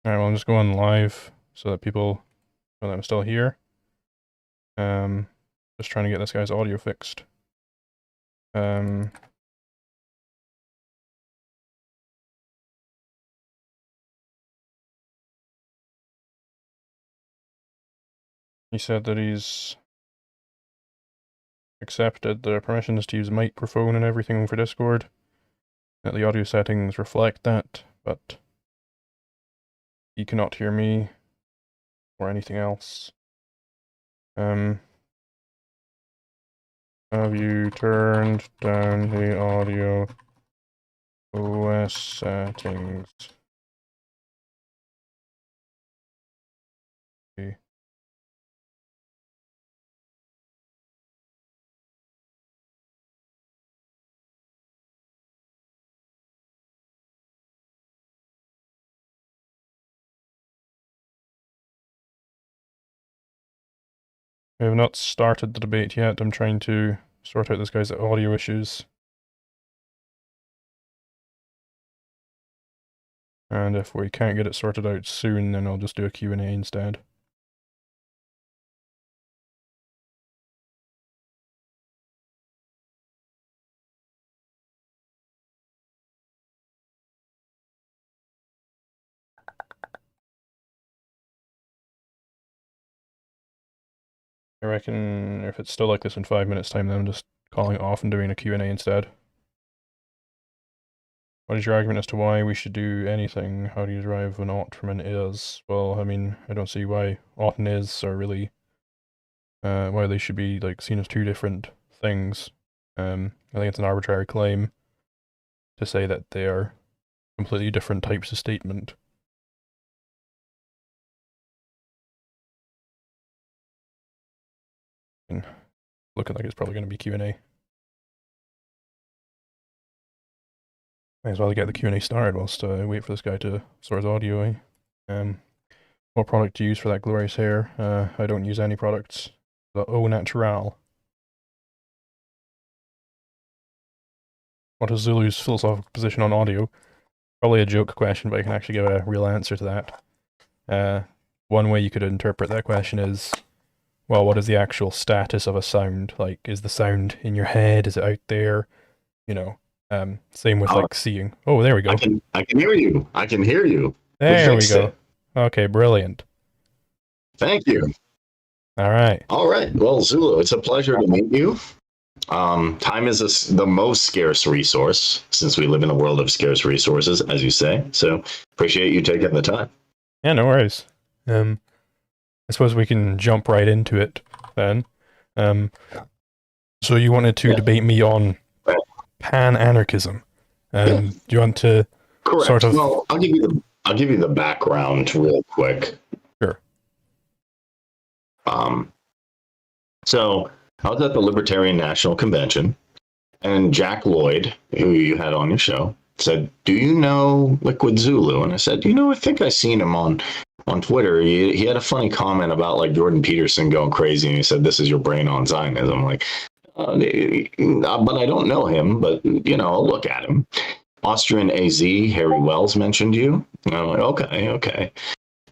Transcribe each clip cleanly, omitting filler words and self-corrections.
Alright, well, I'm just going live so that people know that I'm still here. Just trying to get this guy's audio fixed. He said that he's accepted the permissions to use microphone and everything for Discord, that the audio settings reflect that, but he cannot hear me or anything else. Have you turned down the audio OS settings? Okay. I have not started the debate yet. I'm trying to sort out this guy's audio issues. And if we can't get it sorted out soon, then I'll just do a Q&A instead. I reckon if it's still like this in 5 minutes time, then I'm just calling it off and doing a Q&A instead. What is your argument as to why we should do anything? How do you derive an ought from an is? Well, I mean, I don't see why ought and is are really, why they should be like seen as two different things. I think it's an arbitrary claim to say that they are completely different types of statement. And looking like it's probably going to be Q&A. Might as well get the Q&A started whilst I wait for this guy to sort his audio. What product do you use for that glorious hair? I don't use any products. The Au Natural. What is Zulu's philosophical position on audio? Probably a joke question, but I can actually give a real answer to that. One way you could interpret that question is, well, what is the actual status of a sound? Like, is the sound in your head? Is it out there? You know, same with like seeing. Oh, there we go. I can hear you. I can hear you. There we go. Okay, brilliant. Thank you. All right. All right. Well, Zulu, it's a pleasure to meet you. Time is the most scarce resource, since we live in a world of scarce resources, as you say. So appreciate you taking the time. Yeah, no worries. I suppose we can jump right into it then. So you wanted to debate me on pan-anarchism. Do you want to sort of... Well, I'll give you the background real quick. Sure. So I was at the Libertarian National Convention, and Jack Lloyd, who you had on your show, said, "Do you know Liquid Zulu?" And I said, I think I seen him on Twitter. He had a funny comment about like Jordan Peterson going crazy, and he said, "This is your brain on Zionism." I'm like, but I don't know him, but I'll look at him. Austrian AZ, Harry Wells mentioned you. And I'm like, okay.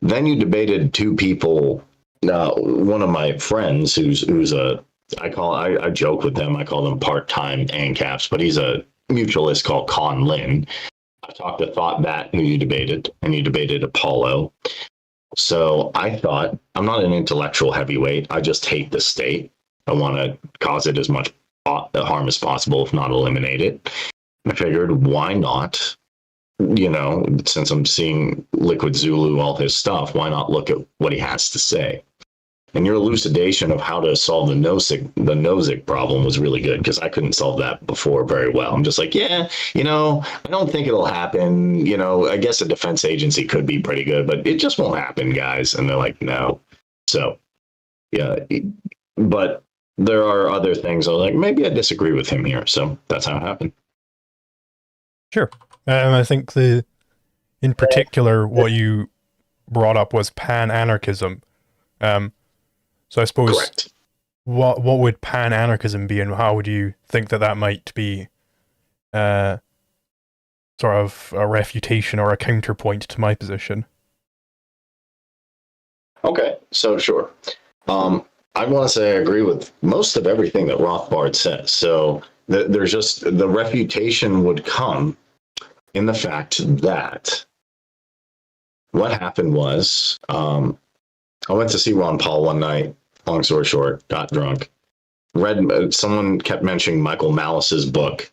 Then you debated two people. One of my friends who's I joke with them. I call them part-time ANCAPs, but he's a mutualist called Con Lin. I talked to Thought Bat, who you debated, and you debated Apollo. So I thought, I'm not an intellectual heavyweight. I just hate the state. I want to cause it as much harm as possible, if not eliminate it. I figured, why not? Since I'm seeing Liquid Zulu, all his stuff, why not look at what he has to say? And your elucidation of how to solve the Nozick problem was really good, because I couldn't solve that before very well. I'm just like, I don't think it'll happen. I guess a defense agency could be pretty good, but it just won't happen, guys. And they're like, no. So, yeah. But there are other things. I was like, maybe I disagree with him here. So that's how it happened. Sure. I think in particular, what you brought up was pan-anarchism. So I suppose, correct. What would pan-anarchism be, and how would you think that might be sort of a refutation or a counterpoint to my position? Okay, so sure. I want to say I agree with most of everything that Rothbard says. So there's just the refutation would come in the fact that what happened was I went to see Ron Paul one night. Long story short, got drunk. Read someone kept mentioning Michael Malice's book.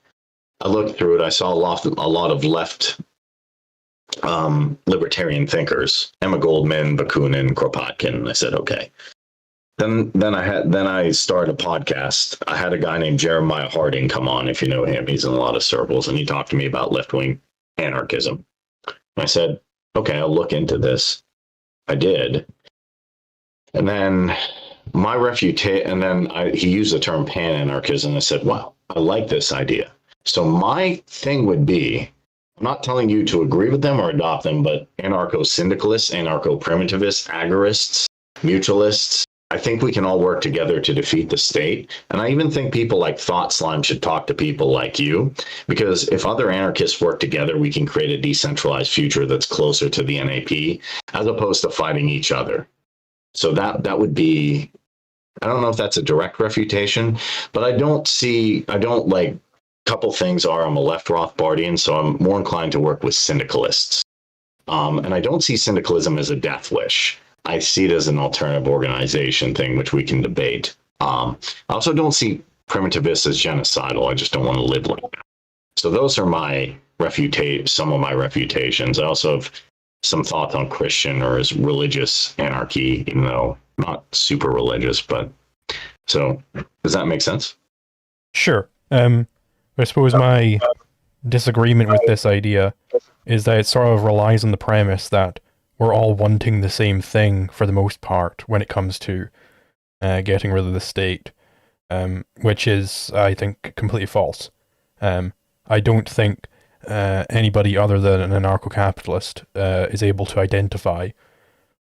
I looked through it. I saw a lot of left libertarian thinkers: Emma Goldman, Bakunin, Kropotkin. I said, okay. Then I started a podcast. I had a guy named Jeremiah Harding come on, if you know him. He's in a lot of circles, and he talked to me about left-wing anarchism. I said, okay, I'll look into this. I did. And then he used the term pan-anarchism. I said, wow, I like this idea. So my thing would be, I'm not telling you to agree with them or adopt them, but anarcho-syndicalists, anarcho-primitivists, agorists, mutualists, I think we can all work together to defeat the state. And I even think people like Thought Slime should talk to people like you, because if other anarchists work together, we can create a decentralized future that's closer to the NAP, as opposed to fighting each other. So that would be, I don't know if that's a direct refutation, but couple things are, I'm a left Rothbardian, so I'm more inclined to work with syndicalists. And I don't see syndicalism as a death wish. I see it as an alternative organization thing, which we can debate. I also don't see primitivists as genocidal. I just don't want to live like that. So those are some of my refutations. I also have some thoughts on Christian or as religious anarchy, even though I'm not super religious, but so does that make sense? Sure. I suppose my disagreement with this idea is that it sort of relies on the premise that we're all wanting the same thing for the most part when it comes to getting rid of the state, which is, I think, completely false. I don't think anybody other than an anarcho-capitalist is able to identify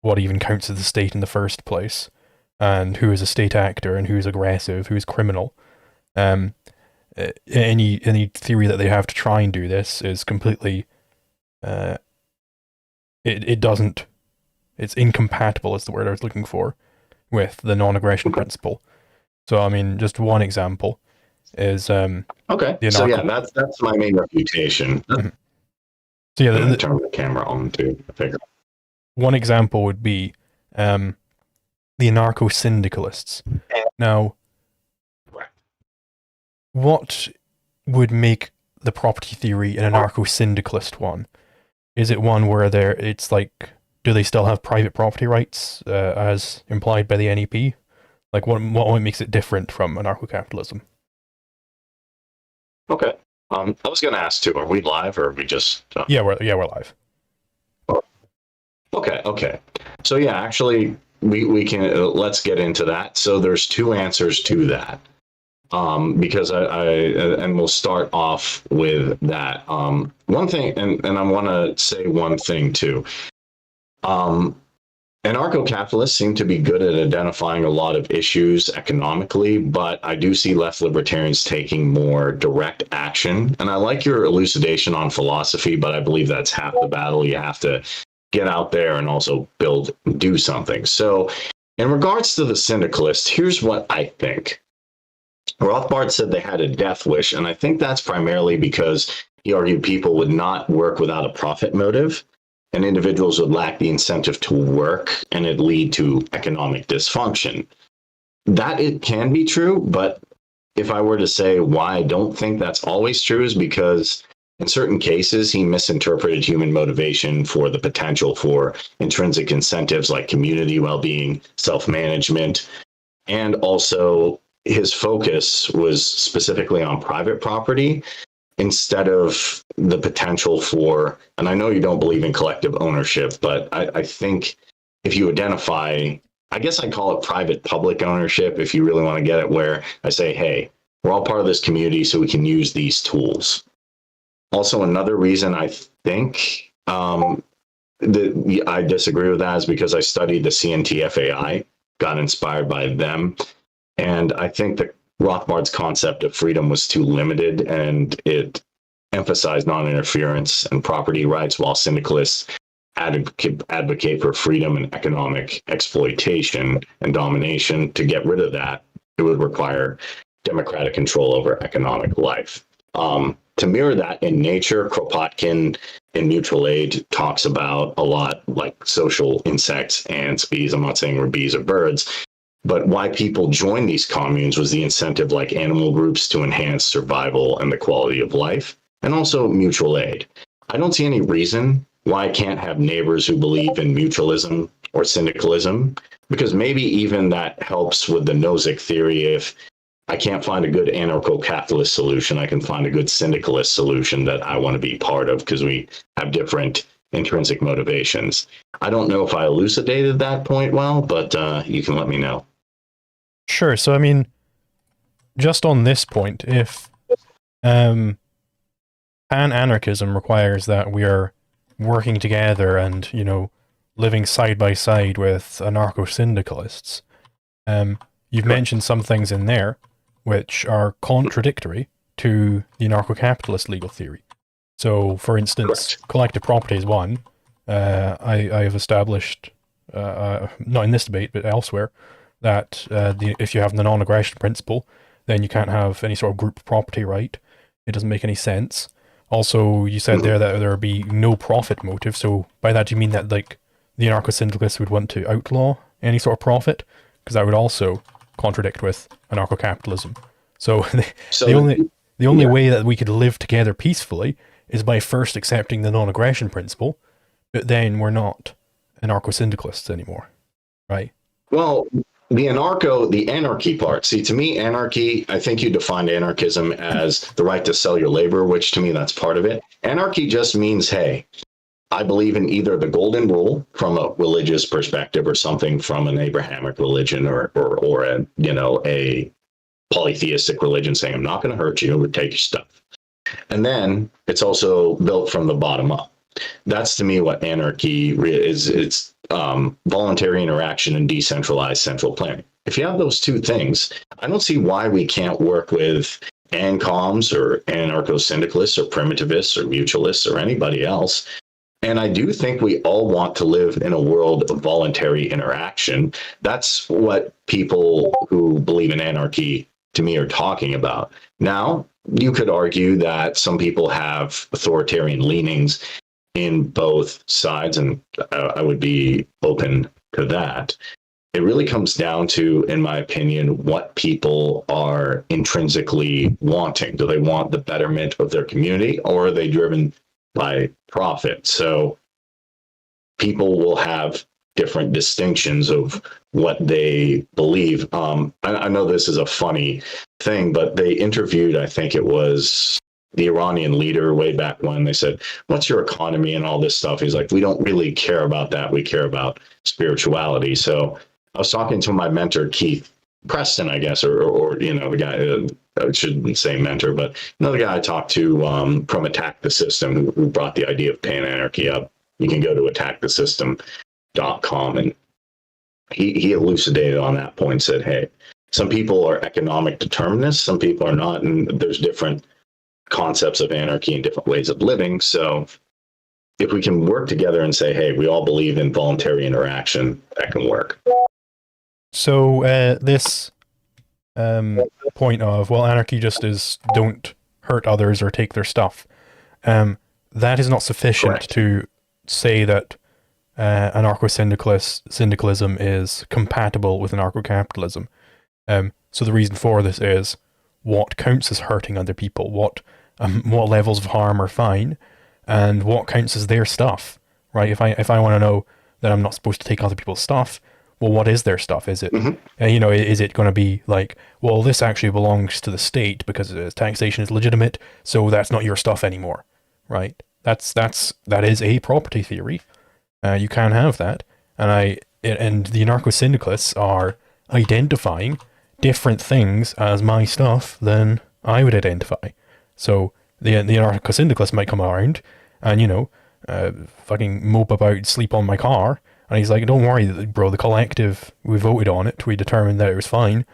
what even counts as the state in the first place, and who is a state actor, and who's aggressive, who's criminal. Any theory that they have to try and do this is completely it's incompatible is the word I was looking for with the non-aggression principle. So I mean, just one example is okay. So yeah, that's my main refutation. Mm-hmm. So yeah, turn the camera on to figure. One example would be the anarcho-syndicalists. Now, what would make the property theory an anarcho-syndicalist one? Is it one where it's like, do they still have private property rights as implied by the NEP? Like, what makes it different from anarcho-capitalism? Okay. I was going to ask too, are we live or are we just... Yeah, we're live. Okay. So yeah, actually, we can, let's get into that. So there's two answers to that. Because and we'll start off with that. One thing, and I want to say one thing too. Anarcho-capitalists seem to be good at identifying a lot of issues economically, but I do see left libertarians taking more direct action. And I like your elucidation on philosophy, but I believe that's half the battle. You have to get out there and also do something. So in regards to the syndicalists, here's what I think. Rothbard said they had a death wish, and I think that's primarily because he argued people would not work without a profit motive, and individuals would lack the incentive to work, and it'd lead to economic dysfunction. That it can be true, but if I were to say why I don't think that's always true is because in certain cases, he misinterpreted human motivation for the potential for intrinsic incentives like community well-being, self-management, and also his focus was specifically on private property instead of the potential for, and I know you don't believe in collective ownership, but I think if you identify, I guess I call it private public ownership, if you really want to get it, where I say, hey, we're all part of this community so we can use these tools. Also, another reason I think that I disagree with that is because I studied the CNTFAI, got inspired by them. And I think that Rothbard's concept of freedom was too limited, and it emphasized non-interference and property rights, while syndicalists advocate for freedom and economic exploitation and domination. To get rid of that, it would require democratic control over economic life. To mirror that in nature, Kropotkin in Mutual Aid talks about a lot, like social insects, ants, bees. I'm not saying we're bees or birds, but why people joined these communes was the incentive, like animal groups, to enhance survival and the quality of life, and also mutual aid. I don't see any reason why I can't have neighbors who believe in mutualism or syndicalism, because maybe even that helps with the Nozick theory. If I can't find a good anarcho-capitalist solution, I can find a good syndicalist solution that I want to be part of, because we have different intrinsic motivations. I don't know if I elucidated that point well, but you can let me know. Sure. So, I mean, just on this point, if pan-anarchism requires that we are working together and, you know, living side by side with anarcho-syndicalists, you've mentioned some things in there which are contradictory to the anarcho-capitalist legal theory. So, for instance, collective property is one. I have established, not in this debate, but elsewhere, that if you have the non-aggression principle, then you can't have any sort of group property right. It doesn't make any sense. Also, you said there that there would be no profit motive. So by that, do you mean that, like, the anarcho-syndicalists would want to outlaw any sort of profit? Because that would also contradict with anarcho-capitalism. So the only way that we could live together peacefully is by first accepting the non-aggression principle, but then we're not anarcho-syndicalists anymore, right? Well, the anarchy part. See, to me, anarchy, I think you defined anarchism as the right to sell your labor, which to me, that's part of it. Anarchy just means, hey, I believe in either the golden rule from a religious perspective or something from an Abrahamic religion or a, you know, a polytheistic religion saying, I'm not going to hurt you or take your stuff. And then it's also built from the bottom up. That's to me what anarchy is. It's voluntary interaction and decentralized central planning. If you have those two things, I don't see why we can't work with ANCOMs or anarcho-syndicalists or primitivists or mutualists or anybody else. And I do think we all want to live in a world of voluntary interaction. That's what people who believe in anarchy, to me, are talking about. Now, you could argue that some people have authoritarian leanings in both sides, and I would be open to that. It really comes down to, in my opinion, what people are intrinsically wanting. Do they want the betterment of their community, or are they driven by profit? So people will have different distinctions of what they believe. I know this is a funny thing, but they interviewed, I think it was the Iranian leader way back when. They said, what's your economy and all this stuff? He's like, we don't really care about that. We care about spirituality. So I was talking to my mentor, Keith Preston, I guess, or you know, the guy, I shouldn't say mentor, but another guy I talked to from Attack the System, who brought the idea of pan-anarchy up. You can go to attackthesystem.com, and he elucidated on that point, said, hey, some people are economic determinists, some people are not, and there's different concepts of anarchy and different ways of living. So if we can work together and say, hey, we all believe in voluntary interaction, that can work. So this point of, well, anarchy just is don't hurt others or take their stuff. That is not sufficient Correct. to say that anarcho-syndicalism is compatible with anarcho-capitalism. So the reason for this is what counts as hurting other people, what levels of harm are fine, and what counts as their stuff, right? If I want to know that I'm not supposed to take other people's stuff, well, what is their stuff? Is it, you know, is it going to be like, well, this actually belongs to the state because taxation is legitimate, so that's not your stuff anymore, right? That is a property theory. You can have that, and the anarcho-syndicalists are identifying different things as my stuff than I would identify. So the anarcho-syndicalist might come around and, you know, fucking mope about, sleep on my car, and he's like, don't worry, bro, the collective, we voted on it, we determined that it was fine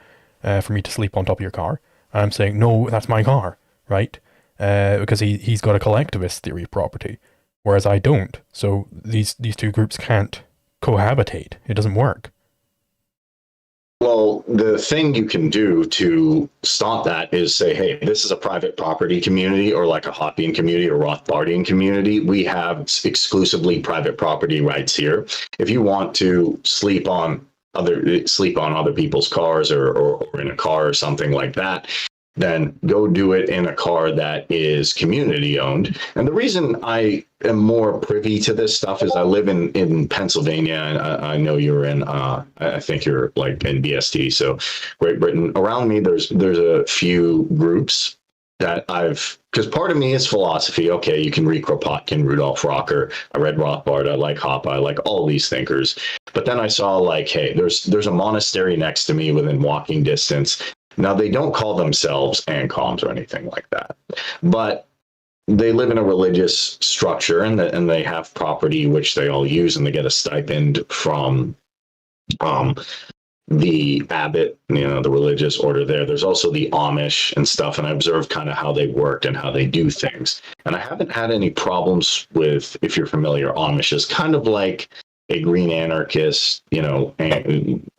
for me to sleep on top of your car. And I'm saying, no, that's my car, right? Because he's got a collectivist theory of property. whereas I don't. So these two groups can't cohabitate. It doesn't work. Well, the thing you can do to stop that is say, hey, this is a private property community, or like a Hoppian community or Rothbardian community. We have exclusively private property rights here. If you want to sleep on other people's cars, or in a car or something like that, then go do it in a car that is community owned. And the reason I am more privy to this stuff is I live in Pennsylvania, and I know you're in, I think you're like in BST, so Great Britain. Around me, there's a few groups that because part of me is philosophy. Okay, you can read Kropotkin, Rudolf Rocker. I read Rothbard. I like Hoppe. I like all these thinkers. But then I saw like, hey, there's a monastery next to me within walking distance. Now, they don't call themselves ANCOMs or anything like that, but they live in a religious structure, and they have property which they all use, and they get a stipend from the abbot, the religious order there. There's also the Amish and stuff, and I observed kind of how they worked and how they do things. And I haven't had any problems with, if you're familiar, Amish is kind of like a green anarchist,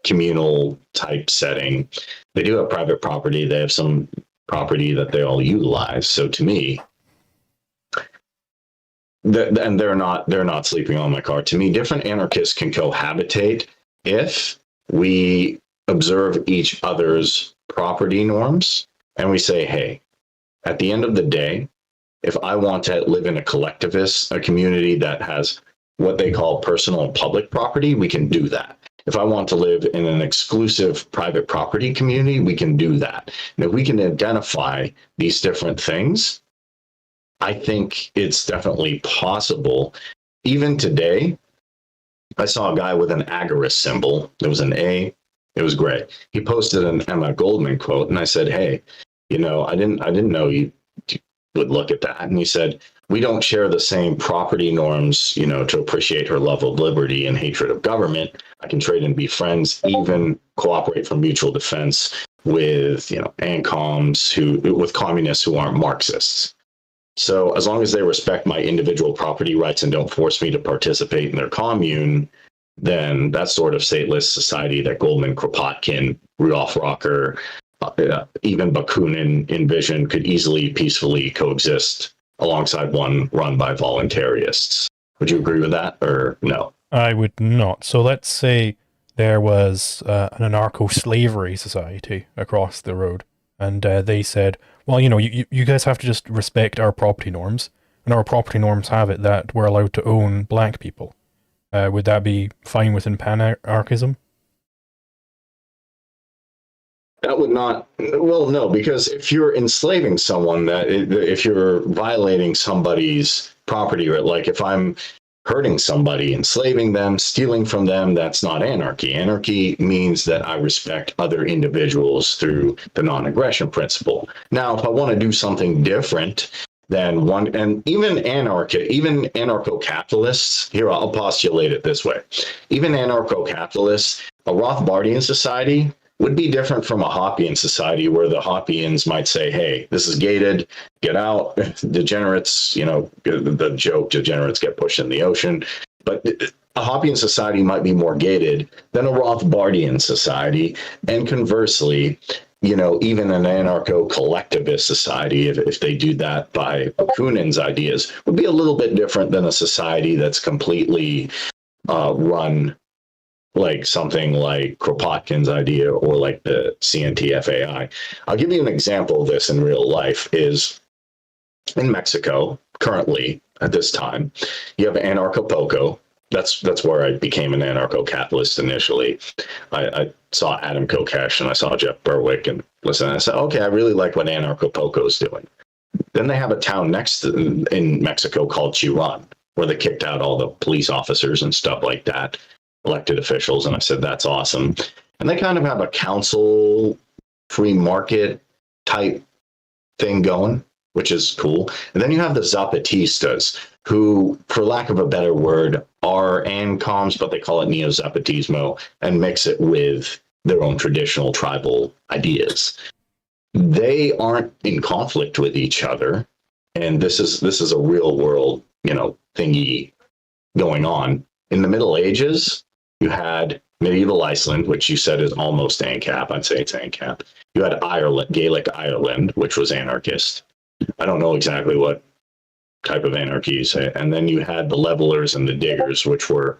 communal type setting. They do have private property. They have some property that they all utilize. So to me, and they're not sleeping on my car. To me, different anarchists can cohabitate if we observe each other's property norms and we say, hey, at the end of the day, if I want to live in a community that has what they call personal and public property, we can do that. If I want to live in an exclusive private property community, we can do that. And if we can identify these different things, I think it's definitely possible. Even today, I saw a guy with an agorist symbol. It was an A. It was great. He posted an Emma Goldman quote, and I said, hey, I didn't know you would look at that. And he said, we don't share the same property norms, to appreciate her love of liberty and hatred of government. I can trade and be friends, even cooperate for mutual defense with, ANCOMs with communists who aren't Marxists. So as long as they respect my individual property rights and don't force me to participate in their commune, then that sort of stateless society that Goldman, Kropotkin, Rudolf Rocker, even Bakunin envisioned could easily, peacefully coexist alongside one run by voluntarists. Would you agree with that, or no? I would not. So let's say there was an anarcho-slavery society across the road, and they said, well, you guys have to just respect our property norms, and our property norms have it that we're allowed to own black people. Would that be fine within panarchism? That would not, well, no, because if you're enslaving someone, if you're violating somebody's property, or like if I'm hurting somebody, enslaving them, stealing from them, that's not anarchy. Anarchy means that I respect other individuals through the non-aggression principle. Now, if I want to do something different than one, and even anarcho-capitalists, here, I'll postulate it this way. Even anarcho-capitalists, a Rothbardian society would be different from a Hoppian society, where the Hoppians might say, hey, this is gated, get out. Degenerates, the joke, degenerates get pushed in the ocean. But a Hoppian society might be more gated than a Rothbardian society. And conversely, even an anarcho-collectivist society, if they do that by Bakunin's ideas, would be a little bit different than a society that's completely run like something like Kropotkin's idea, or like the CNTFAI. I'll give you an example of this in real life. Is in Mexico currently at this time, you have Anarcho-Poco. That's where I became an anarcho-capitalist initially. I saw Adam Kokesh and I saw Jeff Berwick, and listen, I said, okay, I really like what Anarcho-Poco is doing. Then they have a town in Mexico called Chiron, where they kicked out all the police officers and stuff like that, elected officials, and I said, that's awesome. And they kind of have a council free market type thing going, which is cool. And then you have the Zapatistas, who, for lack of a better word, are ANCOMs, but they call it Neo-Zapatismo and mix it with their own traditional tribal ideas. They aren't in conflict with each other, and this is a real world, thingy going on. In the Middle Ages, you had medieval Iceland, which you said is almost ANCAP. I'd say it's ANCAP. You had Ireland, Gaelic Ireland, which was anarchist. I don't know exactly what type of anarchies. And then you had the levelers and the diggers, which were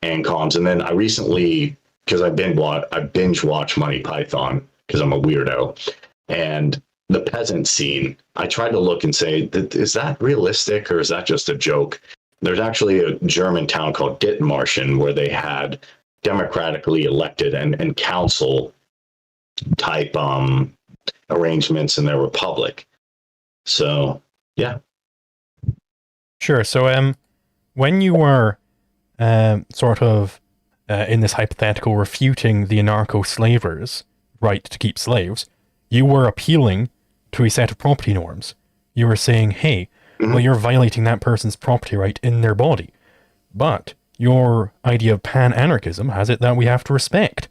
ANCOMs. And then I recently, because I binge watch Monty Python because I'm a weirdo, and the peasant scene, I tried to look and say, is that realistic or is that just a joke? There's actually a German town called Dithmarschen where they had democratically elected and council type arrangements in their republic. So, yeah. Sure. So, when you were sort of in this hypothetical refuting the anarcho-slavers' right to keep slaves, you were appealing to a set of property norms. You were saying, hey, well, you're violating that person's property right in their body. But your idea of pan-anarchism has it that we have to respect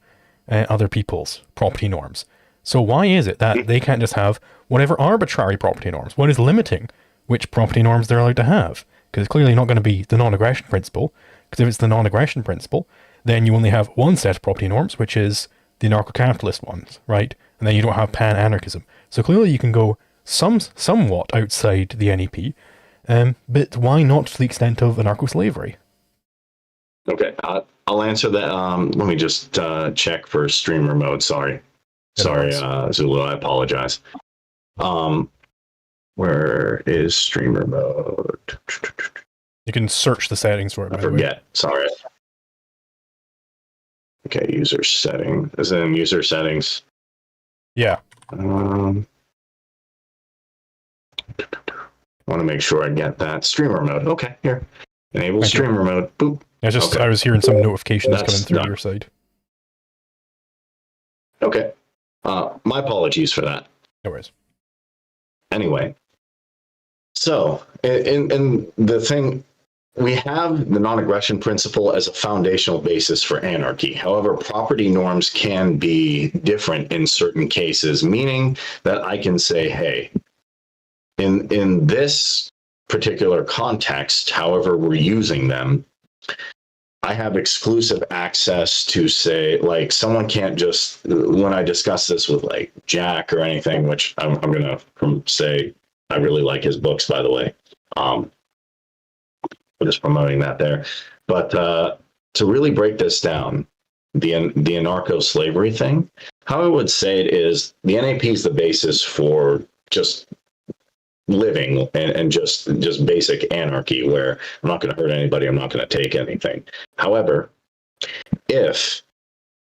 other people's property norms. So why is it that they can't just have whatever arbitrary property norms? What is limiting which property norms they're allowed to have? Because it's clearly not going to be the non-aggression principle, because if it's the non-aggression principle, then you only have one set of property norms, which is the anarcho-capitalist ones, right? And then you don't have pan-anarchism. So clearly you can go somewhat outside the NEP, but why not to the extent of anarcho-slavery? Okay, I'll answer that. Let me just check for streamer mode. Sorry, Zulu, I apologize. Where is streamer mode? You can search the settings for it. I forget. Sorry. Okay, user setting. Is it in user settings? Yeah. I want to make sure I get that. Streamer mode. Okay, here. Enable streamer mode. Boop. I was hearing some notifications coming through your side. Okay. My apologies for that. No worries. Anyway, so in the thing, we have the non-aggression principle as a foundational basis for anarchy. However, property norms can be different in certain cases, meaning that I can say, hey, in this particular context, however we're using them, I have exclusive access to, say, like, someone can't just, when I discuss this with like Jack or anything, which I'm going to say, I really like his books, by the way. I'm just promoting that there. But to really break this down, the anarcho-slavery thing, how I would say it is the NAP is the basis for just living and just basic anarchy, where I'm not going to hurt anybody, I'm not going to take anything. However, if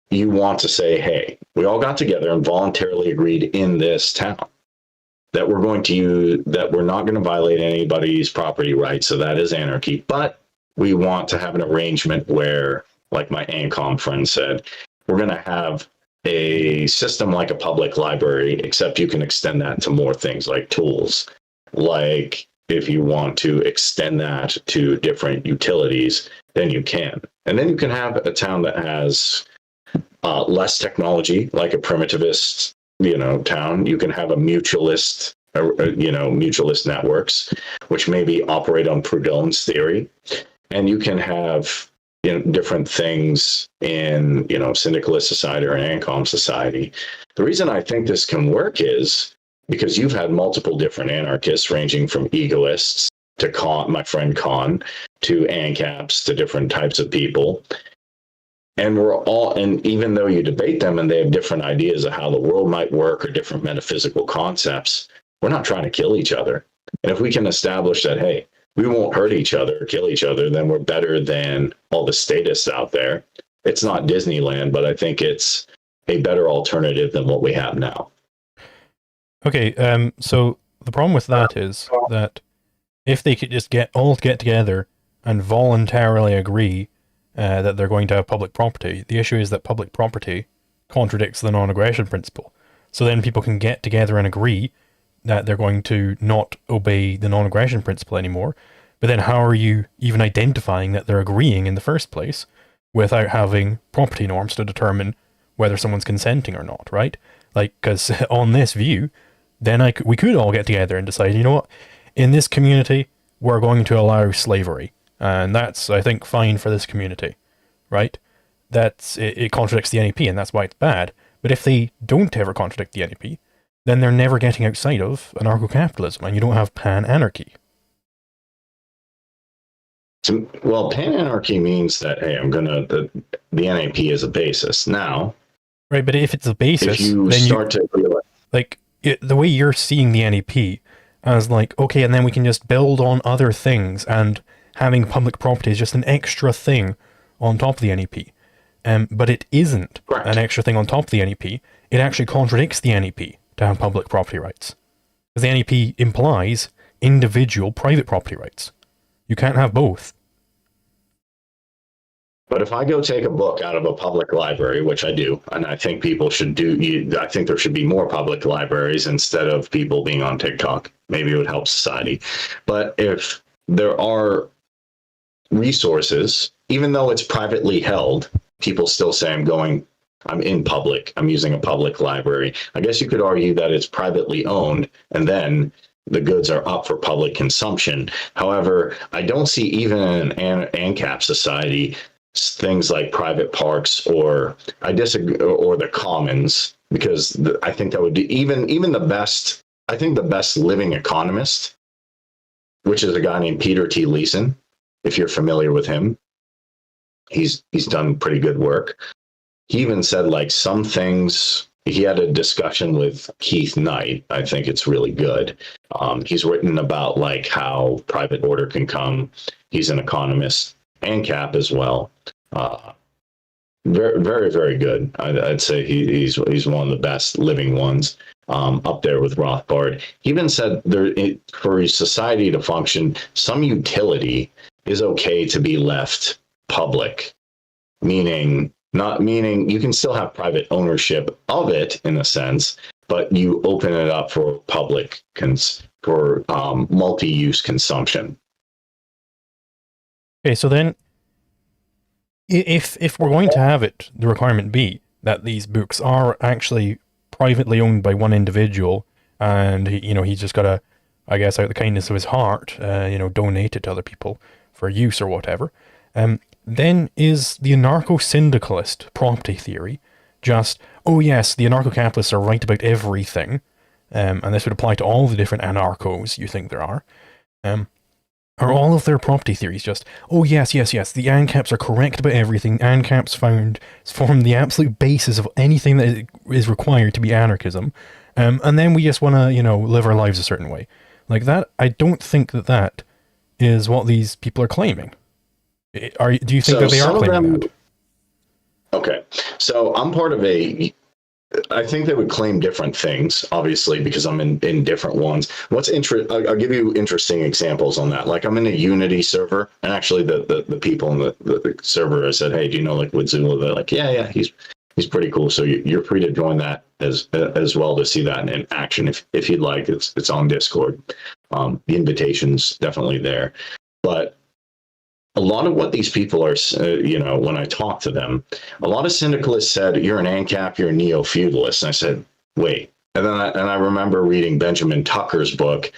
you want to say, hey, we all got together and voluntarily agreed in this town that we're not going to violate anybody's property rights, so that is anarchy, but we want to have an arrangement where, like my ANCOM friend said, we're going to have a system like a public library, except you can extend that to more things like tools. Like if you want to extend that to different utilities, then you can. And then you can have a town that has less technology, like a primitivist, town. You can have a mutualist, mutualist networks, which maybe operate on Proudhon's theory. And you can have different things in, syndicalist society or an ANCOM society. The reason I think this can work is because you've had multiple different anarchists, ranging from egoists to my friend Khan, to ANCAPs, to different types of people. And and even though you debate them and they have different ideas of how the world might work or different metaphysical concepts, we're not trying to kill each other. And if we can establish that, hey, we won't hurt each other or kill each other, then we're better than all the statists out there. It's not Disneyland, but I think it's a better alternative than what we have now. Okay, so the problem with that is that if they could just get together and voluntarily agree that they're going to have public property, the issue is that public property contradicts the non-aggression principle. So then people can get together and agree that they're going to not obey the non-aggression principle anymore, but then how are you even identifying that they're agreeing in the first place without having property norms to determine whether someone's consenting or not, right? Like, because on this view, then we could all get together and decide, you know what, in this community, we're going to allow slavery. And that's, I think, fine for this community, right? It contradicts the NEP, and that's why it's bad. But if they don't ever contradict the NEP, then they're never getting outside of anarcho-capitalism, and you don't have pan-anarchy. Well, pan-anarchy means that, hey, the NAP is a basis. Now, right, but if it's a basis, if you then start to realize, like, the way you're seeing the NAP as like, okay, and then we can just build on other things, and having public property is just an extra thing on top of the NEP. But it isn't correct. an extra thing on top of the NEP. It actually contradicts the NEP to have public property rights. Because the NEP implies individual private property rights. You can't have both. But if I go take a book out of a public library, which I do, and I think people should do, I think there should be more public libraries instead of people being on TikTok. Maybe it would help society. But if there are resources, even though it's privately held, people still say I'm in public, I'm using a public library. I guess you could argue that it's privately owned, and then the goods are up for public consumption. However, I don't see even in an ANCAP society things like private parks, or I disagree, or the commons, because I think that would be even the best. I think the best living economist, which is a guy named Peter T. Leeson, if you're familiar with him, he's done pretty good work. He even said like some things. He had a discussion with Keith Knight. I think it's really good. He's written about like how private order can come. He's an economist, ANCAP as well. Very, very, very good. I'd say he's one of the best living ones, up there with Rothbard. He even said for a society to function, some utility is okay to be left public, meaning you can still have private ownership of it in a sense, but you open it up for public for multi-use consumption. Okay, so then, if we're going to have it, the requirement be that these books are actually privately owned by one individual, and he's just got to, I guess, out of the kindness of his heart, donate it to other people for use or whatever. Then is the anarcho-syndicalist property theory just, oh yes, the anarcho-capitalists are right about everything, and this would apply to all the different anarchos you think there are. Are all of their property theories just, oh yes, the ANCAPs are correct about everything, ANCAPs form the absolute basis of anything that is required to be anarchism, and then we just want to, live our lives a certain way. Like that, I don't think that is what these people are claiming. Do you think that they are claiming that? Okay, so I'm part of I think they would claim different things, obviously, because I'm in different ones. I'll give you interesting examples on that. Like I'm in a Unity server, and actually the people in the server, I said, hey, do you know Liquid Zulu? They're like, yeah, he's pretty cool. So you're free to join that as well to see that in action if you'd like. It's on Discord. The invitation's definitely there, but a lot of what these people are, when I talk to them, a lot of syndicalists said, you're an ANCAP, you're a neo-feudalist. And I said, wait. And then I remember reading Benjamin Tucker's book,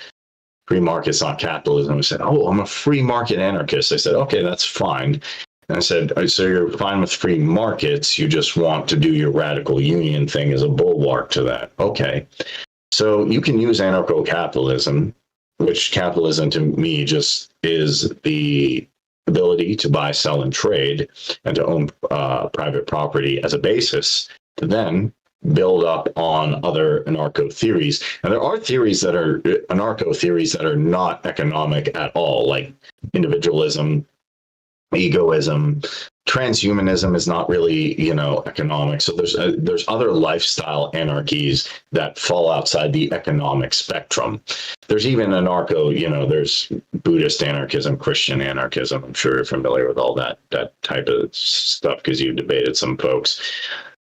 Free Markets Not Capitalism. I said, oh, I'm a free market anarchist. I said, okay, that's fine. And I said, so you're fine with free markets. You just want to do your radical union thing as a bulwark to that. Okay. So you can use anarcho-capitalism, which capitalism to me just is the ability to buy, sell, and trade, and to own private property as a basis to then build up on other anarcho theories. And there are theories that are anarcho theories that are not economic at all, like individualism, egoism. Transhumanism is not really, economic. So there's other lifestyle anarchies that fall outside the economic spectrum. There's even anarcho, there's Buddhist anarchism, Christian anarchism. I'm sure you're familiar with all that type of stuff because you've debated some folks.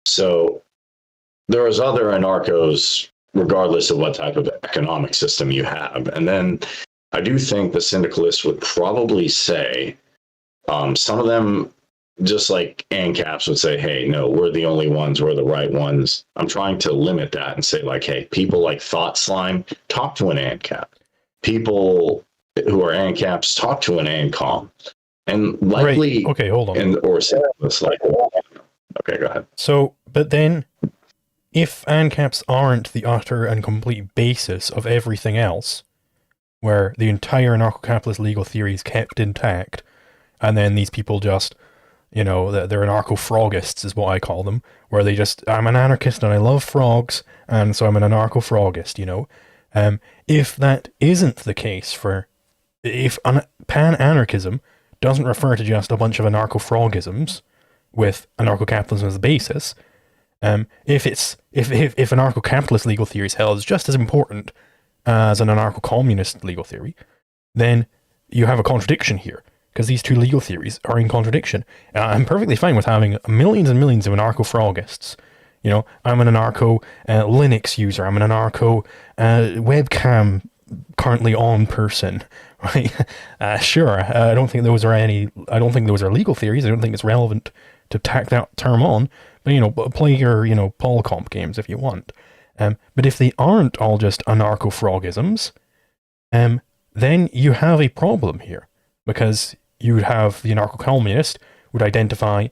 So there's other anarchos, regardless of what type of economic system you have. And then I do think the syndicalists would probably say, some of them, just like ANCAPs would say, hey, no, we're the only ones, we're the right ones. I'm trying to limit that and say, like, hey, people like Thought Slime, talk to an ANCAP. people who are ANCAPs talk to an ANCOM, and likely, right. Okay, hold on. and or say this like, okay, go ahead. So, but then, if ANCAPs aren't the utter and complete basis of everything else, where the entire anarcho-capitalist legal theory is kept intact, and then these people just, you know, they're anarcho-frogists is what I call them, where they just, I'm an anarchist and I love frogs, and so I'm an anarcho-frogist, you know. If that isn't the case if pan-anarchism doesn't refer to just a bunch of anarcho-frogisms with anarcho-capitalism as the basis, if anarcho-capitalist legal theory is held as just as important as an anarcho-communist legal theory, then you have a contradiction here, because these two legal theories are in contradiction. I'm perfectly fine with having millions and millions of anarcho-frogists. You know, I'm an anarcho Linux user. I'm an anarcho webcam currently on person. Right? Sure. I don't think those are legal theories. I don't think it's relevant to tack that term on. But you know, play your Polcomp games if you want. But if they aren't all just anarcho-frogisms, then you have a problem here, because you would have the anarcho-communist would identify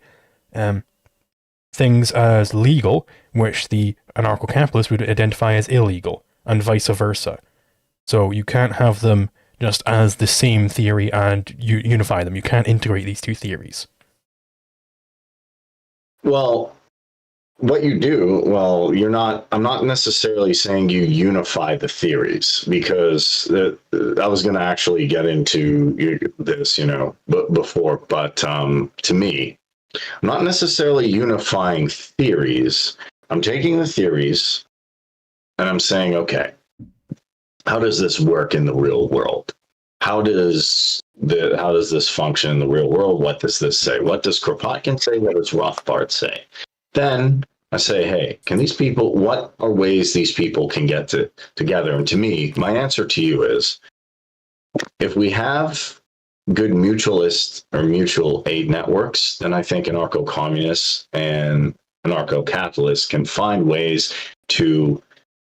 things as legal, which the anarcho-capitalist would identify as illegal, and vice versa. So you can't have them just as the same theory and unify them. You can't integrate these two theories. Well, what you do, I'm not necessarily saying you unify the theories, because I was going to actually get into this, before, but to me, I'm not necessarily unifying theories. I'm taking the theories and I'm saying, okay, how does this work in the real world? How does this function in the real world? What does this say? What does Kropotkin say? What does Rothbard say? Then I say, hey, what are ways these people can get together? And to me, my answer to you is, if we have good mutualist or mutual aid networks, then I think anarcho-communists and anarcho-capitalists can find ways to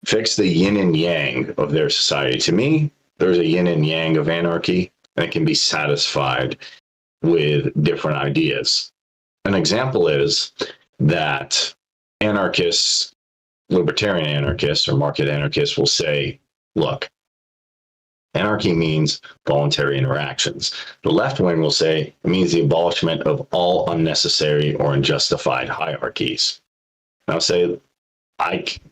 fix the yin and yang of their society. To me, there's a yin and yang of anarchy, and it can be satisfied with different ideas. An example is that anarchists, libertarian anarchists or market anarchists will say, look, anarchy means voluntary interactions. The left wing will say it means the abolishment of all unnecessary or unjustified hierarchies. And I'll say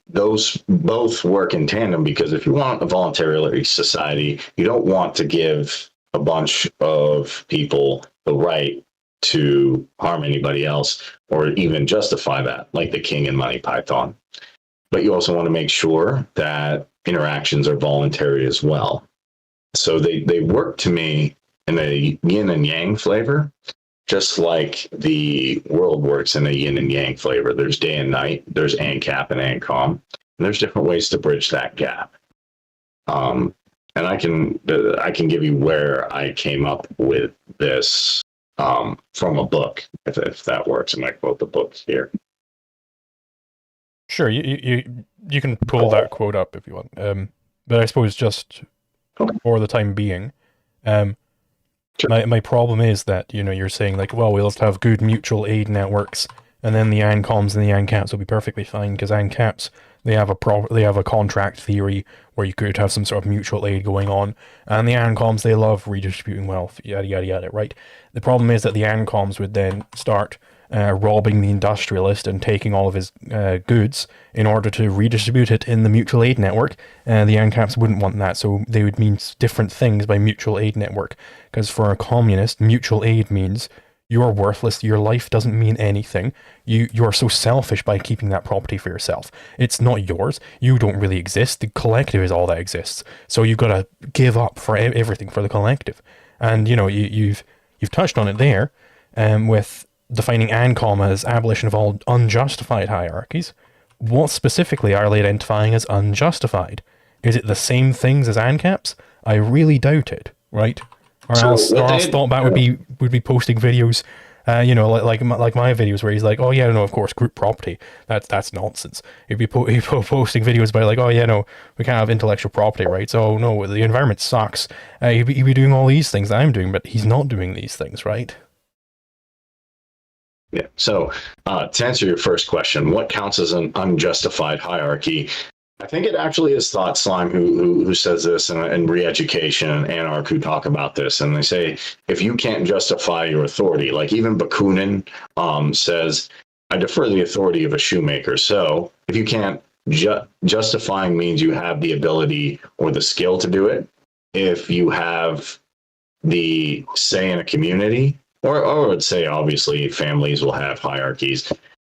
those both work in tandem, because if you want a voluntary society, you don't want to give a bunch of people the right to harm anybody else or even justify that, like the King and Monty Python. But you also want to make sure that interactions are voluntary as well. So they work to me in a yin and yang flavor, just like the world works in a yin and yang flavor. There's day and night, there's ANCAP and ANCOM, and there's different ways to bridge that gap. And I can give you where I came up with this from a book, if that works. I might quote the book here. Sure, you can pull that quote up if you want. But I suppose just for the time being, sure. My problem is that, you're saying like, well, we'll just have good mutual aid networks, and then the ANCOMs and the ANCAPs will be perfectly fine, because ANCAPs, they have a contract theory where you could have some sort of mutual aid going on, and the ANCOMs, they love redistributing wealth, yada yada yada, right? The problem is that the ANCOMs would then start robbing the industrialist and taking all of his goods in order to redistribute it in the mutual aid network. The ANCAPs wouldn't want that, so they would mean different things by mutual aid network. Because for a communist, mutual aid means you're worthless, your life doesn't mean anything, you're so selfish by keeping that property for yourself. It's not yours, you don't really exist, the collective is all that exists. So you've got to give up for everything for the collective. And, you've touched on it there with defining ANCOM as abolition of all unjustified hierarchies. What specifically are they identifying as unjustified? Is it the same things as ANCAPs? I really doubt it, right? Or else Thoughtbat would be posting videos Like my videos where he's like, oh yeah, no, of course, group property. That's nonsense. He'd be posting videos about like, oh yeah, no, we can't have intellectual property rights. Oh no, the environment sucks. He'd be doing all these things that I'm doing, but he's not doing these things, right? Yeah. So to answer your first question, what counts as an unjustified hierarchy? I think it actually is Thought Slime who says this, and Re-Education and Anarch who talk about this, and they say if you can't justify your authority, like even Bakunin says, I defer the authority of a shoemaker. So if you can't justifying means you have the ability or the skill to do it. If you have the say in a community, or I would say obviously families will have hierarchies,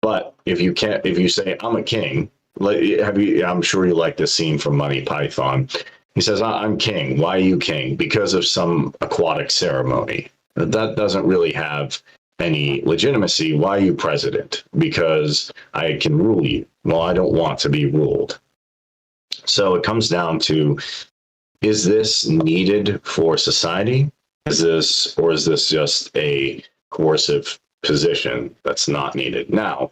but if you can't, if you say I'm a king, I'm sure you like this scene from Monty Python. He says, I'm king. Why are you king? Because of some aquatic ceremony. That doesn't really have any legitimacy. Why are you president? Because I can rule you. Well, I don't want to be ruled. So it comes down to, is this needed for society? Is this just a coercive position that's not needed? Now,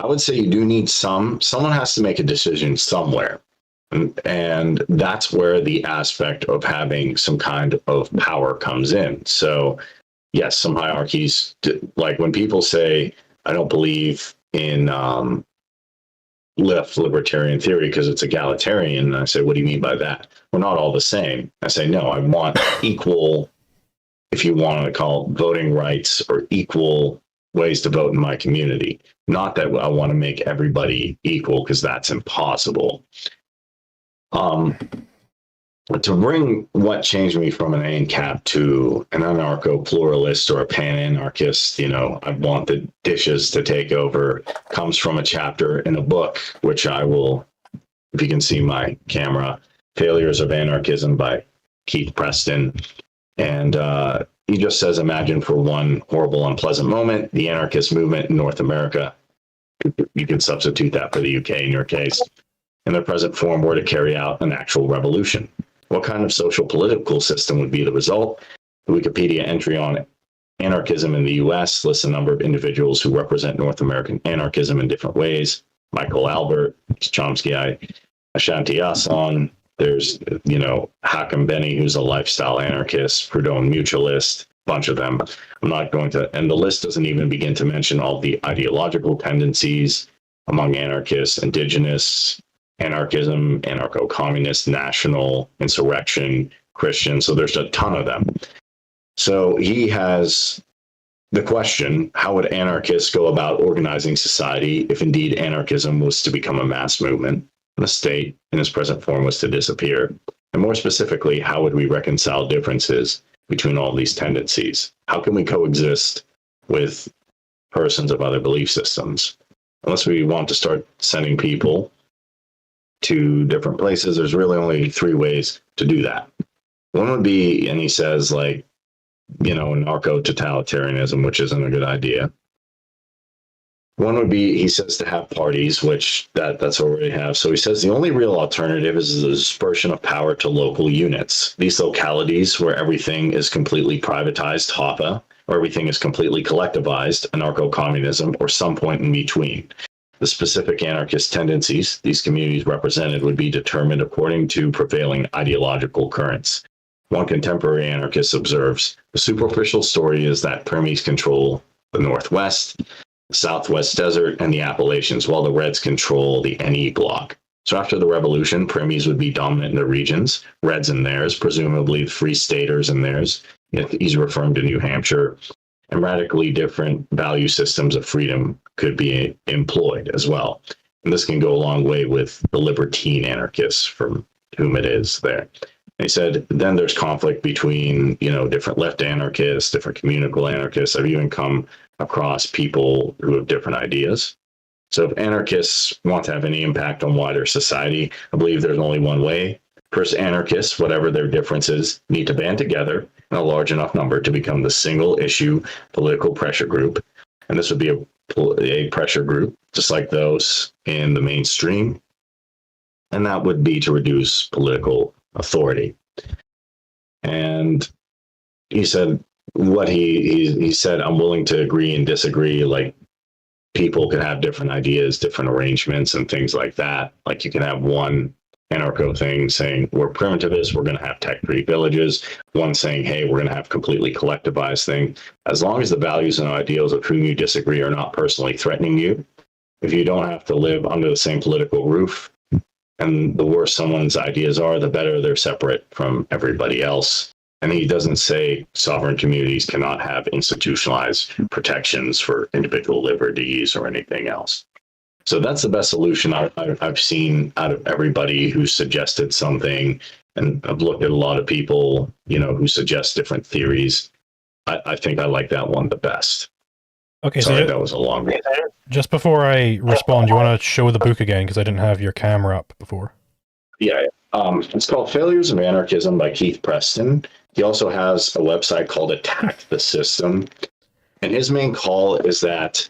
I would say you do need someone has to make a decision somewhere. And that's where the aspect of having some kind of power comes in. So, yes, some hierarchies, like when people say, I don't believe in left libertarian theory because it's egalitarian, and I say, what do you mean by that? We're not all the same. I say, no, I want equal, if you want to call it voting rights, or equal ways to vote in my community. Not that I want to make everybody equal, because that's impossible. To bring what changed me from an ANCAP to an anarcho-pluralist or a pan-anarchist, I want the dishes to take over, comes from a chapter in a book, which I will, if you can see my camera, Failures of Anarchism by Keith Preston. And he just says, imagine for one horrible, unpleasant moment, the anarchist movement in North America. You can substitute that for the UK in your case. In their present form were to carry out an actual revolution. What kind of social political system would be the result? The Wikipedia entry on anarchism in the US lists a number of individuals who represent North American anarchism in different ways. Michael Albert, Chomsky, Ashanti Asan. There's, Hakim Benny, who's a lifestyle anarchist, Proudhon mutualist, bunch of them. I'm not going to, and the list doesn't even begin to mention all the ideological tendencies among anarchists, indigenous, anarchism, anarcho-communist, national, insurrection, Christian. So there's a ton of them. So he has the question, how would anarchists go about organizing society if indeed anarchism was to become a mass movement? The state in its present form was to disappear. And more specifically, how would we reconcile differences between all these tendencies? How can we coexist with persons of other belief systems? Unless we want to start sending people to different places, there's really only three ways to do that. One would be, and he says, narco-totalitarianism, which isn't a good idea. One would be, he says, to have parties, which that's what we have. So he says the only real alternative is the dispersion of power to local units. These localities where everything is completely privatized, HOPA, or everything is completely collectivized, anarcho-communism, or some point in between. The specific anarchist tendencies these communities represented would be determined according to prevailing ideological currents. One contemporary anarchist observes, the superficial story is that Permies control the Northwest, the Southwest Desert, and the Appalachians, while the Reds control the NE bloc. So after the revolution, Permies would be dominant in the regions, Reds in theirs, presumably the Free Staters in theirs. He's referring to New Hampshire. And radically different value systems of freedom could be employed as well. And this can go a long way with the libertine anarchists, from whom it is there. And he said, then there's conflict between, different left anarchists, different communal anarchists. I've even come across people who have different ideas. So if anarchists want to have any impact on wider society, I believe there's only one way. First, anarchists, whatever their differences, need to band together in a large enough number to become the single issue political pressure group. And this would be a pressure group, just like those in the mainstream. And that would be to reduce political authority. And he said, what he said, I'm willing to agree and disagree. Like, people can have different ideas, different arrangements, and things like that. Like, you can have one anarcho thing saying we're primitivists, we're going to have tech-free villages. One saying, hey, we're going to have completely collectivized thing. As long as the values and ideals of whom you disagree are not personally threatening you, if you don't have to live under the same political roof, and the worse someone's ideas are, the better they're separate from everybody else. And he doesn't say sovereign communities cannot have institutionalized protections for individual liberties or anything else. So that's the best solution I've seen out of everybody who suggested something. And I've looked at a lot of people, who suggest different theories. I think I like that one the best. Okay, Sorry, so that was a long one. Just before I respond, do you want to show the book again? Because I didn't have your camera up before. Yeah. It's called Failures of Anarchism by Keith Preston. He also has a website called Attack the System. And his main call is that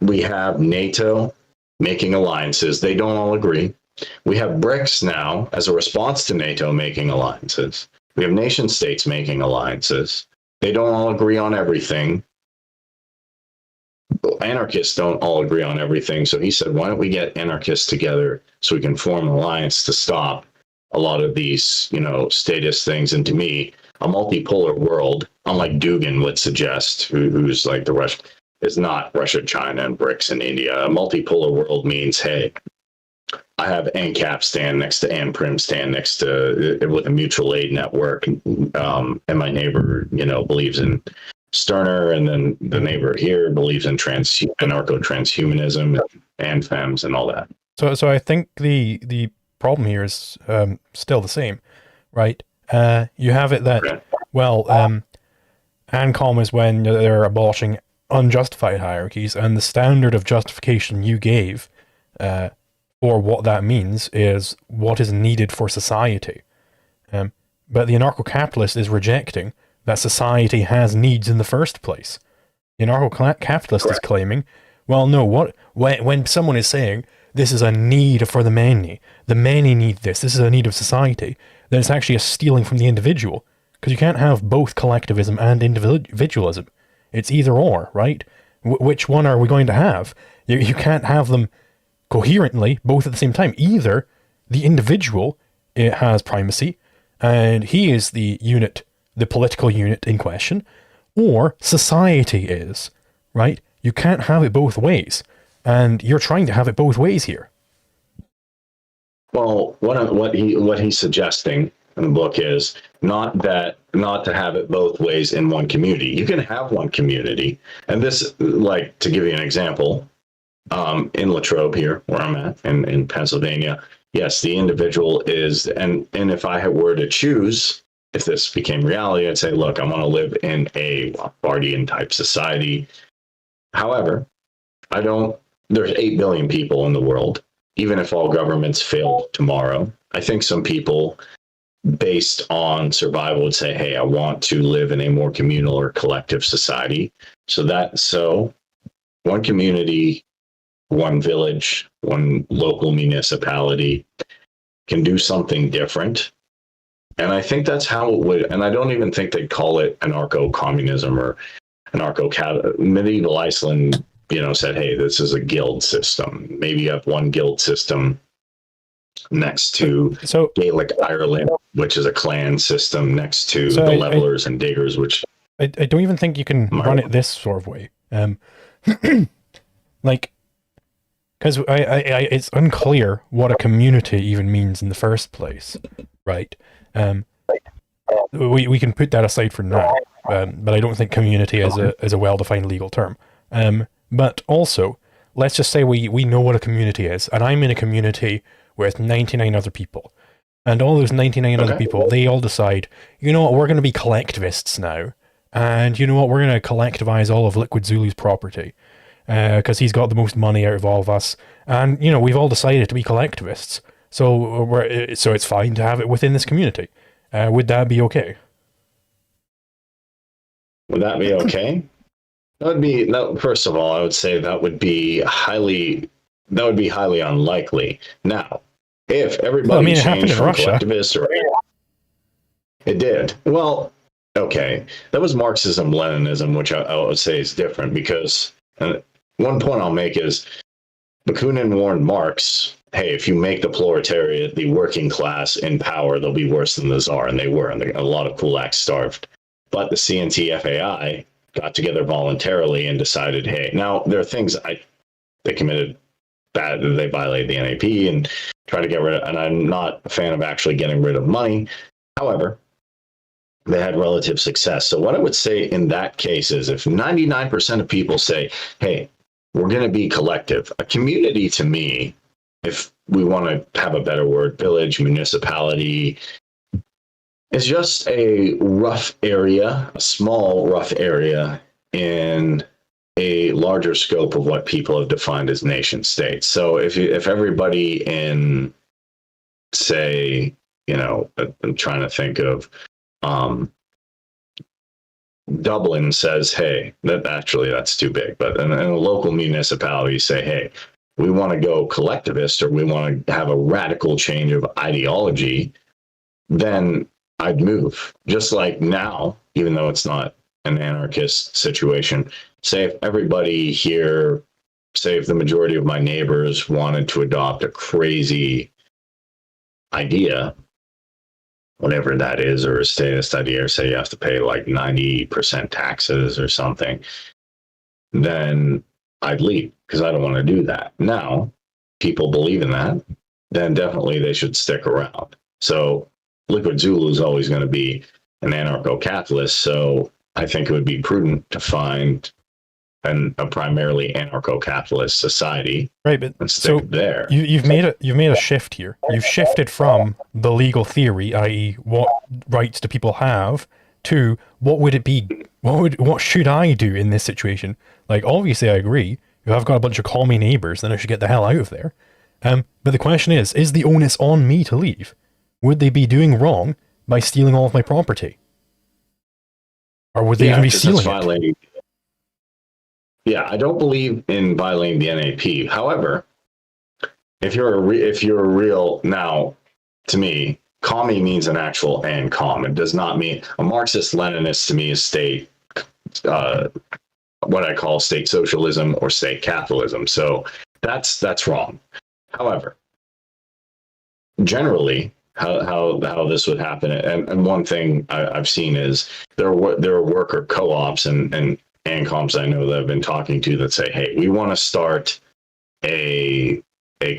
we have NATO making alliances. They don't all agree. We have BRICS now as a response to NATO making alliances. We have nation states making alliances. They don't all agree on everything. Anarchists don't all agree on everything. So he said, why don't we get anarchists together so we can form an alliance to stop a lot of these, statist things. And to me, a multipolar world, unlike Dugan would suggest, who's like the Russian, is not Russia, China, and BRICS and India. A multipolar world means, hey, I have ANCAP stand next to ANPRIM stand next to, with a mutual aid network. And my neighbor, believes in Stirner, and then the neighbor here believes in anarcho-transhumanism and FEMS and all that. So I think the problem here is still the same, right? You have it that, ANCOM is when they're abolishing unjustified hierarchies, and the standard of justification you gave for what that means is what is needed for society. But the anarcho-capitalist is rejecting that society has needs in the first place. The anarcho-capitalist is claiming, well, no, when someone is saying this is a need for the many need this is a need of society, then it's actually a stealing from the individual, because you can't have both collectivism and individualism. It's either or, right? Which one are we going to have? You can't have them coherently, both at the same time. Either the individual has primacy, and he is the unit, the political unit in question, or society is, right? You can't have it both ways, and you're trying to have it both ways here. Well, what he's suggesting in the book is not to have it both ways in one community. You can have one community, and this, like, to give you an example, in Latrobe here, where I'm at, in Pennsylvania, yes, the individual is, and if I were to choose, if this became reality, I'd say, look, I want to live in a Rothbardian type society. However, there's 8 billion people in the world. Even if all governments failed tomorrow, I think some people, based on survival, would say, hey, I want to live in a more communal or collective society. So one community, one village, one local municipality can do something different. And I think that's how it would, and I don't even think they'd call it anarcho-communism or medieval Iceland, said, hey, this is a guild system. Maybe you have one guild system next to Gaelic Ireland, which is a clan system, next to the levelers and diggers, which... I don't even think you can run it this sort of way. Like, because it's unclear what a community even means in the first place, right? We can put that aside for now, but I don't think community is a well-defined legal term. But also, let's just say we know what a community is, and I'm in a community with 99 other people, and all those 99 other people, they all decide, you know what, we're going to be collectivists now, and you know what, we're going to collectivize all of Liquid Zulu's property, because he's got the most money out of all of us, and we've all decided to be collectivists, so it's fine to have it within this community. Would that be okay? Would that be okay? First of all, I would say that would be highly unlikely. Now, if everybody changed from collectivists, or it did. Well, okay, that was Marxism, Leninism, which I would say is different because one point I'll make is Bakunin warned Marx, hey, if you make the proletariat, the working class, in power, they'll be worse than the Tsar, and they were, and a lot of kulaks starved. But the CNT-FAI got together voluntarily and decided, hey, now there are things they committed bad, they violated the NAP and tried to get rid of, and I'm not a fan of actually getting rid of money. However, they had relative success. So what I would say in that case is if 99% of people say, hey, we're going to be collective, a community to me, if we want to have a better word, village, municipality, is just a rough area, a small rough area in a larger scope of what people have defined as nation states. So if everybody in, say, you know, I'm trying to think of Dublin says, hey, that's too big. But in a local municipality say, hey, we want to go collectivist or we want to have a radical change of ideology, then I'd move. Just like now, even though it's not an anarchist situation, say if everybody here, say if the majority of my neighbors wanted to adopt a crazy idea, whatever that is, or a statist idea, or say you have to pay like 90% taxes or something, then I'd leave because I don't want to do that. Now, people believe in that, then definitely they should stick around. So Liquid Zulu is always going to be an anarcho-capitalist, so I think it would be prudent to find a primarily anarcho-capitalist society, right? But and stick so there. You've made a shift here. You've shifted from the legal theory, i.e., what rights do people have, to what would it be? What should I do in this situation? Like, obviously, I agree. If I've got a bunch of commie neighbors, then I should get the hell out of there. But the question is the onus on me to leave? Would they be doing wrong by stealing all of my property? Or would they even be stealing it? Yeah, I don't believe in violating the NAP. However, if you're a real, now, to me, commie means an actual ANCOM. It does not mean a Marxist-Leninist. To me is state, what I call state socialism or state capitalism. So that's wrong. However, generally, how this would happen, and one thing I've seen is there are worker co-ops and ANCOMs I know that I've been talking to that say, hey, we want to start a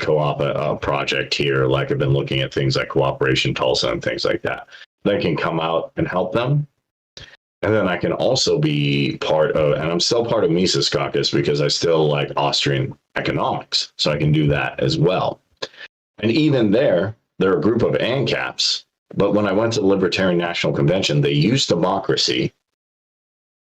co-op project here. Like I've been looking at things like Cooperation Tulsa and things like that. They can come out and help them. And then I can also be part of, and I'm still part of Mises Caucus because I still like Austrian economics. So I can do that as well. And even there are a group of ANCAPs. But when I went to the Libertarian National Convention, they use democracy.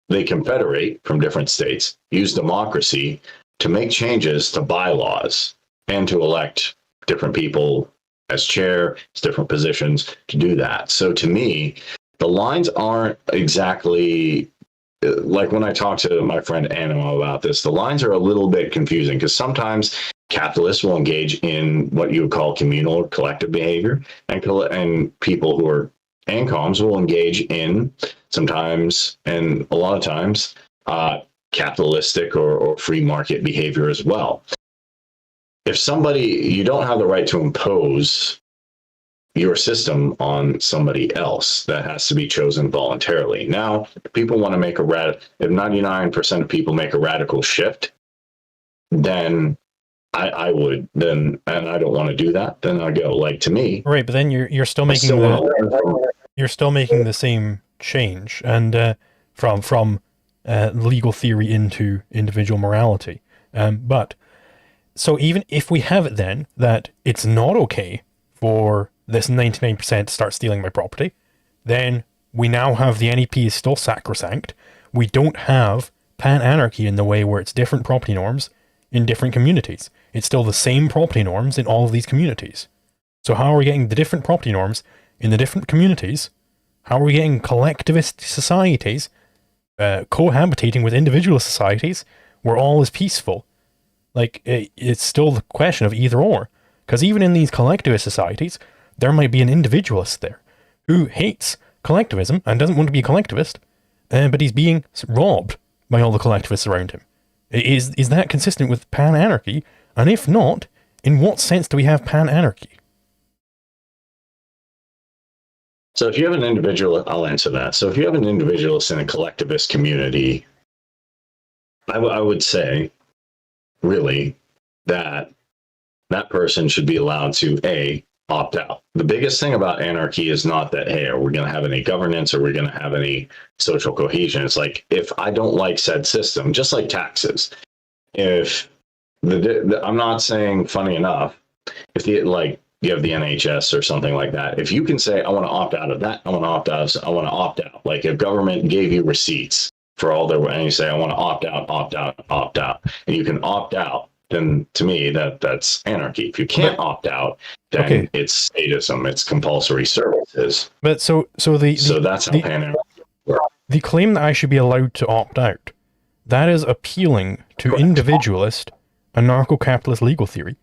They confederate from different states, use democracy to make changes to bylaws and to elect different people as chair, as different positions to do that. So to me, the lines aren't exactly like when I talk to my friend Animo about this, the lines are a little bit confusing because sometimes capitalists will engage in what you would call communal or collective behavior, and people who are ANCOMs will engage in sometimes, and a lot of times, capitalistic or free market behavior as well. If you don't have the right to impose your system on somebody else, that has to be chosen voluntarily. Now, if people want to make if 99% of people make a radical shift, then I would, and I don't want to do that, then I go, like, to me. Right, but then you're still making you're still making the same change, and from legal theory into individual morality. But so even if we have it then that it's not okay for this 99% to start stealing my property, then we now have the NEP is still sacrosanct. We don't have pan-anarchy in the way where it's different property norms in different communities. It's still the same property norms in all of these communities. So how are we getting the different property norms in the different communities? How are we getting collectivist societies cohabitating with individual societies where all is peaceful? Like, it's still the question of either or. Because even in these collectivist societies, there might be an individualist there who hates collectivism and doesn't want to be a collectivist, but he's being robbed by all the collectivists around him. Is that consistent with pan-anarchy? And if not, in what sense do we have pan-anarchy? So if you have an individual, I'll answer that. So if you have an individualist in a collectivist community, I would say, really, that that person should be allowed to, opt out. The biggest thing about anarchy is not that, hey, are we going to have any governance, or are we going to have any social cohesion? It's like, if I don't like said system, just like taxes, if I'm not saying, funny enough, if you have the NHS or something like that, if you can say, I want to opt out of that, I want to opt out. Like, if government gave you receipts for all their, and you say, I want to opt out, and you can opt out, then to me, that's anarchy. If you can't opt out, then it's sadism, it's compulsory services. But so that's how pan-anarchy works. The claim that I should be allowed to opt out, that is appealing to individualist, anarcho-capitalist legal theory.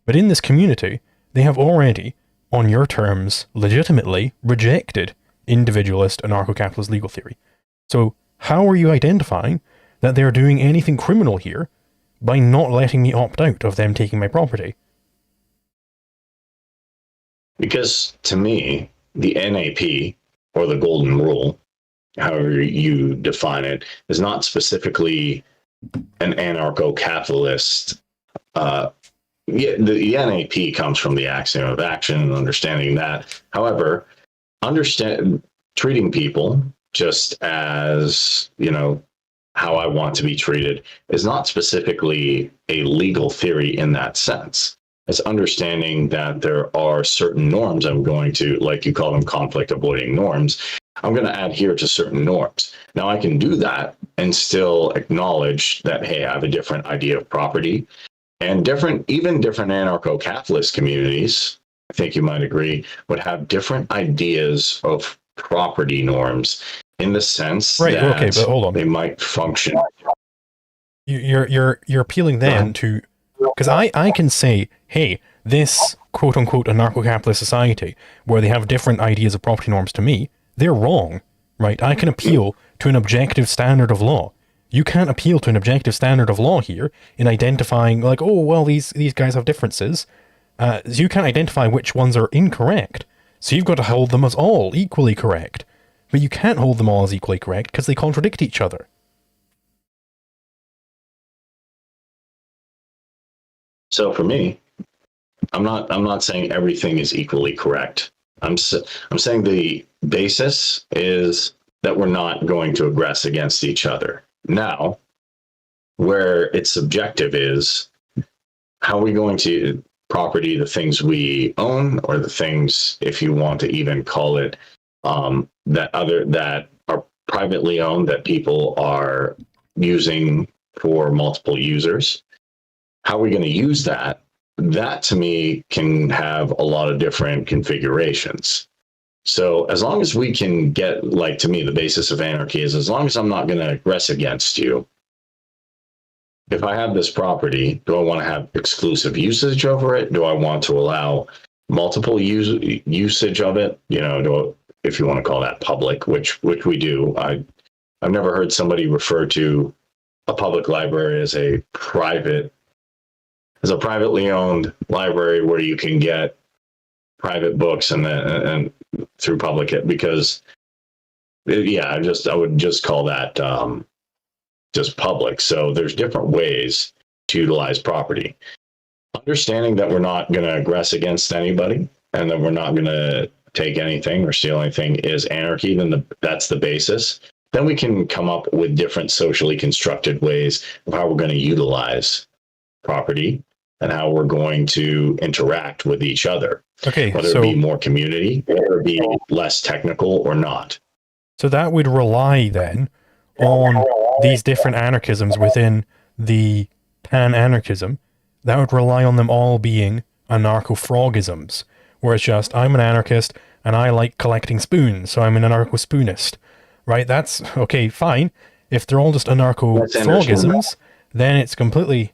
But in this community, they have already, on your terms, legitimately rejected individualist, anarcho-capitalist legal theory. So how are you identifying that they're doing anything criminal here by not letting me opt out of them taking my property? Because to me, the NAP, or the golden rule, however you define it, is not specifically an anarcho-capitalist. The NAP comes from the axiom of action and understanding that. However, treating people just as, how I want to be treated is not specifically a legal theory in that sense. It's understanding that there are certain norms I'm going to, like you call them, conflict avoiding norms. I'm going to adhere to certain norms. Now I can do that and still acknowledge that, hey, I have a different idea of property, and even different anarcho-capitalist communities, I think you might agree, would have different ideas of property norms, in the sense that but hold on. They might function. You're appealing then to, because I can say, hey, this quote unquote anarcho-capitalist society where they have different ideas of property norms, to me, they're wrong, right? I can appeal to an objective standard of law. You can't appeal to an objective standard of law here in identifying, like, oh, well, these guys have differences. You can't identify which ones are incorrect. So you've got to hold them as all equally correct. But you can't hold them all as equally correct because they contradict each other. So for me, I'm not saying everything is equally correct. I'm saying the basis is that we're not going to aggress against each other. Now, where it's subjective is, how are we going to property the things we own, or the things, if you want to even call it, that are privately owned, that people are using for multiple users. How are we going to use that? That to me can have a lot of different configurations. So as long as we can get, like, to me, the basis of anarchy is, as long as I'm not going to aggress against you. If I have this property, do I want to have exclusive usage over it? Do I want to allow multiple usage of it? If you want to call that public, which we do. I've never heard somebody refer to a public library as a privately owned library where you can get private books and through public, because I would just call that just public. So there's different ways to utilize property. Understanding that we're not going to aggress against anybody, and that we're not going to take anything or steal anything, is anarchy. Then that's the basis. Then we can come up with different socially constructed ways of how we're going to utilize property and how we're going to interact with each other. Okay, whether it be more community, or be less technical, or not. So that would rely then on these different anarchisms within the pan-anarchism. That would rely on them all being anarcho-frogisms, where it's just, I'm an anarchist and I like collecting spoons, so I'm an anarcho-spoonist, right? That's okay, fine. If they're all just anarcho-frogisms, then it's completely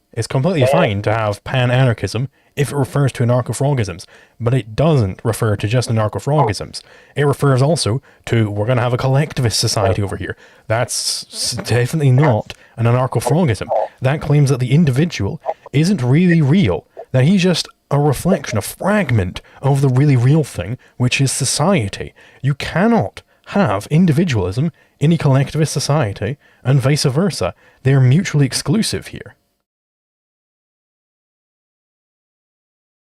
fine to have pan-anarchism if it refers to anarcho-frogisms, but it doesn't refer to just anarcho-frogisms. It refers also to, we're going to have a collectivist society over here. That's definitely not an anarcho-frogism. That claims that the individual isn't really real, that he's just a reflection, a fragment of the really real thing, which is society. You cannot have individualism in a collectivist society, and vice versa. They're mutually exclusive here.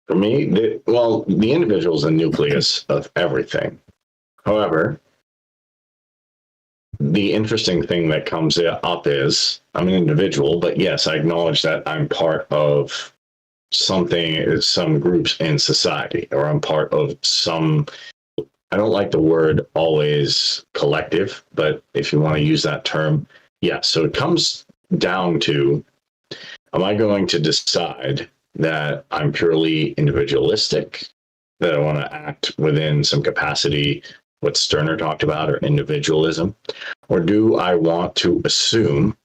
For me, the individual is a nucleus of everything. However, the interesting thing that comes up is I'm an individual, but yes, I acknowledge that I'm part of something, some groups in society, or I'm part of some, I don't like the word always collective, but if you want to use that term, yeah. So it comes down to, am I going to decide that I'm purely individualistic, that I want to act within some capacity, what Stirner talked about, or individualism, or do I want to assume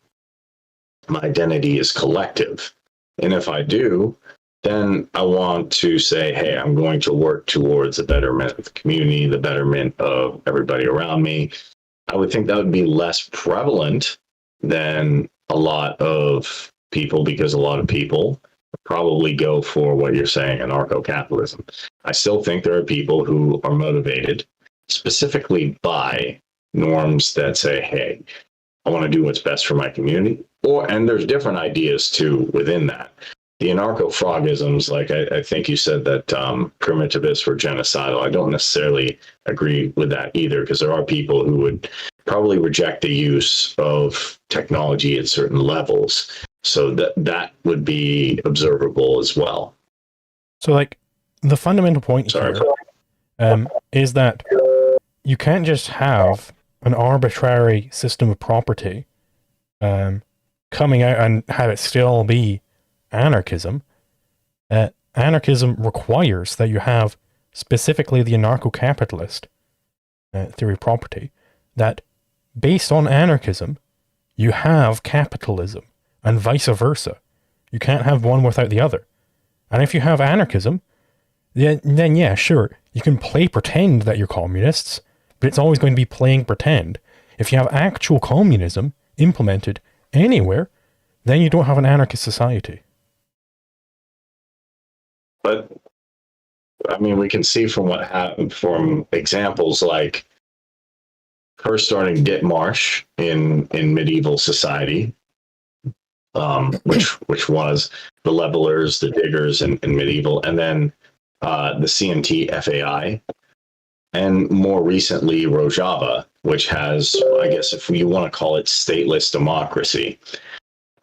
my identity is collective? And if I do, then I want to say, hey, I'm going to work towards the betterment of the community, the betterment of everybody around me. I would think that would be less prevalent than a lot of people, because a lot of people probably go for what you're saying, anarcho-capitalism. I still think there are people who are motivated specifically by norms that say, hey, I want to do what's best for my community. And there's different ideas too within that. The anarcho-frogisms, like I think you said that primitivists were genocidal. I don't necessarily agree with that either, because there are people who would probably reject the use of technology at certain levels. So that would be observable as well. So, like, the fundamental point here is that you can't just have an arbitrary system of property coming out and have it still be anarchism. Anarchism requires that you have specifically the anarcho-capitalist theory of property, that based on anarchism, you have capitalism, and vice versa. You can't have one without the other. And if you have anarchism, then yeah, sure, you can play pretend that you're communists, but it's always going to be playing pretend. If you have actual communism implemented anywhere, then you don't have an anarchist society. But I mean, we can see from what happened, from examples like her starting Ditmarsh in medieval society, which was the levelers, the diggers in medieval, and then the CNT FAI, and more recently Rojava, which has, I guess if you want to call it stateless democracy,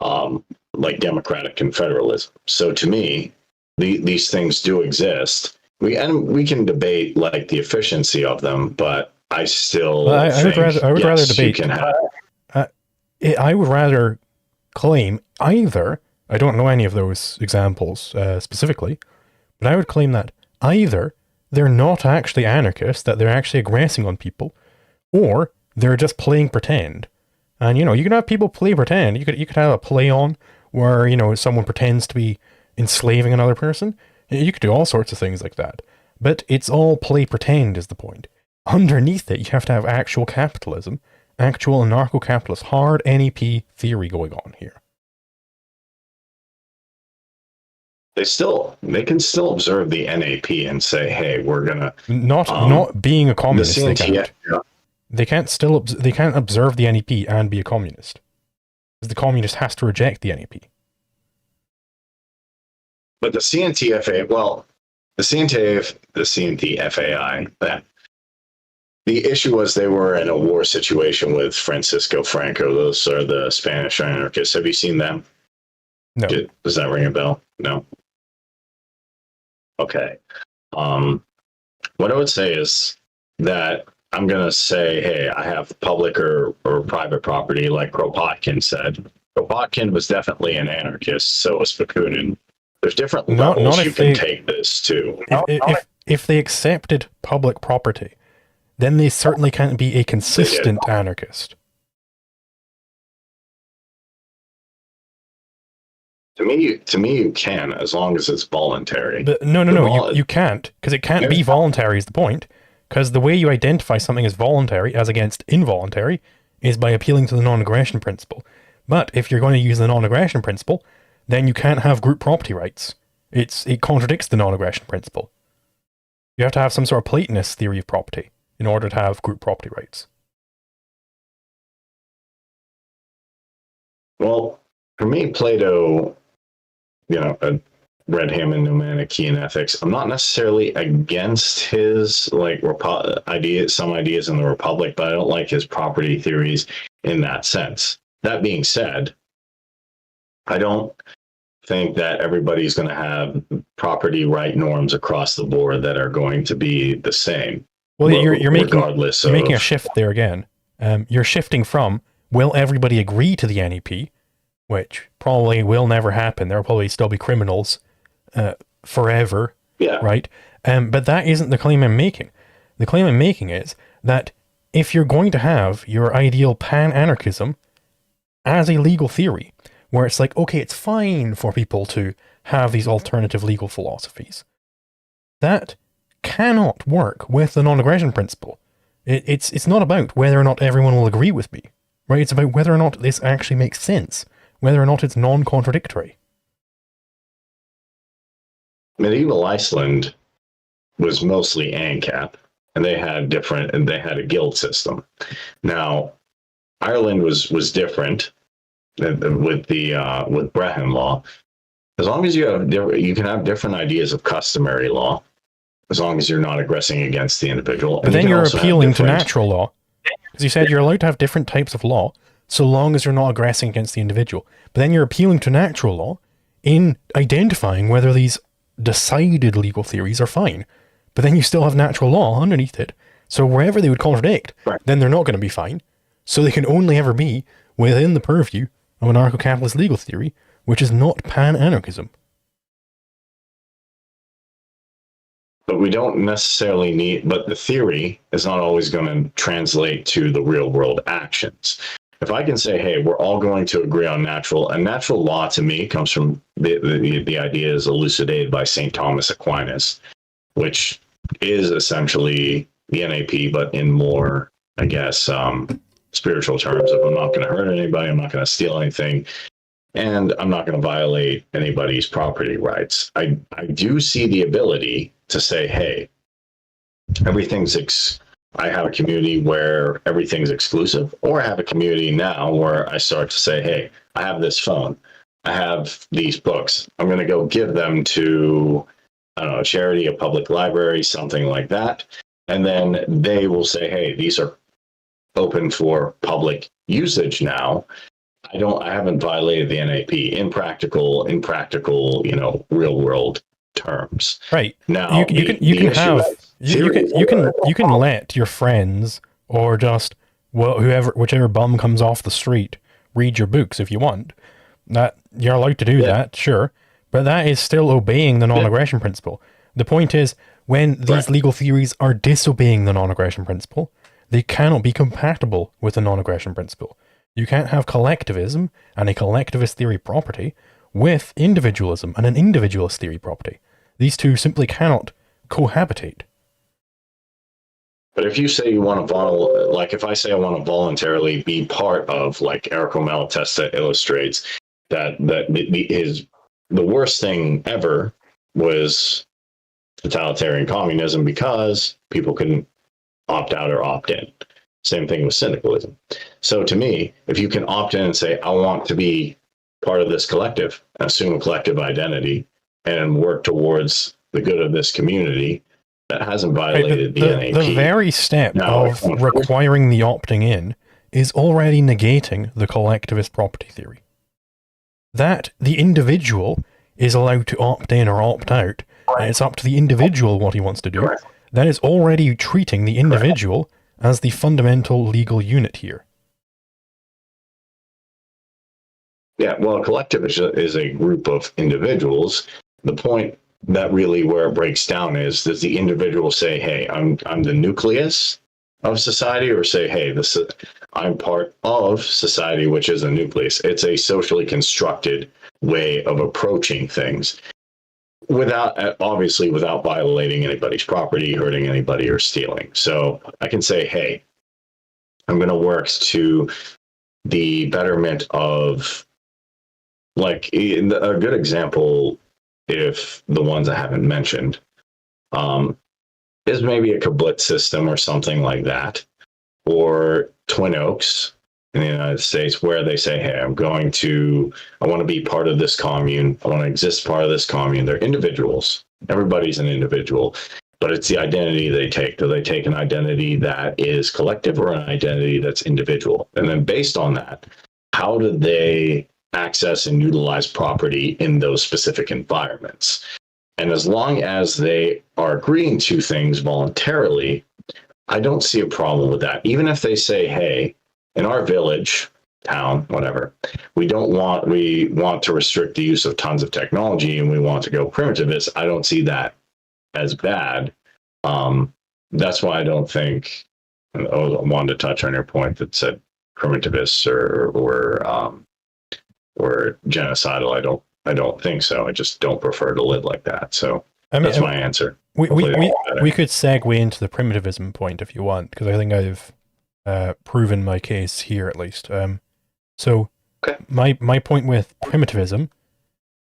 like democratic confederalism. So to me, these things do exist. We can debate like the efficiency of them, but I still I would rather debate. I would rather claim either, I don't know any of those examples specifically, but I would claim that either they're not actually anarchists, that they're actually aggressing on people, or they're just playing pretend. And, you know, you can have people play pretend. You could have a play on where, you know, someone pretends to be enslaving another person. You could do all sorts of things like that. But it's all play pretend is the point. Underneath it, you have to have actual capitalism, actual anarcho-capitalist, hard NEP theory going on here. They can still observe the NAP and say, hey, we're gonna not being a communist. The CNT, they can't observe the NEP and be a communist, because the communist has to reject the NEP. But the CNTFA, well, the CNT FAI, the issue was they were in a war situation with Francisco Franco. Those are the Spanish anarchists. Have you seen them? No. Does that ring a bell? No. Okay. What I would say is that I'm going to say, hey, I have public or private property, like Kropotkin said. Kropotkin was definitely an anarchist, so was Bakunin. There's different levels you can take this to. If they accepted public property, then they certainly can't be a consistent anarchist. To me, you can, as long as it's voluntary. But no, you can't, because it can't be voluntary is the point. Because the way you identify something as voluntary as against involuntary is by appealing to the non-aggression principle. But if you're going to use the non-aggression principle, then you can't have group property rights. It contradicts the non-aggression principle. You have to have some sort of Platonist theory of property in order to have group property rights. Well, for me, Plato, I read him in Manichaean Ethics. I'm not necessarily against his some ideas in the Republic, but I don't like his property theories in that sense. That being said, I don't think that everybody's going to have property right norms across the board that are going to be the same. Well, you're making a shift there again. You're shifting from, will everybody agree to the NEP, which probably will never happen. There will probably still be criminals forever, right? But that isn't the claim I'm making. The claim I'm making is that if you're going to have your ideal pan-anarchism as a legal theory, where it's like, okay, it's fine for people to have these alternative legal philosophies, that cannot work with the non-aggression principle. It's not about whether or not everyone will agree with me, right? It's about whether or not this actually makes sense, whether or not it's non-contradictory. Medieval Iceland was mostly ANCAP, and they had a guild system. Now, Ireland was different with Brehon law. As long as you can have different ideas of customary law, as long as you're not aggressing against the individual. But then you're appealing to natural law. Because you said you're allowed to have different types of law, so long as you're not aggressing against the individual. But then you're appealing to natural law in identifying whether these decided legal theories are fine. But then you still have natural law underneath it. So wherever they would contradict, then they're not going to be fine. So they can only ever be within the purview of anarcho-capitalist legal theory, which is not pan-anarchism. But we don't necessarily but the theory is not always going to translate to the real world actions. If I can say, hey, we're all going to agree on natural law to me comes from the ideas elucidated by St. Thomas Aquinas, which is essentially the NAP, but in more, I guess, spiritual terms of I'm not going to hurt anybody, I'm not going to steal anything, and I'm not going to violate anybody's property rights. I do see the ability to say, hey, I have a community where everything's exclusive, or I have a community now where I start to say, hey, I have this phone, I have these books, I'm going to go give them to, I don't know, a charity, a public library, something like that. And then they will say, hey, these are open for public usage now. I haven't violated the NAP in practical, real world terms. Right. Now you can let your friends or just whichever bum comes off the street read your books if you want. That you're allowed to do that, sure. But that is still obeying the non-aggression principle. The point is, when these legal theories are disobeying the non-aggression principle, they cannot be compatible with the non-aggression principle. You can't have collectivism and a collectivist theory property with individualism and an individualist theory property. These two simply cannot cohabitate. But if you say you want to if I say I want to voluntarily be part of, like Errico Malatesta illustrates, that the worst thing ever was totalitarian communism because people couldn't opt out or opt in. Same thing with syndicalism. So to me, if you can opt in and say, I want to be part of this collective, assume a collective identity, and work towards the good of this community, that hasn't violated the NAP. The very step of requiring the opting in is already negating the collectivist property theory. That the individual is allowed to opt in or opt out, and it's up to the individual what he wants to do. That is already treating the individual as the fundamental legal unit here. Yeah, well, a collective is a group of individuals. The point that really where it breaks down is, does the individual say, hey, I'm the nucleus of society, or say, hey, I'm part of society, which is a nucleus. It's a socially constructed way of approaching things without, obviously, without violating anybody's property, hurting anybody, or stealing. So I can say, hey, I'm going to work to the betterment of, like, a good example, if the ones I haven't mentioned, is maybe a Kibblitz system or something like that, or Twin Oaks in the United States, where they say, hey, I want to be part of this commune. I want to exist part of this commune. They're individuals. Everybody's an individual, but it's the identity they take. Do they take an identity that is collective or an identity that's individual? And then based on that, how do they access and utilize property in those specific environments? And as long as they are agreeing to things voluntarily, I don't see a problem with that. Even if they say, hey, in our village, town, whatever, we want to restrict the use of tons of technology and we want to go primitivist, I don't see that as bad. That's why I don't think, I wanted to touch on your point that said primitivists or genocidal. I don't think so. I just don't prefer to live like that. So that's my answer. We could segue into the primitivism point if you want, because I think I've proven my case here at least. So okay. My point with primitivism,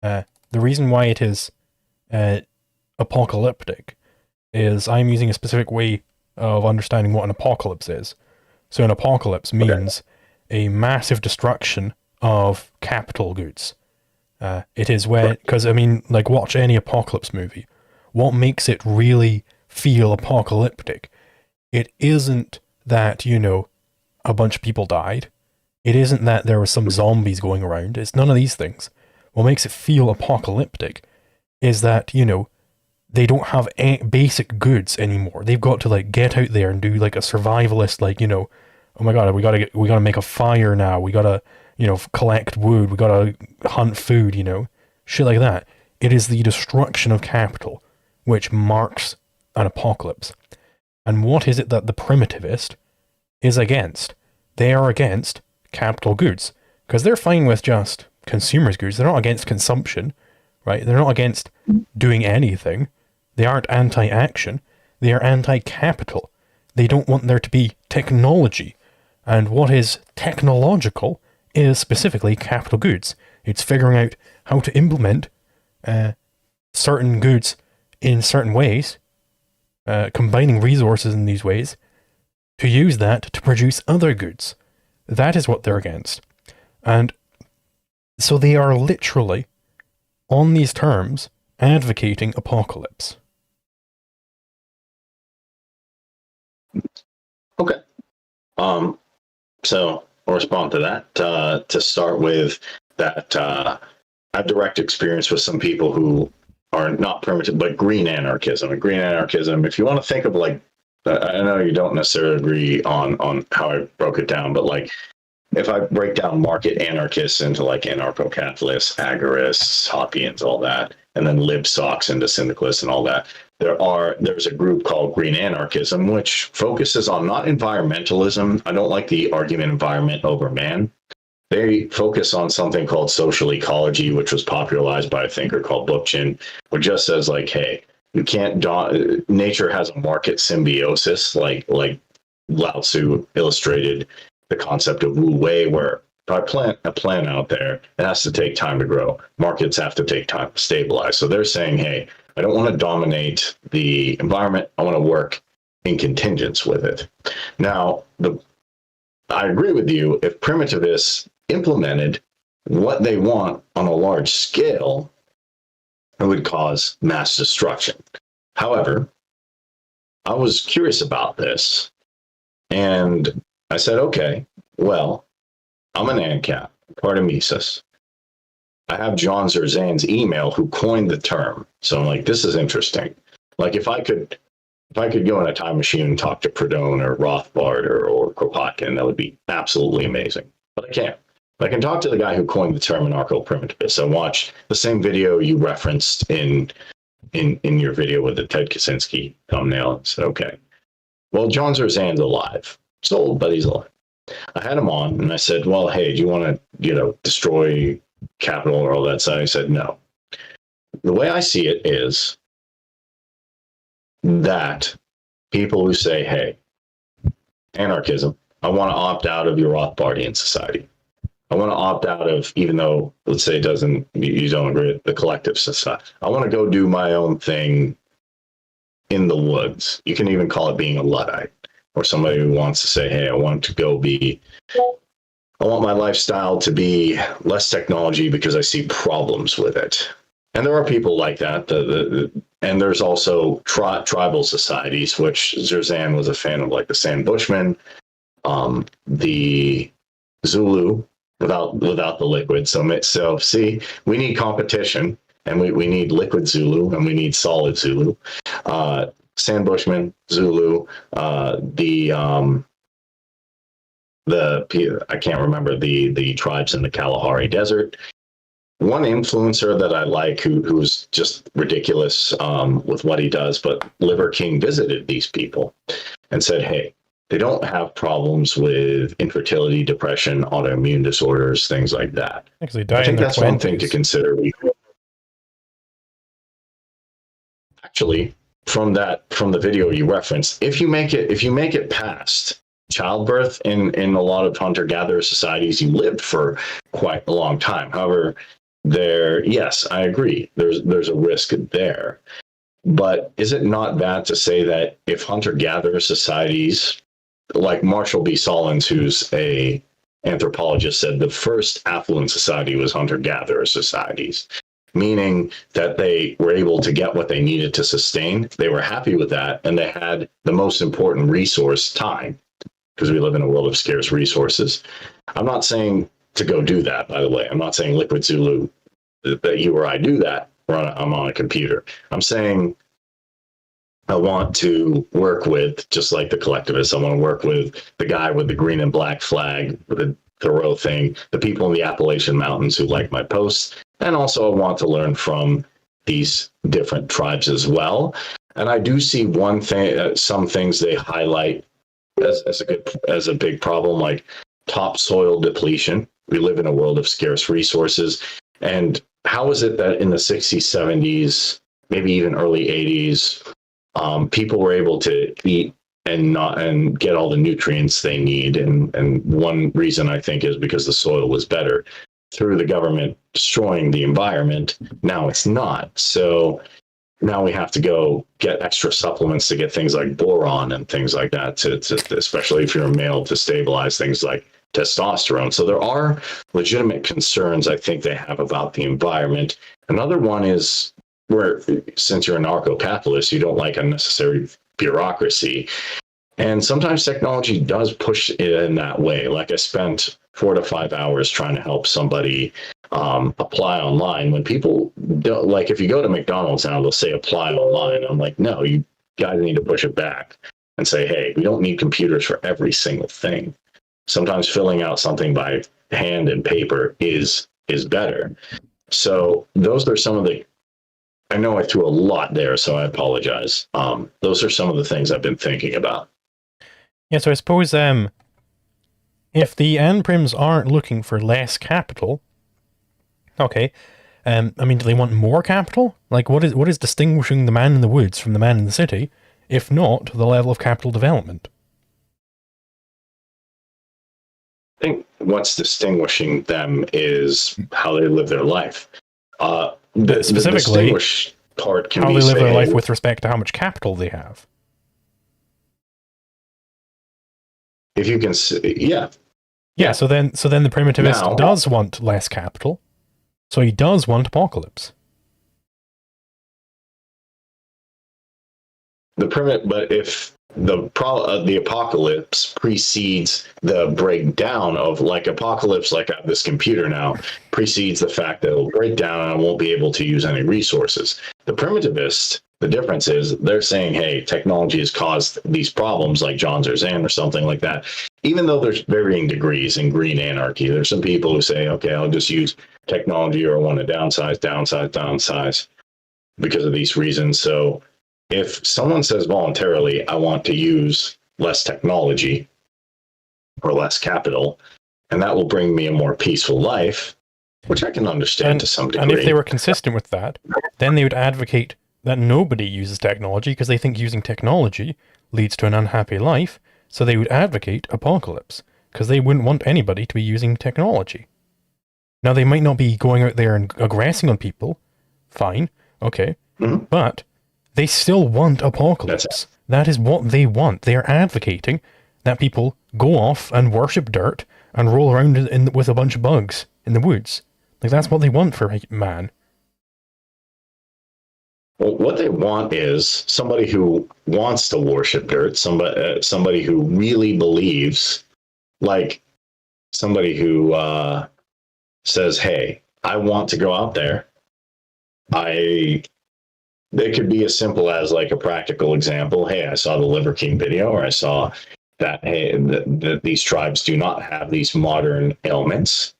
the reason why it is apocalyptic is I'm using a specific way of understanding what an apocalypse is. So an apocalypse means a massive destruction of capital goods. It is where, because I mean, like, watch any apocalypse movie. What makes it really feel apocalyptic? It isn't that, a bunch of people died. It isn't that there were some zombies going around. It's none of these things. What makes it feel apocalyptic is that, they don't have basic goods anymore. They've got to, like, get out there and do, like, a survivalist, like, oh my god, we gotta make a fire now. We gotta, collect wood. We gotta hunt food, shit like that. It is the destruction of capital which marks an apocalypse. And what is it that the primitivist is against? They are against capital goods, because they're fine with just consumers' goods. They're not against consumption, right? They're not against doing anything. They aren't anti-action. They are anti-capital. They don't want there to be technology. And what is technological is specifically capital goods. It's figuring out how to implement certain goods in certain ways, combining resources in these ways, to use that to produce other goods. That is what they're against. And so they are literally, on these terms, advocating apocalypse. Okay. So I'll respond to that. To start with, that I have direct experience with some people who are not primitive, but green anarchism. And green anarchism, if you want to think of, like, I know you don't necessarily agree on how I broke it down, but, like, if I break down market anarchists into, like, anarcho-capitalists, agorists, Hoppians, all that, and then libsocs into syndicalists and all that, there's a group called green anarchism, which focuses on not environmentalism. I don't like the argument environment over man. They focus on something called social ecology, which was popularized by a thinker called Bookchin, which just says, like, hey, you can't, nature has a market symbiosis, like Lao Tzu illustrated the concept of Wu Wei, where if I plant a plant out there, it has to take time to grow. Markets have to take time to stabilize. So they're saying, hey, I don't want to dominate the environment. I want to work in contingence with it. Now, I agree with you. If primitivists implemented what they want on a large scale, it would cause mass destruction. However, I was curious about this, and I said, okay, well, I'm an ANCAP, part of Mises. I have John Zerzan's email, who coined the term. So I'm like, this is interesting. Like, if I could go in a time machine and talk to Proudhon or Rothbard or Kropotkin, that would be absolutely amazing. But I can't. I can talk to the guy who coined the term anarcho-primitivist. I watched the same video you referenced in your video with the Ted Kaczynski thumbnail and said, okay, well, John Zerzan's alive. He's old, but he's alive. I had him on and I said, well, hey, do you want to, destroy capital or all that stuff? He said, no. The way I see it is that people who say, hey, anarchism, I want to opt out of your Rothbardian society. I want to opt out of, even though, let's say, you don't agree with the collective society. I want to go do my own thing in the woods. You can even call it being a Luddite, or somebody who wants to say, hey, I want my lifestyle to be less technology because I see problems with it. And there are people like that. And there's also tribal societies, which Zerzan was a fan of, like the San Bushmen, the Zulu, without the liquid. So see, we need competition, and we need liquid Zulu, and we need solid Zulu. San Bushmen, Zulu, I can't remember the tribes in the Kalahari Desert. One influencer that I like, who's just ridiculous with what he does, but Liver King visited these people and said, hey, they don't have problems with infertility, depression, autoimmune disorders, things like that. Actually, I think that's one thing to consider. Actually, from the video you referenced, if you make it past childbirth in a lot of hunter-gatherer societies, you lived for quite a long time. However, yes, I agree, there's a risk there. But is it not bad to say that if hunter-gatherer societies, like Marshall B. Solins, who's a anthropologist, said the first affluent society was hunter-gatherer societies, meaning that they were able to get what they needed to sustain. They were happy with that, and they had the most important resource, time, because we live in a world of scarce resources. I'm not saying to go do that, by the way. I'm not saying Liquid Zulu, that you or I do that, or I'm on a computer. I'm saying I want to work with, just like the collectivists, I want to work with the guy with the green and black flag, with the Thoreau thing, the people in the Appalachian Mountains who like my posts, and also I want to learn from these different tribes as well. And I do see one thing, some things they highlight as a big problem, like topsoil depletion. We live in a world of scarce resources. And how is it that in the 60s, 70s, maybe even early 80s, people were able to eat and get all the nutrients they need? And one reason, I think, is because the soil was better. Through the government destroying the environment, now it's not. So now we have to go get extra supplements to get things like boron and things like that, to especially if you're a male, to stabilize things like testosterone. So there are legitimate concerns I think they have about the environment. Another one is where, since you're a narco-capitalist, you don't like unnecessary bureaucracy. And sometimes technology does push it in that way. Like I spent 4 to 5 hours trying to help somebody apply online. When people don't, like, if you go to McDonald's now, they'll say apply online. I'm like, no, you guys need to push it back and say, hey, we don't need computers for every single thing. Sometimes filling out something by hand and paper is better. So those are some of the, I know I threw a lot there, so I apologize. Those are some of the things I've been thinking about. Yeah, so I suppose if the Anprims aren't looking for less capital, okay, I mean, do they want more capital? Like, what is distinguishing the man in the woods from the man in the city, if not the level of capital development? I think what's distinguishing them is how they live their life. Specifically, the part can how be they live their life with respect to how much capital they have. If you can see, yeah. So then the primitivist does want less capital, so he does want apocalypse. But if the apocalypse precedes the breakdown of, like, apocalypse, like I have this computer now, precedes the fact that it'll break down and I won't be able to use any resources. The primitivist, the difference is they're saying, hey, technology has caused these problems, like John Zerzan or something like that. Even though there's varying degrees in green anarchy, there's some people who say, okay, I'll just use technology, or I want to downsize because of these reasons. So if someone says voluntarily, I want to use less technology, or less capital, and that will bring me a more peaceful life, which I can understand to some degree. And if they were consistent with that, then they would advocate that nobody uses technology because they think using technology leads to an unhappy life, so they would advocate apocalypse because they wouldn't want anybody to be using technology. Now, they might not be going out there and aggressing on people, fine, okay, but they still want apocalypse. That is what they want. They are advocating that people go off and worship dirt and roll around with a bunch of bugs in the woods. Like, that's what they want for man. Well, what they want is somebody who wants to worship dirt, somebody who really believes, like somebody who says, hey, I want to go out there. They could be as simple as like a practical example. Hey, I saw the Liver King video, or I saw that, hey, that these tribes do not have these modern ailments.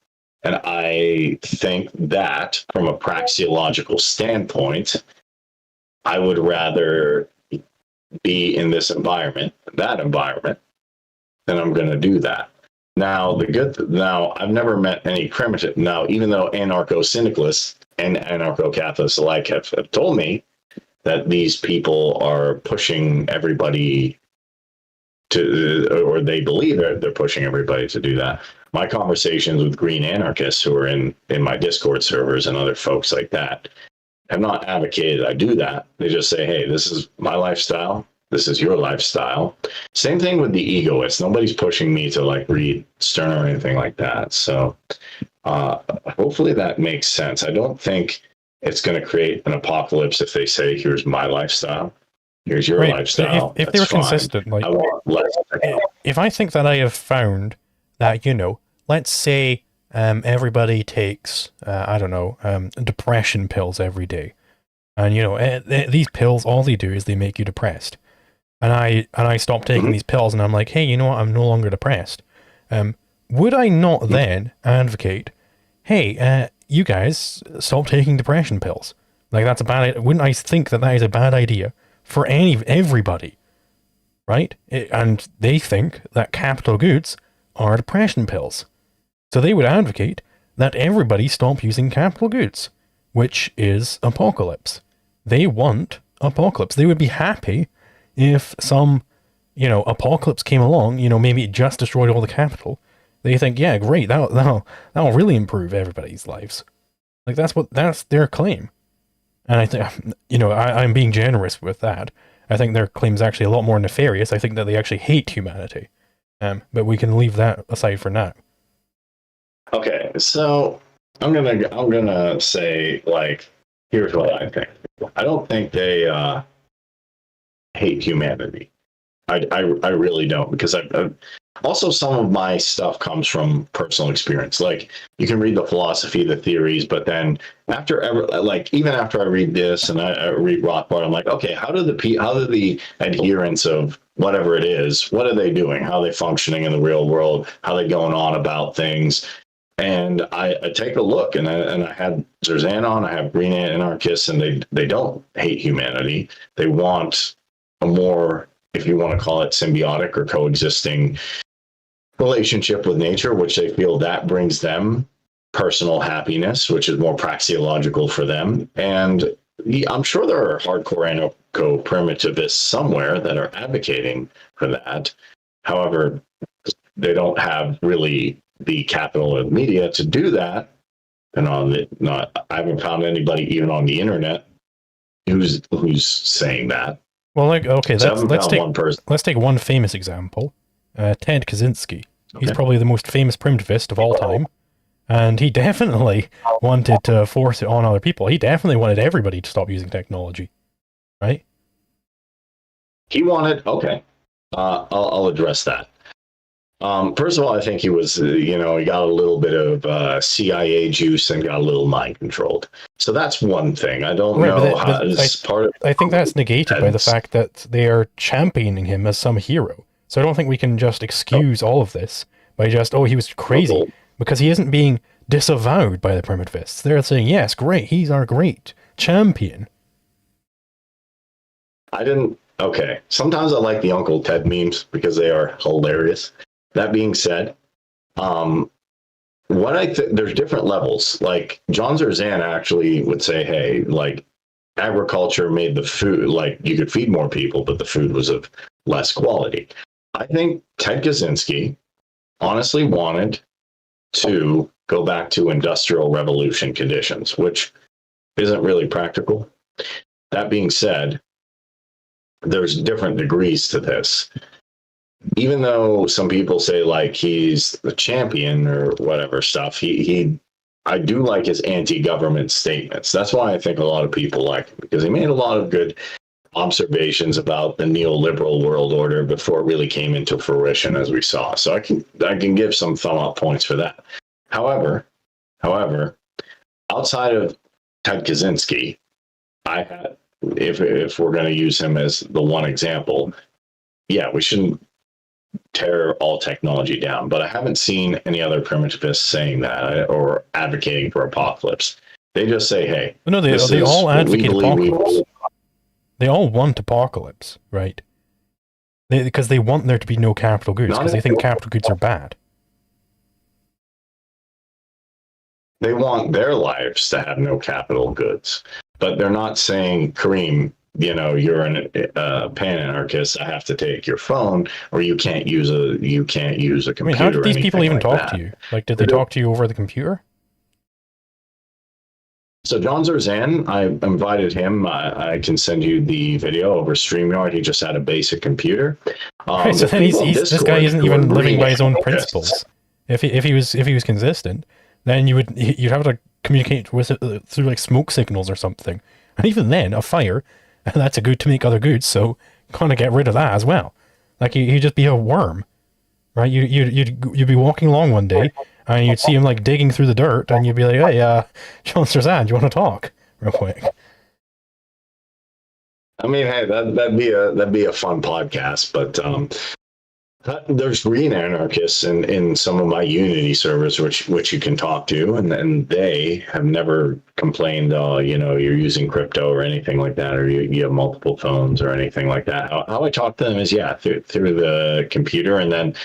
And I think that from a praxeological standpoint, I would rather be in this environment, that environment, then I'm going to do that. Now, I've never met any primitive. Now, even though anarcho-syndicalists and anarcho-Catholics alike have told me that these people are pushing everybody to, or they believe they're pushing everybody to do that. My conversations with green anarchists who are in my Discord servers and other folks like that have not advocated I do that. They just say, hey, this is my lifestyle. This is your lifestyle. Same thing with the egoists. Nobody's pushing me to like read Stern or anything like that. So hopefully that makes sense. I don't think it's going to create an apocalypse if they say, here's my lifestyle. Here's your lifestyle. If they were consistent, like, if I think that I have found that, let's say everybody takes, depression pills every day. And, these pills, all they do is they make you depressed. And I stop taking these pills and I'm like, hey, you know what? I'm no longer depressed. Would I not then advocate, hey, you guys stop taking depression pills? Like, that's a bad idea. Wouldn't I think that is a bad idea for everybody? Right? And they think that capital goods are depression pills. So they would advocate that everybody stop using capital goods, which is apocalypse. They want apocalypse. They would be happy if some, apocalypse came along, maybe it just destroyed all the capital. They think, yeah, great, that'll really improve everybody's lives. Like, that's their claim. And I think, I'm being generous with that. I think their claim's actually a lot more nefarious. I think that they actually hate humanity. But we can leave that aside for now. Okay, so I'm gonna say, like, here's what I think. I don't think they hate humanity. I really don't, because also some of my stuff comes from personal experience. Like, you can read the philosophy, the theories, but then even after I read this and I read Rothbard, I'm like, okay, how do the adherents of whatever it is, what are they doing? How are they functioning in the real world? How are they going on about things? And I take a look, and I had Zerzan on, I have green anarchists, and they don't hate humanity. They want a more, if you want to call it, symbiotic or coexisting relationship with nature, which they feel that brings them personal happiness, which is more praxeological for them. And I'm sure there are hardcore anarcho-primitivists somewhere that are advocating for that. However, they don't have really the capital of media to do that. And I haven't found anybody even on the internet who's saying that. Well, like, okay, let's take one famous example, Ted Kaczynski. Okay. He's probably the most famous primitivist of all time, and he definitely wanted to force it on other people. He definitely wanted everybody to stop using technology, right? He wanted, okay, I'll address that. First of all, I think he was, he got a little bit of CIA juice and got a little mind controlled. So that's one thing. I don't know how it's part of. I think that's negated by the fact that they are championing him as some hero. So I don't think we can just excuse all of this by just, he was crazy, because he isn't being disavowed by the primitivists. They're saying, yes, great, he's our great champion. Okay. Sometimes I like the Uncle Ted memes because they are hilarious. That being said, what there's different levels. Like John Zerzan actually would say, hey, like agriculture made the food, like you could feed more people, but the food was of less quality. I think Ted Kaczynski honestly wanted to go back to industrial revolution conditions, which isn't really practical. That being said, there's different degrees to this. Even though some people say like he's the champion or whatever stuff, I do like his anti-government statements. That's why I think a lot of people like him, because he made a lot of good observations about the neoliberal world order before it really came into fruition, as we saw. So I can give some thumb up points for that. However, outside of Ted Kaczynski, if we're going to use him as the one example, yeah, we shouldn't tear all technology down. But I haven't seen any other primitivists saying that or advocating for apocalypse. They just say, hey, no, they all advocate apocalypse. They all want apocalypse, right? Because they want there to be no capital goods, because they think capital goods are bad. They want their lives to have no capital goods, but they're not saying, Kareem, you know, you're a pan-anarchist, I have to take your phone, or you can't use a computer. I mean, how did these people even talk to you? Like, did they talk to you over the computer? So John Zerzan, I invited him. I can send you the video over StreamYard. He just had a basic computer. Right, so then this guy isn't even living by his own principles. If he was consistent, then you'd have to communicate with it through like smoke signals or something. And even then, a fire, that's a good to make other goods. So kind of get rid of that as well. Like he'd just be a worm, right? You'd be walking along one day, and you'd see him like digging through the dirt, and you'd be like, "Hey, John Zerzan, do you want to talk real quick?" I mean, hey, that'd be a fun podcast, but there's green anarchists in some of my Unity servers, which you can talk to, and they have never complained, you know, you're using crypto or anything like that, or you have multiple phones or anything like that. How I talk to them is, through the computer, and then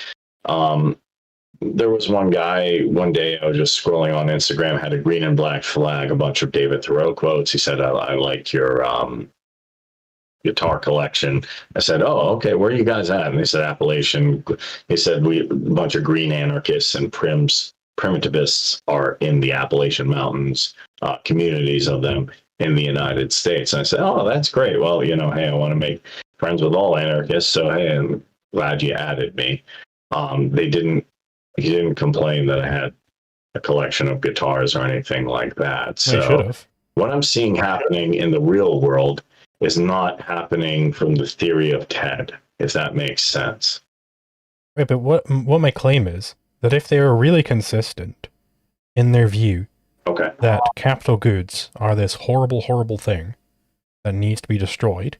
there was one guy, one day I was just scrolling on Instagram, had a green and black flag, a bunch of David Thoreau quotes. He said, I like your guitar collection. I said, oh, okay, where are you guys at? And they said, Appalachian. He said, a bunch of green anarchists and primitivists are in the Appalachian Mountains, communities of them in the United States. And I said, oh, that's great. Well, you know, hey, I want to make friends with all anarchists. So, hey, I'm glad you added me. He didn't complain that I had a collection of guitars or anything like that. So what I'm seeing happening in the real world is not happening from the theory of Ted, if that makes sense. Right, but what my claim is, that if they are really consistent in their view that capital goods are this horrible, horrible thing that needs to be destroyed,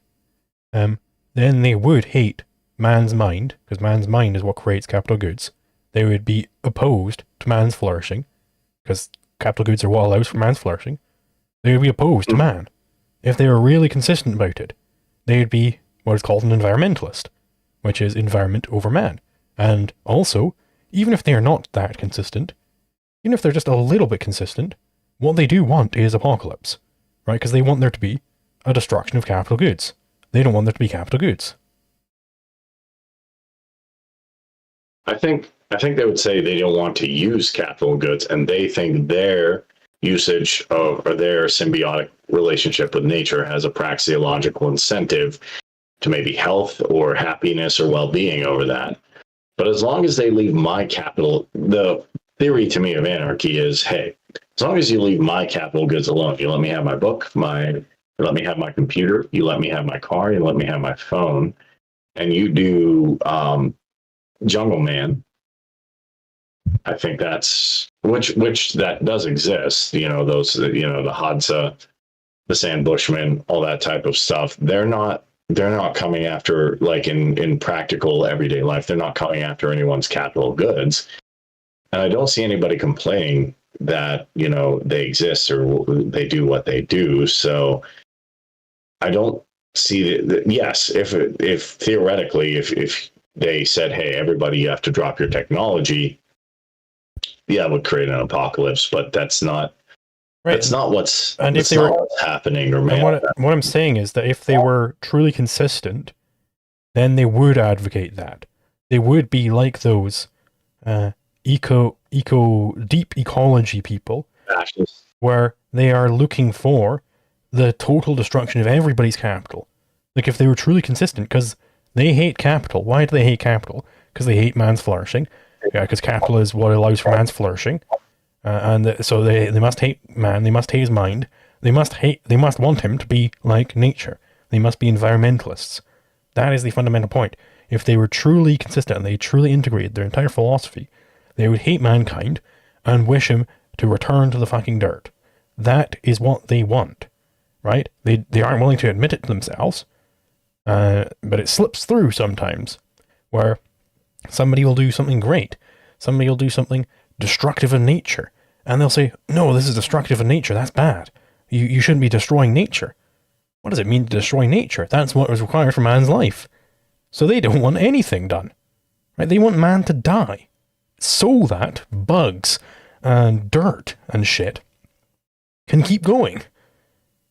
then they would hate man's mind, because man's mind is what creates capital goods. They would be opposed to man's flourishing, because capital goods are what allows for man's flourishing. They would be opposed to man. If they were really consistent about it, they would be what is called an environmentalist, which is environment over man. And also, even if they are not that consistent, even if they're just a little bit consistent, what they do want is apocalypse, right? Because they want there to be a destruction of capital goods. They don't want there to be capital goods. I think they would say they don't want to use capital goods, and they think their usage of, or their symbiotic relationship with nature has a praxeological incentive to maybe health or happiness or well-being over that. But as long as they leave my capital, the theory to me of anarchy is, hey, as long as you leave my capital goods alone, you let me have my book, you let me have my computer, you let me have my car, you let me have my phone, and you do Jungle Man. I think that's which that does exist. You know, those, you know, the Hadza, the Sand Bushmen, all that type of stuff. They're not coming after, like in practical everyday life, they're not coming after anyone's capital goods. And I don't see anybody complaining that, you know, they exist or they do what they do. So I don't see that. Yes, if theoretically, if they said, hey, everybody, you have to drop your technology, yeah, it would create an apocalypse, but that's not Right. that's not what's And that's if they not were, what's happening or and what I'm saying is that if they were truly consistent, then they would advocate that. They would be like those deep ecology people, fascist. where they are looking for the total destruction of everybody's capital. Like if they were truly consistent, because they hate capital. Why do they hate capital? Because they hate man's flourishing. Yeah, because capital is what allows for man's flourishing. So they must hate man. They must hate his mind. They must want him to be like nature. They must be environmentalists. That is the fundamental point. If they were truly consistent and they truly integrated their entire philosophy, they would hate mankind and wish him to return to the fucking dirt. That is what they want, right? They aren't willing to admit it to themselves, but it slips through sometimes, where somebody will do something great. Somebody will do something destructive in nature, and they'll say, no, this is destructive in nature, that's bad. You shouldn't be destroying nature. What does it mean to destroy nature? That's what was required for man's life. So they don't want anything done. Right? They want man to die, so that bugs and dirt and shit can keep going.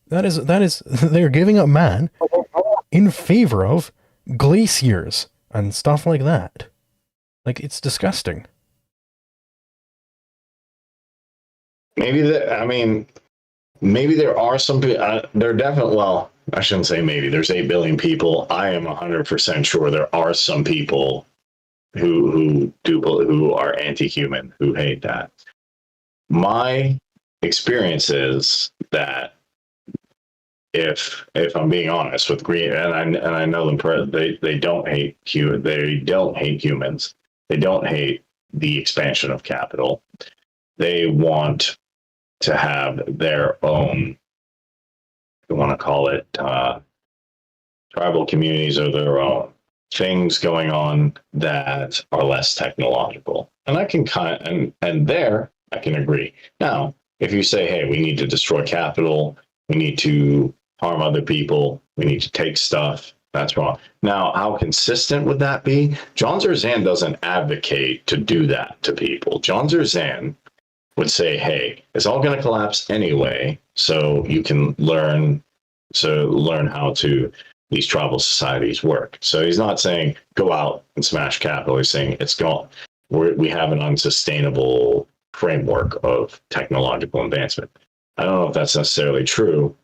That is they're giving up man in favor of glaciers and stuff like that. Like, it's disgusting. Maybe there are some people. There are definitely. Well, I shouldn't say maybe. There's 8 billion people. I am 100% sure there are some people who are anti-human, who hate that. My experience is that if I'm being honest with green, and I know them, they don't hate humans. They don't hate the expansion of capital. They want to have their own, you want to call it tribal communities, or their own things going on that are less technological. And I can I can agree. Now, if you say, hey, we need to destroy capital, we need to harm other people, we need to take stuff, that's wrong. Now, how consistent would that be? John Zerzan doesn't advocate to do that to people. John Zerzan would say, hey, it's all going to collapse anyway, so you can learn how to these tribal societies work. So he's not saying go out and smash capital. He's saying we have an unsustainable framework of technological advancement. I don't know if that's necessarily true,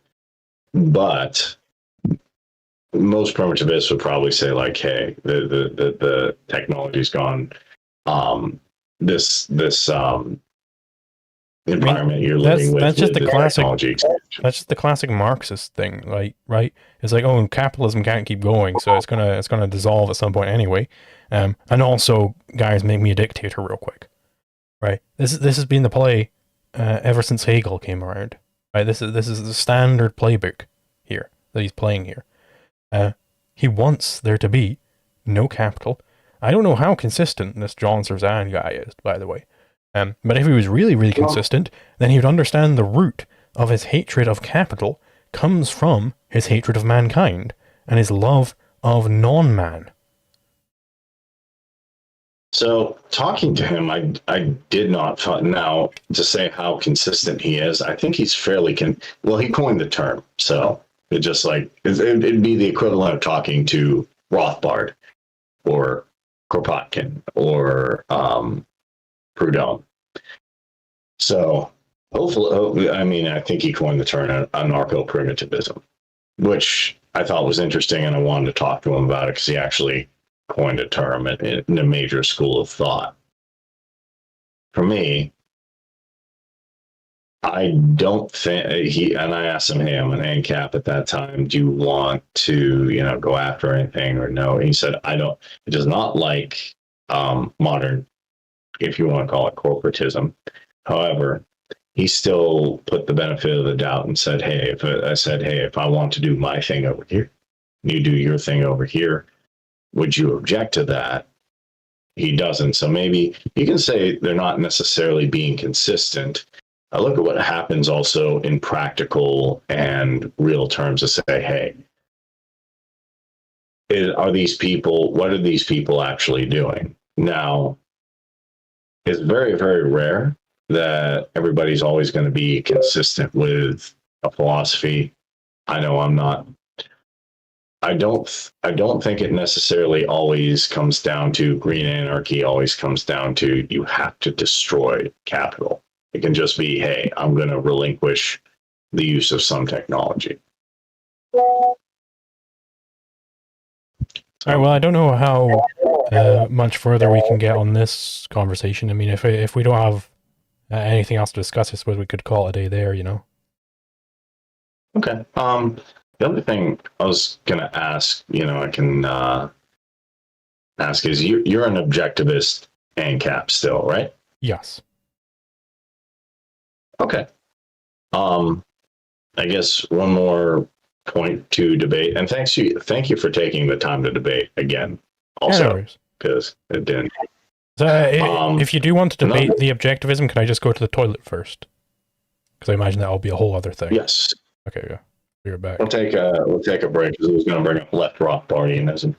but most primitivists would probably say, like, hey, the technology's gone. This environment you're living with. That's just the classic. Expansion. That's just the classic Marxist thing, right? It's like, oh, capitalism can't keep going, so it's gonna dissolve at some point anyway. And also, guys, make me a dictator real quick, right? This has been the play ever since Hegel came around, right? This is the standard playbook here that he's playing here. He wants there to be no capital. I don't know how consistent this John Zerzan guy is, by the way. But if he was really, really consistent, then he would understand the root of his hatred of capital comes from his hatred of mankind and his love of non-man. So, talking to him, I did not find, now to say how consistent he is. I think he's fairly well, he coined the term, so it just like it'd be the equivalent of talking to Rothbard or Kropotkin or Proudhon. So hopefully, I mean, I think he coined the term anarcho-primitivism, which I thought was interesting, and I wanted to talk to him about it because he actually coined a term in a major school of thought. For me, I don't think and I asked him, hey, I'm an ANCAP at that time, do you want to, go after anything or no? And he said, it does not like modern, if you want to call it corporatism. However, he still put the benefit of the doubt and said, hey, if I want to do my thing over here, you do your thing over here, would you object to that? He doesn't. So maybe you can say they're not necessarily being consistent. I look at what happens also in practical and real terms to say, hey, are these people, what are these people actually doing? Now, it's very, very rare that everybody's always going to be consistent with a philosophy. I know I'm not. I don't think it necessarily always comes down to green anarchy, always comes down to you have to destroy capital. It can just be, hey, I'm going to relinquish the use of some technology. All right. Well, I don't know how much further we can get on this conversation. I mean, if we don't have anything else to discuss, I suppose we could call it a day there. You know. Okay. The other thing I was gonna ask, I can ask is you're an objectivist ANCAP still, right? Yes. Okay. I guess one more point to debate, and thank you for taking the time to debate again. Also, because it didn't. So, if you do want to debate the objectivism, can I just go to the toilet first? Because I imagine that'll be a whole other thing. Yes. Okay. Yeah. You're back. We'll take a break because it was going to bring up left Rothbardianism.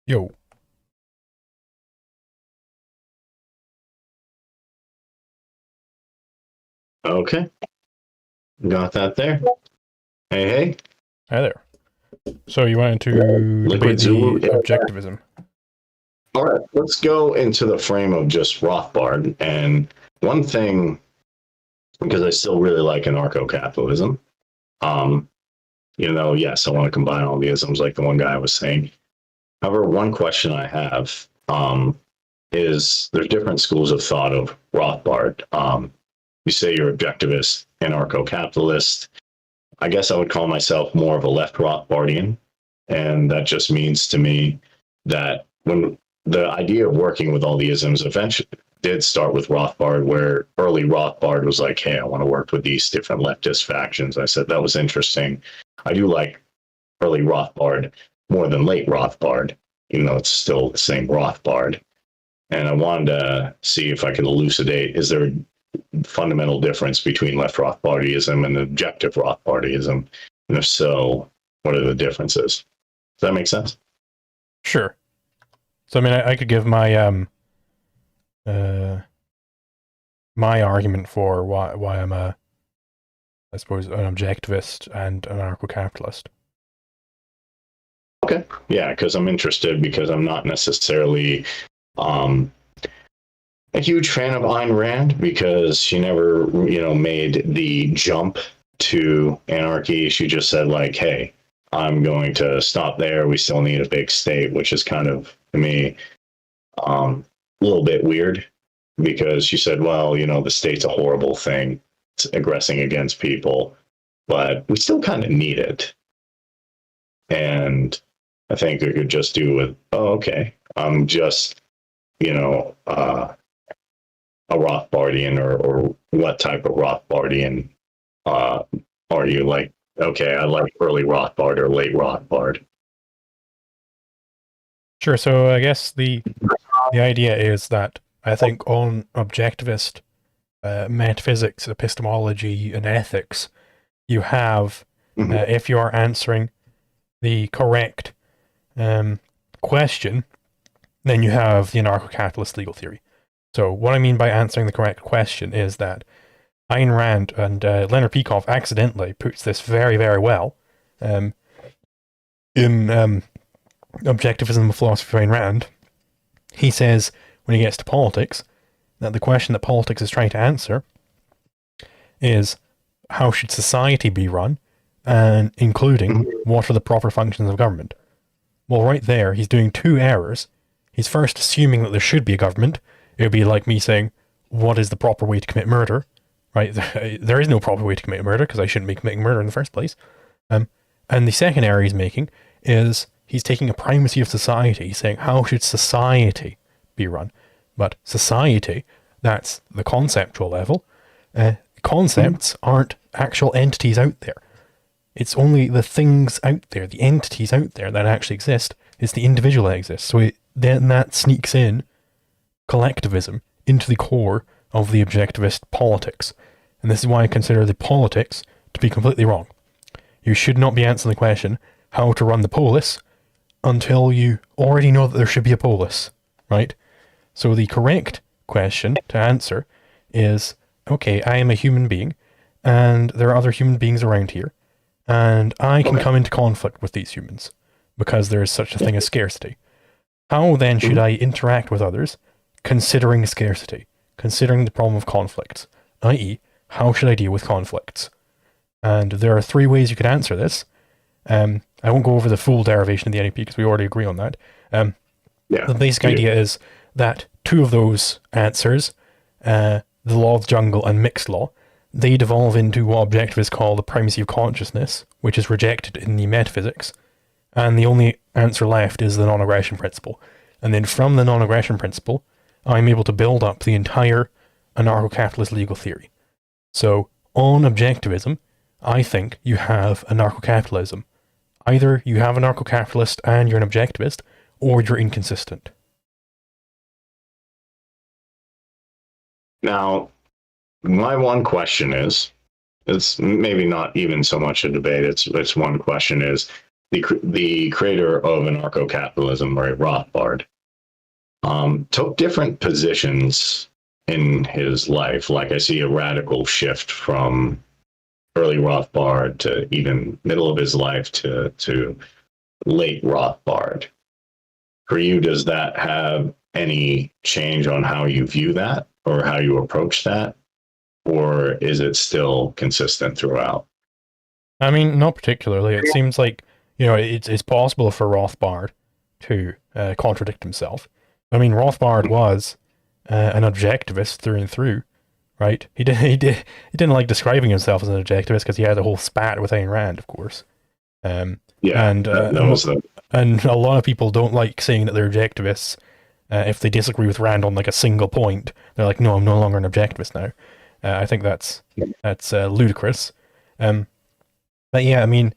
Yo. Okay. Got that there. Hey. Hi there. So you wanted to debate the objectivism. All right, let's go into the frame of just Rothbard. And one thing, because I still really like anarcho-capitalism, yes, I want to combine all the isms like the one guy was saying. However, one question I have is there's different schools of thought of Rothbard. You say you're objectivist, anarcho-capitalist. I guess I would call myself more of a left Rothbardian. And that just means to me that when the idea of working with all the isms eventually did start with Rothbard, where early Rothbard was like, hey, I want to work with these different leftist factions. I said, that was interesting. I do like early Rothbard more than late Rothbard, even though it's still the same Rothbard. And I wanted to see if I could elucidate, is there a fundamental difference between left Rothbardianism and objective Rothbardianism? And if so, what are the differences? Does that make sense? Sure. So I mean, I could give my my argument for why I'm I suppose an objectivist and an anarcho-capitalist. Okay. Yeah, because I'm interested, because I'm not necessarily a huge fan of Ayn Rand, because she never, made the jump to anarchy. She just said like, hey, I'm going to stop there. We still need a big state, which is kind of, to me, A little bit weird because she said, well, the state's a horrible thing. It's aggressing against people, but we still kind of need it. And I think we could just do with, oh, okay, I'm just, a Rothbardian, or what type of Rothbardian are you? Like, okay, I like early Rothbard or late Rothbard. Sure. So I guess the idea is that I think on objectivist metaphysics, epistemology, and ethics, you have, if you are answering the correct question, then you have the anarcho-capitalist legal theory. So what I mean by answering the correct question is that Ayn Rand and Leonard Peikoff accidentally puts this very, very well in Objectivism of Philosophy of Ayn Rand. He says, when he gets to politics, that the question that politics is trying to answer is, how should society be run, and including what are the proper functions of government. Well, right there, he's doing two errors. He's first assuming that there should be a government. It would be like me saying, what is the proper way to commit murder? Right? There is no proper way to commit murder, because I shouldn't be committing murder in the first place. And the second error he's making is he's taking a primacy of society. He's saying, how should society be run? But society, that's the conceptual level. Concepts aren't actual entities out there. It's only the things out there, the entities out there that actually exist. It's the individual that exists. So then that sneaks in collectivism into the core of the objectivist politics. And this is why I consider the politics to be completely wrong. You should not be answering the question, how to run the polis, until you already know that there should be a polis, right? So the correct question to answer is, okay, I am a human being, and there are other human beings around here, and I can come into conflict with these humans, because there is such a thing as scarcity. How then should I interact with others, considering scarcity, considering the problem of conflicts, i.e., how should I deal with conflicts? And there are three ways you could answer this. I won't go over the full derivation of the NEP because we already agree on that. The basic idea is that two of those answers, the law of the jungle and mixed law, they devolve into what objectivists call the primacy of consciousness, which is rejected in the metaphysics. And the only answer left is the non-aggression principle. And then from the non-aggression principle, I'm able to build up the entire anarcho-capitalist legal theory. So on objectivism, I think you have anarcho-capitalism. Either you have anarcho-capitalist and you're an objectivist, or you're inconsistent. Now, my one question is, it's maybe not even so much a debate, it's one question is, the creator of anarcho-capitalism, Ray Rothbard, took different positions in his life. Like I see a radical shift from early Rothbard to even middle of his life to late Rothbard. For you, does that have any change on how you view that or how you approach that? Or is it still consistent throughout? I mean, not particularly. It seems like, it's possible for Rothbard to contradict himself. I mean, Rothbard was an objectivist through and through, right? He didn't like describing himself as an objectivist because he had a whole spat with Ayn Rand, of course. And a lot of people don't like saying that they're objectivists if they disagree with Rand on like a single point. They're like, no, I'm no longer an objectivist now. I think that's ludicrous. But yeah, I mean,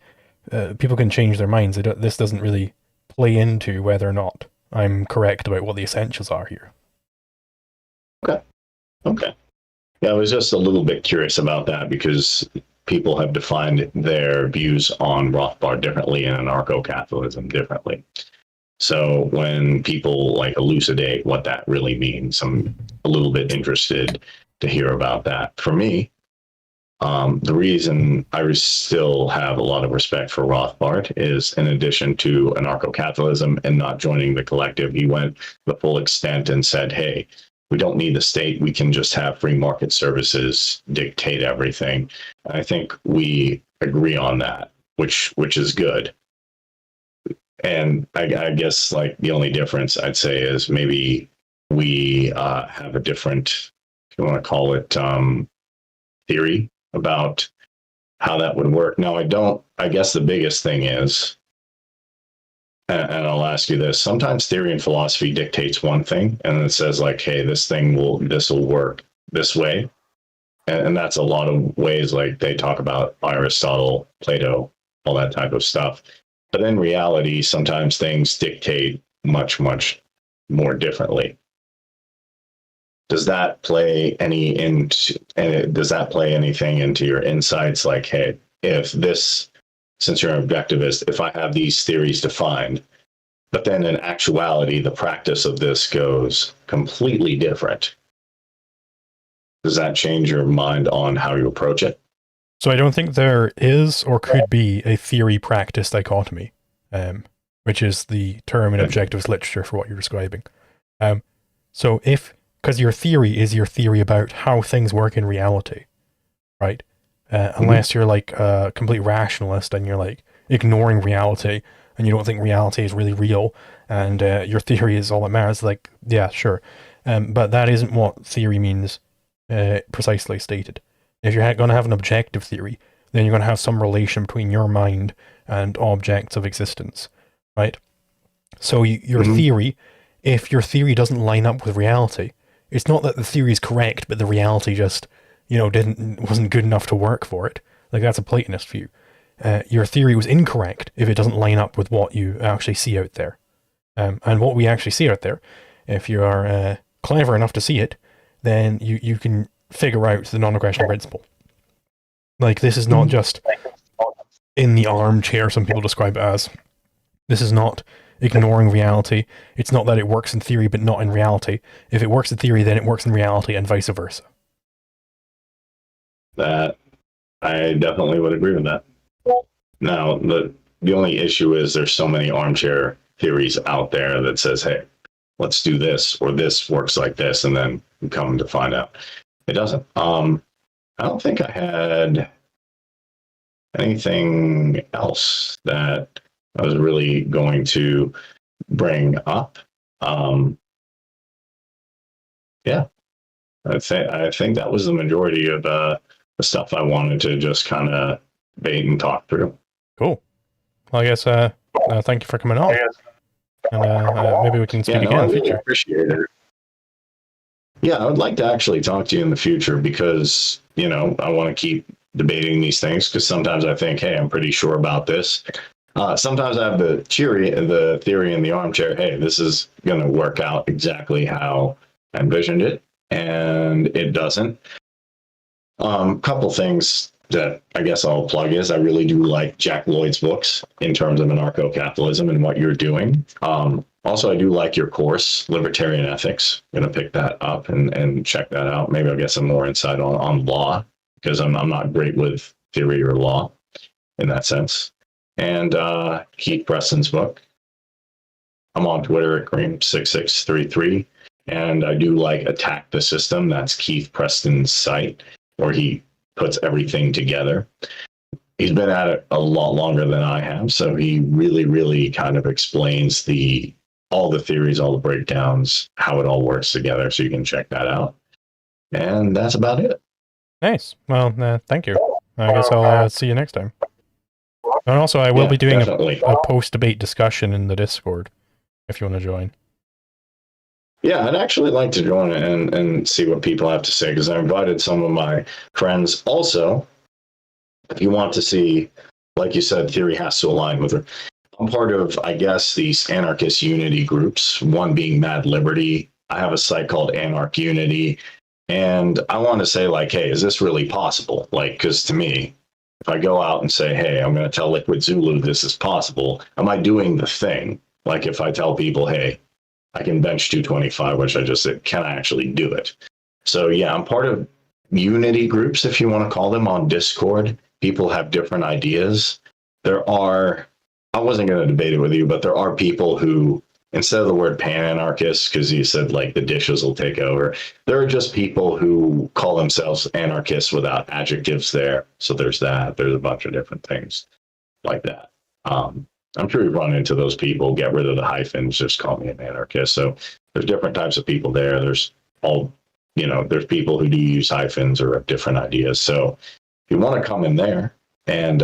people can change their minds. This doesn't really play into whether or not I'm correct about what the essentials are here. Okay. Yeah, I was just a little bit curious about that because people have defined their views on Rothbard differently and anarcho-capitalism differently. So when people like elucidate what that really means, I'm a little bit interested to hear about that. For me, the reason I still have a lot of respect for Rothbard is, in addition to anarcho-capitalism and not joining the collective, he went the full extent and said, hey, we don't need the state. We can just have free market services dictate everything. I think we agree on that, which is good. And I guess like the only difference I'd say is maybe we have a different, if you want to call it, theory about how that would work. Now, I guess the biggest thing is, and I'll ask you this, sometimes theory and philosophy dictates one thing and it says like, hey, this will work this way. And that's a lot of ways, like they talk about Aristotle, Plato, all that type of stuff. But in reality, sometimes things dictate much, much more differently. Does that play anything into your insights? Like, hey, since you're an objectivist, if I have these theories defined, but then in actuality, the practice of this goes completely different, does that change your mind on how you approach it? So I don't think there is or could be a theory-practice dichotomy, which is the term in objectivist literature for what you're describing. So because your theory is your theory about how things work in reality, right? Unless you're like a complete rationalist and you're like ignoring reality and you don't think reality is really real and your theory is all that matters, like, yeah, sure. But that isn't what theory means precisely stated. If you're going to have an objective theory, then you're going to have some relation between your mind and objects of existence, right? So your theory, if your theory doesn't line up with reality, it's not that the theory is correct, but the reality just, wasn't good enough to work for it. Like, that's a Platonist view. Your theory was incorrect if it doesn't line up with what you actually see out there. And what we actually see out there, if you are clever enough to see it, then you can figure out the non-aggression principle. Like, this is not just in the armchair, some people describe it as. This is not ignoring reality. It's not that it works in theory but not in reality. If it works in theory, then it works in reality, and vice versa. That I definitely would agree with that. Now, the only issue is there's so many armchair theories out there that says, hey, let's do this, or this works like this, and then you come to find out it doesn't. I don't think I had anything else that I was really going to bring up. Yeah, I think that was the majority of the stuff I wanted to just kind of bait and talk through. Cool. Well, I guess thank you for coming on. And maybe we can speak again in the future. I appreciate it. Yeah, I would like to actually talk to you in the future because, I want to keep debating these things because sometimes I think, hey, I'm pretty sure about this. Sometimes I have the theory in the armchair, hey, this is going to work out exactly how I envisioned it, and it doesn't. Couple things that I guess I'll plug is I really do like Jack Lloyd's books in terms of anarcho-capitalism and what you're doing. Also, I do like your course, Libertarian Ethics. I'm going to pick that up and check that out. Maybe I'll get some more insight on law because I'm not great with theory or law in that sense. And Keith Preston's book. I'm on Twitter at Kareem6633. And I do like Attack the System. That's Keith Preston's site where he puts everything together. He's been at it a lot longer than I have, so he really, really kind of explains all the theories, all the breakdowns, how it all works together, so you can check that out. And that's about it. Nice. Well, thank you. I guess I'll see you next time. And also, I will be doing a post-debate discussion in the Discord, if you want to join. Yeah, I'd actually like to join and see what people have to say, because I invited some of my friends. Also, if you want to see, like you said, theory has to align with her. I'm part of, I guess, these anarchist unity groups, one being Mad Liberty. I have a site called Anarch Unity, and I want to say, like, hey, is this really possible? Like, because to me, if I go out and say, hey, I'm going to tell Liquid Zulu this is possible, am I doing the thing? Like, if I tell people, hey, I can bench 225, which I just said, can I actually do it? So yeah, I'm part of unity groups, if you want to call them, on Discord. People have different ideas. I wasn't going to debate it with you, but there are people who, instead of the word pan-anarchist, because you said like the dishes will take over, there are just people who call themselves anarchists without adjectives there. So there's that. There's a bunch of different things like that. I'm sure you run into those people. Get rid of the hyphens. Just call me an anarchist. So there's different types of people there. There's all, there's people who do use hyphens or have different ideas. So if you want to come in there and,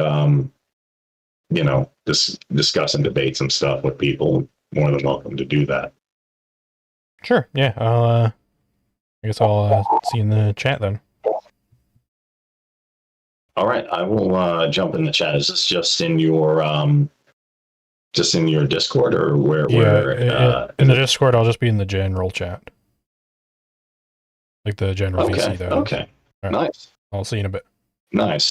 discuss and debate some stuff with people, more than welcome to do that. Sure. Yeah. I guess I'll see you in the chat then. All right. I will jump in the chat. Is this just in your Discord or where? In the Discord, I'll just be in the general chat, like the general VC. That okay. Right. Nice. I'll see you in a bit. Nice.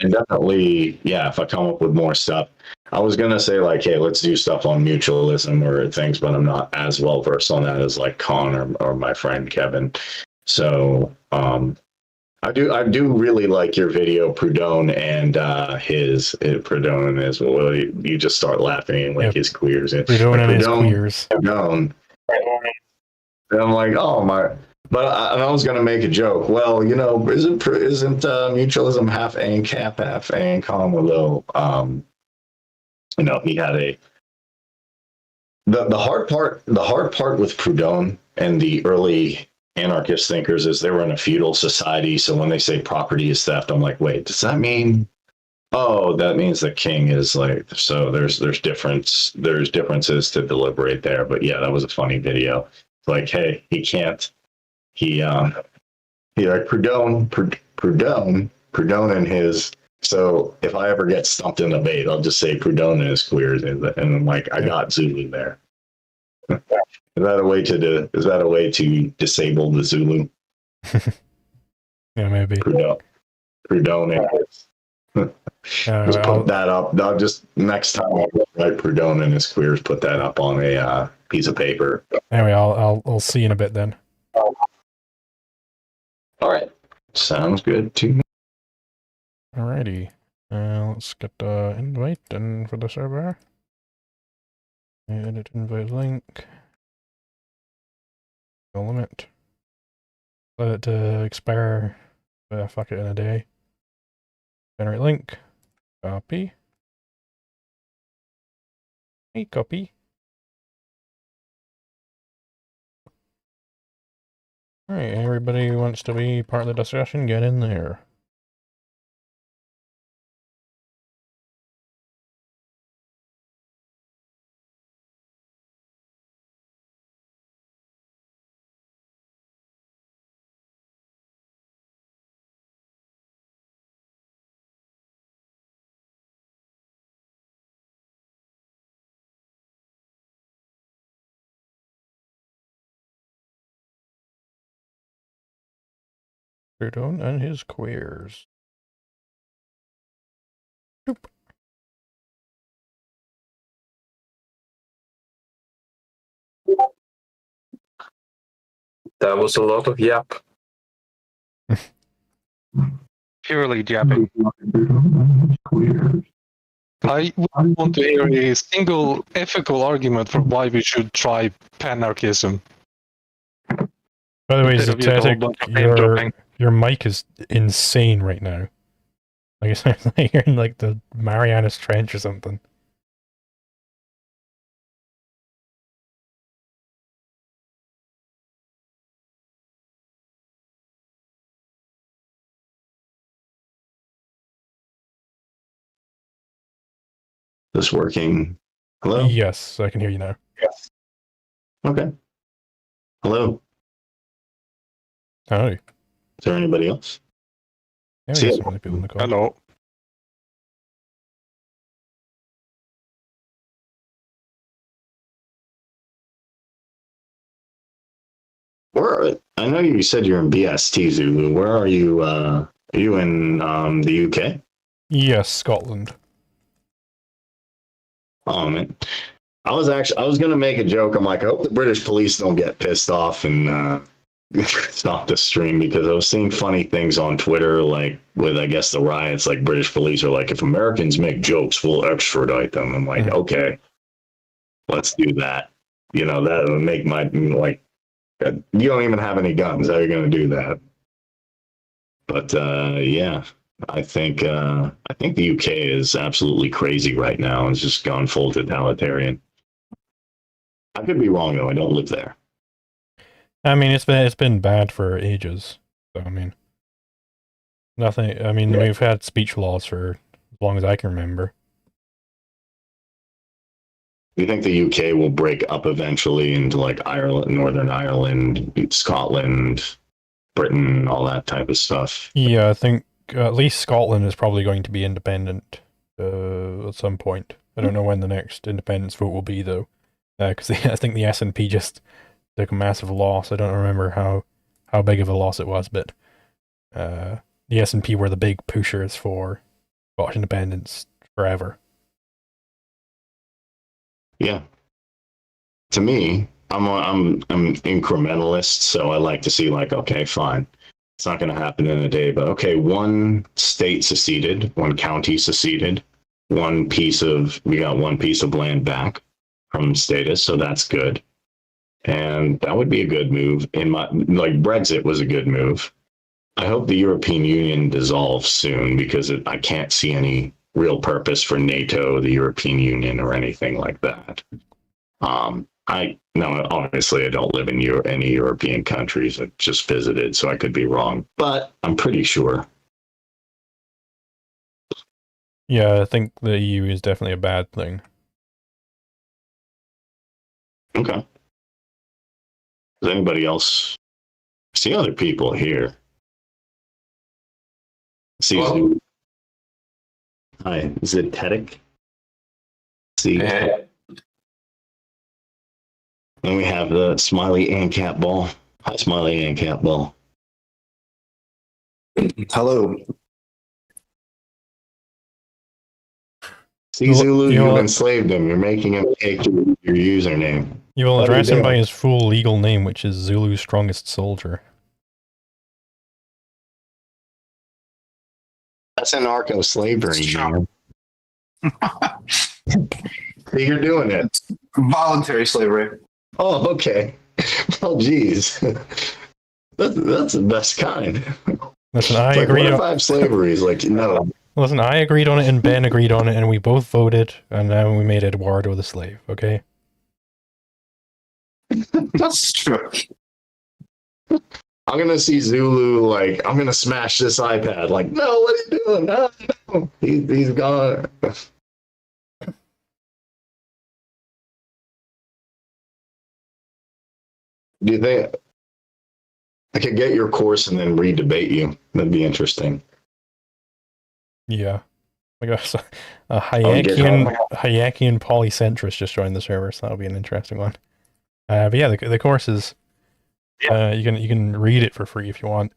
And definitely, yeah, if I come up with more stuff, I was going to say like, hey, let's do stuff on mutualism or things, but I'm not as well versed on that as like Con or my friend Kevin. So, I do really like your video, Proudhon, and Proudhon and his, well, you just start laughing like his queers. Proudhon and his queers. Proudhon. And I'm like, oh my. But I was going to make a joke. Well, isn't mutualism half Ank, half Ancom? Although, he had the hard part with Proudhon and the early anarchist thinkers is they were in a feudal society. So when they say property is theft, I'm like, wait, does that mean? Oh, that means the king is like. So there's differences to deliberate there. But yeah, that was a funny video. It's like, hey, he can't. He like Proudhon and his. So if I ever get stumped in a debate, I'll just say Proudhon and his queers, and I'm like, I got Zulu there. Is that a way to disable the Zulu? Yeah, maybe. Proudhon and his. Just put that up. I'll just next time I write Proudhon and his queers, put that up on a piece of paper. Anyway, I'll see you in a bit then. All right. Sounds good to me. Alrighty. Let's get the invite in for the server. Edit invite link. No limit. Let it expire. Fuck it in a day. Generate link. Copy. Hey, copy. Alright, everybody who wants to be part of the discussion, get in there. Proudhon and his queers. Boop. That was a lot of yap. Purely yapping. I want to hear a single ethical argument for why we should try panarchism. By the way, Instead of Zetetic, your mic is insane right now. Like it sounds like you're in like the Marianas Trench or something. This working? Hello? Yes, I can hear you now. Yes. Okay. Hello. Howdy. Is there anybody else? Yeah, we got some other people in the call. Hello. I know you said you're in BST, Zulu. Where are you? Are you in the UK? Yes, Scotland. Oh man, I was gonna make a joke. I'm like, I hope the British police don't get pissed off and stop the stream, because I was seeing funny things on Twitter, like with I guess the riots. Like British police are like, if Americans make jokes, we'll extradite them. I'm like, okay, let's do that. That would make my like. You don't even have any guns. How are you gonna do that? But yeah. I think the UK is absolutely crazy right now. It's just gone full totalitarian. I could be wrong though. I don't live there. I mean, it's been bad for ages. So I mean, nothing. I mean, we've had speech laws for as long as I can remember. Do you think the UK will break up eventually into like Ireland, Northern Ireland, Scotland, Britain, all that type of stuff? Yeah, I think at least Scotland is probably going to be independent at some point. I don't know when the next independence vote will be though, because I think the SNP just took a massive loss. I don't remember how big of a loss it was, but the SNP were the big pushers for Scottish independence forever. Yeah. To me, I'm incrementalist, so I like to see like, okay, fine, it's not going to happen in a day, but okay, one state seceded, one county seceded, we got one piece of land back from status, so that's good, and that would be a good move. Like Brexit was a good move. I hope the European Union dissolves soon because I can't see any real purpose for NATO, the European Union, or anything like that. Obviously I don't live in any European countries. I just visited, so I could be wrong, but I'm pretty sure. Yeah, I think the EU is definitely a bad thing. Okay. Does anybody else see other people here? See, Well, hi, is it Tedic? See, hey, then we have the Smiley and Cat Ball. Hi, Smiley and Cat Ball. hello. See, Zulu, you've enslaved him. You're making him take your username. You will What are address you him by doing? his full legal name, which is Zulu's strongest soldier. That's anarcho-slavery, man. See, you're doing it. It's voluntary slavery. Oh, okay. Well, geez. That's the best kind. Listen, I It's like, agreed what if on. I have slavery? It's like, no. Listen, I agreed on it, and Ben agreed on it, and we both voted, and now we made Eduardo the slave. Okay. That's true. I'm gonna see Zulu like, I'm gonna smash this iPad. Like, no, what are you doing? No. He's gone. Do you think I could get your course and then re-debate you? That'd be interesting. Yeah. I guess a GitHub. Hayekian polycentrist just joined the server, so that'll be an interesting one. But yeah, the course is you can read it for free if you want.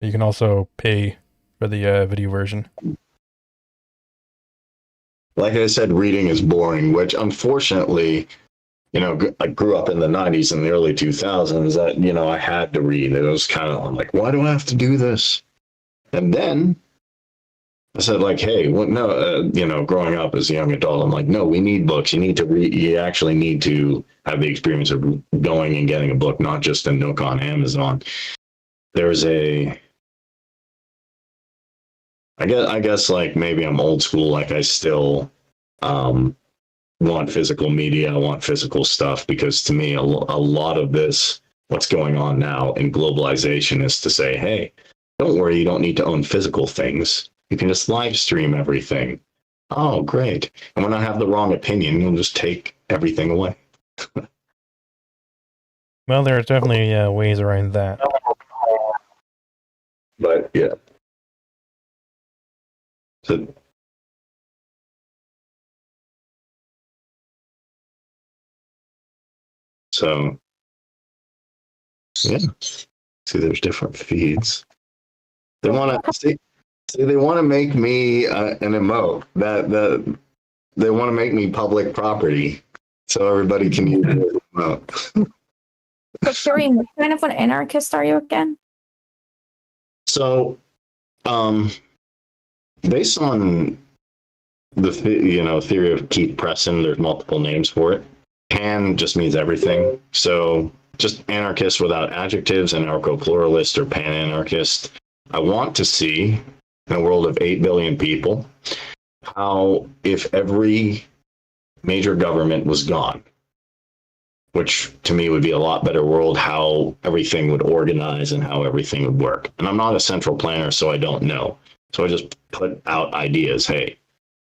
You can also pay for the video version. Like I said, reading is boring, which unfortunately, I grew up in the 90s and the early 2000s that, I had to read. It was kind of, I'm like, why do I have to do this? And then I said, like, hey, growing up as a young adult, I'm like, no, we need books. You need to read. You actually need to have the experience of going and getting a book, not just a Nook on Amazon. There's I guess like maybe I'm old school. Like I still want physical media. I want physical stuff because to me, a lot of this, what's going on now in globalization is to say, hey, don't worry, you don't need to own physical things. You can just live stream everything. Oh, great. And when I have the wrong opinion, you'll just take everything away. Well, there's definitely ways around that. But yeah. So yeah. See, there's different feeds. They want to see. They want to make me an emote. That they want to make me public property, so everybody can use the emote. But Kareem, what kind of an anarchist are you again? So, based on the theory of Keith Preston, there's multiple names for it. Pan just means everything. So, just anarchist without adjectives, anarcho-pluralist or pan-anarchist. I want to see in a world of 8 billion people, how if every major government was gone, which to me would be a lot better world, how everything would organize and how everything would work. And I'm not a central planner, so I don't know. So I just put out ideas. Hey,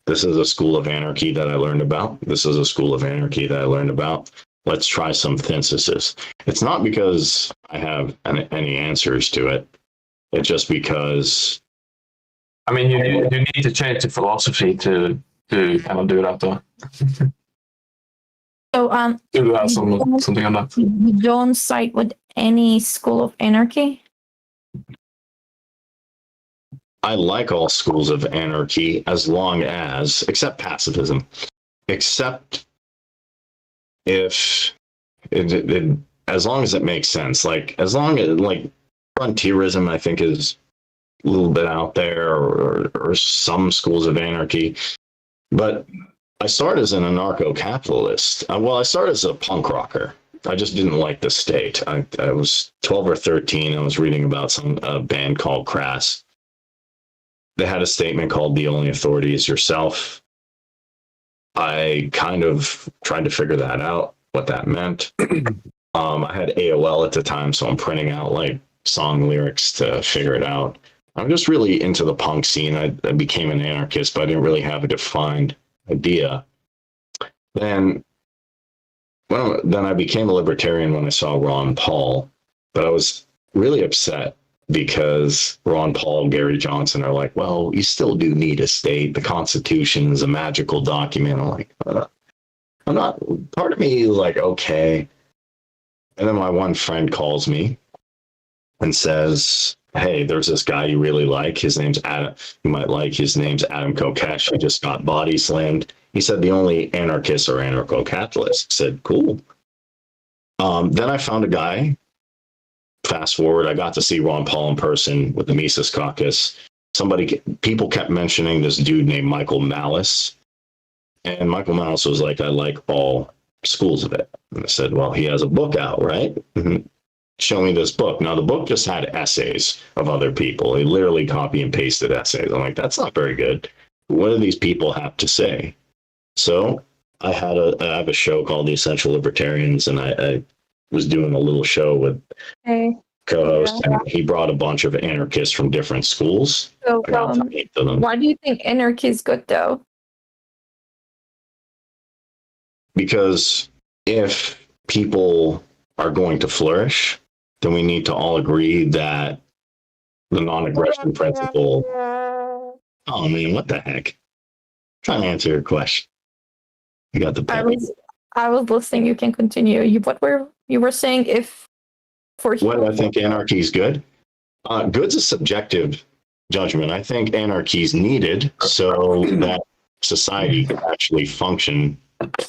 this is a school of anarchy that I learned about. This is a school of anarchy that I learned about. Let's try some synthesis. It's not because I have any answers to it. It's just because. I mean, you need to change the philosophy to kind of do that, though. So, To have something on that. you don't side with any school of anarchy? I like all schools of anarchy as long as, except pacifism, except if as long as it makes sense. Like, as long as, like, frontierism, I think, is a little bit out there, or some schools of anarchy. But I started as an anarcho-capitalist. Well, I started as a punk rocker. I just didn't like the state. I was 12 or 13. I was reading about a band called Crass. They had a statement called "The only authority is yourself." I kind of tried to figure that out, what that meant. I had AOL at the time, so I'm printing out like song lyrics to figure it out. I'm just really into the punk scene. I became an anarchist, but I didn't really have a defined idea. Then I became a libertarian when I saw Ron Paul, but I was really upset because Ron Paul, Gary Johnson are like, well, you still do need a state. The Constitution is a magical document. I'm like, I'm not, part of me is like, okay. And then my one friend calls me and says, hey, there's this guy you really like. His name's Adam. You might like. His name's Adam Kokesh. He just got body slammed. He said the only anarchists are anarcho-capitalists. I said, cool. Then I found a guy. Fast forward, I got to see Ron Paul in person with the Mises Caucus. People kept mentioning this dude named Michael Malice. And Michael Malice was like, I like all schools of it. And I said, well, he has a book out, right? Mm-hmm. Show me this book. Now, the book just had essays of other people. He literally copy and pasted essays. I'm like, that's not very good. What do these people have to say? So I have a show called The Essential Libertarians, and I was doing a little show with co-host, and he brought a bunch of anarchists from different schools. So, I got to meet them. why do you think anarchy is good, though? Because if people are going to flourish, then we need to all agree that the non-aggression principle. Oh man, what the heck? I'm trying to answer your question. You got the pen. I was listening. You can continue. You were saying if for What do I think anarchy is good? Good's a subjective judgment. I think anarchy is needed so that society can actually function.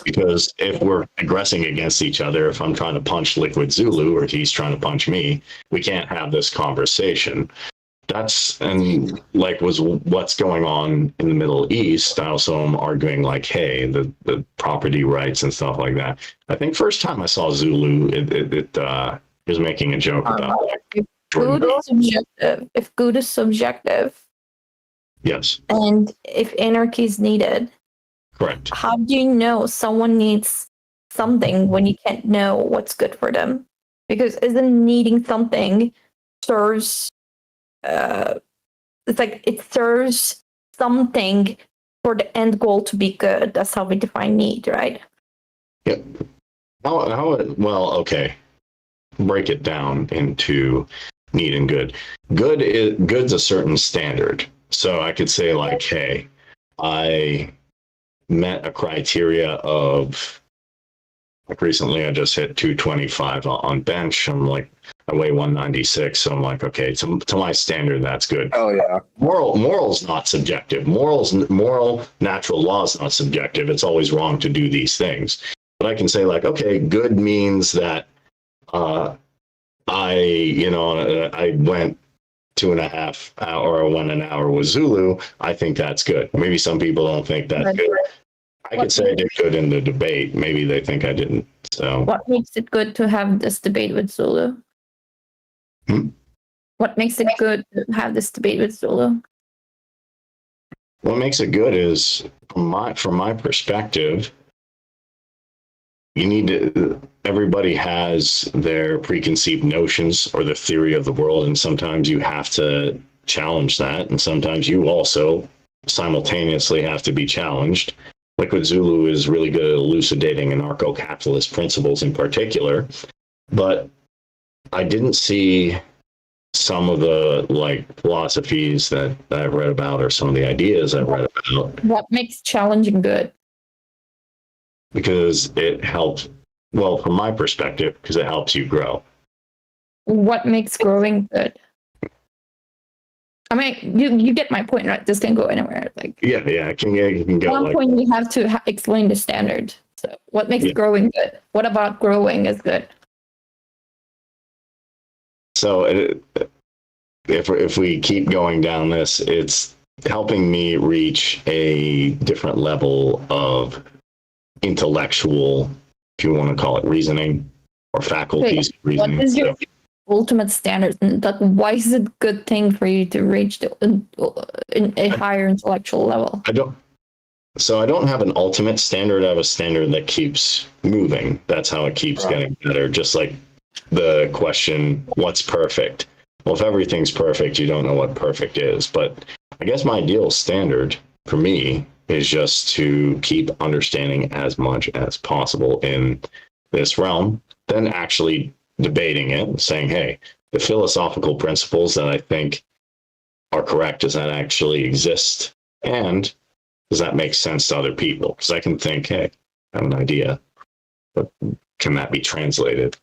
Because if we're aggressing against each other, if I'm trying to punch Liquid Zulu or he's trying to punch me, we can't have this conversation. Was what's going on in the Middle East. I also am arguing like, hey, the property rights and stuff like that. I think first time I saw Zulu, it was making a joke about like, good is subjective. If good is subjective, yes, and if anarchy is needed, correct. How do you know someone needs something when you can't know what's good for them? Because isn't needing something serves it's like it serves something for the end goal to be good. That's how we define need, right? Yeah. Well, okay. Break it down into need and good. Good's a certain standard. So I could say like, hey, I met a criteria of, like, recently I just hit 225 on bench. I'm like, I weigh 196, so I'm like, okay, to my standard, that's good. Oh yeah. Moral's not subjective. Moral natural law is not subjective. It's always wrong to do these things. But I can say like, okay, good means that I went 2.5 hour or 1 hour with Zulu. I think that's good. Maybe some people don't think that's good. I could say I did good in the debate. Maybe they think I didn't. So What makes it good to have this debate with Zulu? Hmm? What makes it good to have this debate with Zulu? what makes it good is from my perspective, you need to, everybody has their preconceived notions or the theory of the world, and sometimes you have to challenge that, and sometimes you also simultaneously have to be challenged. Liquid Zulu is really good at elucidating anarcho-capitalist principles in particular, but I didn't see some of the philosophies that I've read about, or some of the ideas I've read about. What makes challenging good? Because it helps, well, from my perspective, because it helps you grow. What makes growing good? I mean, you get my point, right? This can go anywhere. Like, Yeah, it can go at one like, point, you have to explain the standard. So, what makes growing good? What about growing is good? so if we keep going down this, it's helping me reach a different level of intellectual, if you want to call it reasoning, or faculties of reasoning. What is your ultimate standard? And like, why is it a good thing for you to reach a higher intellectual level? I don't have an ultimate standard. I have a standard that keeps moving. That's how it keeps getting better. Just like the question, what's perfect? Well, if everything's perfect, you don't know what perfect is. But I guess my ideal standard for me is just to keep understanding as much as possible in this realm, then actually debating it and saying, hey, the philosophical principles that I think are correct, does that actually exist? And does that make sense to other people? Because I can think, hey, I have an idea, but can that be translated?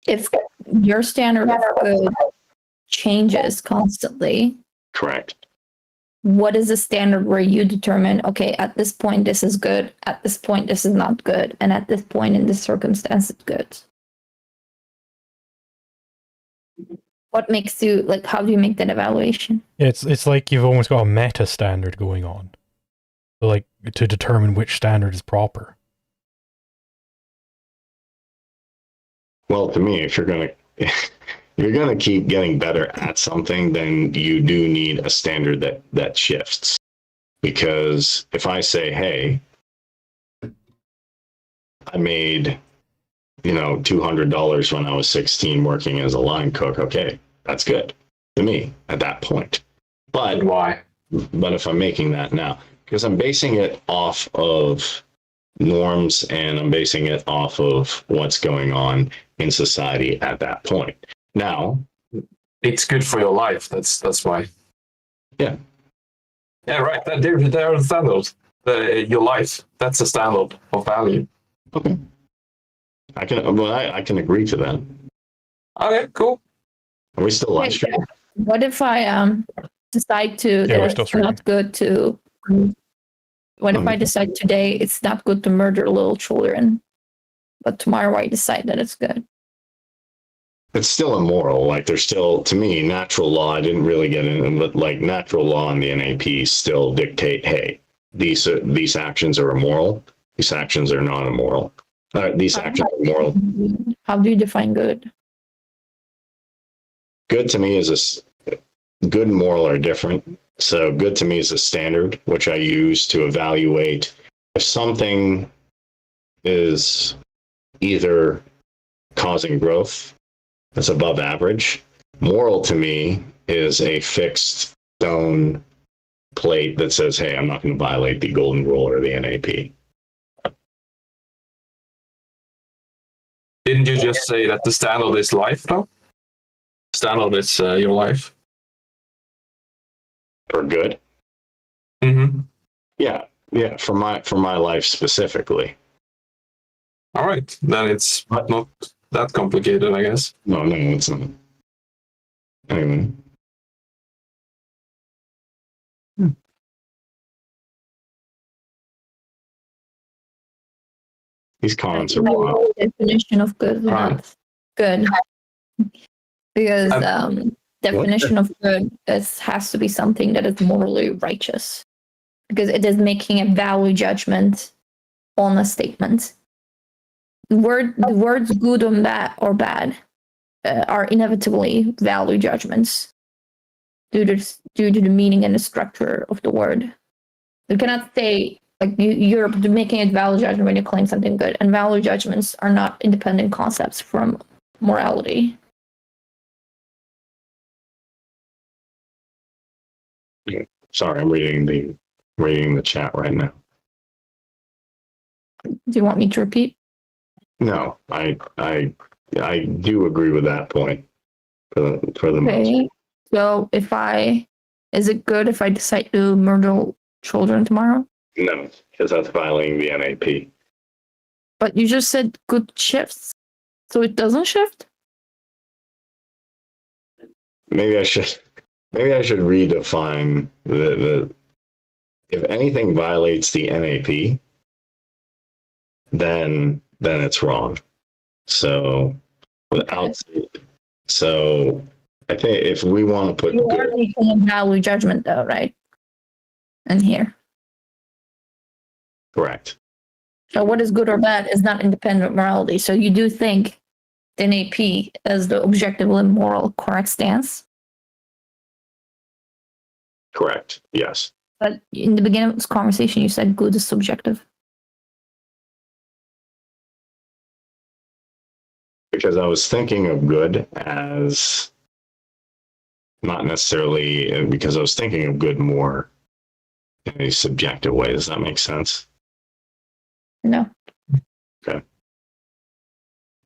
If your standard of good changes constantly, Correct. what is the standard where you determine, okay, at this point this is good, at this point this is not good, and at this point in this circumstance it's good? What makes you, like, how do you make that evaluation? It's like you've almost got a meta standard going on, so like to determine which standard is proper. Well, to me, if you're gonna keep getting better at something, then you do need a standard that shifts. Because if I say, hey, I made, $200 when I was 16 working as a line cook, okay, that's good to me at that point. But Why? But if I'm making that now, because I'm basing it off of norms and I'm basing it off of what's going on in society at that point. Now, It's good for your life. That's why. Yeah. Yeah, right. There are standards. Your life. That's a standard of value. okay, I can agree to that. Okay, cool. Are we still live Okay, streaming? what if I decide to Yeah, we're that still it's streaming. not good to what if I decide today it's not good to murder little children, but tomorrow I decide that it's good? It's still immoral. Like, there's still, to me, natural law. I didn't really get into, but like natural law and the NAP still dictate, hey, these actions are immoral. These actions are not immoral. These actions are moral. How do you define good? Good to me is good and moral are different. So good to me is a standard which I use to evaluate if something is either causing growth that's above average. Moral to me is a fixed stone plate that says, hey, I'm not going to violate the golden rule or the NAP. Didn't you just say that the standard is life, though? Standard is your life. Or good. Mm-hmm. Yeah. For my life specifically. All right. Then it's not that complicated, I guess. No, it's not. Anyway. These comments are wild. Definition of good is not good, because definition of good has to be something that is morally righteous, because it is making a value judgment on a statement. The words good or bad are inevitably value judgments. due to the meaning and the structure of the word. You cannot say like you're making a value judgment when you claim something good, and value judgments are not independent concepts from morality. Sorry, I'm reading the chat right now. Do you want me to repeat? No, I do agree with that point for the most. Okay. So is it good if I decide to murder children tomorrow? No, because that's violating the NAP. But you just said good shifts, so it doesn't shift? Maybe I should redefine the if anything violates the NAP, then it's wrong. So so I think if we want to put You are making a value judgment though, right? In here. correct. So what is good or bad is not independent morality. So you do think the NAP as the objectively moral correct stance? Correct. Yes. But in the beginning of this conversation, you said good is subjective. Because I was thinking of good as not necessarily because I was thinking of good more in a subjective way. Does that make sense? No. Okay.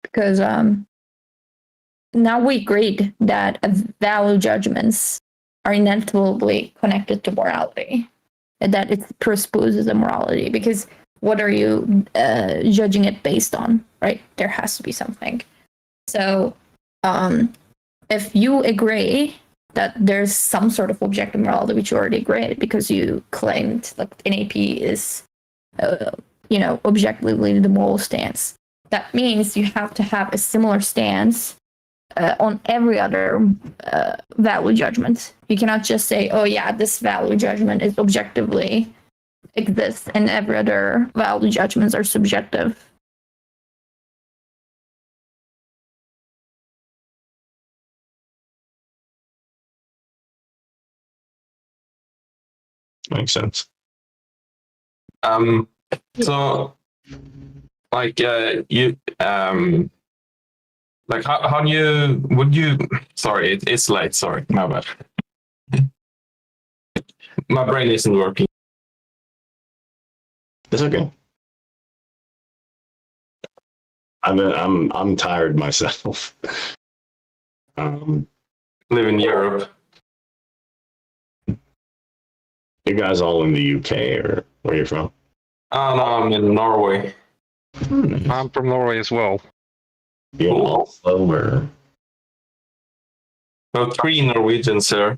Because now we agreed that value judgments are inevitably connected to morality, and that it presupposes a morality. Because what are you judging it based on, right? There has to be something. So, if you agree that there's some sort of objective morality, which you already agreed because you claimed like NAP is, objectively the moral stance. That means you have to have a similar stance on every other value judgment. You cannot just say, oh yeah, this value judgment is objectively exists and every other value judgments are subjective. Makes sense. So, like, you, like, how do you, sorry, it's late, sorry, my bad. My brain isn't working. It's okay. I'm tired myself. Live in Europe. You guys all in the UK or where you from? Oh, no, I'm in Norway. I'm from Norway as well. You're all over. Well, 3 Norwegians here.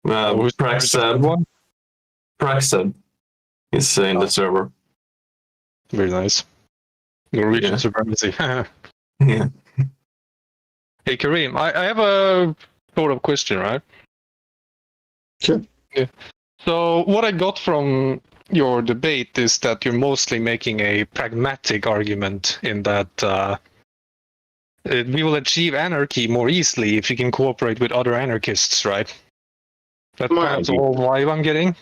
Praxed is in the server. Very nice. Norwegian Yeah. supremacy. Yeah. Hey, Kareem, I have a sort of question, right? Sure. Yeah. So what I got from your debate is that you're mostly making a pragmatic argument in that we will achieve anarchy more easily if you can cooperate with other anarchists, right? That's My kind of the view. whole vibe I'm getting.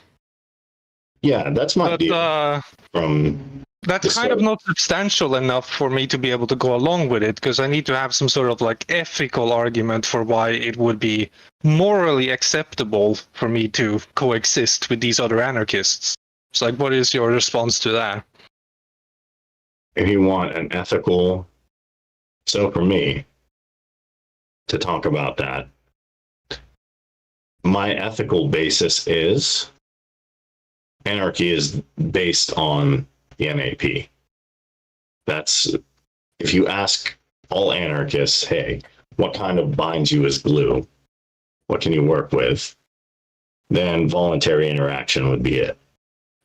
Yeah, that's my But deal from that's kind of not substantial enough for me to be able to go along with it, because I need to have some sort of like ethical argument for why it would be morally acceptable for me to coexist with these other anarchists. So, like, what is your response to that? if you want an ethical. So for me to talk about that, my ethical basis is anarchy is based on the NAP. That's if you ask all anarchists, hey, what kind of binds you as glue? What can you work with? Then voluntary interaction would be it.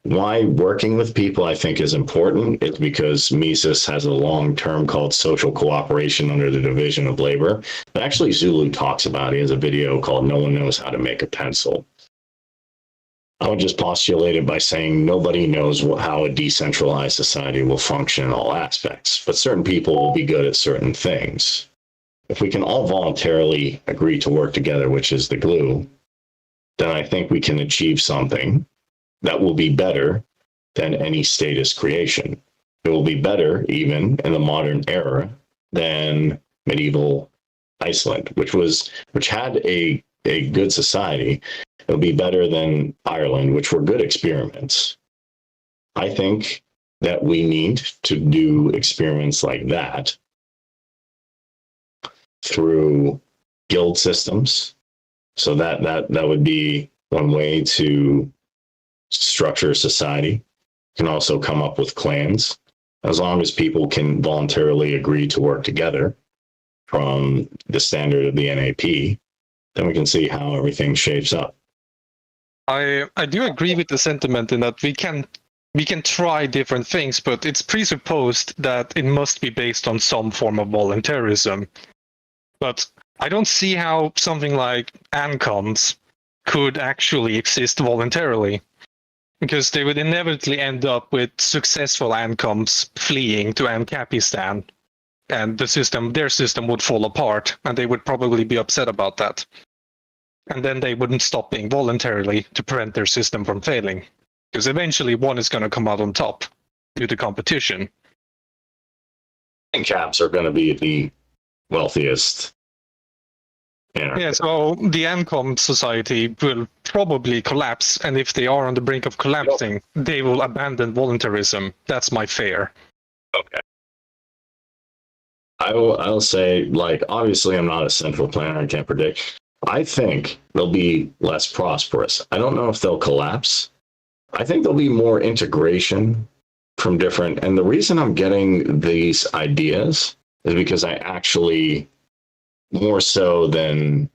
Why working with people I think is important is because Mises has a long term called social cooperation under the division of labor that actually Zulu talks about. He has a video called No One Knows How to Make a Pencil. I would just postulate it by saying nobody knows how a decentralized society will function in all aspects, but certain people will be good at certain things. if we can all voluntarily agree to work together, which is the glue, then I think we can achieve something that will be better than any statist creation. It will be better even in the modern era than medieval Iceland, which had a good society. It'll be better than Ireland, which were good experiments. I think that we need to do experiments like that through guild systems. So that would be one way to structure society. You can also come up with clans, as long as people can voluntarily agree to work together from the standard of the NAP, then we can see how everything shapes up. I do agree with the sentiment in that we can try different things, but it's presupposed that it must be based on some form of voluntarism. But I don't see how something like ANCOMs could actually exist voluntarily, because they would inevitably end up with successful ANCOMs fleeing to Ancapistan, and their system would fall apart, and they would probably be upset about that. And then they wouldn't stop being voluntarily to prevent their system from failing, because eventually one is going to come out on top due to competition. And caps are going to be the wealthiest. Yeah, so the ANCOM society will probably collapse, and if they are on the brink of collapsing, they will abandon voluntarism. That's my fear. Okay. I'll say, like, obviously I'm not a central planner, I can't predict. I think they'll be less prosperous. I don't know if they'll collapse. I think there'll be more integration from different, and the reason I'm getting these ideas is because I actually, more so than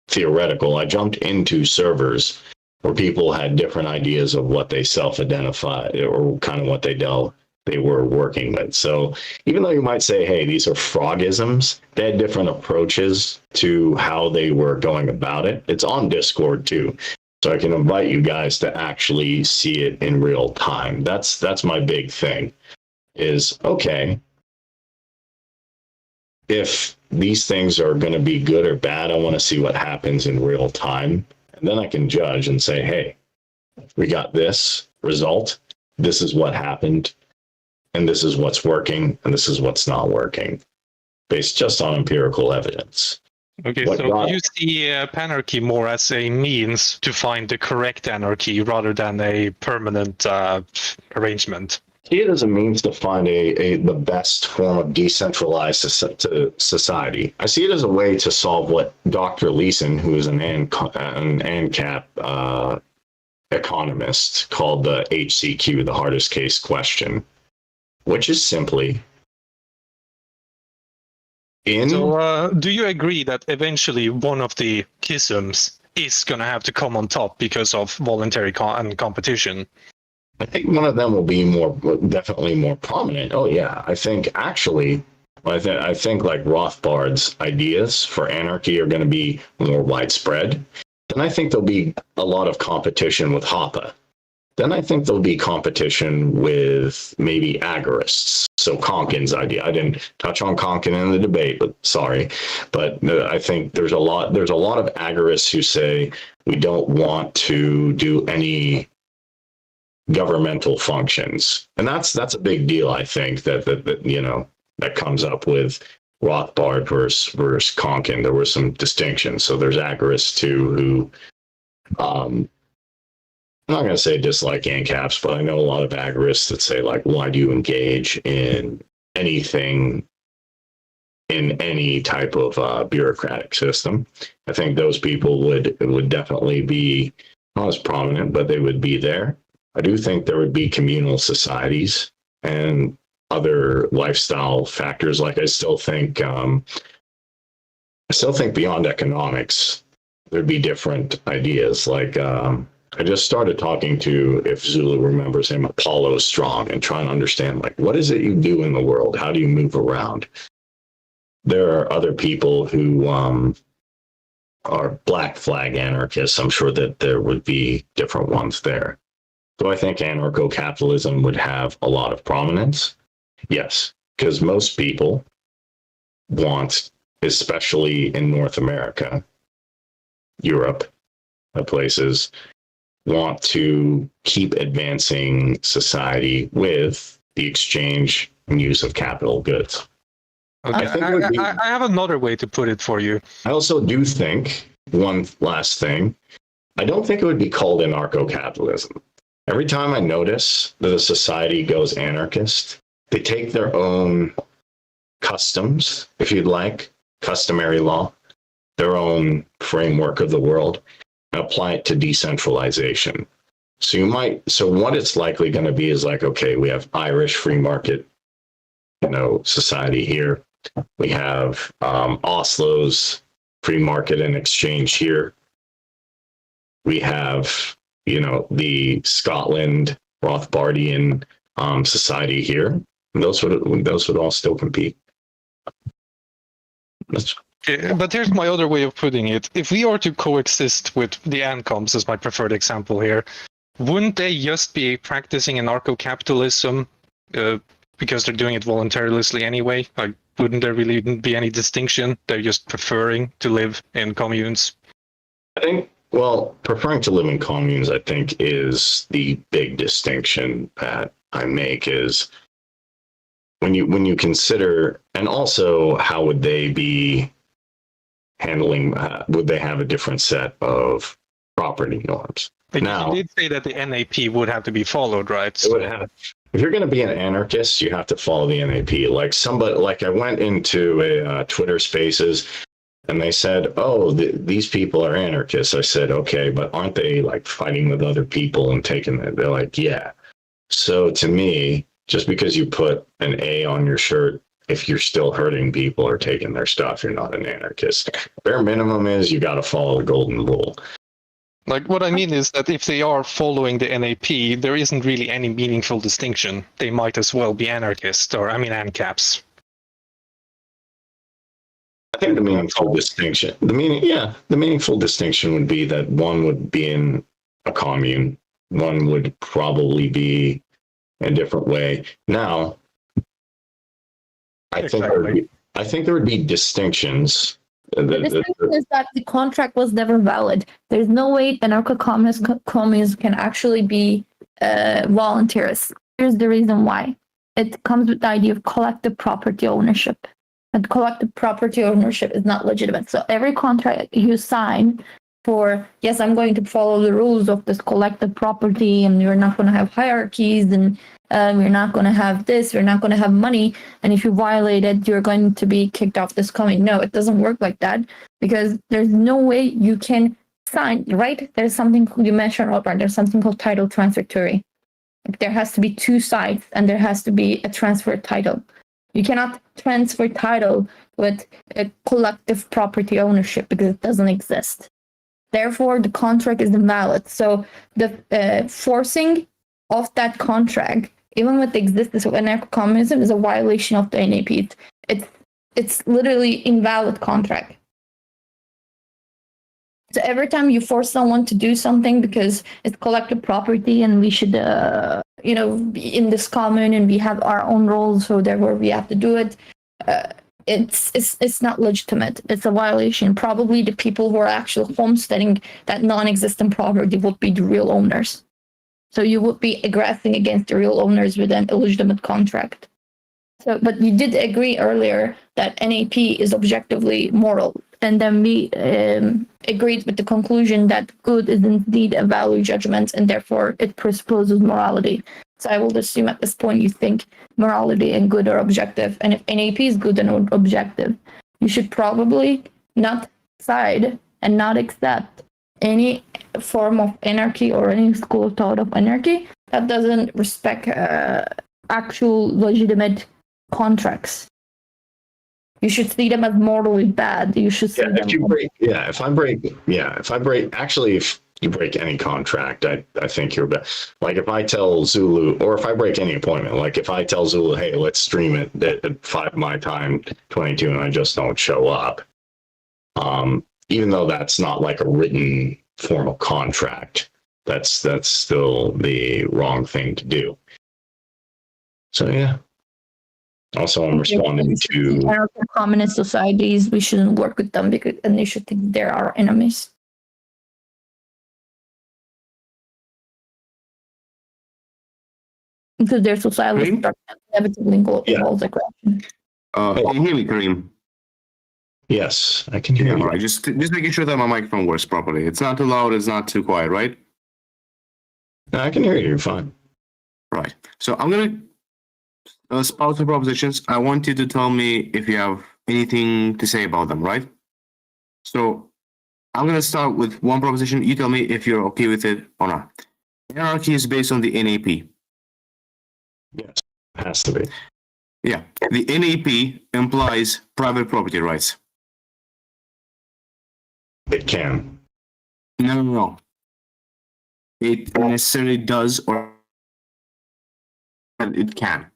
theoretical, I jumped into servers where people had different ideas of what they self-identified or kind of what they were working with. So even though you might say, hey, these are frogisms, they had different approaches to how they were going about it. It's on Discord too. So I can invite you guys to actually see it in real time. That's my big thing is, okay, if these things are going to be good or bad, I want to see what happens in real time. And then I can judge and say, hey, we got this result. This is what happened. And this is what's working. And this is what's not working, based just on empirical evidence. Okay, so you see panarchy more as a means to find the correct anarchy rather than a permanent arrangement. I see it as a means to find the best form of decentralized society. I see it as a way to solve what Dr. Leeson, who is an ANCAP economist, called the HCQ, the hardest case question, which is simply So do you agree that eventually one of the schisms is going to have to come on top because of voluntary competition? I think one of them will be definitely more prominent. Oh yeah, I think actually, I think like Rothbard's ideas for anarchy are going to be more widespread. Then I think there'll be a lot of competition with Hoppe. Then I think there'll be competition with maybe agorists. So Konkin's idea. I didn't touch on Konkin in the debate, but sorry. But I think there's a lot of agorists who say we don't want to do any governmental functions. And that's a big deal, I think, that comes up with Rothbard versus Konkin. There were some distinctions. So there's agorists too who I'm not going to say dislike ANCAPs, but I know a lot of agorists that say, like, why do you engage in anything in any type of bureaucratic system? I think those people would definitely be not as prominent, but they would be there. I do think there would be communal societies and other lifestyle factors. Like I still think beyond economics, there'd be different ideas. Like I just started talking to, if Zulu remembers him, Apollo Strong, and trying to understand, like, what is it you do in the world? How do you move around? There are other people who are black flag anarchists. I'm sure that there would be different ones there. Do I think anarcho-capitalism would have a lot of prominence? Yes, because most people want especially in North America, Europe, places, want to keep advancing society with the exchange and use of capital goods. Okay, I have another way to put it for you. I also do think, one last thing, I don't think it would be called anarcho-capitalism. Every time I notice that a society goes anarchist, they take their own customs, if you'd like, customary law, their own framework of the world, and apply it to decentralization. So what it's likely going to be is like, okay, we have Irish free market, society here. We have Oslo's free market and exchange here. We have, the Scotland Rothbardian society here. And those would all still compete. Okay, but here's my other way of putting it. If we are to coexist with the ANCOMs, as my preferred example here, wouldn't they just be practicing anarcho-capitalism because they're doing it voluntarily anyway? Like, wouldn't there really be any distinction? They're just preferring to live in communes. I think, preferring to live in communes, I think, is the big distinction that I make is when you consider, and also how would they be handling, would they have a different set of property norms? But now, you did say that the NAP would have to be followed, right? It would have. If you're going to be an anarchist, you have to follow the NAP. Like I went into a Twitter Spaces, and they said, "Oh, these people are anarchists." I said, "Okay, but aren't they like fighting with other people and taking it?" They're like, "Yeah." So to me, just because you put an A on your shirt, if you're still hurting people or taking their stuff, you're not an anarchist. Bare minimum is you got to follow the golden rule. Like, what I mean is that if they are following the NAP, there isn't really any meaningful distinction. They might as well be anarchists, or ANCAPs. I think the meaningful distinction would be that one would be in a commune, one would probably be a different way. Now, I think there would be distinctions. The distinction is that the contract was never valid. There's no way anarcho-communes can actually be volunteers. Here's the reason why. It comes with the idea of collective property ownership. And collective property ownership is not legitimate. So every contract you sign for, yes, I'm going to follow the rules of this collective property, and you're not going to have hierarchies, and you're not going to have this, you're not going to have money, and if you violate it, you're going to be kicked off this commune. No, it doesn't work like that, because there's no way you can sign, right? There's something you mentioned, Robert, there's something called title transfer theory. There has to be two sides, and there has to be a transfer title. You cannot transfer title with a collective property ownership because it doesn't exist. Therefore, the contract is invalid. So the forcing of that contract, even with the existence of anarcho-communism, is a violation of the NAP. It's literally invalid contract. So every time you force someone to do something because it's collective property and we should, be in this commune and we have our own rules, so therefore we have to do it. It's not legitimate. It's a violation. Probably the people who are actually homesteading that non-existent property would be the real owners. So you would be aggressing against the real owners with an illegitimate contract. So, but you did agree earlier that NAP is objectively moral. And then we agreed with the conclusion that good is indeed a value judgment, and therefore it presupposes morality. So I will assume at this point you think morality and good are objective. And if NAP is good and objective, you should probably not side and not accept any form of anarchy or any school of thought of anarchy that doesn't respect actual legitimate contracts. You should see them as morally bad. You should see them. If you break any contract, I think you're bad. Like if I tell Zulu, or if I break any appointment, like if I tell Zulu, hey, let's stream it at 5 my time, 22, and I just don't show up, even though that's not like a written formal contract, that's still the wrong thing to do. So yeah. Also, I'm responding to Communist societies, we shouldn't work with them because, and they should think they're our enemies. Because their societal Kareem? structure inevitably involves aggression. Can you hear me, Kareem? yes, I can hear Yeah, you. all right. Just making sure that my microphone works properly. It's not too loud. It's not too quiet, right? No, I can hear you. You're fine. Right. So I'm gonna spout the propositions. I want you to tell me if you have anything to say about them, right? So I'm gonna start with one proposition. You tell me if you're okay with it or not. Anarchy is based on the NAP. Yes, it has to be. Yeah. The NAP implies private property rights. It can. No. It necessarily does or it can.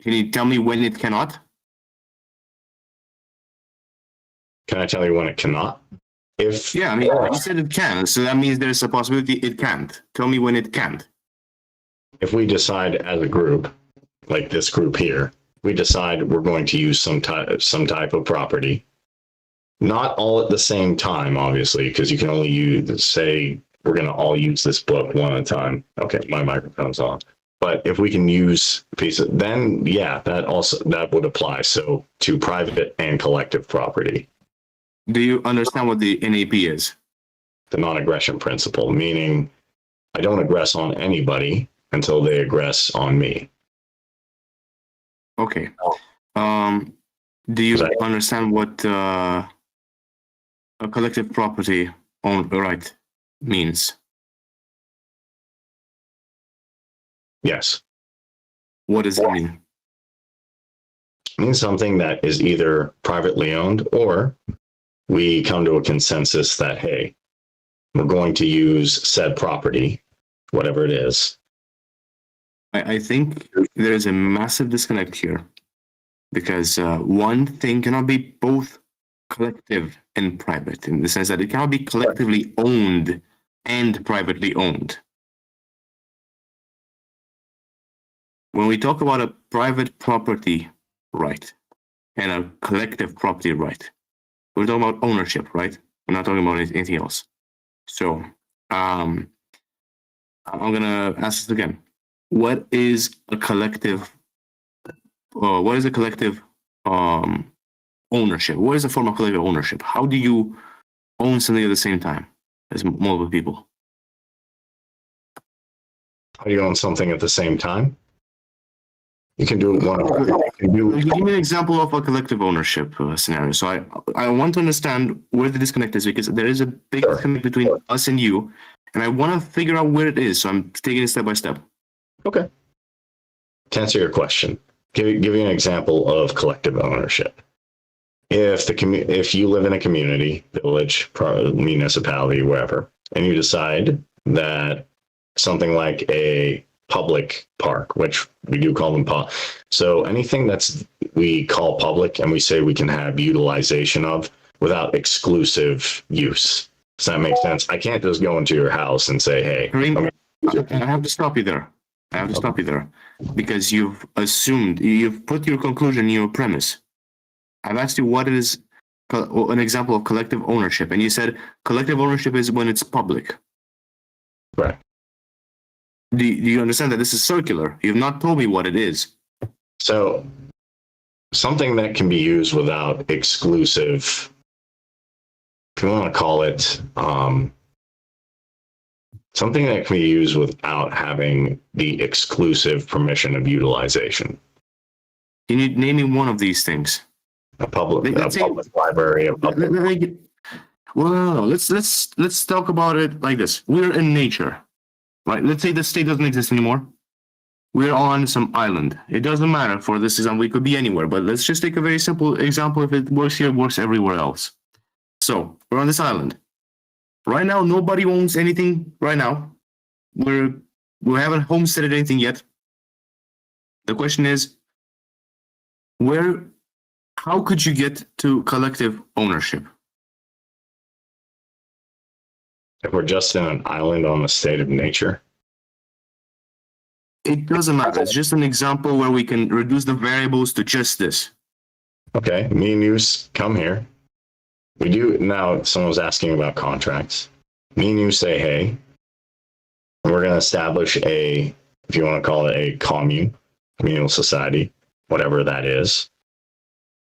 Can you tell me when it cannot? Can I tell you when it cannot? If Yeah, I mean, you said it can, so that means there's a possibility it can't. Tell me when it can't. if we decide as a group, like this group here, we decide we're going to use some type of property, not all at the same time, obviously, because you can only use, say, we're going to all use this book one at a time. Okay, my microphone's on. But if we can use a piece of, then yeah, that would apply. So to private and collective property. Do you understand what the NAP is? The non-aggression principle, meaning I don't aggress on anybody until they aggress on me. Okay. Do you understand what a collective property right means? Yes. What does it mean? It means something that is either privately owned or we come to a consensus that, hey, we're going to use said property, whatever it is. I think there's a massive disconnect here because one thing cannot be both collective and private in the sense that it cannot be collectively owned and privately owned. When we talk about a private property right and a collective property right, we're talking about ownership, right? We're not talking about anything else. So I'm gonna ask this again. What is a collective? What is a collective ownership? What is a form of collective ownership? How do you own something at the same time as multiple people? How do you own something at the same time? You can do it one. Give me an example of a collective ownership scenario. So I want to understand where the disconnect is because there is a big disconnect between us and you, and I want to figure out where it is. So I'm taking it step by step. Okay. To answer your question, give you an example of collective ownership. If you live in a community, village, municipality, wherever, and you decide that something like a public park, which we do call them so anything we call public and we say we can have utilization of without exclusive use. Does that make sense? I can't just go into your house and say, hey, Kareem, I have to stop you there. Because you've put your conclusion in your premise. I've asked you what is an example of collective ownership, and you said collective ownership is when it's public. Right. Do you understand that this is circular? You've not told me what it is. So something that can be used without exclusive, if you want to call it, something that can be used without having the exclusive permission of utilization. Can you name me one of these things? A public library. No. Let's talk about it like this. We're in nature, right? Let's say the state doesn't exist anymore. We're on some island. It doesn't matter for this example. We could be anywhere, but let's just take a very simple example. If it works here, it works everywhere else. So we're on this island. Right now, nobody owns anything. Right now, we haven't homesteaded anything yet. The question is, how could you get to collective ownership? If we're just in an island on a state of nature. It doesn't matter. It's just an example where we can reduce the variables to just this. Okay, me and you come here. We do now. Someone was asking about contracts. Me and you say, hey, we're going to establish a, if you want to call it a communal society, whatever that is.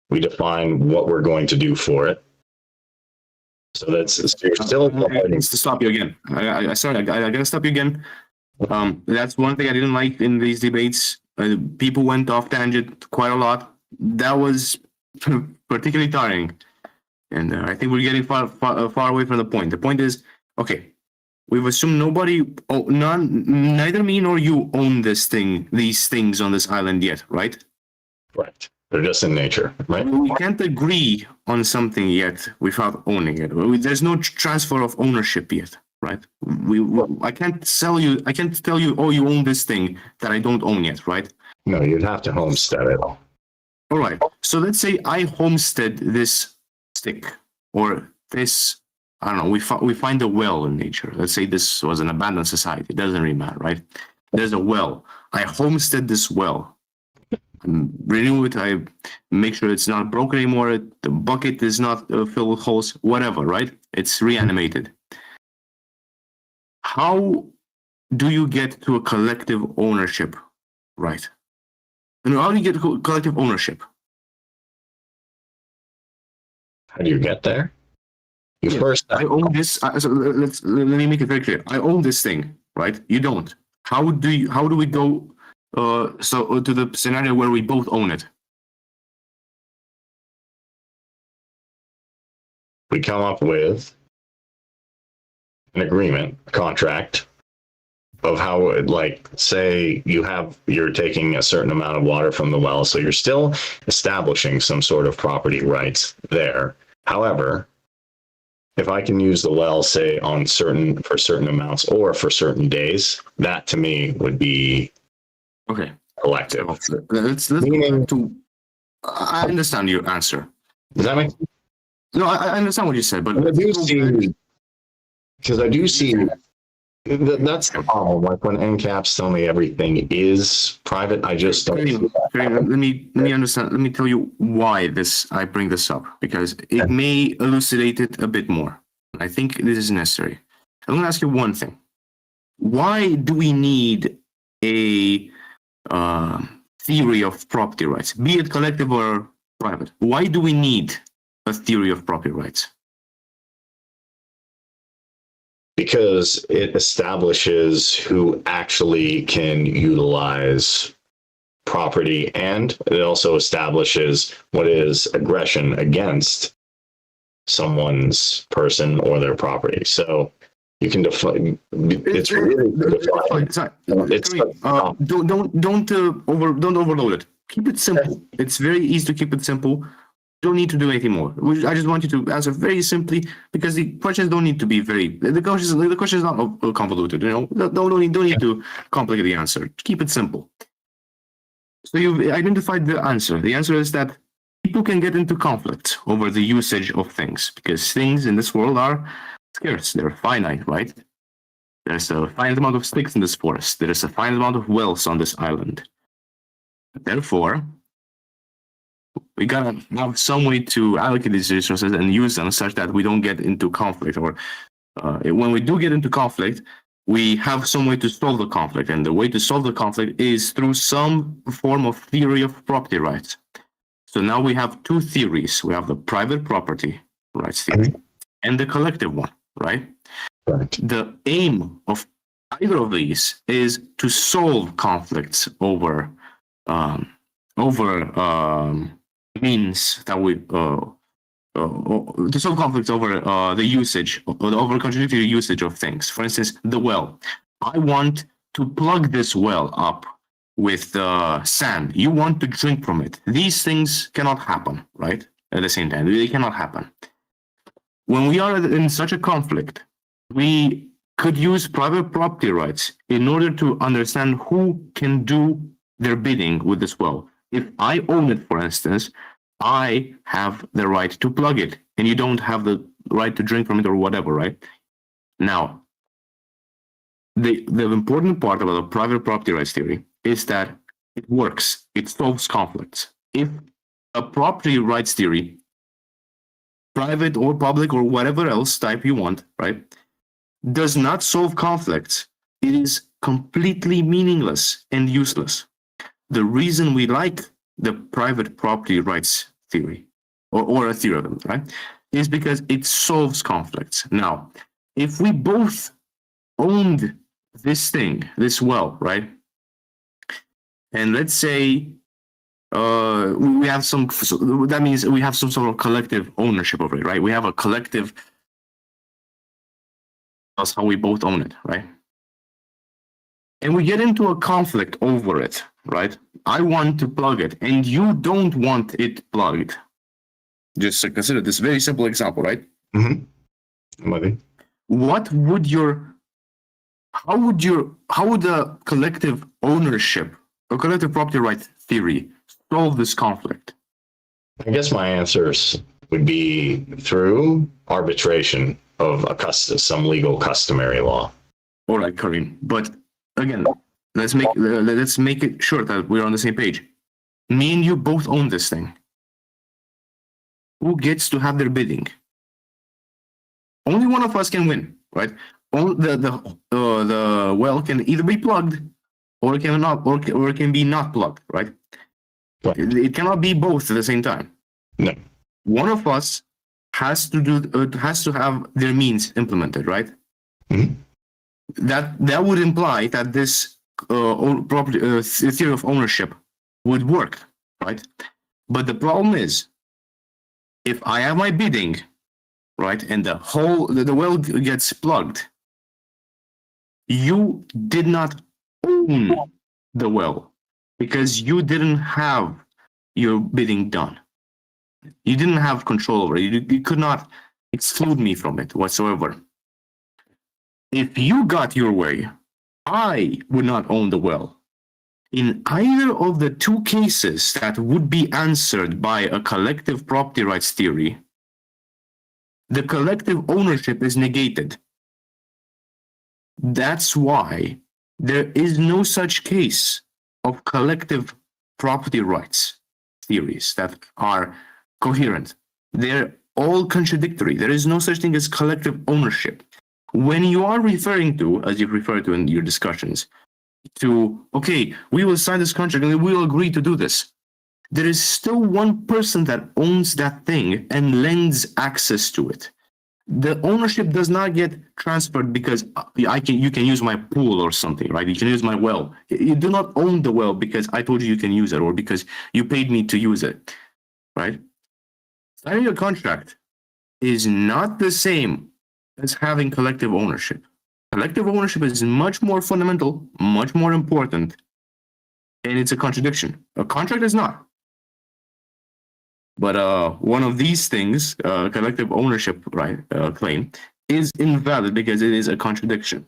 We define what we're going to do for it. So that's you're still. I need to stop you again. I sorry, I gotta stop you again. That's one thing I didn't like in these debates. People went off tangent quite a lot. That was particularly tiring, and I think we're getting far away from the point. The point is, okay, we've assumed neither me nor you own these things on this island yet, right? Correct. They're just in nature, right? We can't agree on something yet without owning it. There's no transfer of ownership yet, right? I can't tell you, oh, you own this thing that I don't own yet, right? No, you'd have to homestead it. All right. So let's say I homestead this stick or this, I don't know, we find a well in nature. Let's say this was an abandoned society. It doesn't really matter, right? There's a well. I homestead this well. Renew it. I make sure it's not broken anymore. The bucket is not filled with holes. Whatever, right? It's reanimated. How do you get to a collective ownership, right? And how do you get to collective ownership? How do you get there? You first. I own this. So let me make it very clear. I own this thing, right? You don't. How do we go? To the scenario where we both own it. We come up with an agreement, a contract of how, like, say you're taking a certain amount of water from the well, so you're still establishing some sort of property rights there. However, if I can use the well, say for certain amounts or for certain days, that to me would be okay. Collective. Let's go to. I understand your answer. Does that make sense? No, I understand what you said, but I do see, because I do see that's the problem. Like when NCAPs tell me everything is private, I just don't. Let me understand. Let me tell you why I bring this up, because it may elucidate it a bit more. I think this is necessary. I'm going to ask you one thing. Why do we need a theory of property rights, be it collective or private? Why do we need a theory of property rights? Because it establishes who actually can utilize property, and it also establishes what is aggression against someone's person or their property. So you can define. It's really defined. Don't overload it. Keep it simple. It's very easy to keep it simple. Don't need to do anything more. I just want you to answer very simply, because the questions don't need to be the question is not convoluted. You know, don't need to complicate the answer. Keep it simple. So you've identified the answer. The answer is that people can get into conflict over the usage of things, because things in this world are scarce. They're finite, right? There's a finite amount of sticks in this forest. There is a finite amount of wells on this island. Therefore, we gotta have some way to allocate these resources and use them such that we don't get into conflict. Or when we do get into conflict, we have some way to solve the conflict. And the way to solve the conflict is through some form of theory of property rights. So now we have two theories. We have the private property rights theory and the collective one, right? The aim of either of these is to solve conflicts over means that we to solve conflicts over the usage, or the over contradictory usage of things. For instance, the well. I want to plug this well up with sand. You want to drink from it. These things cannot happen, right? At the same time, they cannot happen. When we are in such a conflict, we could use private property rights in order to understand who can do their bidding with this well. If I own it, for instance, I have the right to plug it, and you don't have the right to drink from it or whatever, right? Now, the important part about the private property rights theory is that it works. It solves conflicts. If a property rights theory, private or public or whatever else type you want, right, does not solve conflicts, it is completely meaningless and useless. The reason we like the private property rights theory, or a theory of them, right, is because it solves conflicts. Now, if we both owned this thing, this well, right, and let's say we have some, so that means we have some sort of collective ownership of it, right? We have a collective, that's how we both own it, right? And we get into a conflict over it, right? I want to plug it, and you don't want it plugged. Just consider this very simple example, right? Mm-hmm. How would the collective ownership or collective property right theory solve this conflict? I guess my answers would be through arbitration of some legal customary law. All right, Kareem. But again, let's make it sure that we're on the same page. Me and you both own this thing. Who gets to have their bidding? Only one of us can win, right? The well can either be plugged or it cannot, or it can be not plugged, right? Right. It cannot be both at the same time. No. One of us has to have their means implemented, right? Mm-hmm. That would imply that this property theory of ownership would work, right? But the problem is, if I have my bidding, right, and the well gets plugged, you did not own the well because you didn't have your bidding done. You didn't have control over it. You could not exclude me from it whatsoever. If you got your way, I would not own the well. In either of the two cases that would be answered by a collective property rights theory, the collective ownership is negated. That's why there is no such case of collective property rights theories that are coherent. They're all contradictory. There is no such thing as collective ownership. When you are referring to, as you've referred to in your discussions, to, okay, we will sign this contract and we will agree to do this, there is still one person that owns that thing and lends access to it. The ownership does not get transferred because you can use my pool or something, right? You can use my well. You do not own the well because I told you you can use it or because you paid me to use it, right? Signing a contract is not the same as having collective ownership. Collective ownership is much more fundamental, much more important, and it's a contradiction. A contract is not. But one of these things, collective ownership claim, is invalid because it is a contradiction.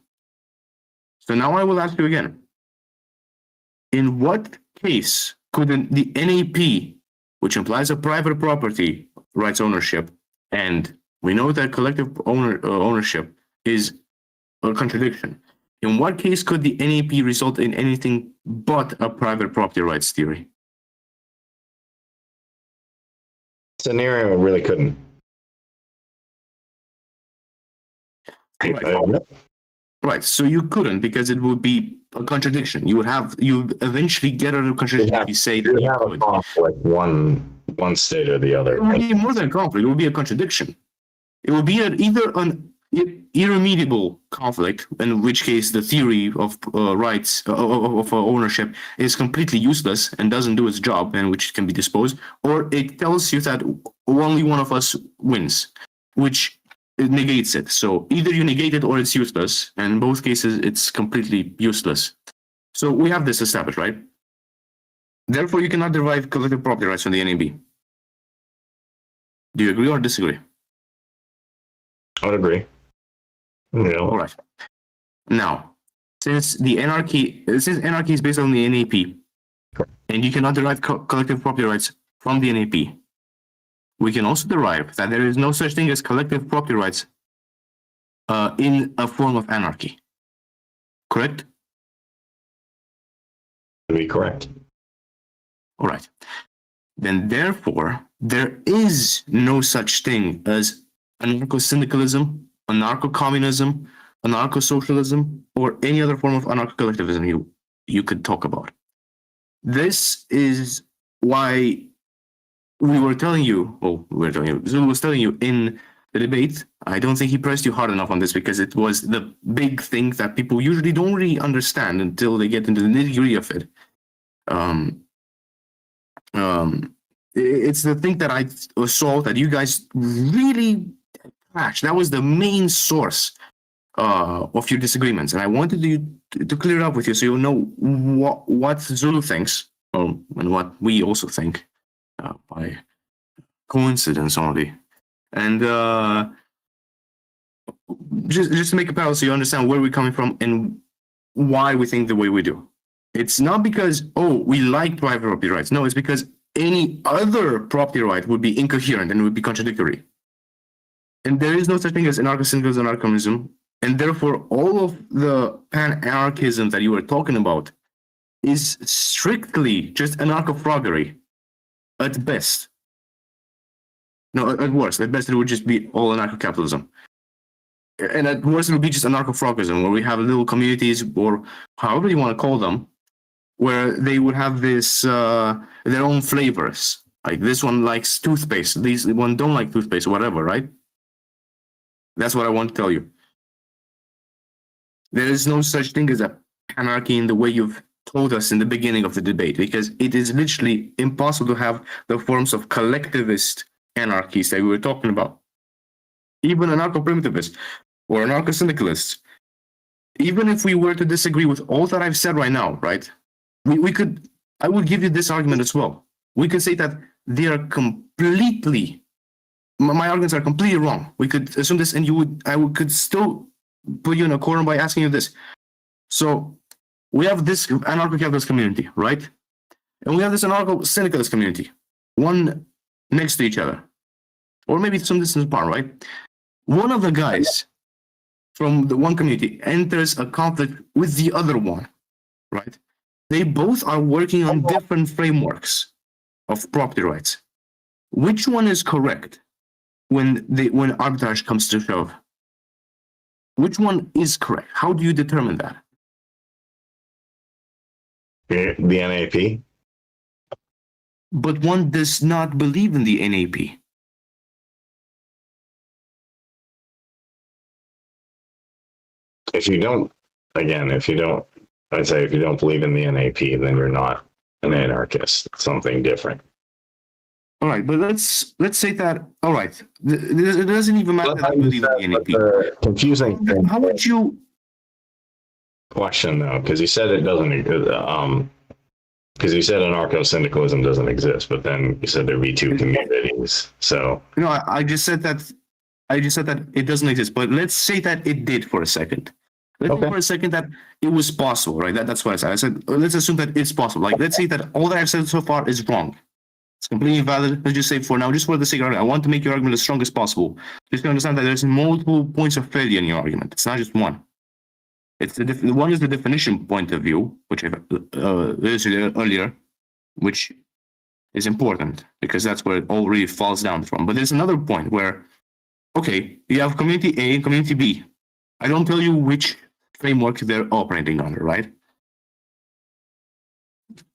So now I will ask you again. In what case could the NAP, which implies a private property rights ownership, and we know that collective ownership is a contradiction, in what case could the NAP result in anything but a private property rights theory? Scenario really couldn't. Right. So you couldn't because it would be a contradiction. You eventually get out of contradiction if you say that you have a conflict, one state or the other. It would be more than a conflict. It would be a contradiction. It would be either an irremediable conflict, in which case the theory of rights of ownership is completely useless and doesn't do its job, and which can be disposed, or it tells you that only one of us wins, which negates it. So either you negate it or it's useless, and in both cases it's completely useless. So we have this established, right? Therefore, you cannot derive collective property rights from the NAB. Do you agree or disagree? I would agree. Yeah. All right. Now, since anarchy is based on the NAP, and you cannot derive collective property rights from the NAP, we can also derive that there is no such thing as collective property rights in a form of anarchy. Correct? To be correct. All right. Then therefore, there is no such thing as anarcho-syndicalism, anarcho-communism, anarcho-socialism, or any other form of anarcho-collectivism you could talk about. This is why Zulu was telling you in the debate. I don't think he pressed you hard enough on this because it was the big thing that people usually don't really understand until they get into the nitty-gritty of it. It's the thing that I saw that you guys really clashed. That was the main source of your disagreements, and I wanted to clear it up with you so you'll know what Zulu thinks, and what we also think by coincidence only, and just to make a parallel so you understand where we're coming from and why we think the way we do. It's not because we like private property rights. No, it's because any other property right would be incoherent and would be contradictory. And there is no such thing as anarcho-syndicalism, anarcho-communism, and therefore all of the pan-anarchism that you were talking about is strictly just anarcho-froggery at best. No, at worst. At best, it would just be all anarcho-capitalism. And at worst, it would be just anarcho-froggism, where we have little communities, or however you want to call them, where they would have this their own flavors. Like this one likes toothpaste, this one don't like toothpaste, or whatever, right? That's what I want to tell you. There is no such thing as a anarchy in the way you've told us in the beginning of the debate, because it is literally impossible to have the forms of collectivist anarchies that we were talking about. Even anarcho-primitivists or anarcho-syndicalists. Even if we were to disagree with all that I've said right now, right? I would give you this argument as well. We could say that they are completely, my arguments are completely wrong. We could assume this, and could still put you in a corner by asking you this. So we have this anarcho-capitalist community, right? And we have this anarcho-syndicalist community, one next to each other, or maybe some distance apart, right? One of the guys from the one community enters a conflict with the other one, right? They both are working on different frameworks of property rights. Which one is correct when arbitrage comes to shove? Which one is correct? How do you determine that? The NAP. But one does not believe in the NAP. I'd say if you don't believe in the NAP, then you're not an anarchist. It's something different. All right, but let's say that. All right, it doesn't even matter that you believe in the NAP. The confusing thing. How would you? Question though, because you said it doesn't. Because you said anarcho-syndicalism doesn't exist, but then you said there'd be two communities. So no, I just said that. I just said that it doesn't exist. But let's say that it did for a second. Let's say for a second that it was possible, right? That's what I said. I said let's assume that it's possible. Like let's say that all that I've said so far is wrong. It's completely invalid. Let's just say for now, just for the sake of argument, I want to make your argument as strong as possible. Just to understand that there's multiple points of failure in your argument. It's not just one. It's one is the definition point of view, which I illustrated earlier, which is important because that's where it all really falls down from. But there's another point where, okay, you have community A and community B. I don't tell you which framework they're operating under, right?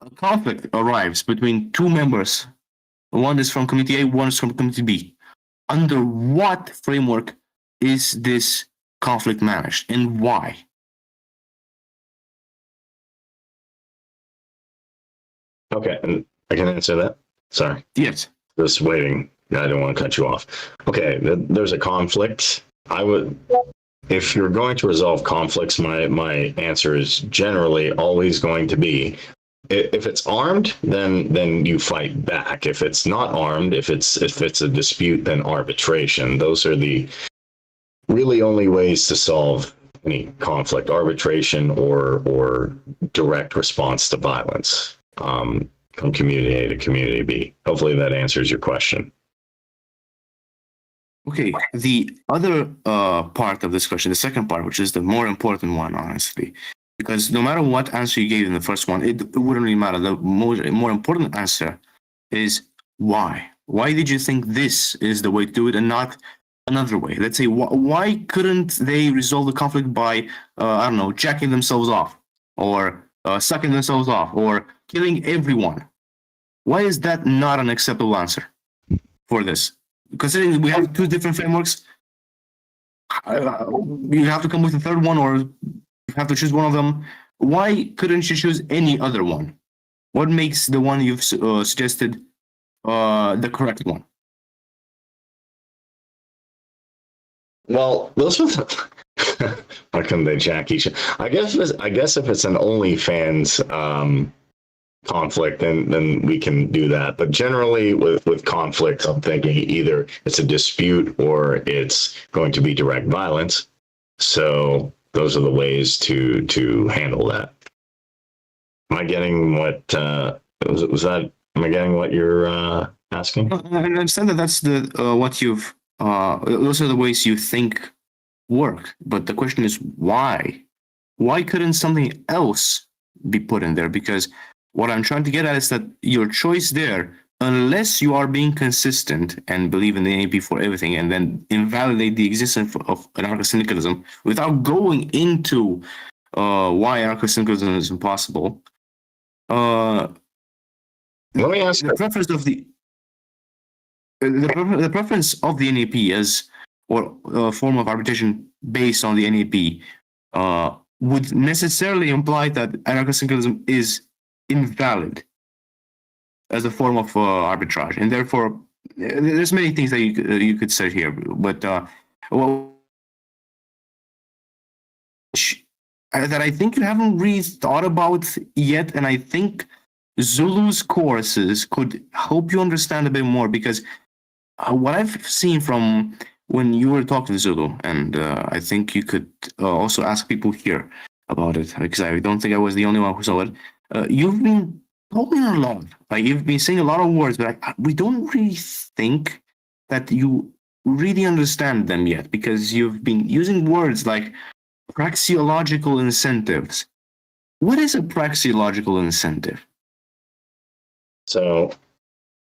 A conflict arrives between two members. One is from community A, one is from community B. Under what framework is this conflict managed and why? okay, and I can answer that. Sorry. Yes. Just waiting. I don't want to cut you off. Okay, there's a conflict. If you're going to resolve conflicts, my answer is generally always going to be, if it's armed, then you fight back. If it's not armed, if it's a dispute, then arbitration. Those are the really only ways to solve any conflict: arbitration or direct response to violence. From community A to community B. Hopefully that answers your question. Okay, the other part of this question, the second part, which is the more important one, honestly, Because no matter what answer you gave in the first one, it wouldn't really matter. The more important answer is why. Why did you think this is the way to do it and not another way? Let's say, why couldn't they resolve the conflict by, I don't know, jacking themselves off, or sucking themselves off, or killing everyone? Why is that not an acceptable answer for this? Considering we have two different frameworks, you have to come with a third one, or you have to choose one of them. Why couldn't you choose any other one? What makes the one you've suggested the correct one? Well, those were the, why couldn't they jack each other? I guess if it's an OnlyFans conflict, then we can do that. But generally, with conflicts, I'm thinking either it's a dispute or it's going to be direct violence. So those are the ways to handle that. Am I getting what was that? Am I getting what you're asking? I understand that that's the what you've. Those are the ways you think work. But the question is why? Why couldn't something else be put in there? Because what I'm trying to get at is that your choice there, unless you are being consistent and believe in the NAP for everything, and then invalidate the existence of anarcho-syndicalism without going into why anarcho-syndicalism is impossible. Let me ask the preference of the preference of the NAP as or a form of arbitration based on the NAP would necessarily imply that anarcho-syndicalism is invalid as a form of arbitrage, and therefore there's many things that you could say here, but that I think you haven't really thought about yet, and I think Zulu's courses could help you understand a bit more, because what I've seen from when you were talking to Zulu, and I think you could also ask people here about it, because I don't think I was the only one who saw it. You've been talking a lot, like you've been saying a lot of words, but we don't really think that you really understand them yet, because you've been using words like praxeological incentives. What is a praxeological incentive? So,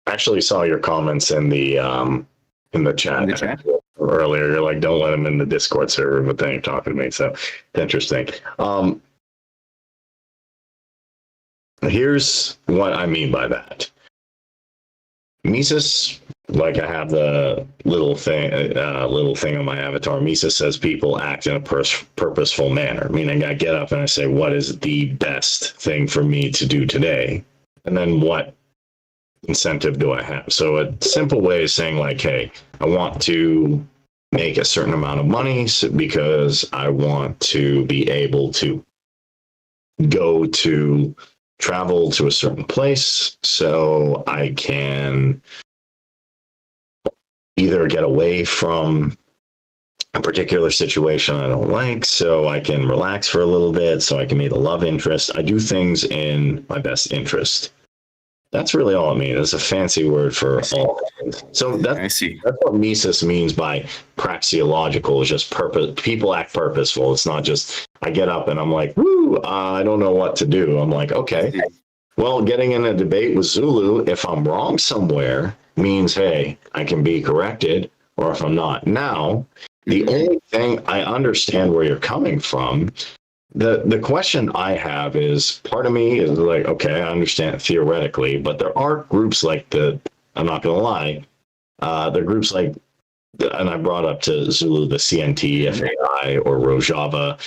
I actually saw your comments in the chat. In the chat? Earlier. You're like, don't let them in the Discord server, but then you're talking to me, so interesting. Here's what I mean by that. Mises, like I have the little thing on my avatar. Mises says people act in a purposeful manner, meaning I get up and I say, what is the best thing for me to do today? And then what incentive do I have? So a simple way is saying like, hey, I want to make a certain amount of money because I want to be able to travel to a certain place so I can either get away from a particular situation I don't like, so I can relax for a little bit, so I can meet a love interest. I do things in my best interest. That's really all it means. It's a fancy word for all things. So that's what Mises means by praxeological, is just purpose. People act purposeful. It's not just, I get up and I'm like, woo, I don't know what to do. I'm like, okay, well, getting in a debate with Zulu, if I'm wrong somewhere, means, hey, I can be corrected, or if I'm not. Now, the only thing, I understand where you're coming from. The question I have is, part of me is like, okay, I understand theoretically, but there are groups like I'm not going to lie, there are groups like, and I brought up to Zulu, the CNT, FAI, or Rojava,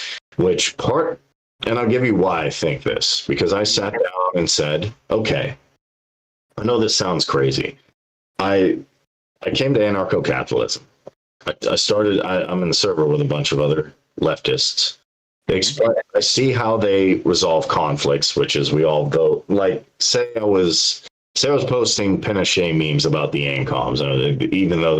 and I'll give you why I think this, because I sat down and said, okay, I know this sounds crazy. I came to anarcho-capitalism. I'm in the server with a bunch of other leftists. I see how they resolve conflicts, which is we all go, like, say I was posting Pinochet memes about the ANCOMs, even though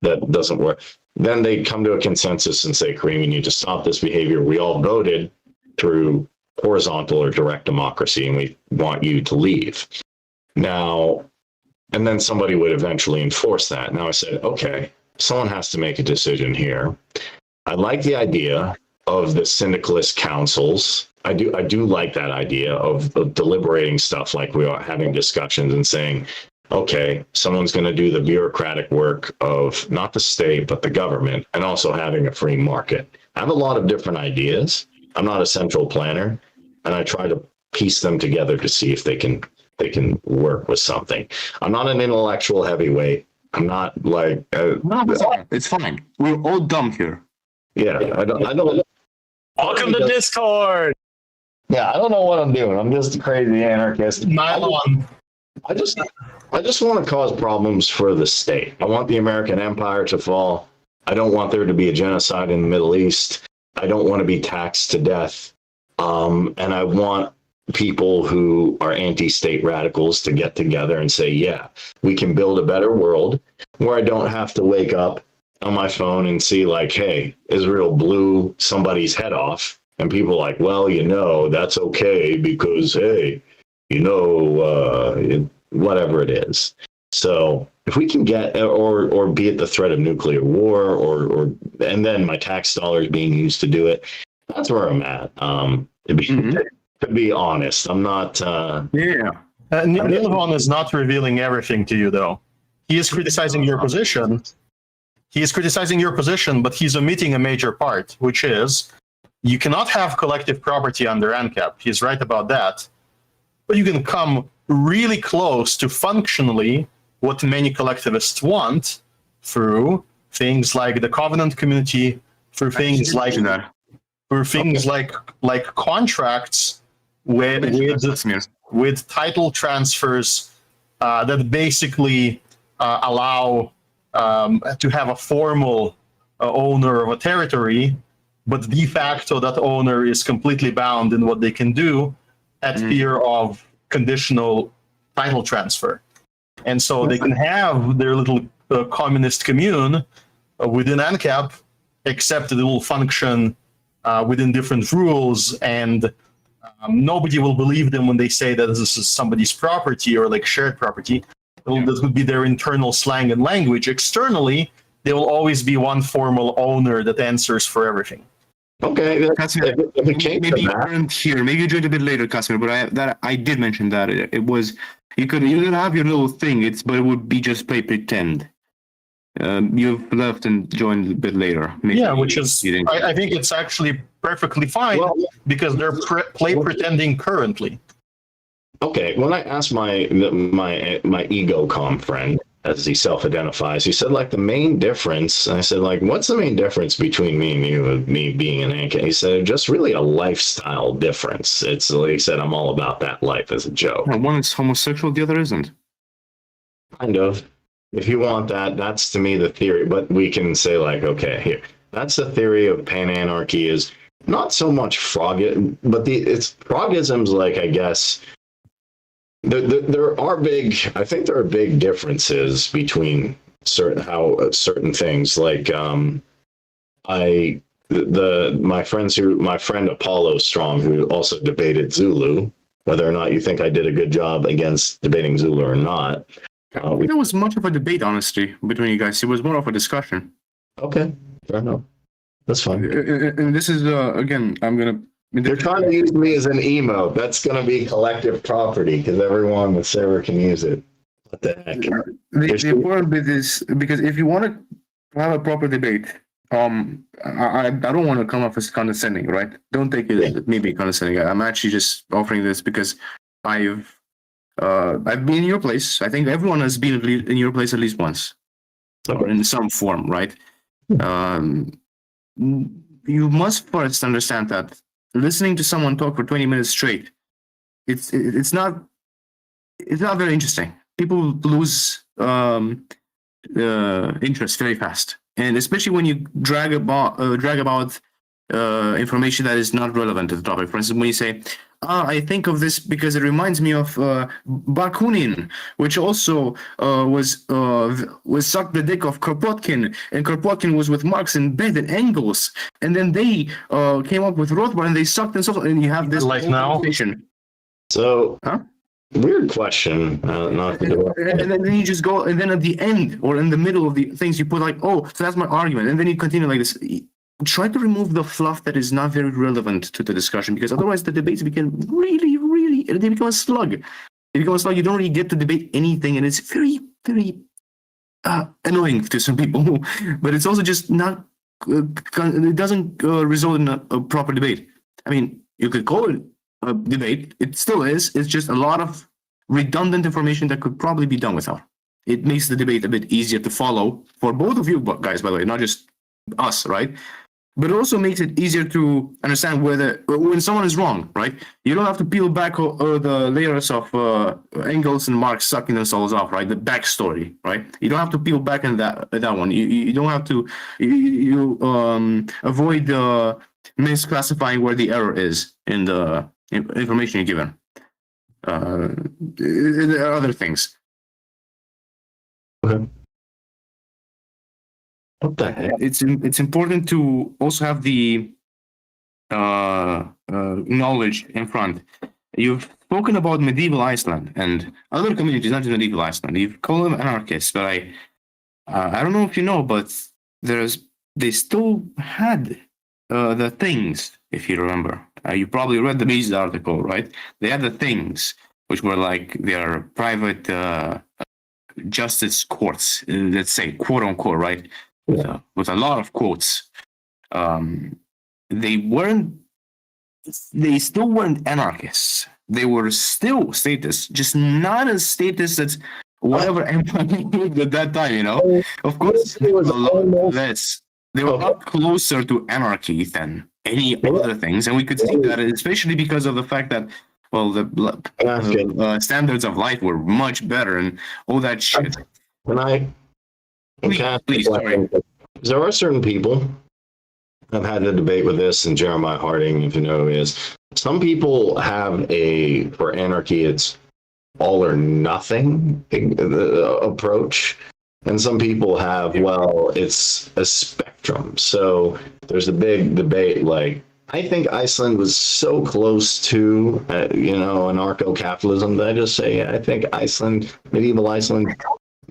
that doesn't work. Then they come to a consensus and say, Kareem, you need to stop this behavior. We all voted through horizontal or direct democracy, and we want you to leave. Now, and then somebody would eventually enforce that. Now I said, okay, someone has to make a decision here. I like the idea of the syndicalist councils. I do like that idea of deliberating stuff, like we are having discussions and saying, okay, someone's going to do the bureaucratic work of not the state, but the government, and also having a free market. I have a lot of different ideas. I'm not a central planner, and I try to piece them together to see if they can work with something. I'm not an intellectual heavyweight. I'm not like No, it's fine. We're all dumb here. yeah. I don't. Welcome to Discord. Yeah, I don't know what I'm doing. I'm just a crazy anarchist. Nylon. I just want to cause problems for the state. I want the American empire to fall. I don't want there to be a genocide in the Middle East. I don't want to be taxed to death. And I want people who are anti-state radicals to get together and say, yeah, we can build a better world where I don't have to wake up on my phone and see like, hey, Israel blew somebody's head off. And people are like, well, that's okay because, hey, whatever it is. So if we can get, or be it the threat of nuclear war, or and then my tax dollars being used to do it, that's where I'm at. To be honest, I'm not. Nilvan is not revealing everything to you, though. He is criticizing your position. But he's omitting a major part, which is you cannot have collective property under ANCAP. He's right about that. But you can come really close to functionally what many collectivists want through things like the covenant community, through things like contracts with title transfers that basically allow to have a formal owner of a territory, but de facto that owner is completely bound in what they can do at fear of conditional title transfer. And so they can have their little communist commune within ANCAP, except it will function within different rules, and nobody will believe them when they say that this is somebody's property or like shared property. That would be their internal slang and language. Externally, there will always be one formal owner that answers for everything. Okay, maybe you weren't here. Maybe you joined a bit later, Casimir. But I did mention that it was you could have your little thing. But it would be just play pretend. You've left and joined a bit later. Maybe which is I think it's actually perfectly fine because they're pretending currently. Okay, when I asked my ego-com friend, as he self-identifies, he said, like, the main difference, I said, like, what's the main difference between me and you, me being an Anka? He said, just really a lifestyle difference. It's like he said, I'm all about that life as a joke. One is homosexual, the other isn't. Kind of. If you want that, that's to me the theory. But we can say, like, okay, here, that's the theory of pananarchy is not so much frog, but it's frogism's like, I guess, there are big differences between certain things. Like my friend Apollo Strong, who also debated Zulu, whether or not you think I did a good job against debating Zulu or not. There was much of a debate, honestly, between you guys. It was more of a discussion. Okay, fair enough. That's fine. And this is again, I'm gonna. They're trying to use me as an emote. That's going to be collective property because everyone on the server can use it. What the heck? The important bit is because if you want to have a proper debate, I don't want to come off as condescending, right? Don't take it as me being condescending. I'm actually just offering this because I've been in your place. I think everyone has been in your place at least once, or in some form, right? You must first understand that listening to someone talk for 20 minutes straight, it's not very interesting. People lose interest very fast, and especially when you drag about information that is not relevant to the topic. For instance, when you say, I think of this because it reminds me of Bakunin, which also was sucked the dick of Kropotkin, and Kropotkin was with Marx and Beth and Engels, and then they came up with Rothbard and they sucked and so, and you have this like now. So, weird question. Not and then you just go, and then at the end or in the middle of the things you put like, oh, so that's my argument, and then you continue like this. try to remove the fluff that is not very relevant to the discussion, because otherwise the debates become they become a slug. They become a slug. You don't really get to debate anything, and it's very, very annoying to some people. But it's also just not. It doesn't result in a proper debate. I mean, you could call it a debate. It still is. It's just a lot of redundant information that could probably be done without. It makes the debate a bit easier to follow for both of you guys, by the way, not just us, right? But it also makes it easier to understand when someone is wrong, right? You don't have to peel back the layers of Engels and Marx sucking themselves off, right? The backstory, right? You don't have to peel back in that one. You don't have to avoid misclassifying where the error is in the information you're given. There are other things. Okay. What the heck? It's important to also have the knowledge in front. You've spoken about medieval Iceland and other communities, not just medieval Iceland. You've called them anarchists, but I don't know if you know, but they still had the things, if you remember. You probably read the Maize article, right? They had the things, which were like their private justice courts, let's say, quote unquote, right? With a lot of quotes. They still weren't anarchists. They were still statists, just not as statists as whatever empire lived at that time, you know? Of course, there was a lot less. They were a lot closer to anarchy than any other things, and we could see that, especially because of the fact that, well, the standards of life were much better and all that shit. Please, sorry. There are certain people. I've had a debate with this, and Jeremiah Harding, if you know who he is. Some people have for anarchy, it's all or nothing approach. And some people have, well, it's a spectrum. So there's a big debate, like, I think Iceland was so close to, anarcho-capitalism that I just say, I think medieval Iceland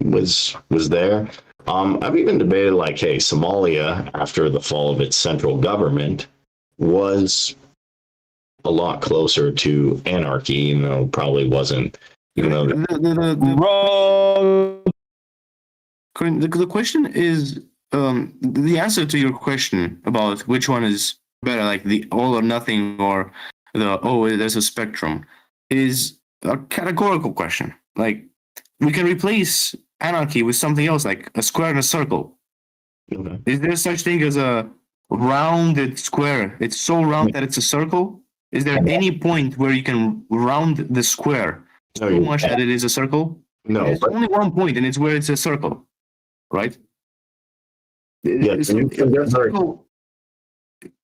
was there. I've even debated, like, hey, Somalia, after the fall of its central government, was a lot closer to anarchy, probably wasn't, wrong. The question is, the answer to your question about which one is better, like the all or nothing or there's a spectrum, is a categorical question. Like, we can replace anarchy with something else, like a square and a circle. Okay. Is there such thing as a rounded square? It's so round that it's a circle? Is there any point where you can round the square so much that it is a circle? No. There's only one point, and it's where it's a circle, right? Yeah. Circle,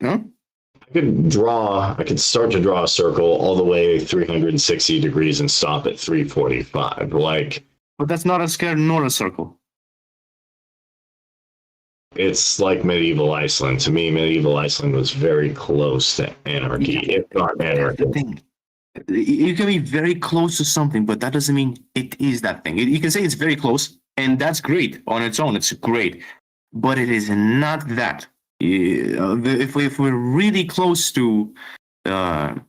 huh? I could start to draw a circle all the way 360 degrees and stop at 345. Like, but that's not a square nor a circle. it's like medieval Iceland. To me, medieval Iceland was very close to anarchy, if not anarchy. The thing. You can be very close to something, but that doesn't mean it is that thing. You can say it's very close, and that's great on its own. It's great, but it is not that. If we're really close to, not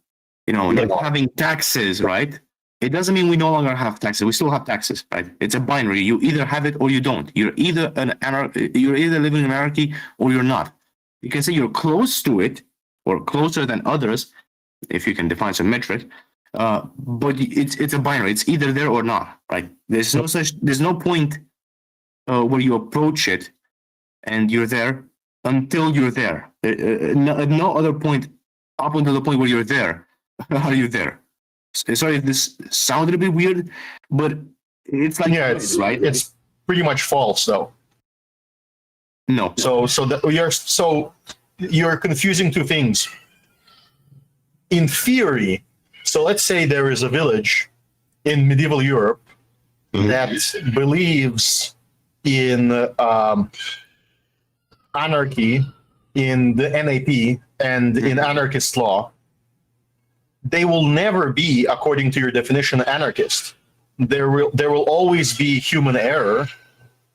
having taxes, right? It doesn't mean we no longer have taxes. We still have taxes, right? It's a binary. You either have it or you don't. You're either living in anarchy or you're not. You can say you're close to it or closer than others, if you can define some metric. But it's a binary. It's either there or not, right? There's no point where you approach it and you're there until you're there. No other point up until the point where you're there are you there. Sorry if this sounded a bit weird, but it's like, it's right? It's pretty much false, though. No. So you're confusing two things. In theory, so let's say there is a village in medieval Europe that believes in anarchy, in the NAP, and in anarchist law. They will never be, according to your definition, anarchist. There will always be human error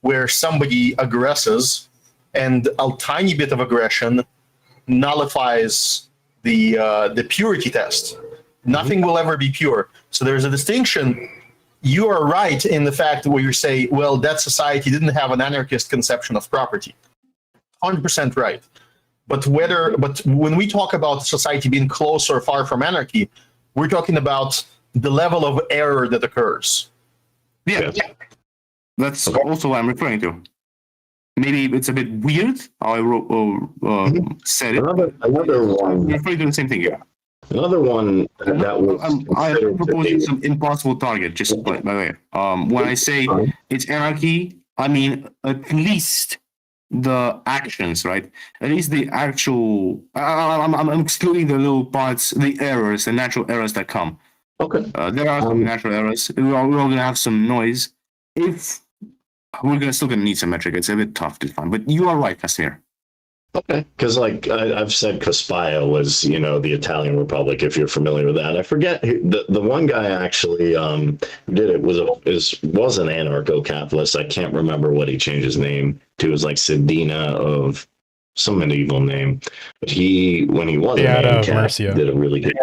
where somebody aggresses and a tiny bit of aggression nullifies the purity test. Nothing will ever be pure. So there's a distinction. You are right in the fact where you say, well, that society didn't have an anarchist conception of property. 100% right. But when we talk about society being close or far from anarchy, we're talking about the level of error that occurs. Yeah. That's also what I'm referring to. Maybe it's a bit weird how I said it. Another one. I'm referring to the same thing here. Another one that was. I'm proposing some impossible target, just by the way. When I say it's anarchy, I mean at least the actions, right? At least the actual. I'm excluding the little parts, the errors, the natural errors that come. Okay. There are some natural errors. We're all going to have some noise. If we're still going to need some metric, it's a bit tough to find. But you are right, Casimir. Okay, because like I've said, Caspia was, the Italian Republic. If you're familiar with that, I forget the one guy actually did it was an anarcho-capitalist. I can't remember what he changed his name to. It was like Sedina of some medieval name, but when he was an ANCAP, did a really good.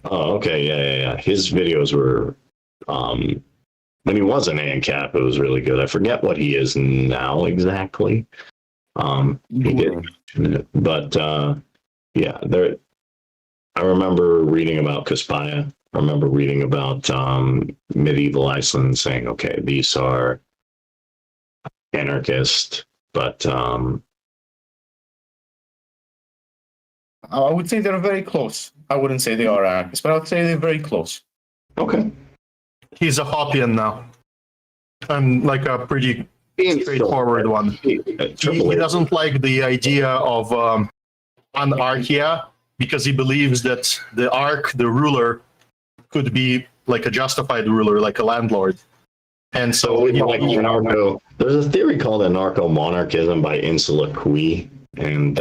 Oh, okay, yeah. His videos were when he was an ANCAP, it was really good. I forget what he is now exactly. He did mention it, but yeah, I remember reading about Caspia. I remember reading about medieval Iceland, saying, okay, these are anarchist, but I would say they're very close. I wouldn't say they are anarchists, but I would say they're very close. Okay. He's a Hoppian now. And like a pretty straightforward one. He doesn't like the idea of anarchia because he believes that the ruler, could be like a justified ruler, like a landlord. And so there's a theory called anarcho-monarchism by Insula Cui, and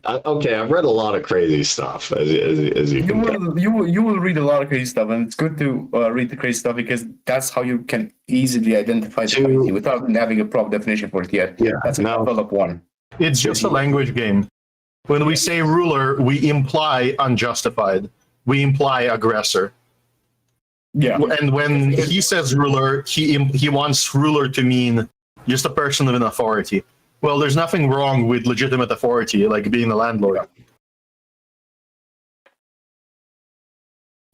okay, I've read a lot of crazy stuff, as you can tell. You will read a lot of crazy stuff, and it's good to read the crazy stuff because that's how you can easily identify the crazy without having a proper definition for it yet. Yeah, that's a develop one. It's just a language game. When we say ruler, we imply unjustified. We imply aggressor. Yeah. And when he says ruler, he wants ruler to mean just a person of an authority. Well, there's nothing wrong with legitimate authority, like being a landlord.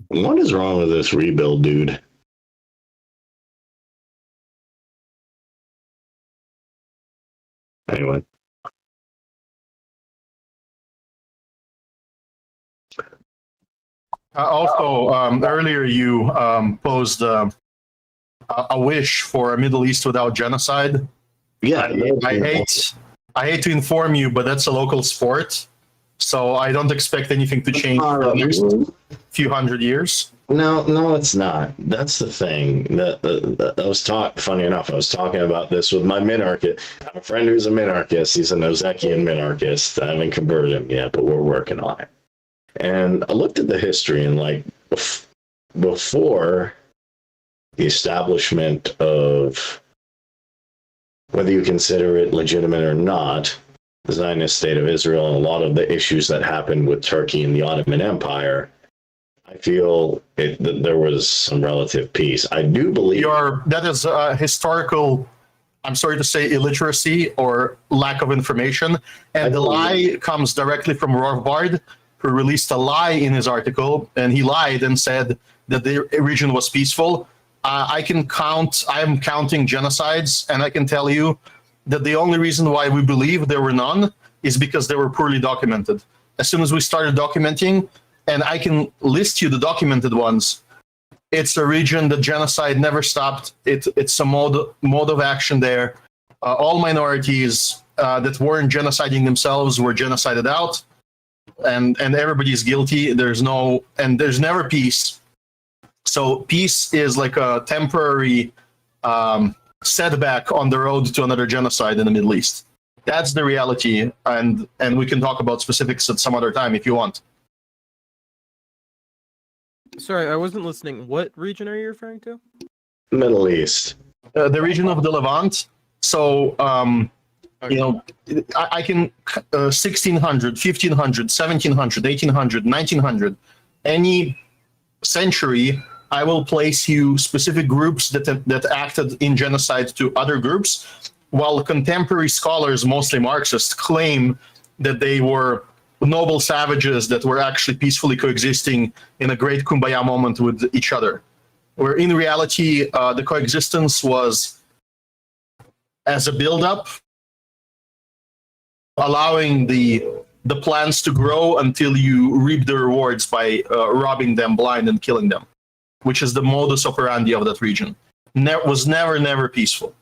What is wrong with this rebuild, dude? Anyway. Also, earlier you posed a wish for a Middle East without genocide. Yeah, I hate to inform you, but that's a local sport, so I don't expect anything to change for the next few hundred years. No, it's not. That's the thing. Funny enough, I was talking about this with my minarchist. I have a friend who's a minarchist. He's a Nozekian minarchist. I haven't converted him yet, but we're working on it. And I looked at the history, and like before the establishment of, whether you consider it legitimate or not, the Zionist state of Israel and a lot of the issues that happened with Turkey and the Ottoman Empire, I feel that there was some relative peace. I do believe that is historical, I'm sorry to say, illiteracy or lack of information. And the lie comes directly from Rothbard, who released a lie in his article, and he lied and said that the region was peaceful. I am counting genocides, and I can tell you that the only reason why we believe there were none is because they were poorly documented. As soon as we started documenting, and I can list you the documented ones, it's a region that genocide never stopped. It's a mode of action there. All minorities that weren't genociding themselves were genocided out, and everybody's guilty. There's never peace. So peace is like a temporary setback on the road to another genocide in the Middle East. That's the reality, and we can talk about specifics at some other time if you want. Sorry, I wasn't listening. What region are you referring to? Middle East. The region of the Levant. So, you know, I can 1600, 1500, 1700, 1800, 1900, any century, I will place you specific groups that acted in genocide to other groups, while contemporary scholars, mostly Marxists, claim that they were noble savages that were actually peacefully coexisting in a great kumbaya moment with each other. Where in reality, the coexistence was as a build-up, allowing the plants to grow until you reap the rewards by robbing them blind and killing them, which is the modus operandi of that region. Was never peaceful.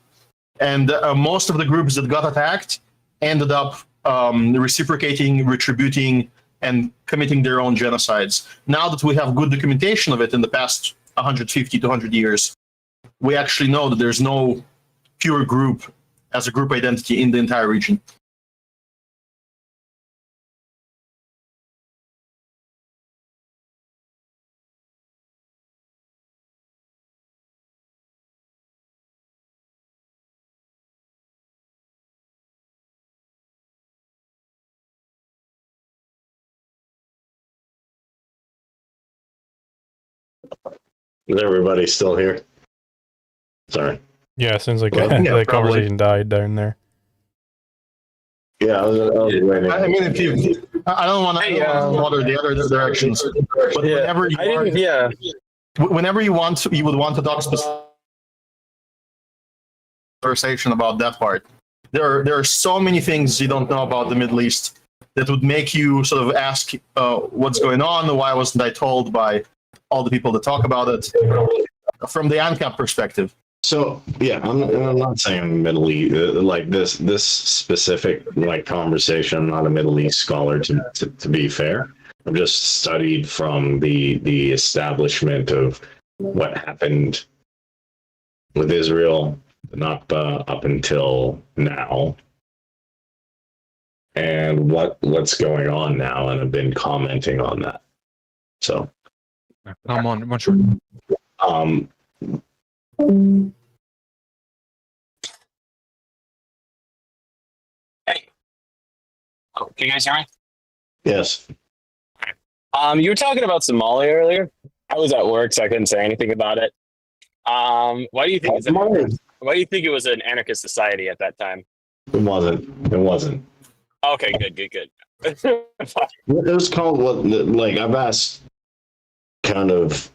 And most of the groups that got attacked ended up reciprocating, retributing, and committing their own genocides. Now that we have good documentation of it in the past 150 to 100 years, we actually know that there's no pure group as a group identity in the entire region. Is everybody still here? Sorry. Yeah, it sounds like Well, yeah, the probably. conversation died down there. Yeah, I was waiting. I mean, if you, I don't want to water the other directions, but whenever you whenever you want to, you would want to talk specific conversation about that part. There are so many things you don't know about the Middle East that would make you sort of ask, what's going on? Why wasn't I told by all the people that talk about it from the ANCAP perspective? So yeah, I'm not saying Middle East like this specific like conversation. I'm not a Middle East scholar to be fair. I've just studied from the establishment of what happened with Israel, not up until now, and what's going on now, and I've been commenting on that. So I'm on one short. Hey. Oh, can you guys hear me? yes. You were talking about Somalia earlier. I was at work, so I couldn't say anything about it. Why do you think it was an anarchist society at that time? It wasn't. Okay, good. It was called like I've asked kind of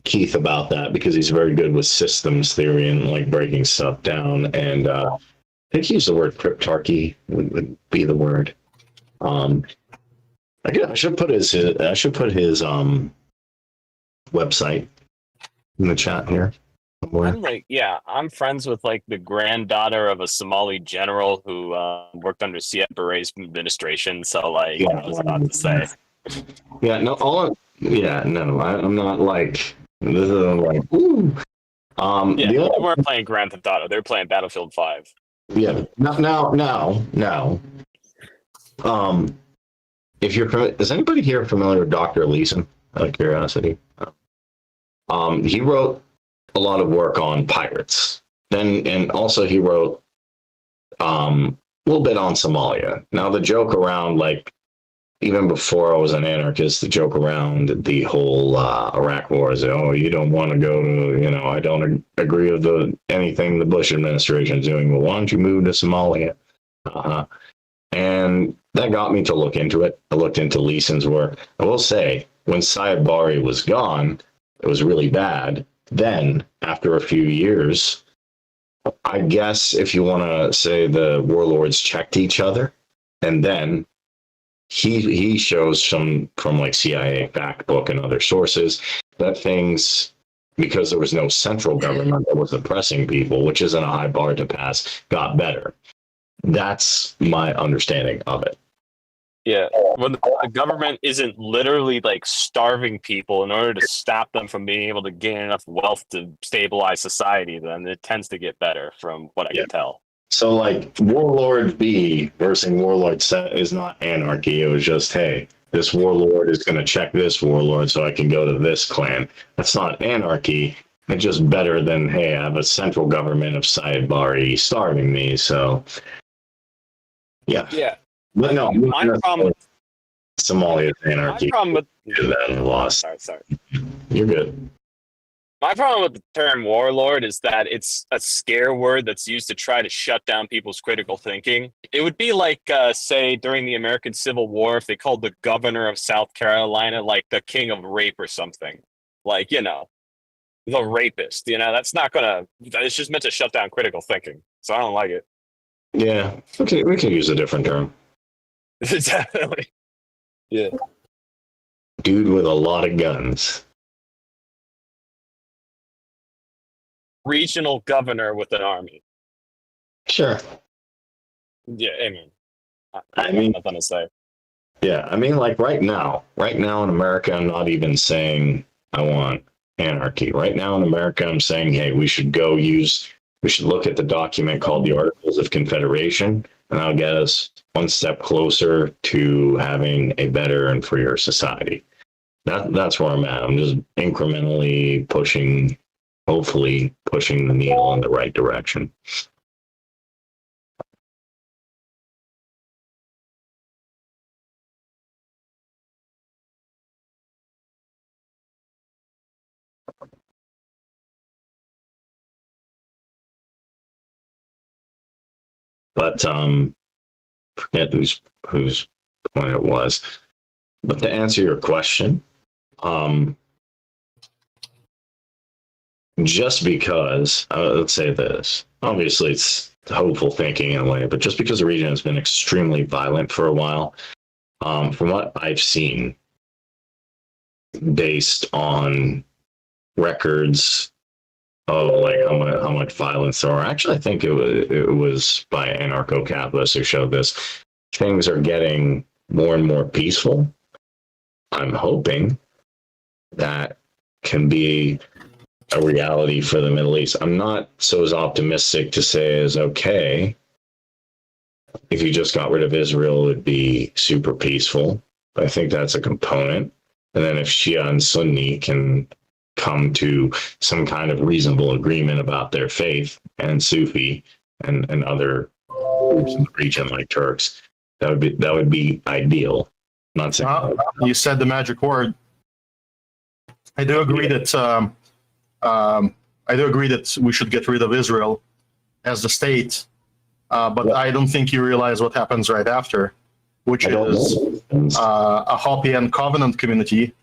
Keith about that because he's very good with systems theory and like breaking stuff down, and I think he used the word cryptarchy would be the word. I should put his website in the chat here somewhere. I'm friends with like the granddaughter of a Somali general who worked under Siad Barre's administration. So like, I was about to say. Yeah, no, I'm not like this is like ooh. They weren't playing Grand Theft Auto; they were playing Battlefield 5. Yeah. Now. If you're is anybody here familiar with Dr. Leeson? Out of curiosity, he wrote a lot of work on pirates. And also he wrote a little bit on Somalia. Now the joke around, like, even before I was an anarchist, the joke around the whole Iraq war is, oh, you don't want to go to, I don't agree with anything the Bush administration is doing. Well, why don't you move to Somalia? And that got me to look into it. I looked into Leeson's work. I will say, when Siad Barre was gone, it was really bad. Then, after a few years, I guess if you want to say the warlords checked each other, and then he shows some from like CIA fact book and other sources that things, because there was no central government that was oppressing people, which isn't a high bar to pass, got better. That's my understanding of it. Yeah, when the government isn't literally like starving people in order to stop them from being able to gain enough wealth to stabilize society, then it tends to get better from what I can tell. So like Warlord B versus Warlord C is not anarchy. It was just, hey, this warlord is going to check this warlord so I can go to this clan. That's not anarchy. It's just better than, hey, I have a central government of Sayed starving me. So, yeah. Yeah. But no, My problem with Somalia's anarchy. my problem with That lost. sorry. You're good. My problem with the term warlord is that it's a scare word that's used to try to shut down people's critical thinking. It would be like, say, during the American Civil War, if they called the governor of South Carolina like the king of rape or something. Like, you know, the rapist. You know, that's not gonna. It's just meant to shut down critical thinking. So I don't like it. Yeah. Okay, we can use a different term. Definitely. Yeah. Dude with a lot of guns. Regional governor with an army. Sure. Yeah, I mean, I mean, nothing to say. yeah, I mean, like right now in America, I'm not even saying I want anarchy. Right now in America, I'm saying, hey, we should look at the document called the Articles of Confederation, and that'll get us one step closer to having a better and freer society. That's where I'm at. I'm just incrementally hopefully pushing the needle in the right direction. But forget whose point it was. But to answer your question, just because let's say this, obviously it's hopeful thinking in a way, but just because the region has been extremely violent for a while, from what I've seen, based on records of like how much violence there are. Actually, I think it was by anarcho-capitalists who showed this. Things are getting more and more peaceful. I'm hoping that can be a reality for the Middle East. I'm not so as optimistic to say as, okay, if you just got rid of Israel, it would be super peaceful. But I think that's a component. And then if Shia and Sunni can come to some kind of reasonable agreement about their faith, and Sufi and other groups in the region like Turks, that would be ideal. Not saying you said the magic word. I do agree that we should get rid of Israel as the state, but I don't think you realize what happens right after, which is a Hopi and Covenant community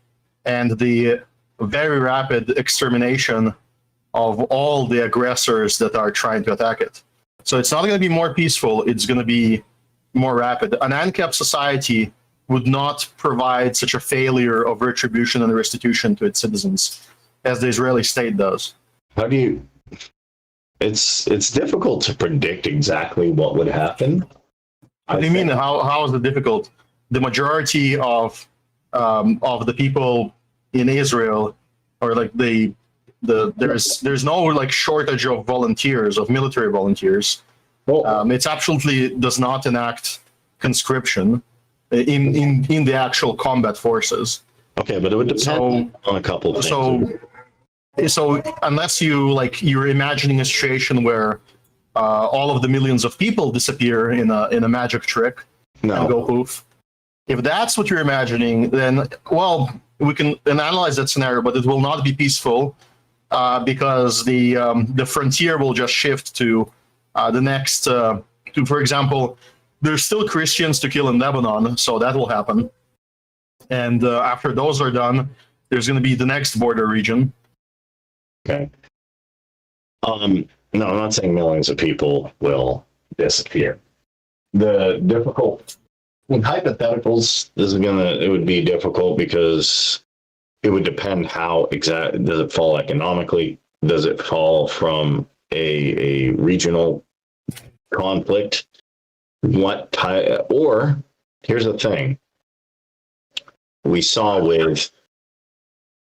and the very rapid extermination of all the aggressors that are trying to attack it. So it's not going to be more peaceful, it's going to be more rapid. An ANCAP society would not provide such a failure of retribution and restitution to its citizens as the Israeli state does. How do you... It's difficult to predict exactly what would happen. What do you mean? How is it difficult? The majority of the people in Israel, or like there's no like shortage of volunteers, of military volunteers. It absolutely does not enact conscription in the actual combat forces. Okay, but it would depend on a couple of things. So unless you're imagining a situation where all of the millions of people disappear in a magic trick and go poof. If that's what you're imagining, then we can analyze that scenario, but it will not be peaceful because the frontier will just shift to the next. For example, there's still Christians to kill in Lebanon, so that will happen. And after those are done, there's going to be the next border region. Okay. No, I'm not saying millions of people will disappear. The difficult with hypotheticals, it would be difficult because it would depend how exactly does it fall economically? Does it fall from a regional conflict? What type? Or here's the thing: we saw with.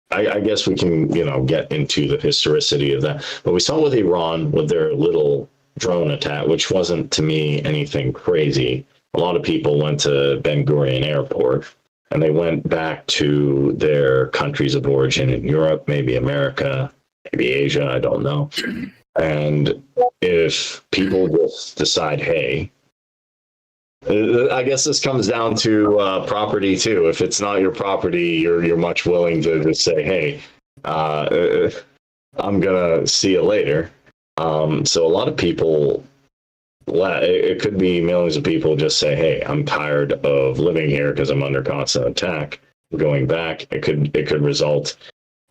I guess we can, get into the historicity of that. But we saw with Iran with their little drone attack, which wasn't to me anything crazy. A lot of people went to Ben Gurion Airport and they went back to their countries of origin in Europe, maybe America, maybe Asia, I don't know. And if people just decide, hey, I guess this comes down to property too. If it's not your property, you're much willing to just say, hey, I'm gonna see you later. So a lot of people, it could be millions of people just say, hey, I'm tired of living here because I'm under constant attack. Going back, it could result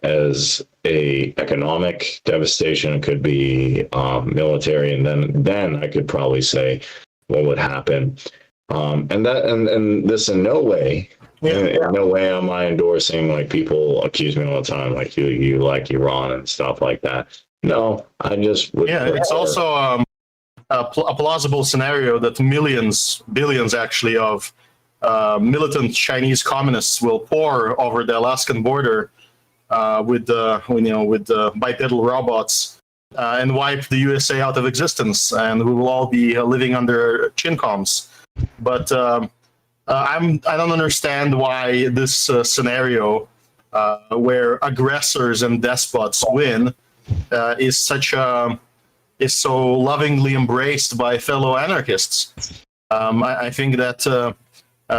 as a economic devastation. It could be military, and then I could probably say what would happen. And this in no way am I endorsing, like people accuse me all the time, like you like Iran and stuff like that. No, I just would it's also a plausible scenario that billions actually of militant Chinese communists will pour over the Alaskan border with bipedal robots and wipe the USA out of existence, and we will all be living under chincoms. But I don't understand why this scenario where aggressors and despots win is so lovingly embraced by fellow anarchists. I think that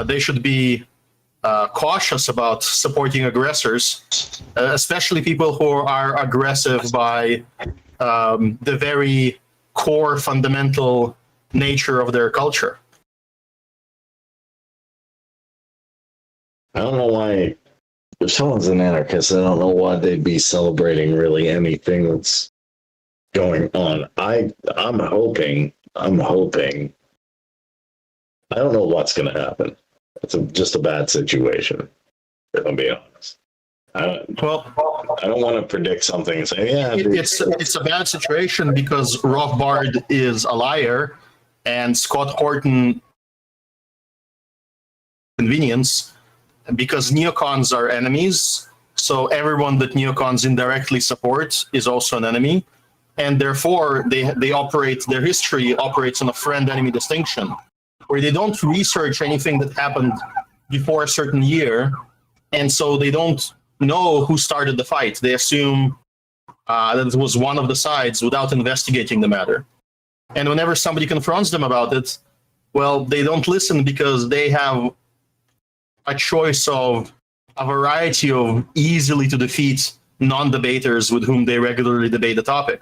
they should be cautious about supporting aggressors, especially people who are aggressive by the very core fundamental nature of their culture. I don't know why, if someone's an anarchist, I don't know why they'd be celebrating really anything that's going on. I'm hoping. I don't know what's going to happen. It's just a bad situation, if I'm being honest. I don't want to predict something and say, yeah. It's a bad situation because Rothbard is a liar and Scott Horton convenience, because neocons are enemies. So everyone that neocons indirectly support is also an enemy. And therefore, they operate, their history operates on a friend-enemy distinction, where they don't research anything that happened before a certain year, and so they don't know who started the fight. They assume that it was one of the sides without investigating the matter. And whenever somebody confronts them about it, well, they don't listen because they have a choice of a variety of easily to defeat non-debaters with whom they regularly debate the topic.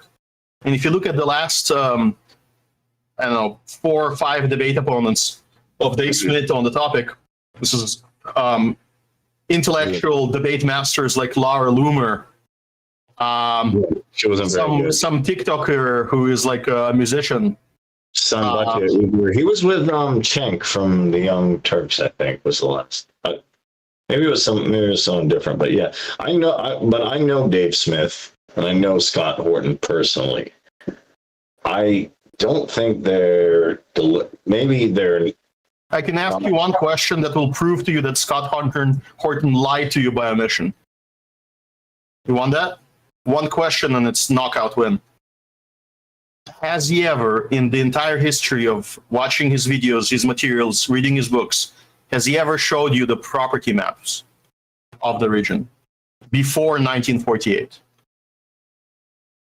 And if you look at the last 4 or 5 debate opponents of Dave Smith on the topic, this is intellectual debate masters like Laura Loomer, she wasn't very good. some TikToker who is like a musician. He was with Cenk from the Young Turks, I think, was the last. Maybe it was something different, but yeah, I know Dave Smith and I know Scott Horton personally. I don't think maybe they're. I can ask you one question that will prove to you that Scott Horton lied to you by omission. You want that? One question and it's knockout win. Has he ever, in the entire history of watching his videos, his materials, reading his books, has he ever showed you the property maps of the region before 1948?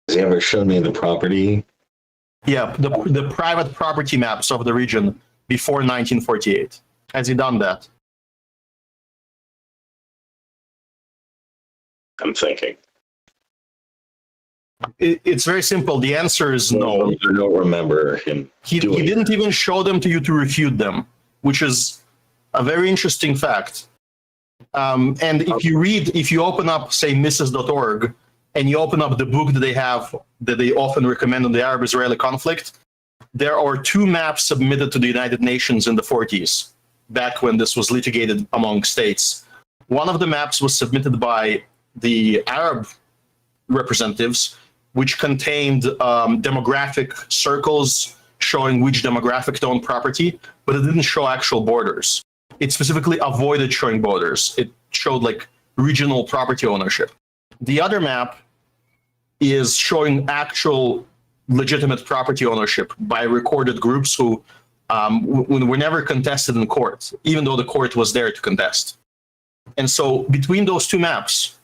Has he ever shown me the property? Yeah, the private property maps of the region before 1948. Has he done that? I'm thinking. It's very simple. The answer is no. I don't remember him. He didn't even show them to you to refute them, which is a very interesting fact. And if you open up, say, Mises.org, and you open up the book that they have, that they often recommend on the Arab-Israeli conflict, there are 2 maps submitted to the United Nations in the 40s, back when this was litigated among states. One of the maps was submitted by the Arab representatives, which contained demographic circles showing which demographic owned property, but it didn't show actual borders. It specifically avoided showing borders. It showed like regional property ownership. The other map is showing actual legitimate property ownership by recorded groups who were never contested in court, even though the court was there to contest. And so between those 2 maps,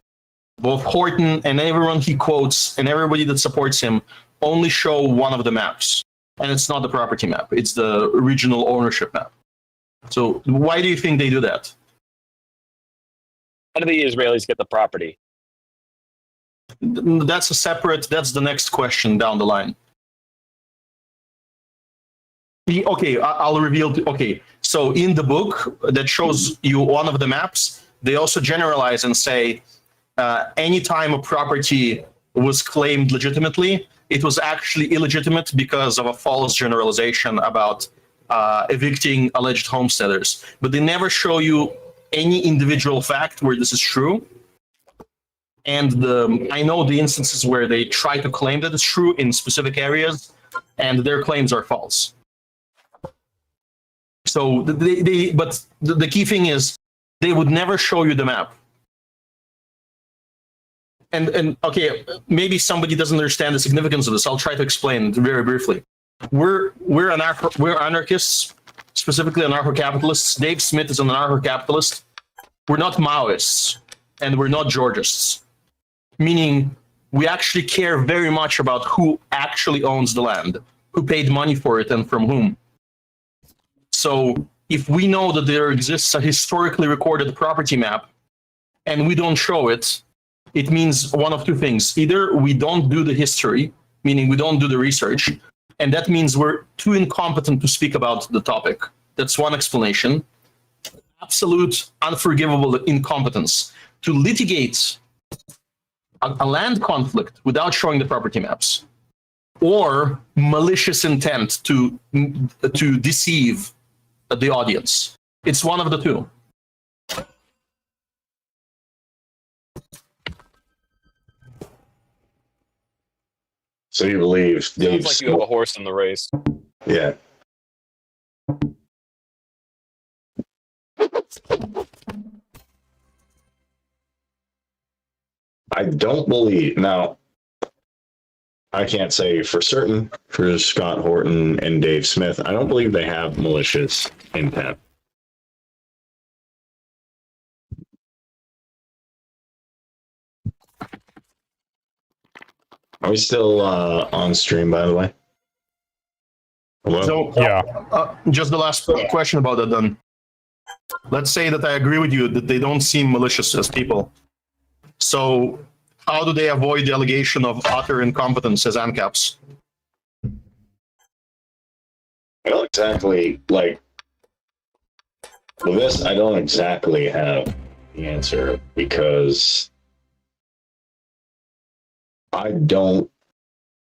both Horton and everyone he quotes and everybody that supports him only show one of the maps. And it's not the property map, it's the original ownership map. So why do you think they do that? How do the Israelis get the property? That's the next question down the line. Okay, I'll reveal. Okay, so in the book that shows you one of the maps, they also generalize and say anytime a property was claimed legitimately, it was actually illegitimate because of a false generalization about evicting alleged homesteaders. But they never show you any individual fact where this is true. And I know the instances where they try to claim that it's true in specific areas, and their claims are false. So but the key thing is they would never show you the map. And okay, maybe somebody doesn't understand the significance of this. I'll try to explain very briefly. We're anarchists, specifically anarcho-capitalists. Dave Smith is an anarcho-capitalist. We're not Maoists, and we're not Georgists. Meaning, we actually care very much about who actually owns the land, who paid money for it, and from whom. So if we know that there exists a historically recorded property map and we don't show it, it means one of two things. Either we don't do the history, meaning we don't do the research, and that means we're too incompetent to speak about the topic. That's one explanation. Absolute, unforgivable incompetence to litigate a land conflict without showing the property maps, or malicious intent to deceive the audience. It's one of the two. So you believe Sounds like you have a horse in the race. Yeah. I don't believe, now, I can't say for certain for Scott Horton and Dave Smith, I don't believe they have malicious intent. Are we still on stream, by the way? Hello? So, Yeah. Just the last question about that then. Let's say that I agree with you that they don't seem malicious as people. So how do they avoid the allegation of utter incompetence as ANCAPs? I don't exactly, like, with this, I don't exactly have the answer because I don't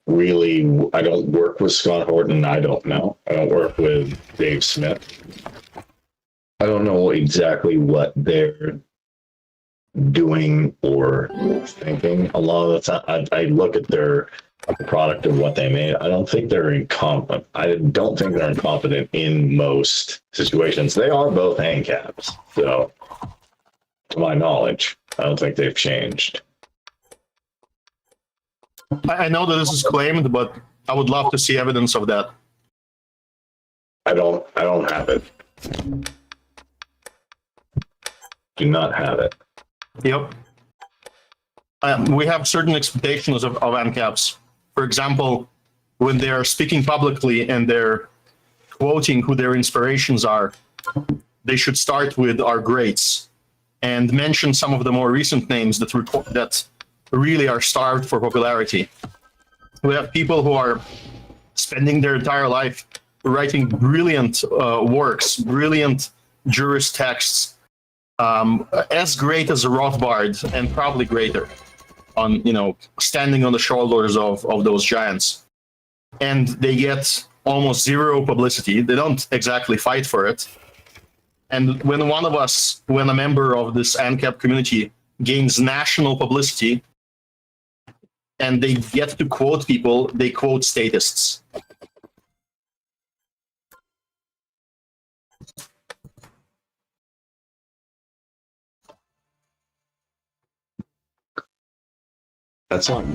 work with Scott Horton. I don't know. I don't work with Dave Smith. I don't know exactly what they're doing or thinking. A lot of the time, I look at their product of what they made. I don't think they're incompetent. I don't think they're incompetent in most situations. They are both ANCAPs. So, to my knowledge, I don't think they've changed. I know that this is claimed, but I would love to see evidence of that. I don't have it. Do not have it. Yep. We have certain expectations of ANCAPs. For example, when they're speaking publicly and they're quoting who their inspirations are, they should start with our greats and mention some of the more recent names that really are starved for popularity. We have people who are spending their entire life writing brilliant works, brilliant jurist texts, as great as Rothbard and probably greater, on standing on the shoulders of those giants, and they get almost zero publicity. They don't exactly fight for it. And when a member of this ANCAP community gains national publicity and they get to quote people, they quote statists. That's not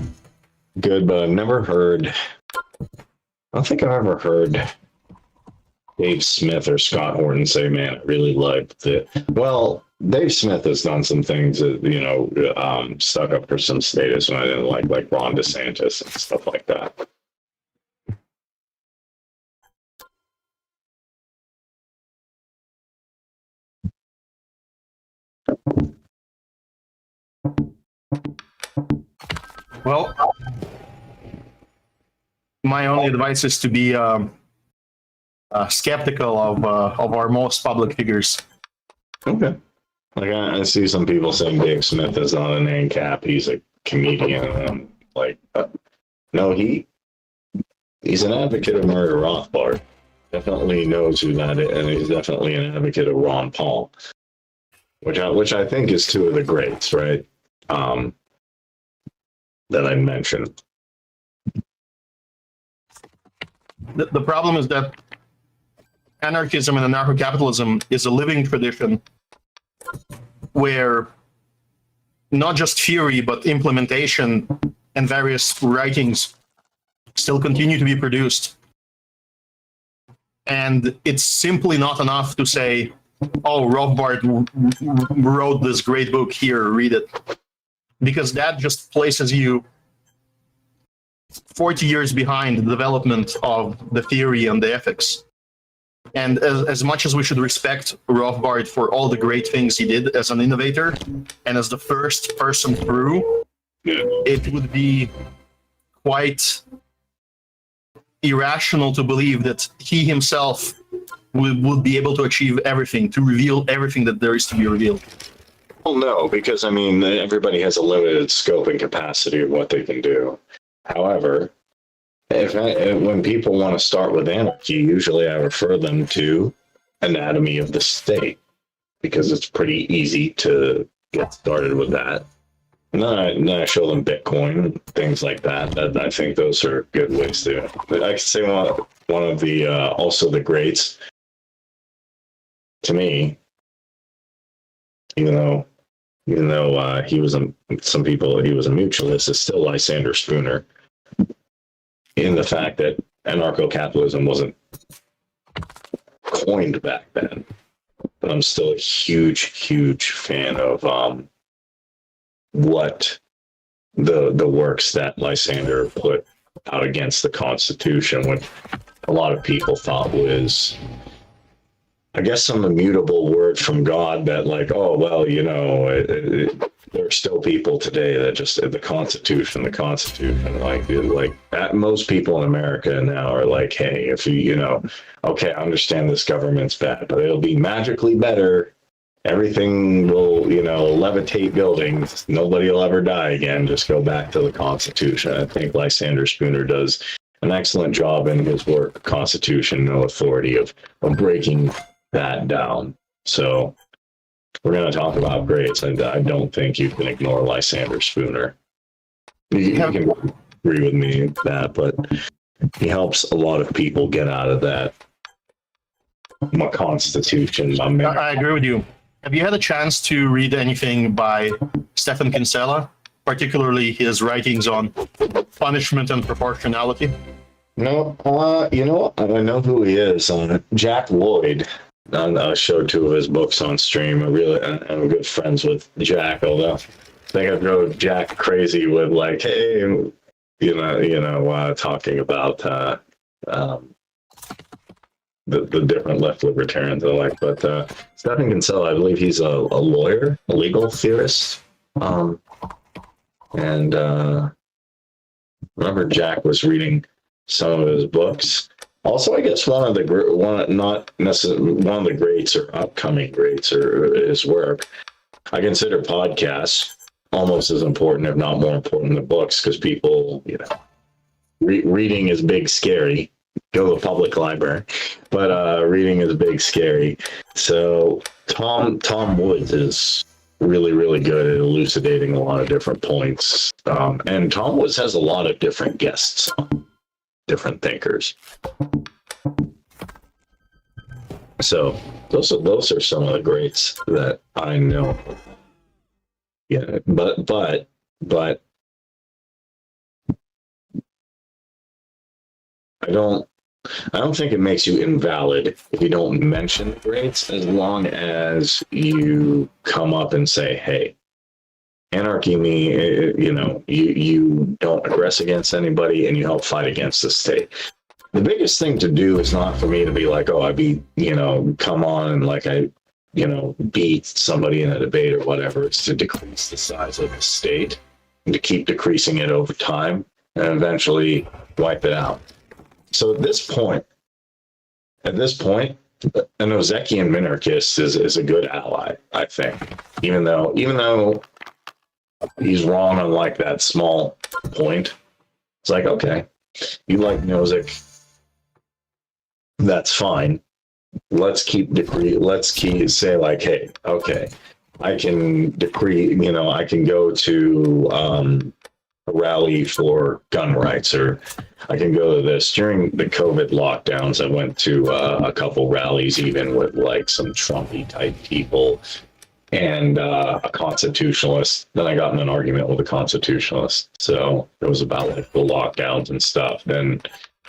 good, but I've never heard. I don't think I've ever heard Dave Smith or Scott Horton say, "Man, I really liked it." Well, Dave Smith has done some things that, you know, stuck up for some status when I didn't like Ron DeSantis and stuff like that. Well, my only advice is to be skeptical of our most public figures. Okay. Like I see some people saying Dave Smith is not an ANCAP. He's a comedian. And I'm like, no, he's an advocate of Murray Rothbard. Definitely knows who that is, and he's definitely an advocate of Ron Paul, which I think is two of the greats, right? That I mentioned. The problem is that anarchism and anarcho-capitalism is a living tradition where not just theory, but implementation and various writings still continue to be produced. And it's simply not enough to say, oh, Rothbard wrote this great book, here, read it. Because that just places you 40 years behind the development of the theory and the ethics. And as much as we should respect Rothbard for all the great things he did as an innovator and as the first person through, it would be quite irrational to believe that he himself would be able to achieve everything, to reveal everything that there is to be revealed. Well, no, because I mean, everybody has a limited scope and capacity of what they can do. However, when people want to start with anarchy, usually I refer them to Anatomy of the State, because it's pretty easy to get started with that. And then I show them Bitcoin, things like that. I think those are good ways to. I could say one of the also the greats to me, even though he was some people he was a mutualist, is still Lysander Spooner, in the fact that anarcho-capitalism wasn't coined back then. But I'm still a huge fan of what the works that Lysander put out against the Constitution, which a lot of people thought was, I guess, some immutable word from God that, like, oh, well, you know, there are still people today that just, the Constitution, like most people in America now are like, hey, if you know, okay, I understand this government's bad, but it'll be magically better. Everything will, you know, levitate buildings. Nobody will ever die again. Just go back to the Constitution. I think Lysander Spooner does an excellent job in his work, Constitution, No Authority, of breaking that down. So we're going to talk about greats, and I don't think you can ignore Lysander Spooner. You can agree with me with that, but he helps a lot of people get out of that Constitution. I agree with you. Have you had a chance to read anything by Stephen Kinsella, particularly his writings on punishment and proportionality? No, you know what? I know who he is. Jack Lloyd. I showed two of his books on stream. I'm good friends with Jack, although I think I drove Jack crazy with, like, hey, talking about the different left libertarians alike. But Stephen Kinsella, I believe he's a lawyer, a legal theorist. And remember Jack was reading some of his books. Also, I guess one of the greats or upcoming greats or his work, I consider podcasts almost as important, if not more important, than books, because people, you know, reading is big, scary. Go to the public library, but reading is big, scary. So Tom Woods is really good at elucidating a lot of different points, and Tom Woods has a lot of different guests, different thinkers. So those are some of the greats that I know. Yeah, but I don't I don't think it makes you invalid if you don't mention the grades, as long as you come up and say, hey, anarchy you don't aggress against anybody and you help fight against the state. The biggest thing to do is not for me to be like, oh, I beat, come on and like I, beat somebody in a debate or whatever. It's to decrease the size of the state and to keep decreasing it over time and eventually wipe it out. So at this point, an Ozekian minarchist is a good ally, I think. Even though he's wrong on like that small point, it's like, okay, you like Nozick, that's fine. Let's say like, hey, okay, I can I can go to a rally for gun rights, or I can go to this. During the COVID lockdowns, I went to a couple rallies, even with like some Trumpy type people and a constitutionalist. Then I got in an argument with a constitutionalist. So it was about like the lockdowns and stuff. Then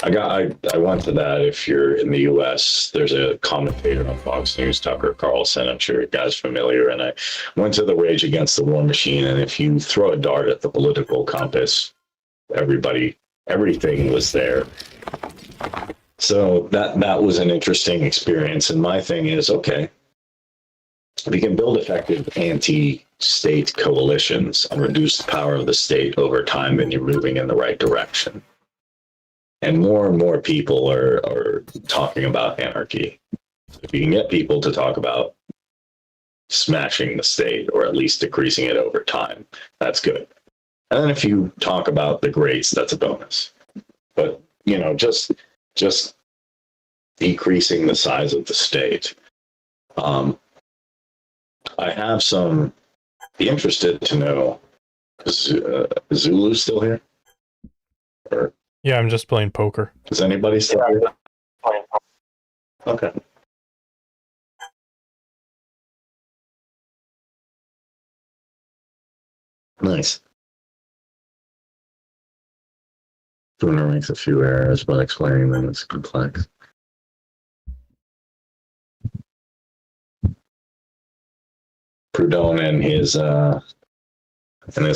I went to that. If you're in the US, there's a commentator on Fox News, Tucker Carlson. I'm sure you guys are familiar. And I went to the Rage Against the War Machine. And if you throw a dart at the political compass, everything was there. So that was an interesting experience. And my thing is, okay, we can build effective anti-state coalitions and reduce the power of the state over time, then you're moving in the right direction. And more people are talking about anarchy. If you can get people to talk about smashing the state or at least decreasing it over time, that's good. And then if you talk about the grades, that's a bonus. But, just decreasing the size of the state. I have be interested to know, is Zulu still here? Or Yeah, I'm just playing poker. is anybody still here? Okay. Nice. Bruner makes a few errors, but explaining them is complex. Proudhon and his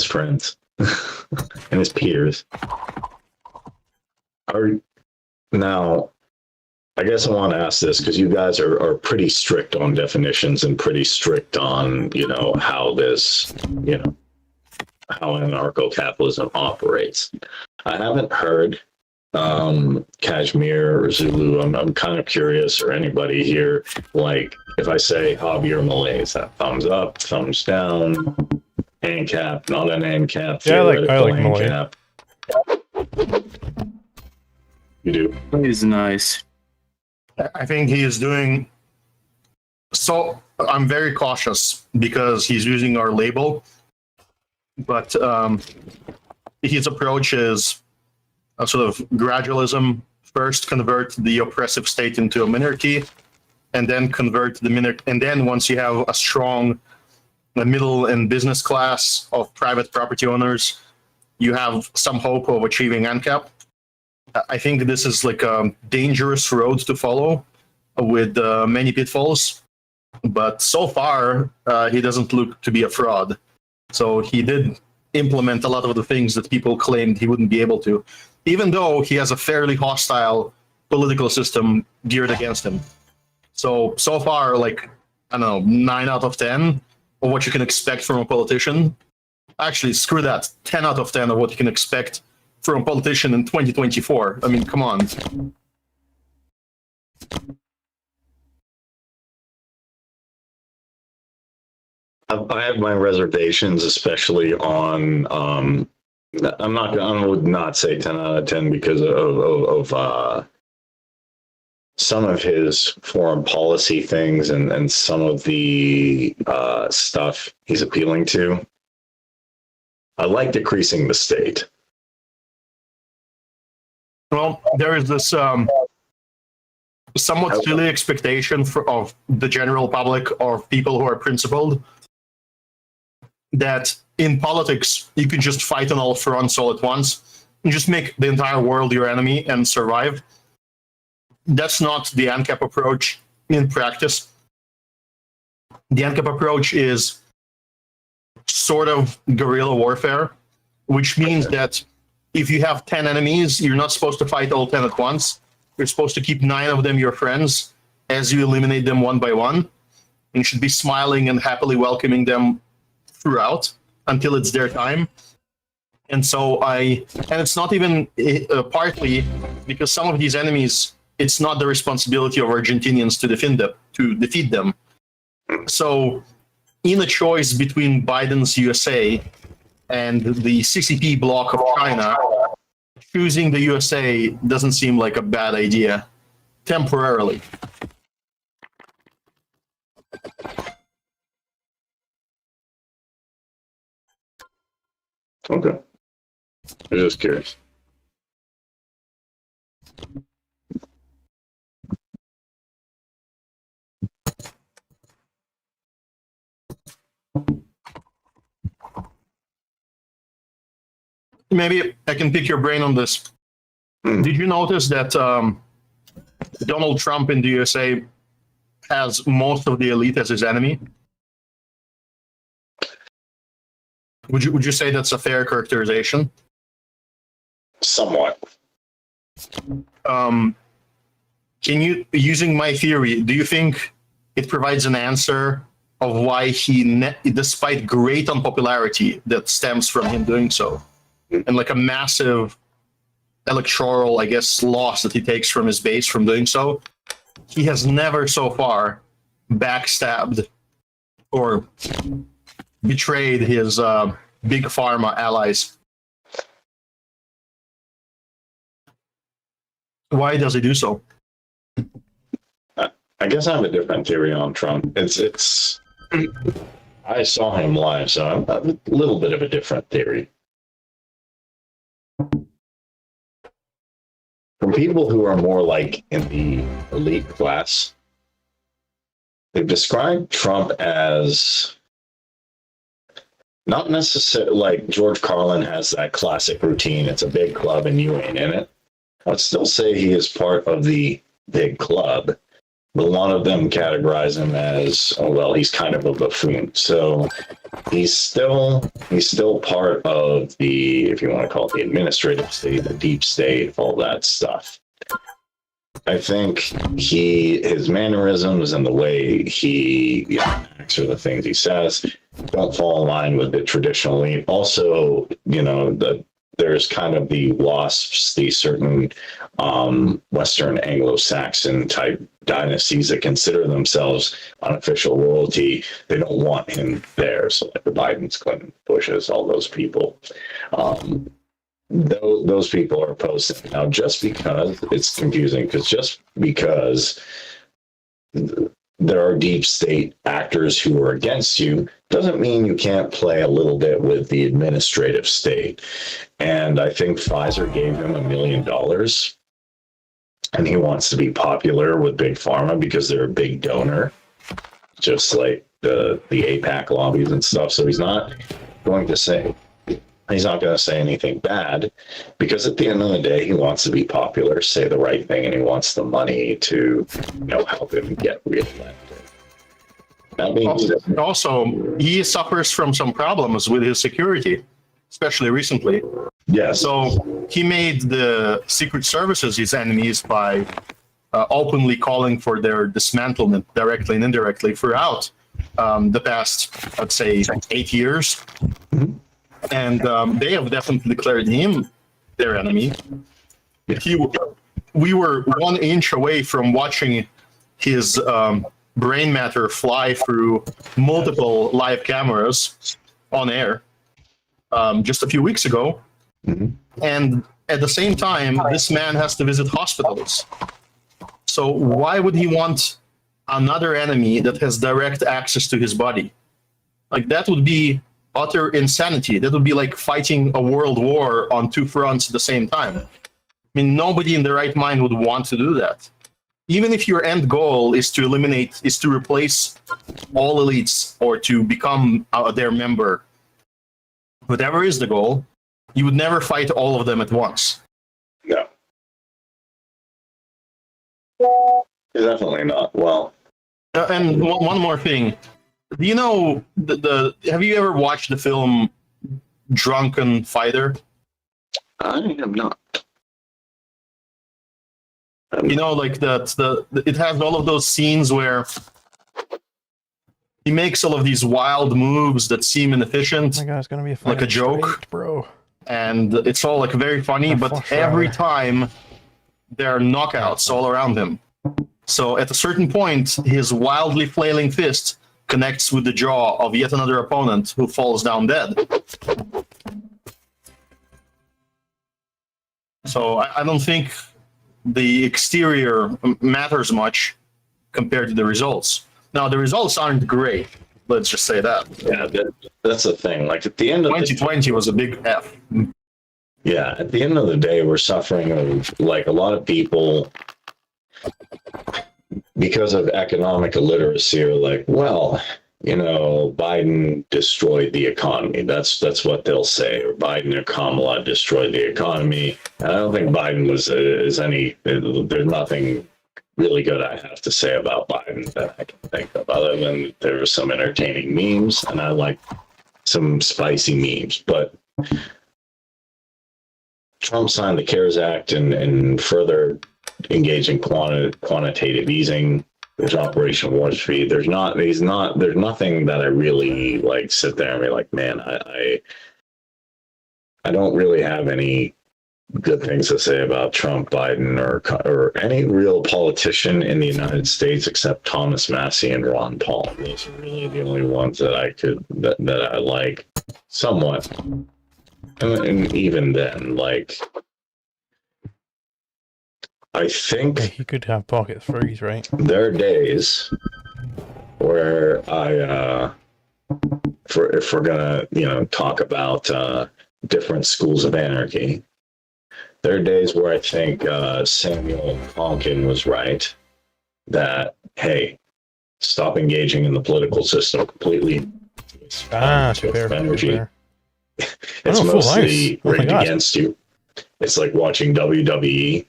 friends and his peers are now. I guess I want to ask this because you guys are pretty strict on definitions and pretty strict on how this how anarcho-capitalism operates. I haven't heard Kashmir or Zulu. I'm kind of curious, or anybody here, like if I say hobby or Malay, is that thumbs up, thumbs down, ANCAP, not an ANCAP, Yeah, I like ANCAP. You do? That is nice. I think he is doing so. I'm very cautious because he's using our label, but his approach is a sort of gradualism. First, convert the oppressive state into a monarchy, and then convert the monarchy. And then, once you have a strong middle and business class of private property owners, you have some hope of achieving ANCAP. I think this is like a dangerous road to follow with many pitfalls. But so far, he doesn't look to be a fraud. So he did implement a lot of the things that people claimed he wouldn't be able to, even though he has a fairly hostile political system geared against him. So far, like, I don't know, 9 out of 10 of what you can expect from a politician. Actually, screw that. 10 out of 10 of what you can expect from a politician in 2024. I mean, come on. I have my reservations, especially on. I would not say 10 out of 10 because of some of his foreign policy things and some of the stuff he's appealing to. I like decreasing the state. Well, there is this somewhat silly expectation of the general public or people who are principled that in politics you can just fight on all fronts all at once and just make the entire world your enemy and survive. that's not the ANCAP approach in practice. The ANCAP approach is sort of guerrilla warfare, which means that if you have 10 enemies, you're not supposed to fight all 10 at once. You're supposed to keep 9 of them your friends as you eliminate them one by one. And you should be smiling and happily welcoming them throughout until it's their time. And so and it's not even partly because some of these enemies, it's not the responsibility of Argentinians to defeat them. So in a choice between Biden's USA and the CCP bloc of China, choosing the USA doesn't seem like a bad idea temporarily. Okay. I'm just curious. Maybe I can pick your brain on this. Did you notice that Donald Trump in the USA has most of the elite as his enemy? Would you say that's a fair characterization? Somewhat. Can you, using my theory, do you think it provides an answer of why he, despite great unpopularity that stems from him doing so, and like a massive electoral, I guess, loss that he takes from his base from doing so, he has never so far backstabbed or betrayed his big pharma allies? Why does he do so? I guess I have a different theory on Trump. It's I saw him live, so I have a little bit of a different theory. From people who are more like in the elite class, they've described Trump as not necessarily like George Carlin has that classic routine. It's a big club and you ain't in it. I'd still say he is part of the big club, but a lot of them categorize him as, oh, well, he's kind of a buffoon. So he's still part of the, if you want to call it the administrative state, the deep state, all that stuff. I think his mannerisms and the way he acts or the things he says don't fall in line with the traditional elite. Also, there's kind of the WASPs, the certain Western Anglo-Saxon type dynasties that consider themselves unofficial royalty. They don't want him there. So like the Bidens, Clinton, Bushes, all those people. Those people are opposed to him. Now, just because it's confusing, just because there are deep state actors who are against you doesn't mean you can't play a little bit with the administrative state. And I think Pfizer gave him $1 million, and he wants to be popular with Big Pharma because they're a big donor, just like the APAC lobbies and stuff. So he's not going to say anything bad, because at the end of the day, he wants to be popular, say the right thing, and he wants the money to help him get reelected. Also, he suffers from some problems with his security, especially recently. Yeah. So he made the Secret Services his enemies by openly calling for their dismantlement directly and indirectly throughout the past, I'd say, 8 years. Mm-hmm. And they have definitely declared him their enemy. We were 1 inch away from watching his brain matter fly through multiple live cameras on air just a few weeks ago. Mm-hmm. And at the same time, this man has to visit hospitals. So why would he want another enemy that has direct access to his body? Like, that would be utter insanity. That would be like fighting a world war on 2 fronts at the same time. I mean, nobody in their right mind would want to do that. Even if your end goal is to replace all elites or to become their member, whatever is the goal, you would never fight all of them at once. No. Definitely not. Well, And one more thing. Do you know have you ever watched the film Drunken Fighter? I am not. You know, like it has all of those scenes where he makes all of these wild moves that seem inefficient, Oh my god, it's gonna be like a joke, straight, bro. and it's all like very funny. Oh, But for sure. every time there are knockouts all around him. So at a certain point, his wildly flailing fist connects with the jaw of yet another opponent who falls down dead. So I don't think the exterior matters much compared to the results. Now, the results aren't great. Let's just say that. Yeah, that's the thing. Like at the end of 2020 was a big F. yeah, at the end of the day, we're suffering of like a lot of people because of economic illiteracy are like, well, you know, Biden destroyed the economy. That's what they'll say. Or Biden or Kamala destroyed the economy. And I don't think Biden is any. There's nothing really good I have to say about Biden that I can think of, other than there were some entertaining memes, and I like some spicy memes. But Trump signed the CARES Act and further engaging quantitative easing. There's Operation Warp Speed. There's nothing that I really like sit there and be like, man, I don't really have any good things to say about Trump, Biden, or any real politician in the United States except Thomas Massey and Ron Paul. Those are really the only ones that I like somewhat. And even then, like, I think Yeah, he could have pocket freeze, right? there are days where if we're gonna, talk about different schools of anarchy, there are days where I think Samuel Honkin was right that, hey, stop engaging in the political system completely. Fair. Energy. Fair. It's Oh, full mostly ice. Oh my rigged God. against you. It's like watching WWE,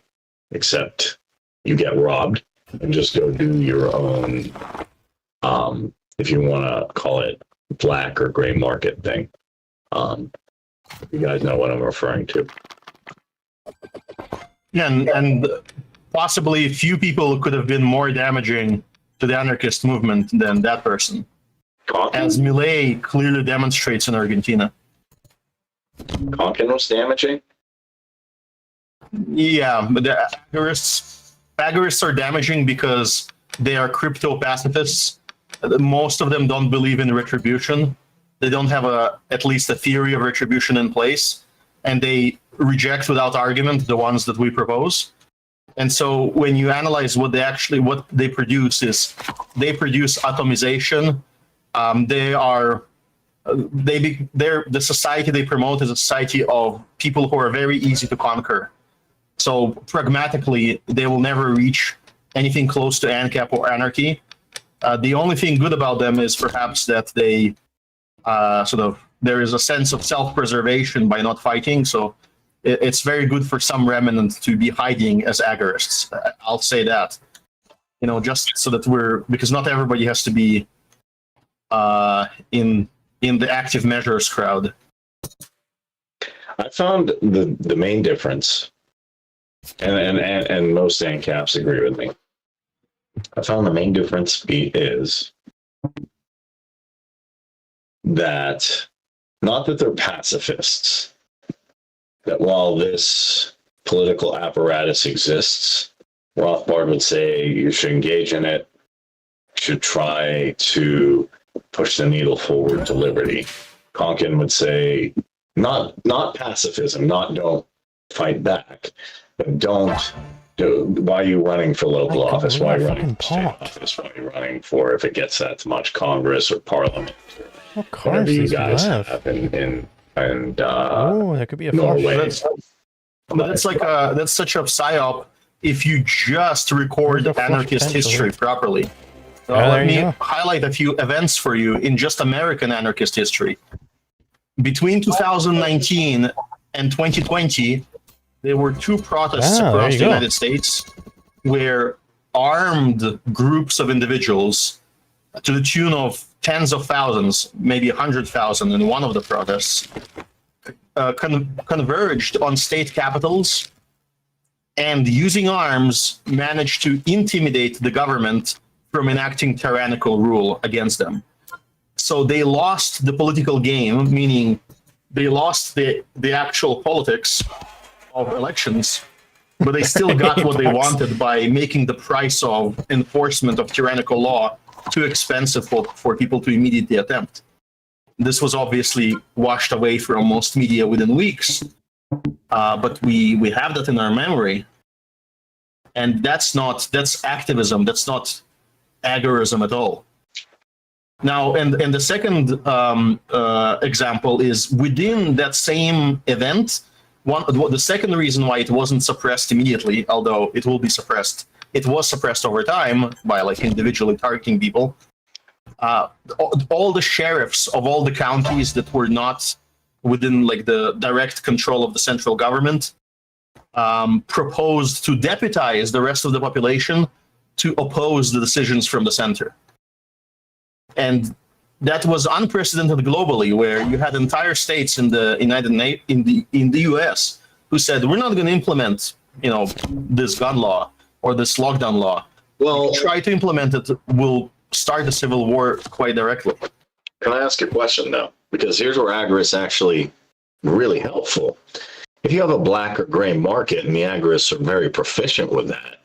except you get robbed and just go do your own, if you want to call it black or gray market thing. You guys know what I'm referring to. Yeah, and possibly few people could have been more damaging to the anarchist movement than that person, as Milei clearly demonstrates in Argentina. Conkin was damaging? Yeah, but the agorists are damaging because they are crypto pacifists. Most of them don't believe in retribution. They don't have at least a theory of retribution in place, and they reject without argument the ones that we propose. And so when you analyze what they produce is they produce atomization. The society they promote is a society of people who are very easy to conquer. So pragmatically, they will never reach anything close to ANCAP or anarchy. The only thing good about them is perhaps that they there is a sense of self-preservation by not fighting. So it's very good for some remnant to be hiding as agorists. I'll say that, just so that because not everybody has to be in the active measures crowd. I found the main difference, and most ANCAPs agree with me. I found the main difference is that not that they're pacifists, that while this political apparatus exists, Rothbard would say you should engage in it, should try to push the needle forward to liberty. Conkin would say not pacifism, not don't fight back, but why are you running for local office? Why are you running for state office? Why are you running for, if it gets that much, Congress or Parliament? What cars you does he guys have? have in That could be a Norway. That's such a psyop if you just record There's a flush anarchist potential history here. properly. Yeah, Let there you me go. highlight a few events for you in just American anarchist history. Between 2019 and 2020, there were two protests There across you the go. United States where armed groups of individuals to the tune of tens of thousands, maybe 100,000 in one of the protests, converged on state capitals and using arms managed to intimidate the government from enacting tyrannical rule against them. So they lost the political game, meaning they lost the actual politics of elections, but they still got what they wanted by making the price of enforcement of tyrannical law too expensive for people to immediately attempt. This was obviously washed away from most media within weeks, but we have that in our memory. And that's activism, that's not agorism at all. Now, and the second example is within that same event. The second reason why it wasn't suppressed immediately, although it will be suppressed, it was suppressed over time by like individually targeting people. All the sheriffs of all the counties that were not within like the direct control of the central government proposed to deputize the rest of the population to oppose the decisions from the center. And that was unprecedented globally, where you had entire states in the in the US who said, we're not going to implement, this gun law or this lockdown law. Well, if you try to implement it, we'll start a civil war quite directly. Can I ask a question though? Because here's where agorists actually really helpful. If you have a black or gray market and the agorists are very proficient with that,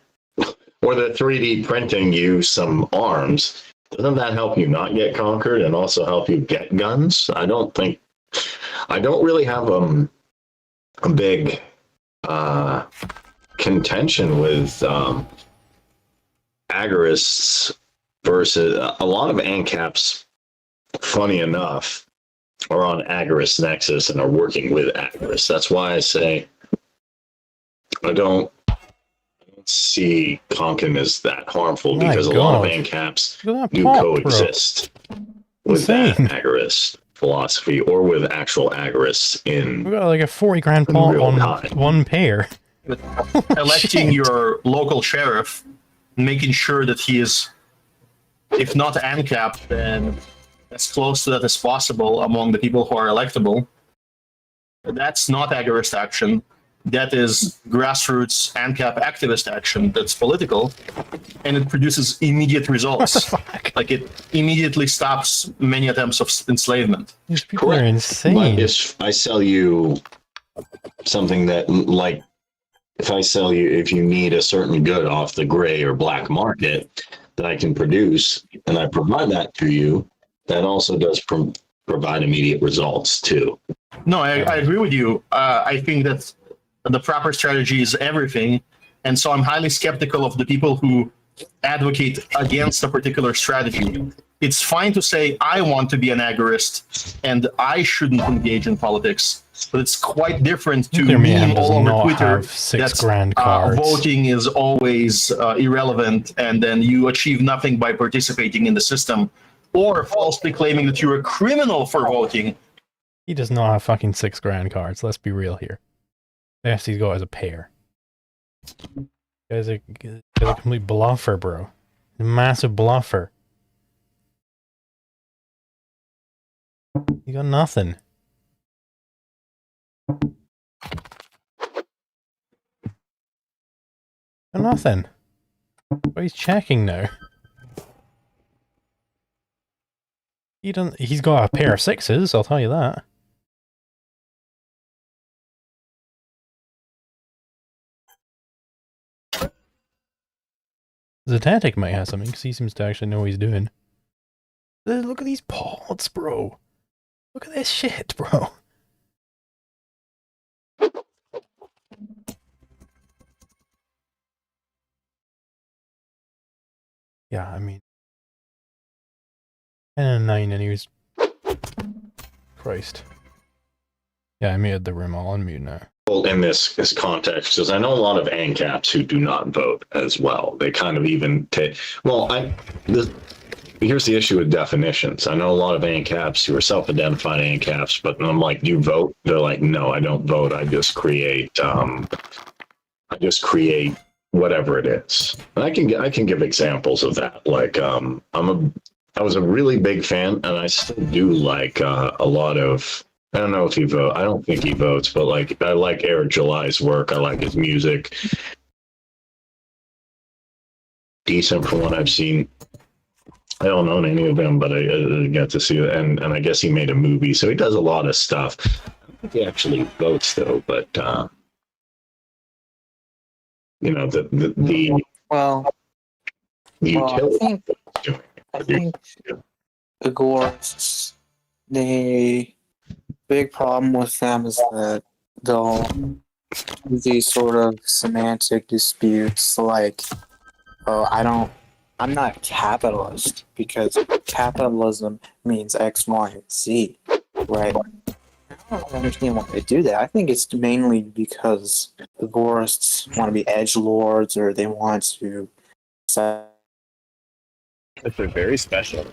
or the 3D printing you some arms, doesn't that help you not get conquered and also help you get guns? I don't really have a big contention with agorists versus a lot of ANCAPs, funny enough, are on agorist nexus and are working with agorists. That's why I say I don't see Conkin as that harmful, because a lot of ANCAPs do coexist with that agorist philosophy or with actual agorists in. We got like a 40 grand pot on one pair. Electing your local sheriff, making sure that he is, if not ANCAP, then as close to that as possible among the people who are electable. That's not agorist action. That is grassroots ANCAP activist action that's political, and it produces immediate results. Like it immediately stops many attempts of enslavement. These people are insane. But if I sell you something that, like, if you need a certain good off the gray or black market that I can produce, and I provide that to you, that also does provide immediate results too. No, I agree with you. I think that the proper strategy is everything. And so I'm highly skeptical of the people who advocate against a particular strategy. It's fine to say, I want to be an agorist and I shouldn't engage in politics. But it's quite different to meme all over Twitter that voting is always irrelevant and then you achieve nothing by participating in the system, or falsely claiming that you're a criminal for voting. He does not have fucking 6 grand cards, let's be real here. The FC's got as a pair. Guy's a complete bluffer, bro. A massive bluffer. You got nothing. Got nothing. But he's checking now. He's got a pair of 6s, I'll tell you that. Zetetic might have something, because he seems to actually know what he's doing. Look at these pods, bro. Look at this shit, bro. Yeah, I mean... 10 and 9 and he was... Christ. Yeah, I made the room all unmute now. In this context, because I know a lot of ANCAPs who do not vote as well. They kind of even take... Well, here's the issue with definitions. I know a lot of ANCAPs who are self-identified ANCAPs, but I'm like, do you vote? They're like, no, I don't vote. I just create whatever it is. And I can give examples of that. Like I was a really big fan, and I still do like a lot of. I don't know if he vote. I don't think he votes, but like I like Eric July's work. I like his music. Decent from what I've seen. I don't own any of them, but I got to see it, and I guess he made a movie, so he does a lot of stuff. I don't think he actually votes though, but you know the Well, utility. I think agorists, the big problem with them is that they'll these sort of semantic disputes like, oh, I'm not capitalist because capitalism means X, Y, and Z, right? I don't understand why they do that. I think it's mainly because agorists want to be edgelords or they want to. If they're very special.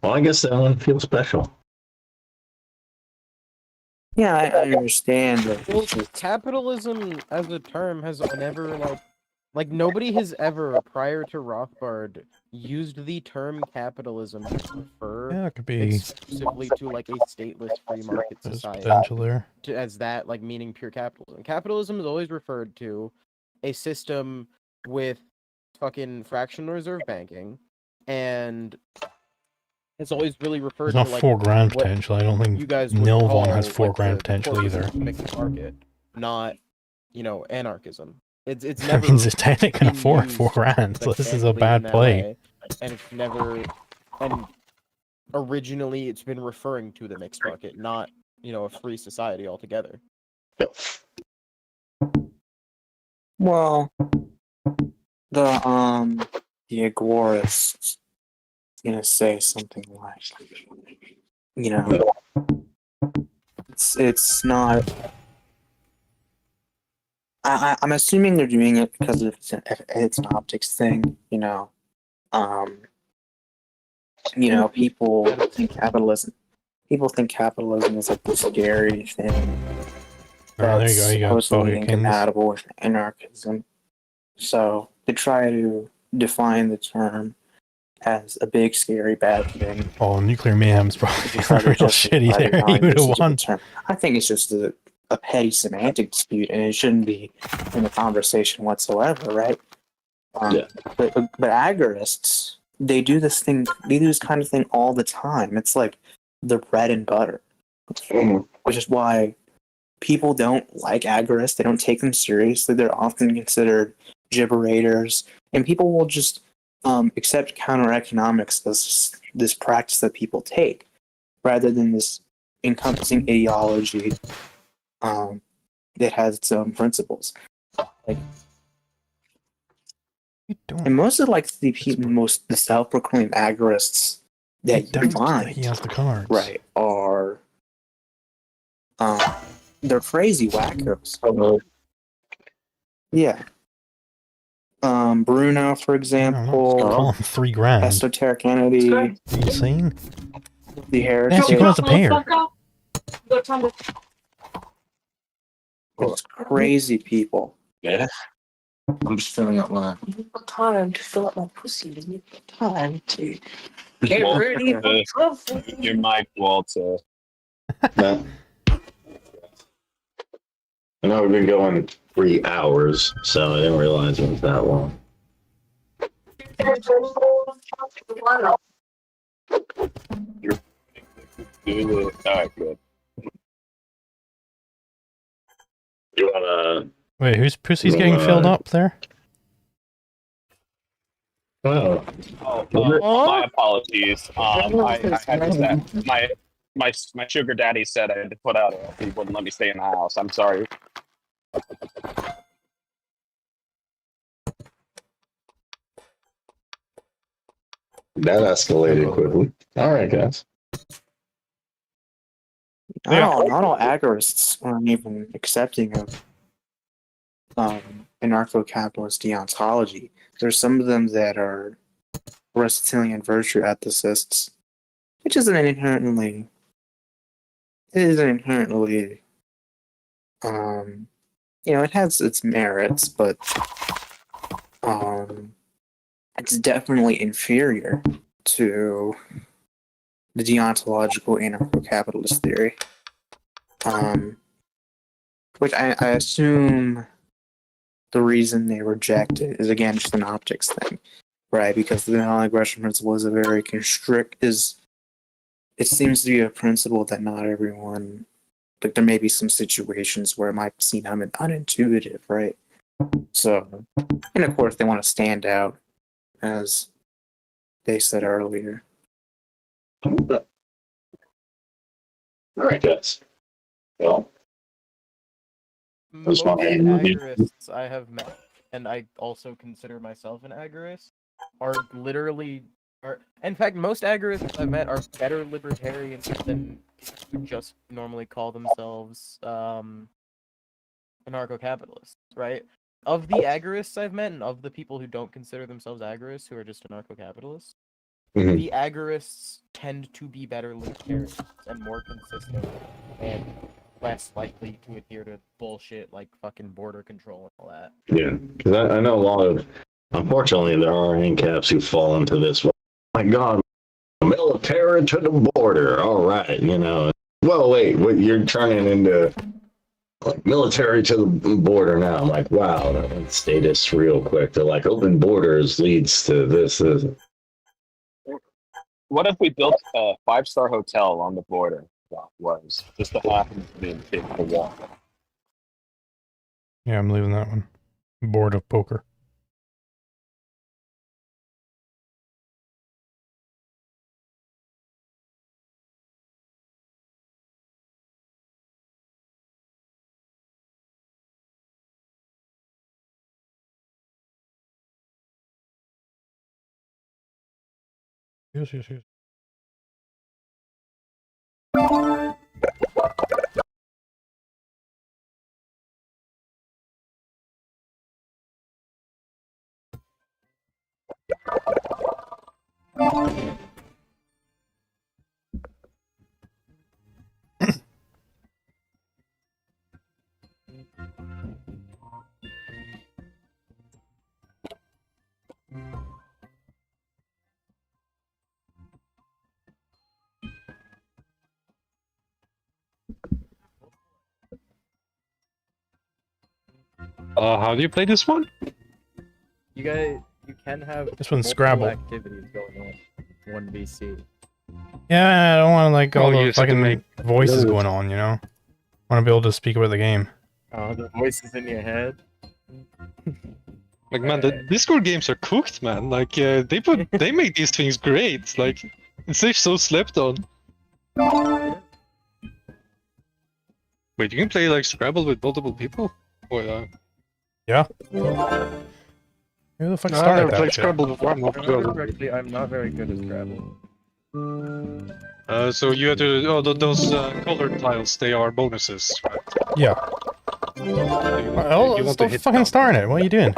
Well, I guess that one feels special. Yeah, I understand. Well, capitalism as a term has never like nobody has ever prior to Rothbard used the term capitalism to refer Yeah, it could be exclusively to like a stateless free market there's society. potential there. As that, like meaning pure capitalism. Capitalism is always referred to a system with fucking fractional reserve banking, and it's always really referred There's to not like $4,000 what potential. I don't think you guys would Nilvon call, has like, $4,000 the potential corpus either. of mixed market, not anarchism. It's I never. mean, Zitanic can been afford used $4,000, so this is a substantially in bad that play. way, and it's never. And originally, it's been referring to the mixed market, not a free society altogether. Well, the agorists gonna say something like, it's not. I'm assuming they're doing it because it's an optics thing, people think capitalism. People think capitalism is like this scary thing Oh, there you that's go. You got supposedly Bohikins. incompatible with anarchism. So they try to define the term as a big, scary, bad thing. Oh, Nuclear Mayhem's probably They try to real justify shitty the there. He would have non-usage of the won. term. I think it's just a petty semantic dispute, and it shouldn't be in the conversation whatsoever, right? Yeah. But agorists, they do this kind of thing all the time. It's like the bread and butter, which is why people don't like agorists. They don't take them seriously. They're often considered gibberators, and people will just accept counter economics as this practice that people take, rather than this encompassing ideology that has its own principles. Like, and most of the self-proclaimed agorists that you find, He has the cards. right, are they're crazy wackos. Yeah. Bruno, for example. Call him $3,000. Esoteric Entity. Are you insane? The Heritage. Yes, you got a pair. It's crazy people. Yeah. I'm just filling up my time to fill up my pussy. You need time to get Well, ready for trouble. Your mic, Walter. I know we've been going 3 hours, so I didn't realize it was that long. Alright, good. You wanna? Wait, whose pussy's getting filled up there? Oh, My apologies. I just that my sugar daddy said I had to put out if he wouldn't let me stay in the house. I'm sorry. that escalated quickly. All right, guys. Not all agorists aren't even accepting of anarcho-capitalist deontology. There's some of them that are Aristotelian virtue ethicists, which isn't inherently it has its merits, but it's definitely inferior to the deontological anarcho-capitalist theory. Which I assume the reason they reject it is, again, just an optics thing, right? Because the non-aggression principle is a very it seems to be a principle that not everyone, like, there may be some situations where it might seem unintuitive, right? So, and of course, they want to stand out, as they said earlier. All right, guys. Well, Most fun. agorists I have met, and I also consider myself an agorist, are literally in fact, most agorists I've met are better libertarians than people who just normally call themselves anarcho-capitalists, right? Of the agorists I've met, and of the people who don't consider themselves agorists, who are just anarcho-capitalists, the agorists tend to be better libertarians and more consistent and less likely to adhere to bullshit like fucking border control and all that. Yeah, because I know a lot of, unfortunately, there are ANCAPs who fall into this. Oh my God, military to the border. All right, Well, wait, what you're turning into like military to the border now? I'm like, wow, that status real quick. They're like, open borders leads to this. What if we built a 5-star hotel on the border? That was just to happen to be able to walk. Yeah, I'm leaving that one. Board of poker. Yes. How do you play this one? You can have This one's multiple Scrabble. activities going on 1VC. Yeah, I don't want like all you the just have to fucking make voices notes. going on, I want to be able to speak about the game. Oh, the voices in your head. Like, man, the Discord games are cooked, man. Like, they make these things great. Like, it's just so slept on. Wait, you can play like Scrabble with multiple people? Or, Yeah. Who the fuck No, I've started never that played shit? Scrabble before. I'm not If I remember sure. correctly, I'm not very good at Scrabble. So you have to. Oh, those colored tiles, they are bonuses, right? Yeah. Well, you want to stop hit fucking them. starting it. What are you doing?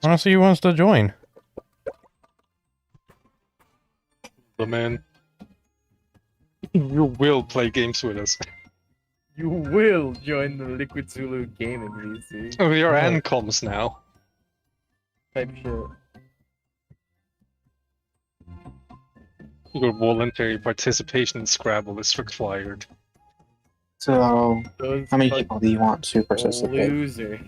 Honestly, who wants to join? But man, you will play games with us. You will join the Liquid Zulu gaming VC. Oh, we are Yeah. ANCOMs now. Type shit. Your voluntary participation in Scrabble is required. So, Those how many fucking people do you want to participate? loser.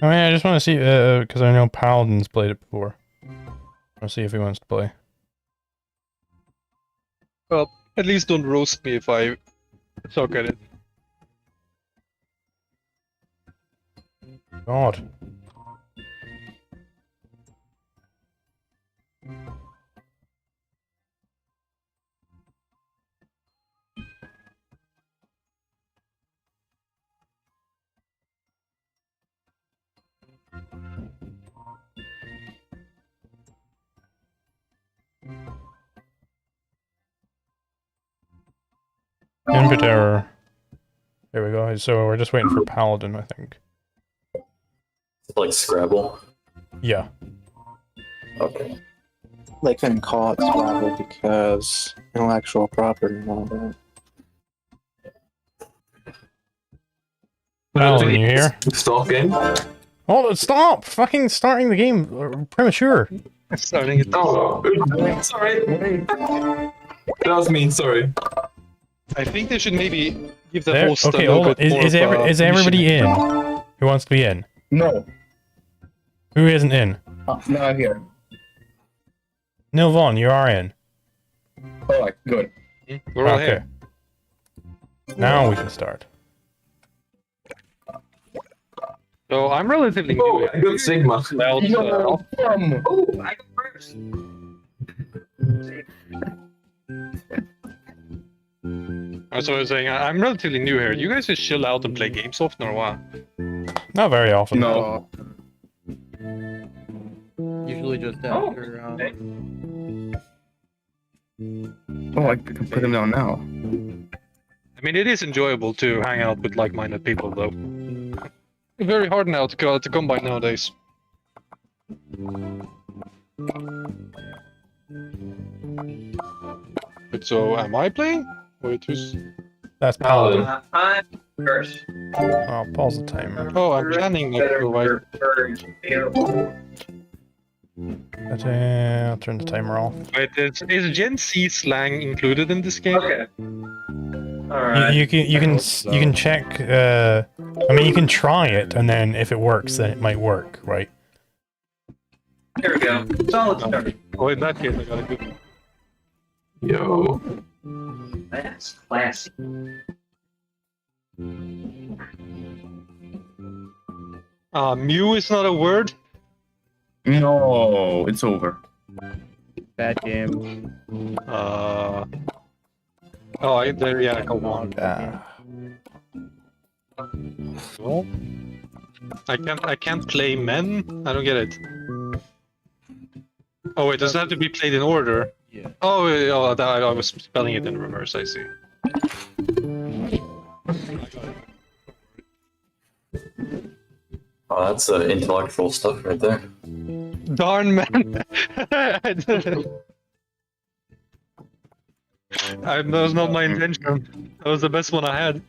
I mean, I just want to see, because I know Paladin's played it before. I'll see if he wants to play. Well, at least don't roast me if I suck at it. God. Input error. There we go. So we're just waiting for Paladin, I think. Like Scrabble? Yeah. Okay. They couldn't call it Scrabble because intellectual property and all that. Alan, you here? Stop game. Hold it, stop! Fucking starting the game premature. Starting it. Oh, sorry. That was me, sorry. I think they should maybe give the There, host okay, a little hold on. bit more Is everybody in? Who wants to be in? No. Who isn't in? Not here. Neil Vaughn, you are in. Alright, good. We're all Okay. here. Now we can start. So I'm relatively new. I got Sigma. Well, I go first. So I was saying, I'm relatively new here. You guys just chill out and play games often or what? Not very often. No. Usually just after. Oh, I can put them down now. I mean, it is enjoyable to hang out with like-minded people, though. Very hard now to come by nowadays. But so, am I playing? Wait, who's... That's Paladin. I'm first. Oh, pause the timer. Oh, I'm planning next to I'll turn the timer off. Wait, is Gen Z slang included in this game? Okay. Alright. You can check. I mean, you can try it, and then if it works, then it might work, right? Here we go. Solid start. Oh, in that case, I got a good one. Yo. That's classy. Mew is not a word? No, it's over. Bad game. Oh, I got one. Well, I can't play men? I don't get it. Oh wait, does it have to be played in order? Yeah. Oh, I was spelling it in reverse, I see. Oh, that's intellectual stuff right there. Darn, man! That was not my intention. That was the best one I had.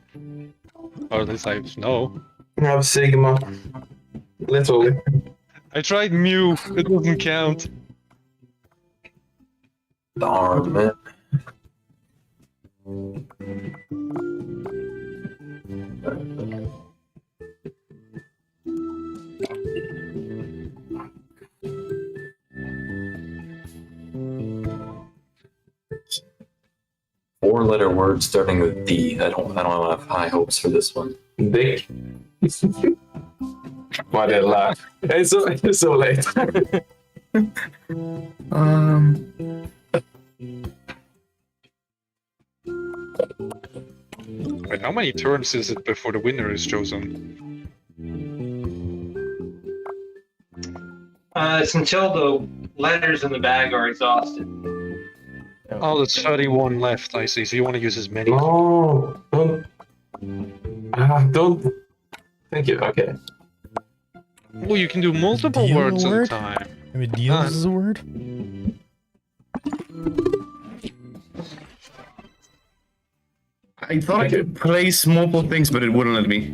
Or at least I know. I have Sigma. Literally. I tried Mew, it doesn't count. Darn, man. Four-letter word starting with D. I don't have high hopes for this one. Dick. Why did I laugh? It's so late. Wait, how many turns is it before the winner is chosen? It's until the letters in the bag are exhausted. Oh, there's 31 left, I see. So you want to use as many. Oh, don't. Thank you. Okay. Oh, you can do multiple Deal words at a word? time. Maybe deals is a word? I thought I could place multiple things, but it wouldn't let me.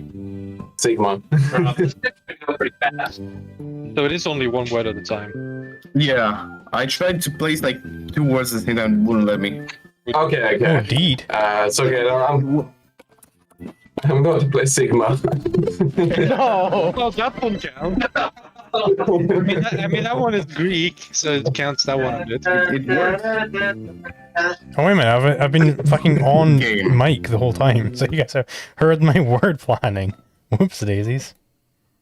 Sigma. Pretty fast. So it is only one word at a time. Yeah, I tried to place like two words at the same time, it wouldn't let me. Okay. Oh, indeed. It's okay. I'm going to play Sigma. No, well, that one counts. I mean, that one is Greek, so it counts that one a bit. It worked. Oh, wait a minute, I've been fucking on mic the whole time, so you guys have heard my word planning. Whoops daisies.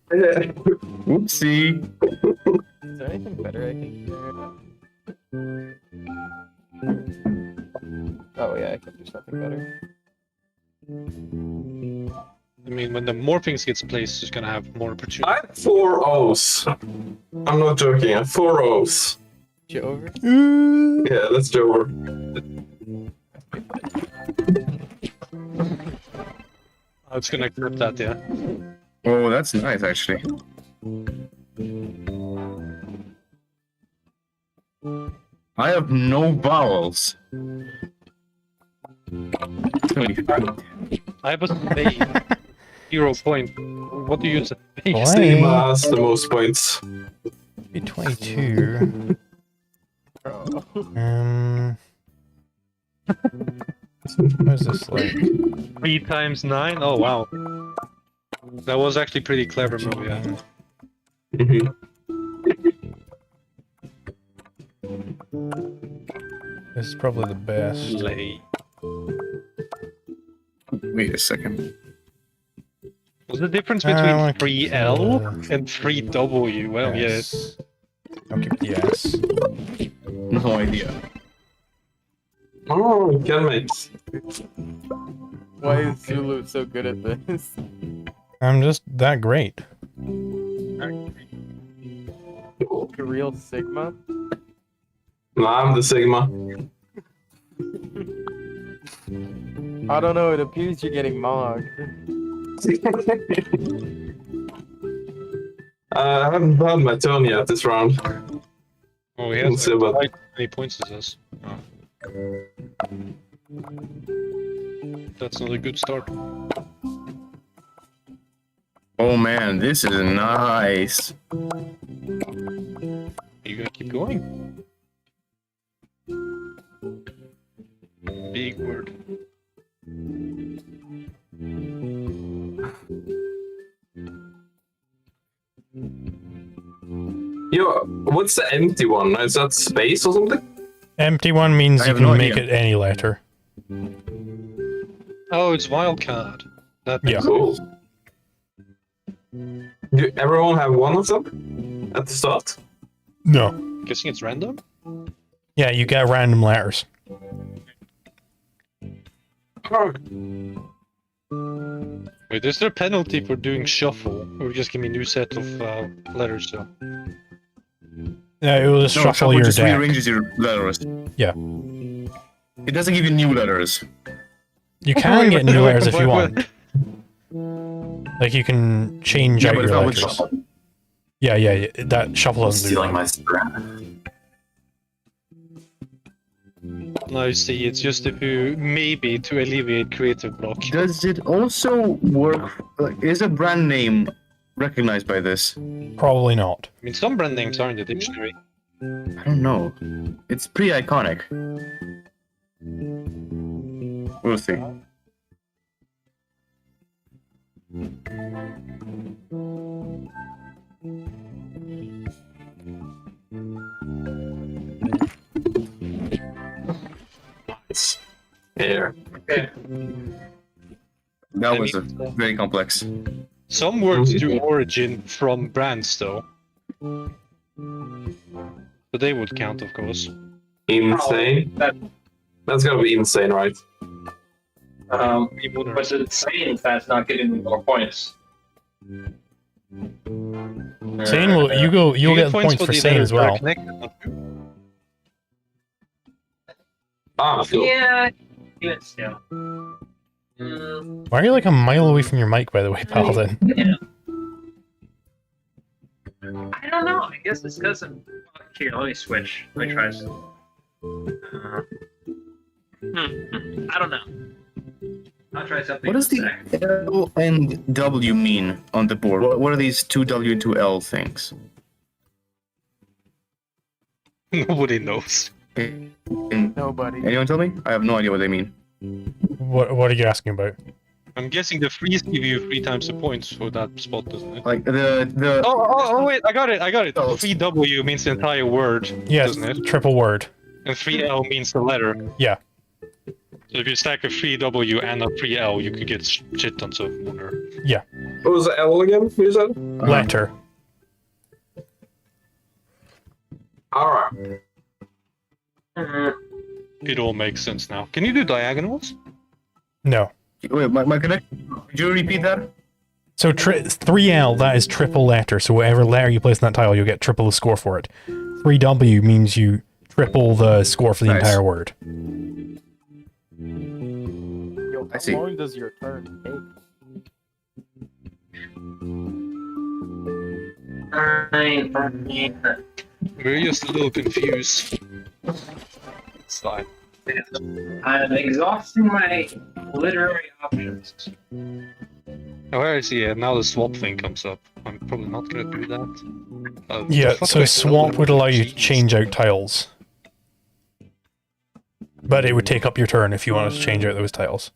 Whoopsie. Is there anything better I can do? Oh yeah, I can do something better. I mean, when the more things gets placed, it's gonna have more opportunity. I have 4 O's. I'm not joking. I have 4 O's. Over? Yeah, that's Joe. Oh, it's gonna accept that, yeah. Oh, that's nice, actually. I have no vowels. I have a spade. 0 point. What do you say? Sigma has the most points. Be 22. What is this like? 3 times 9? Oh wow. That was actually pretty clever, Mo, yeah. This is probably the best. Slay. Wait a second. What's the difference I between wanna 3L and 3W? Well, yes. I'll keep the S. No idea. Oh, Kareem Maize. Why is Zulu so good at this? I'm just that great. The real Sigma? No, I'm the Sigma. I don't know, it appears you're getting mogged. I haven't had my turn yet this round. Oh, he has So, but- quite many points as us. Oh. That's not a good start. Oh man, this is nice. You gotta keep going. Big word. Yo, what's the empty one? Is that space or something? Empty one means I you have can no make idea. it any letter. Oh, it's wildcard. That Yeah. Cool. Do everyone have one of them at the start? No. Guessing it's random? Yeah, you get random letters. Oh, Wait, is there a penalty for doing shuffle? Or just give me a new set of letters, so. Yeah, it will just No, shuffle your just deck. rearranges your letters. Yeah. It doesn't give you new letters. You can get new letters if you Wait, want. Like you can change Yeah, out but your if I would letters. shuffle, Yeah, that shuffle I'm doesn't do stealing that. my scrap. I see, it's just if you, maybe to alleviate creative block. does it also work? Like, is a brand name recognized by this? Probably not. I mean, some brand names are in the dictionary. I don't know. It's pretty iconic. We'll see. nice. Here. That was very complex. Some words do origin from brands, though. But they would count, of course. Insane. That's gotta be insane, right? People But it's saying that's not getting me more points. Sane will you'll get points for the Sane as letters that are well. connected, not you. Ah, cool. Yeah, even still. Why are you like a mile away from your mic, by the way, Paladin? Yeah. I don't know. I guess it's because I'm. Here, let me switch. Let me try this. I don't know. I'll try something. What does the L and W mean on the board? What are these 2W and 2L things? Nobody knows. Nobody. Anyone tell me? I have no idea what they mean. What are you asking about? I'm guessing the freeze give you 3 times the points for that spot, doesn't it? Like the Oh, wait, I got it. Oh. 3W means the entire word, Yes, doesn't it? triple word. And 3L means the letter. Yeah. So if you stack a 3W and a 3L, you could get shit tons of wonder. Yeah. What was the L again? You said? Letter. Alright. It all makes sense now. Can you do diagonals? No. wait, my connection. Could you repeat that? So 3L, that is triple letter. So whatever letter you place in that tile, you'll get triple the score for it. 3W means you triple the score for the Nice. entire word. Yo, I see. how long does your turn take? We're just a little confused. It's fine. I'm exhausting my literary options. Oh, I see. Yeah, now the swap thing comes up. I'm probably not gonna do that. Yeah, so swap would allow you to change out tiles. But it would take up your turn if you wanted to change out those tiles.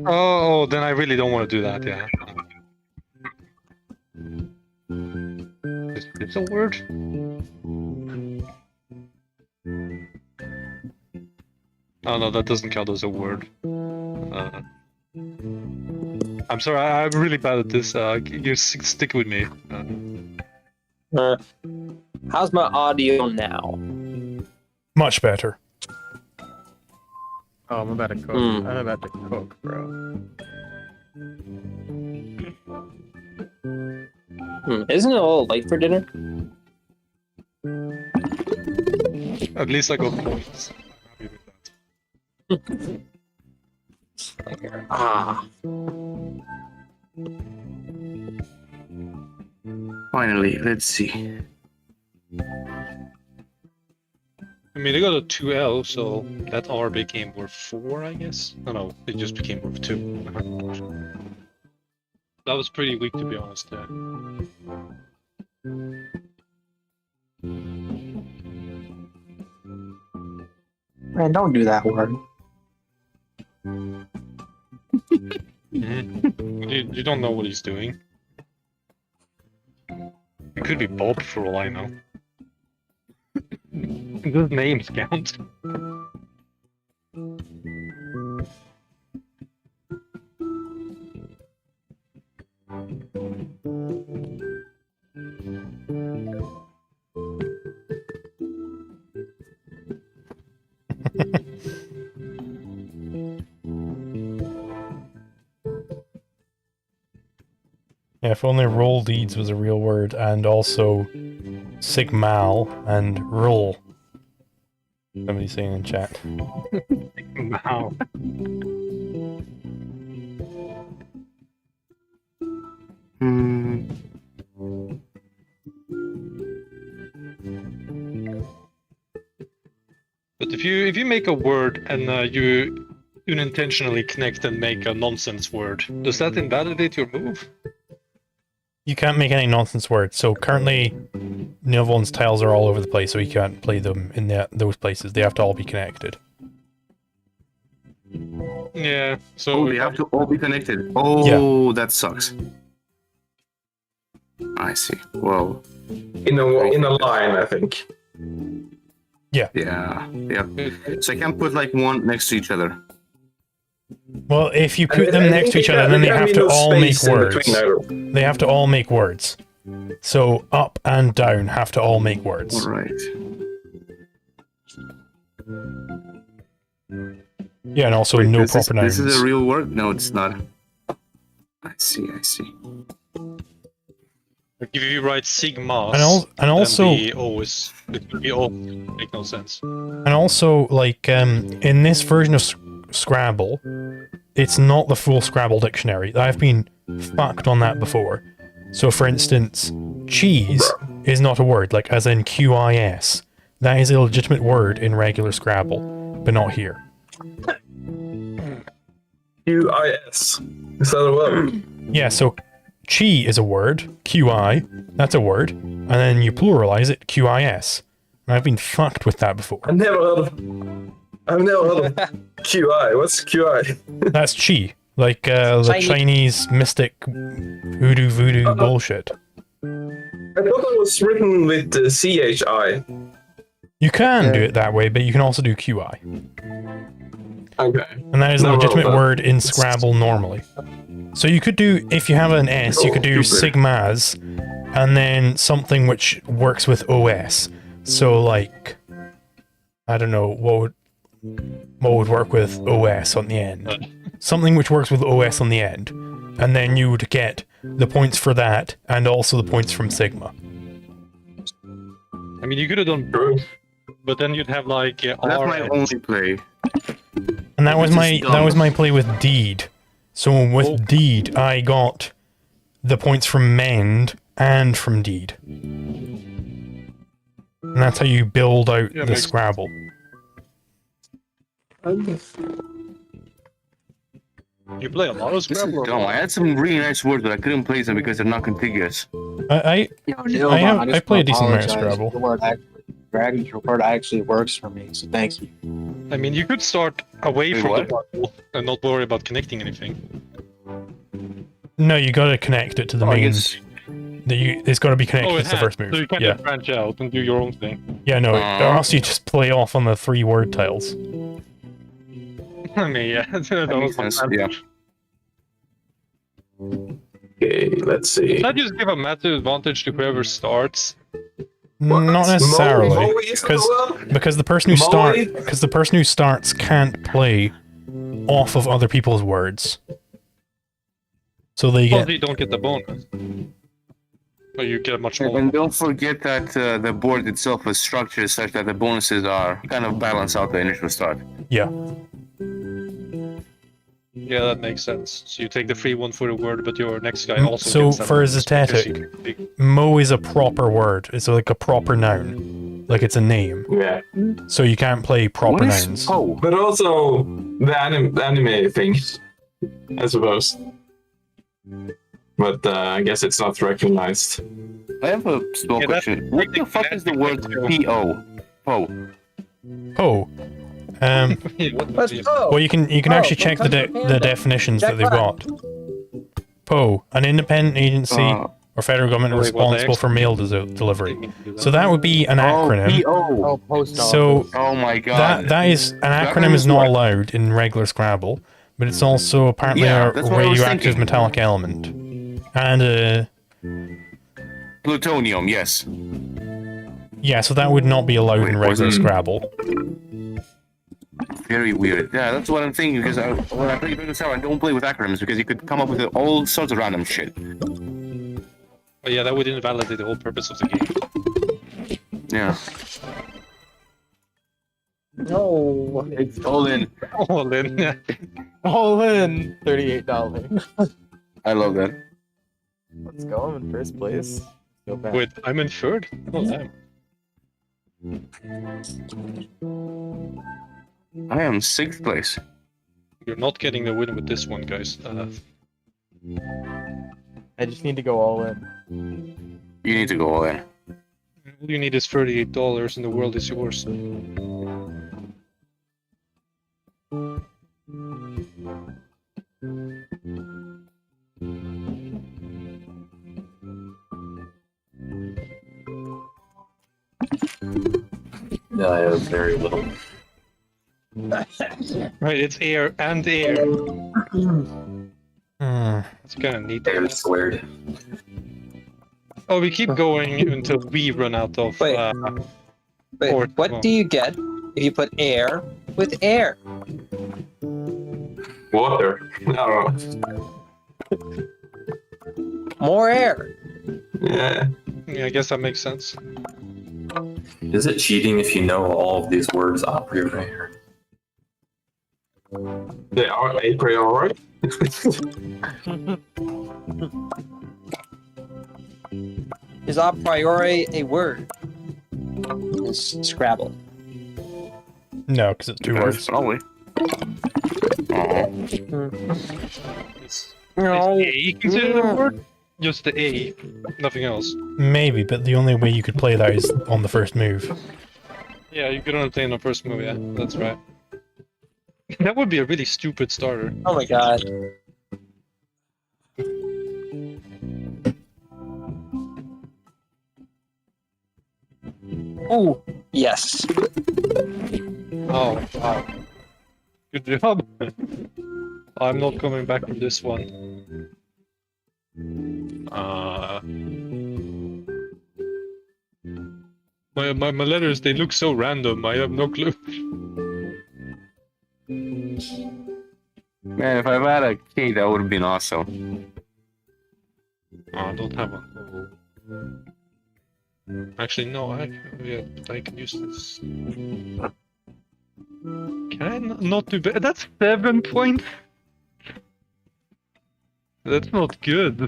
Oh, then I really don't want to do that, yeah. Is this a word? Oh no, that doesn't count as a word. I'm sorry, I'm really bad at this. You stick with me. How's my audio now? Much better. Oh, I'm about to cook. I'm about to cook, bro. Isn't it all late for dinner? At least I got points. Ah. Finally, let's see. I mean, I got a 2L, so that R became worth 4, I guess? No, it just became worth 2. That was pretty weak, to be honest. Man, don't do that word. You don't know what he's doing. It could be Bob for all I know. Does names count? Yeah, if only roll deeds was a real word, and also sigmal and roll. Somebody's saying in chat. Wow. But if you make a word and you unintentionally connect and make a nonsense word, does that invalidate your move? You can't make any nonsense words, so currently Nilvon's tiles are all over the place, so you can't play them in those places. They have to all be connected. Yeah, so... Oh, they have to all be connected. Oh, that sucks. I see. Well... In a line, I think. Yeah. Yeah. So I can't put like one next to each other. Well, if you put them next to each other, then they have to all make words. They have to all make words. So up and down have to all make words. All right. Yeah, and also no proper nouns. This is a real word? No, it's not. I see. Like if you write sigmas, and also it would be all make no sense. And also, like in this version of Scrabble, it's not the full Scrabble dictionary. I've been fucked on that before. So, for instance, cheese is not a word, like as in QIS. That is a legitimate word in regular Scrabble, but not here. QIS. Is that a word? Yeah, so chi is a word, QI, that's a word, and then you pluralize it, QIS. And I've been fucked with that before. I've never heard of QI. What's QI? That's chi, like the Chinese mystic voodoo bullshit. I thought it was written with CHI. You can do it that way, but you can also do QI. Okay. And that is a legitimate word in Scrabble normally. So you could do, if you have an S, you could do sigmas, and then something which works with OS. So like, I don't know, what would work with OS on the end? Something which works with OS on the end. And then you would get the points for that, and also the points from Sigma. I mean, you could have done both, but then you'd have like That's my only play. And that was my play with Deed. So with Deed, I got the points from Mend and from Deed. And that's how you build out the Scrabble. You play a lot of This is Scrabble? dumb. I had some really nice words, but I couldn't place them because they're not contiguous. Yo, Neil, I just played a decent amount of apologize. Scrabble. Your word actually works for me, so thank you. I mean, you could start away Wait, from what? the puzzle and not worry about connecting anything. No, you gotta connect it to the main. It's gotta be connected it to the has, first move. so you can Yeah. just branch out and do your own thing. Yeah, no, or else you just play off on the 3 word tiles. I mean, yeah, that was makes sense, fun. yeah. Okay, let's see. Does that just give a massive advantage to whoever starts? Not necessarily, Moe isn't allowed? because the person who starts can't play off of other people's words. So they Well, get you don't get the bonus. Or you get much more. And don't forget that the board itself is structured such that the bonuses are kind of balance out the initial start. yeah. Yeah, that makes sense. So you take the free one for the word, but your next guy also So gets that for his bonus because aesthetic, Mo is a proper word. It's like a proper noun, like it's a name. Yeah. So you can't play proper What is nouns. Poe? But also the anime thing, I suppose. But I guess it's not recognized. I have a small question. What the fuck is the word P-O? Poe. Oh. Well, you can actually check the definitions that they've got. PO, an independent agency or federal government responsible for mail delivery. So that would be an acronym. Oh, post So oh my god. that is an acronym is not allowed in regular Scrabble, but it's also apparently a that's what I was radioactive thinking. metallic element and Plutonium, yes. yeah. So that would not be allowed in regular Scrabble. Very weird. Yeah, that's what I'm thinking, because when I play regular Scrabble, I don't play with acronyms, because you could come up with all sorts of random shit. But yeah, that would invalidate the whole purpose of the game. Yeah. No. It's all in. All in, yeah. All in. $38. I love that. Let's go. I'm in first place. Go back. Wait, I'm in third? Oh, damn. I am 6th place. You're not getting the win with this one, guys. I just need to go all in. You need to go all in. All you need is $38 and the world is yours. Yeah, I have very little. Right, it's air and air. It's kind of neat. Air squared. Oh, we keep going until we run out of. Wait, what do you get if you put air with air? Water. No. More air. Yeah. Yeah, I guess that makes sense. Is it cheating if you know all of these words a priori? They are a priori. Is a priori a word? It's Scrabble. No, because it's 2 words. Probably. Is A considered a word? Just the A, nothing else. Maybe, but the only way you could play that is on the first move. Yeah, you could only play in the first move, yeah, that's right. That would be a really stupid starter. Oh my god. Oh, yes. Oh, wow. Good job. I'm not coming back from this one. My letters, they look so random, I have no clue. Man, if I've had a K, that would have been awesome. Oh, I don't have a Actually, no, I can use this. Can I not do better? That's 7 points? That's not good.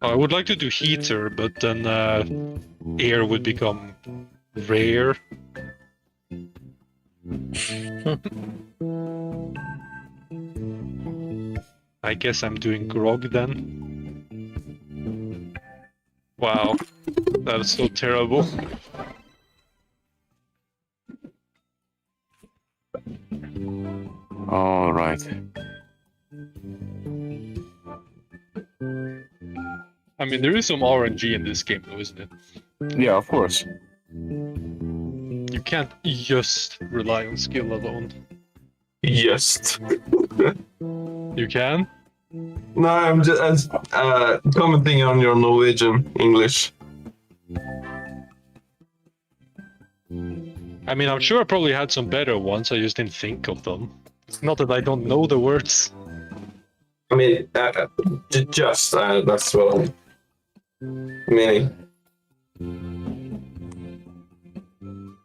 I would like to do heater, but then air would become rare. I guess I'm doing grog then. Wow, that is so terrible. All right. I mean, there is some RNG in this game, though, isn't it? Yeah, of course. You can't just rely on skill alone. Just. You can? No, I'm just commenting on your Norwegian English. I mean, I'm sure I probably had some better ones, I just didn't think of them. It's not that I don't know the words. I mean, just, that's what I'm meaning.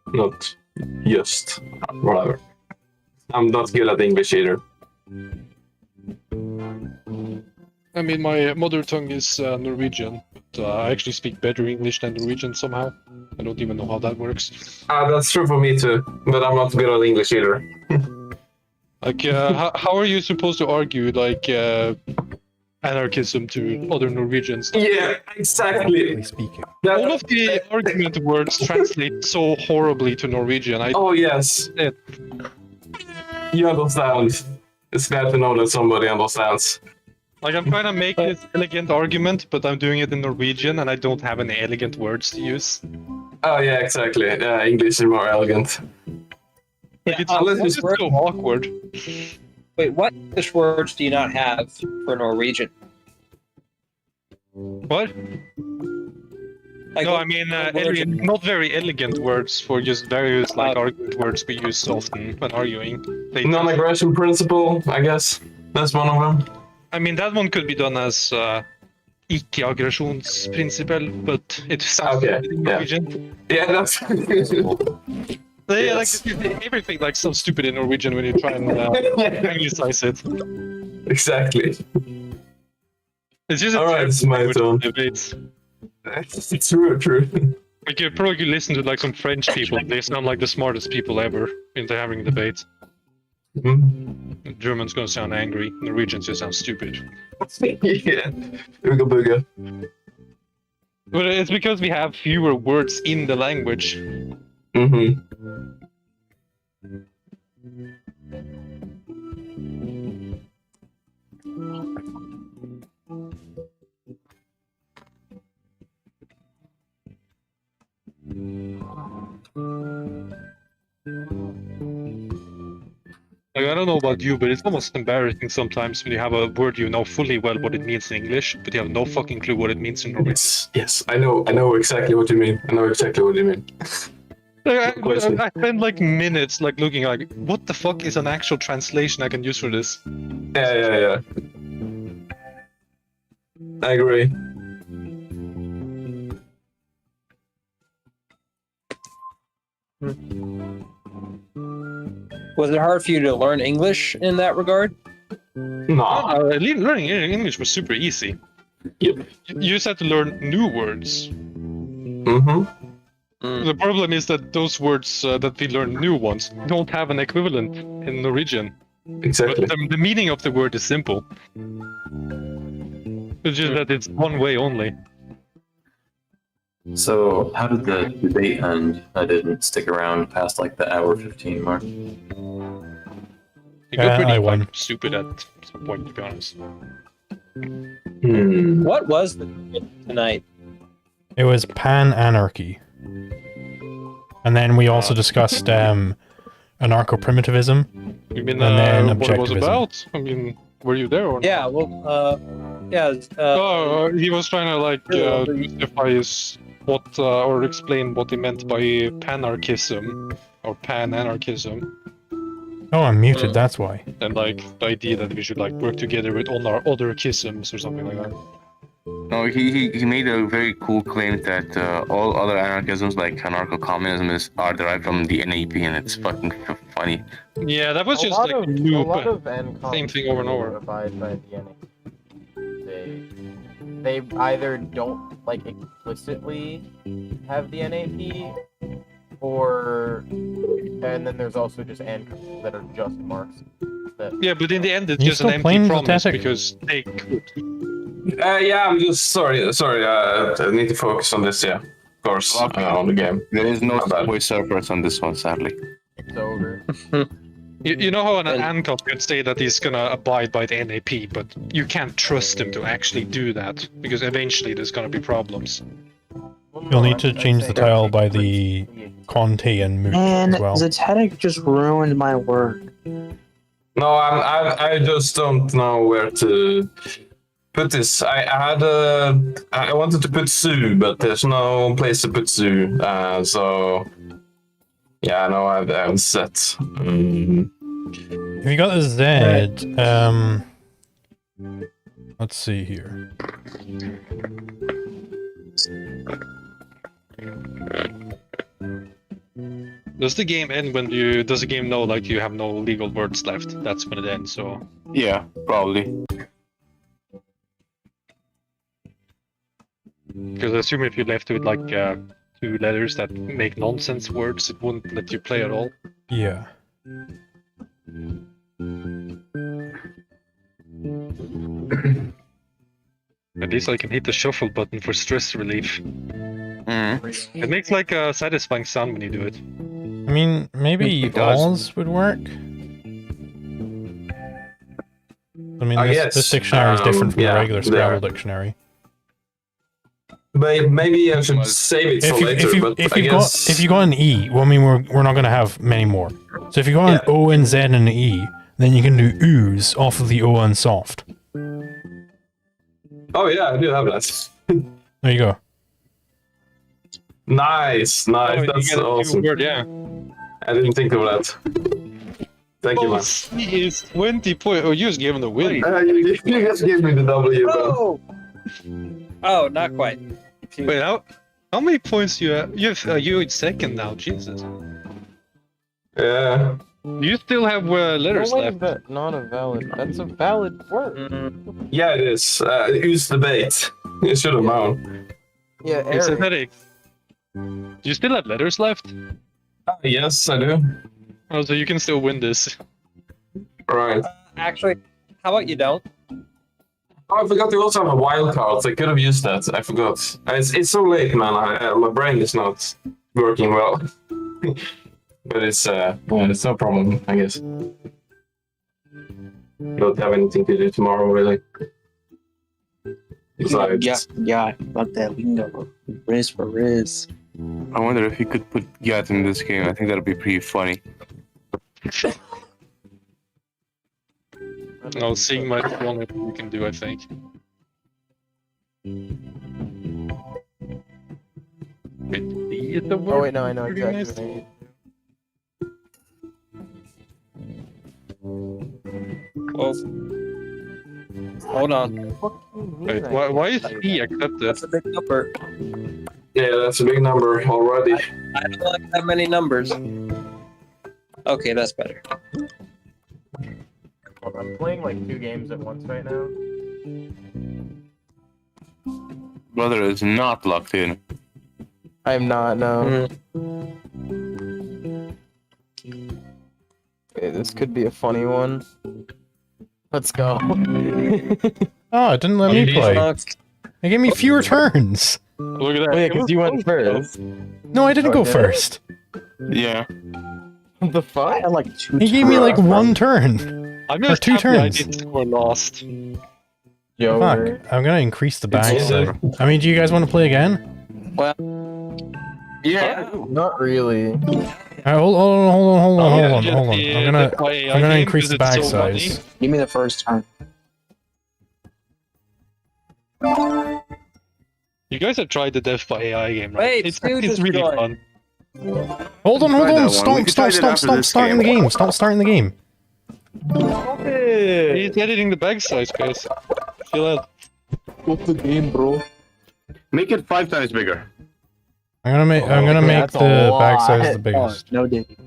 Not just, whatever. I'm not good at English either. I mean, my mother tongue is Norwegian, but I actually speak better English than Norwegian somehow. I don't even know how that works. That's true for me too, but I'm not good at English either. Like, how are you supposed to argue, like, anarchism to other Norwegians? Yeah, exactly. Speaking. All of the argument words translate so horribly to Norwegian. Oh, yes. You understand. It's glad to know that somebody understands. Like, I'm trying to make this elegant argument, but I'm doing it in Norwegian, and I don't have any elegant words to use. Oh, yeah, exactly. Yeah, English is more elegant. Like, it's just so awkward. Wait, what English words do you not have for Norwegian? What? Like, No, I mean, not very elegant words for just various, like, argument words we use often when arguing. Non-aggression principle, I guess. That's one of them. I mean, that one could be done as icke-aggressionsprinsippel, but it sounds Okay, in Norwegian. Yeah, that's... Yeah, like, everything like so stupid in Norwegian when you try and anglicize it. Exactly. It's just alright, it's my turn. Debates. True. Like, you probably could listen to like some French people. They sound like the smartest people ever into having debates. Mm-hmm. German's gonna sound angry. Norwegians just sound stupid. Yeah. Ooga booga. But it's because we have fewer words in the language. Mm-hmm. Like, I don't know about you, but it's almost embarrassing sometimes when you have a word you know fully well what it means in English, but you have no fucking clue what it means in Norwegian. Yes, I know exactly what you mean. Like, I spend like minutes like looking like, what the fuck is an actual translation I can use for this? Yeah. I agree. Was it hard for you to learn English in that regard? No. Learning English was super easy. Yep. You just have to learn new words. Mm-hmm. The problem is that those words that we learn, new ones, don't have an equivalent in Norwegian. Exactly. But the meaning of the word is simple. It's just that it's one way only. So, how did the debate end? I didn't stick around past like the hour 15 mark. You got pretty I won. like, stupid at some point, to be honest. What was the debate tonight? It was pan-anarchy. And then we also discussed anarcho-primitivism. You mean and then what it was objectivism. about? I mean, were you there or not? Yeah, well, he was trying to like justify what or explain what he meant by panarchism or pan-anarchism. Oh, I'm muted, that's why. And like the idea that we should like work together with all our other schisms or something like that. No, he made a very cool claim that all other anarchisms like anarcho-communism are derived from the NAP, and it's fucking funny. Yeah, that was A just lot like of- a loop. A lot of NCOM Same thing over and over. Abide by the NAP. they either don't like explicitly have the NAP, or and then there's also just anchors that are just marks. Yeah, but in the end, it's You just an still empty playing promise Zatetic? because they could. Yeah, I'm just sorry. I need to focus on this. Yeah, of course, on the game. There is no My bad. voice surfers on this one, sadly. It's over. You know how an ANCOP could say that he's gonna abide by the NAP, but you can't trust him to actually do that because eventually there's gonna be problems. You'll need to change the tile by the Conte and Moot Man, as well. Zatetic just ruined my work. No, I just don't know where to put this. I wanted to put Sue, but there's no place to put Sue. So yeah, no, I haven't set. If you got a Z, let's see here. Does the game end when you? Does the game know like you have no legal words left? That's when it ends. So Yeah, probably. because I assume if you left with like 2 letters that make nonsense words, it wouldn't let you play at all. Yeah. At least I can hit the shuffle button for stress relief. It makes like a satisfying sound when you do it. I mean, maybe It does. Oz would work. I mean, I this guess, dictionary is different from yeah, the regular there. Scrabble dictionary. But maybe I should save it for later. But I guess if you got an E, well, I mean, we're not gonna have many more. So if you got an O and Z and an E, then you can do ooze off of the O and soft. Oh yeah, I do have that. There you go. Nice. Oh, That's you get a new awesome. word, yeah. I didn't think of that. Thank you, man. He is 20 points. Oh, you just gave him the win. You just gave me the W, bro. Oh, not quite. Wait, how many points do you have? You're in second now, Jesus. Yeah. You still have letters Why is left. that not a valid? That's a valid word. Yeah, it is. Use the bait. You should have known. Yeah, It's Eric. pathetic. Do you still have letters left? Yes, I do. Oh, so you can still win this. Right. Actually, how about you don't? Oh, I forgot to also have a wild card. I could have used that. I forgot. It's so late, man. My brain is not working well. But it's no problem, I guess. Don't have anything to do tomorrow, really. Besides, Yeah, fuck that. We can go Riz for Riz. I wonder if you could put Gat in this game. I think that'd be pretty funny. No, seeing my one we can do, I think. Wait, Oh wait, no, I know exactly what I need. Well, hold on. Wait, why is he accepted? That's a big number. yeah, that's a big number already. I don't like that many numbers. Okay, that's better. I'm playing like 2 games at once right now. Brother is not locked in. I am not, no. Okay, this could be a funny one. Let's go. Oh, it didn't let me play. It gave me fewer turns. Look at that. Oh, yeah, because you went first. No, I didn't go did it? first. Yeah. What the fuck? I had like 2 He gave me like 1 turn. I'm Or just 2 happy I turns. didn't score last. Yo, Fuck, I'm gonna increase the bag It's size. I mean, do you guys want to play again? Well, yeah, not really. Alright, hold on. I'm gonna increase the bag so funny. size. Give me the first turn. You guys have tried the Death by AI game, right? Wait, it's Stu it's just really joined. fun. Hold on. try that one. We Stop could try that after this starting the game. game. Stop starting the game. He's editing the bag size, guys. Chill out. What's the game, bro? Make it 5 times bigger. I'm gonna make that's a the bag lot. size the biggest. No dig.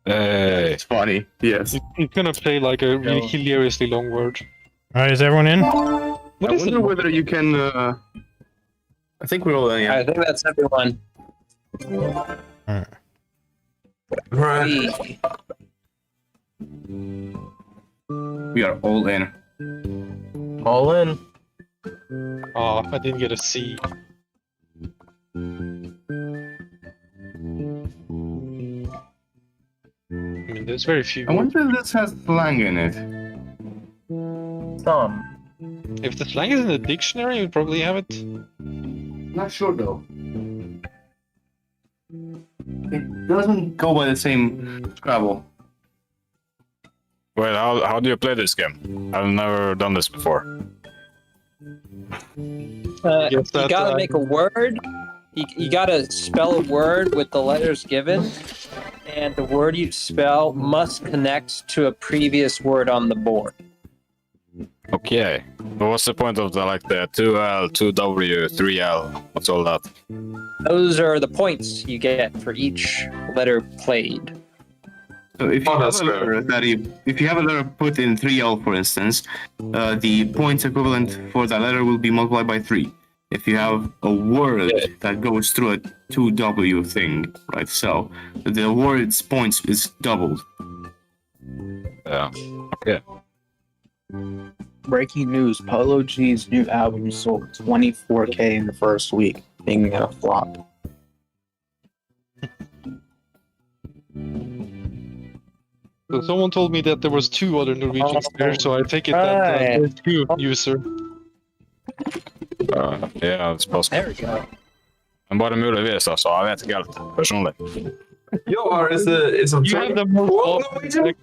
Hey. It's funny. Yes. He's gonna play like a really hilariously long word. Alright, is everyone in? I wonder whether you can. I think we're all in. Yeah. I think that's everyone. Right. We are all in. All in. Oh, I didn't get a C. I mean, there's very few. I wonder if this has slang in it. Some. If the slang is in the dictionary, you'd probably have it. Not sure though. It doesn't go by the same Scrabble. Well, how do you play this game? I've never done this before. You gotta make a word. You gotta spell a word with the letters given, and the word you spell must connect to a previous word on the board. Okay. But what's the point of the 2L, 2W, 3L? What's all that? Those are the points you get for each letter played. So if you have a letter if you have a letter put in 3L, for instance, the points equivalent for that letter will be multiplied by 3. If you have a word that goes through a 2W thing, right? So the word's points is doubled. Yeah. Okay. Breaking news: Polo G's new album sold 24K in the first week, being a flop. So someone told me that there was 2 other Norwegians there, so I take it that there's 2 user. Ja, det är possible. There we go. Men bara muligvis, altså. Jeg vet ikke helt, personlig. You have the most accent.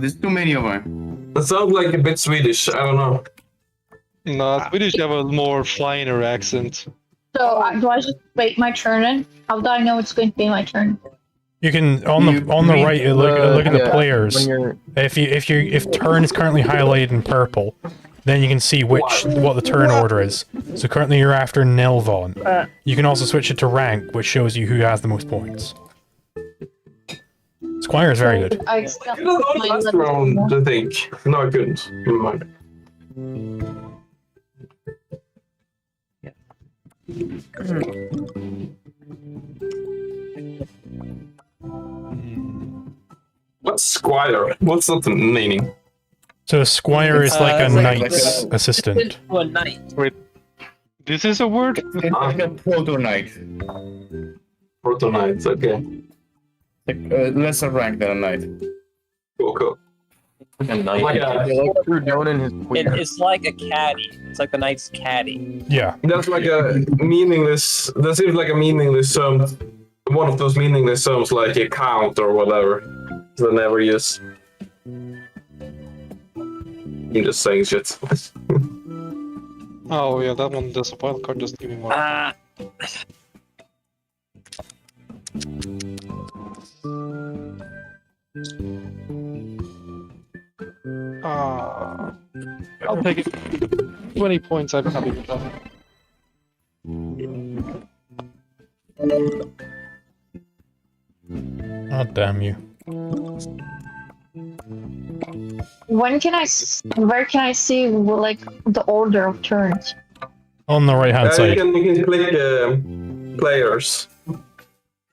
There's too many of them. That sounds like a bit Swedish. I don't know. No, Swedish have a more finer accent. So do I just wait my turn in? How do I know it's going to be my turn? You can on the right look at the players. If turn is currently highlighted in purple, then you can see what the turn order is. So currently you're after Nelvon. You can also switch it to rank, which shows you who has the most points. Squire is very good. I could have gone last round, I think. No, I couldn't. Never mind. What's squire? What's that meaning? So a squire is like a knight's assistant. A knight. Wait, this is a word? It's like a proto-knight. Proto-knight, okay. Lesser rank than a knight. Cool. A knight. It's like a caddy. It's like the knight's caddy. Yeah. That's like a meaningless. That seems like a meaningless one of those meaningless terms like a count or whatever. They never use. I'm just saying shit. Oh yeah, that one, there's a wild card, doesn't give me more. I'll take it. 20 points, I'm happy with that. Oh, damn you. Where can I see like the order of turns? On the right hand side. You can click players.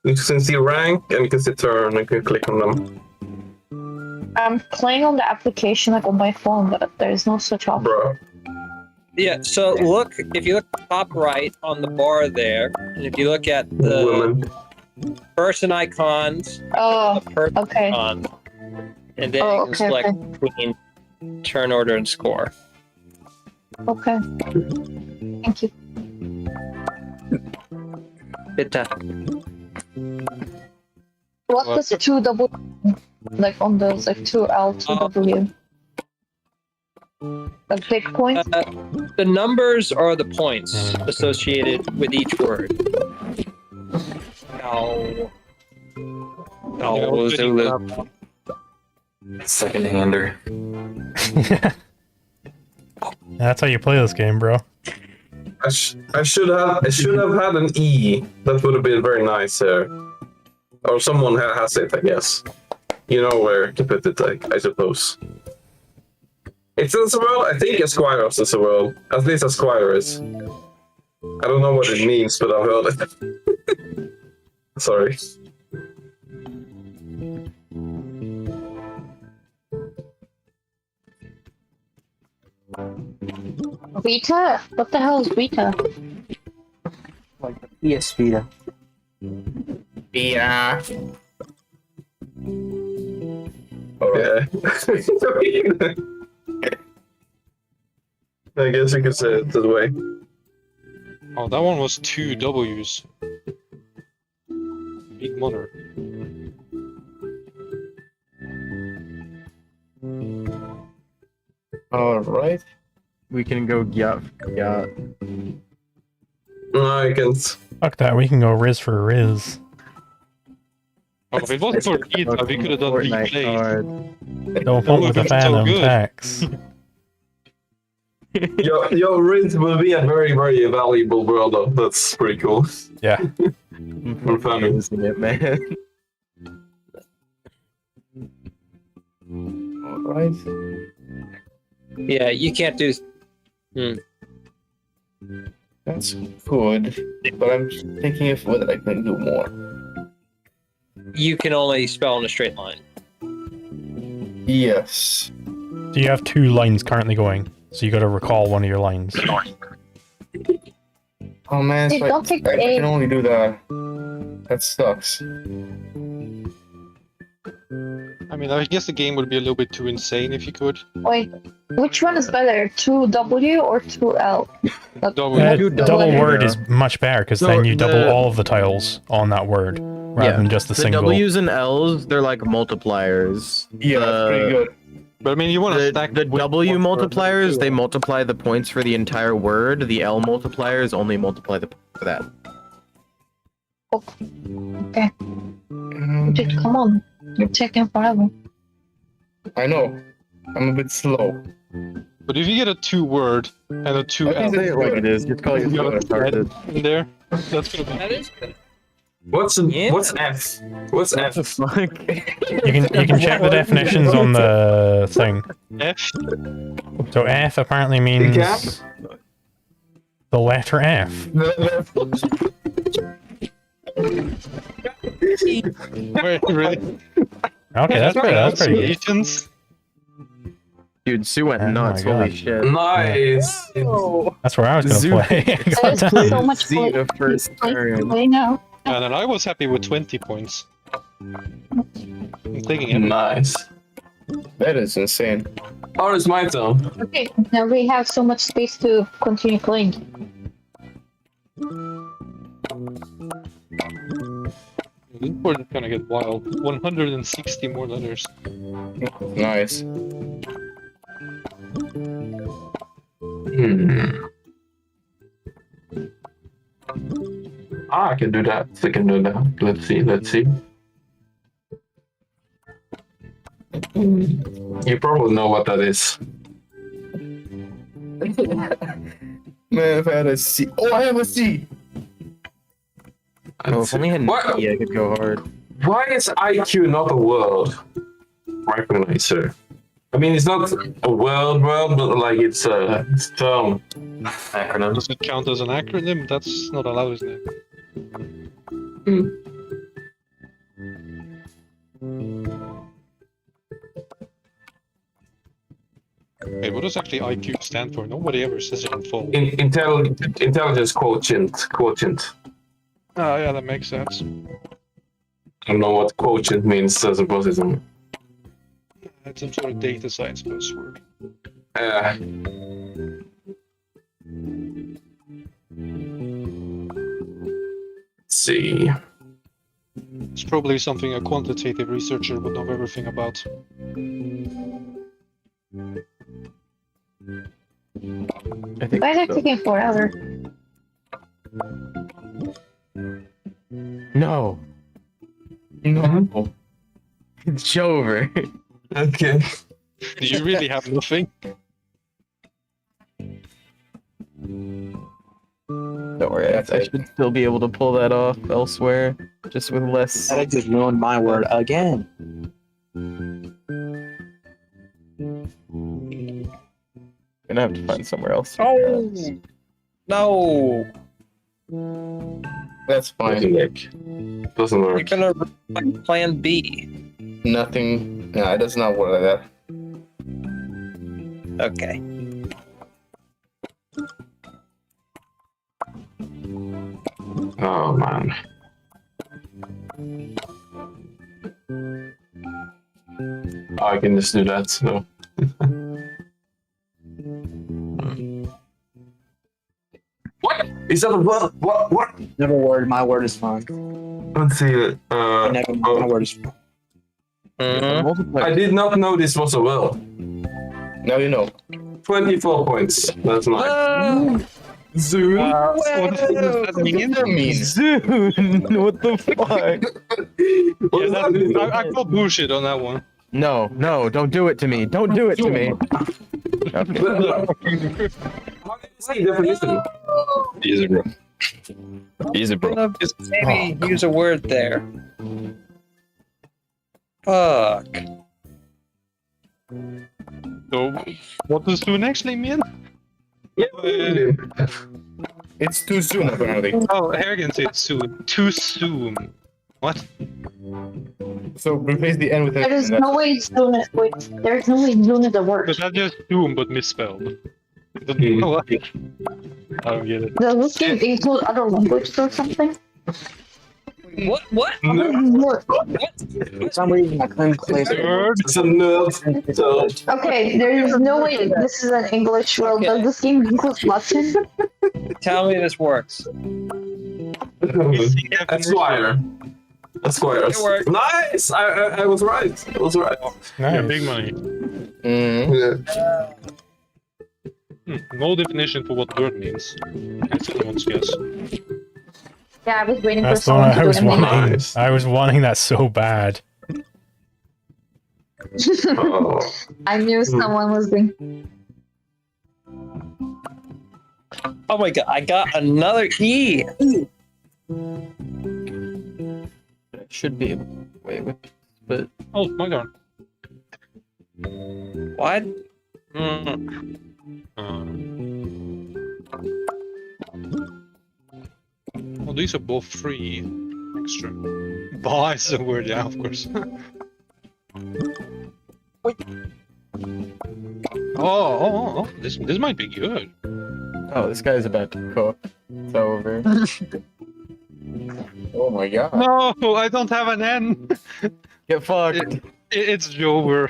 You can see rank and you can see turn and you can click on them. I'm playing on the application like on my phone, but there's no such option. Bro. Yeah, so if you look top right on the bar there, and if you look at the person icons, person icon, and then you can select between turn order and score. Okay. Thank you. Bitte. What does 2W like on those like 2L, 2W? Like big points? The numbers are the points associated with each word. No. Zulu. Second-hander. That's how you play this game, bro. I should have had an E. That would have been very nice here. Or someone has it, I guess. You know where to put it, I suppose. It's in this world? I think Esquire's is a world. At least Esquire is. I don't know what it means, but I've heard it. Sorry. Vita? What the hell is Vita? Yes, Vita. Yeah. Yeah. I guess you could say it that way. Oh, that one was 2 W's. Big mother. Alright. We can go Gyat. No, I can't. Fuck that, we can go Riz for Riz. Oh, if it wasn't for Vita, we could have done replay. Don't fuck with the Phantom Tax. Yo, Riz will be a very, very valuable world, though. That's pretty cool. Yeah. Confirming. Losing it, man. Alright. Yeah, you can't do. That's good, but I'm thinking of whether I can do more. You can only spell in a straight line. Yes. So you have 2 lines currently going, so you gotta recall one of your lines. Oh man, Hey, so don't take I A. can only do that. That sucks. I mean, I guess the game would be a little bit too insane if you could. Wait, which one is better, 2W or 2L? Double word is much better, because So then you double the- all of the tiles on that word, rather than just the single. W's and L's, they're like multipliers. Yeah, that's pretty good. But I mean, you want to stack the W multipliers, they multiply the points for the entire word. The L multipliers only multiply the points for that. Okay. Dude, come on. You're taking forever. I know. I'm a bit slow. But if you get a 2-word and a 2L, Say it like it is. Just call you yourself got a retarded. in there, that's gonna be. That is good. What's F? What's F? Fuck. You can check the definitions on the thing. F. So F apparently means the letter F. Wait, really? Okay, that's pretty good. Agents? Dude, Sue went Oh nuts. my Holy God. shit. Nice. That's where I was Zoo- gonna play. There's so much Z the first turn. play now. And then I was happy with 20 points. I'm taking it. Nice. That is insane. Oh, it's my turn. Okay, now we have so much space to continue playing. This board is gonna get wild. 160 more letters. Nice. I can do that. I can do that. Let's see. You probably know what that is. Man, if I had a C. Oh, I have a C! Oh, if only I had an What? E, I could go hard. Why is IQ not a word recognizer? I mean, it's not a word, but like it's a term. Acronym. Does it count as an acronym? That's not allowed, isn't it? Wait, what does actually IQ stand for? Nobody ever says it in full. Intelligence quotient. Oh, yeah, that makes sense. I don't know what quotient means. I suppose it's It's some sort of data science buzzword. Let's see. It's probably something a quantitative researcher would know everything about. I think Why is it so. taking forever? No. No. It's over. Okay. Do you really have nothing? Don't worry, I should still be able to pull that off elsewhere, just with less. I just ruined my word again. gonna have to find somewhere else. Oh no! That's fine. Doesn't work. You're gonna find Plan B. Nothing. No, it does not work like that. Okay. Oh man. Oh, I can just do that. So. What? Is that a word? What? Never word. My word is fine. Let's see it. Never, my word is fine. I did not know this was a word. Now you know. 24 points. That's mine. Zoom. What does that mean? Zune. What the fuck? I call bullshit on that one. No, don't do it to me. Don't do it to me. Say definition. Easy, bro. Easy, bro. Just maybe use a word there. Fuck. So, what does soon actually mean? It's too soon, apparently. Oh, Harrigan said soon. Too soon. What? So replace the N with There is no way Zoom is there's no way Zoom is a word. But that's just Zoom, but misspelled. I don't know why. I don't get it. Does this game include other languages or something? What? What? For some reason, I couldn't place it. It's a nerd. Okay, there is no way this is an English world. Does this game include Latin? Tell me this works. Esquire. Esquire. It worked. Nice! I was right. I was right. Yeah, big money. Yeah. No definition for what word means. That's anyone's guess. Yeah, I was waiting That's for the one someone to I do was it. wanting. I was wanting that so bad. I knew someone was doing. Oh my god, I got another E! Should be able to wait with, but Oh my god. What? Well, these are both free. Extra. Bah is a word, yeah, of course. Oh, this might be good. oh, this guy's about to cook. It's over. Oh my god. No, I don't have an N. Get fucked. It's Jover.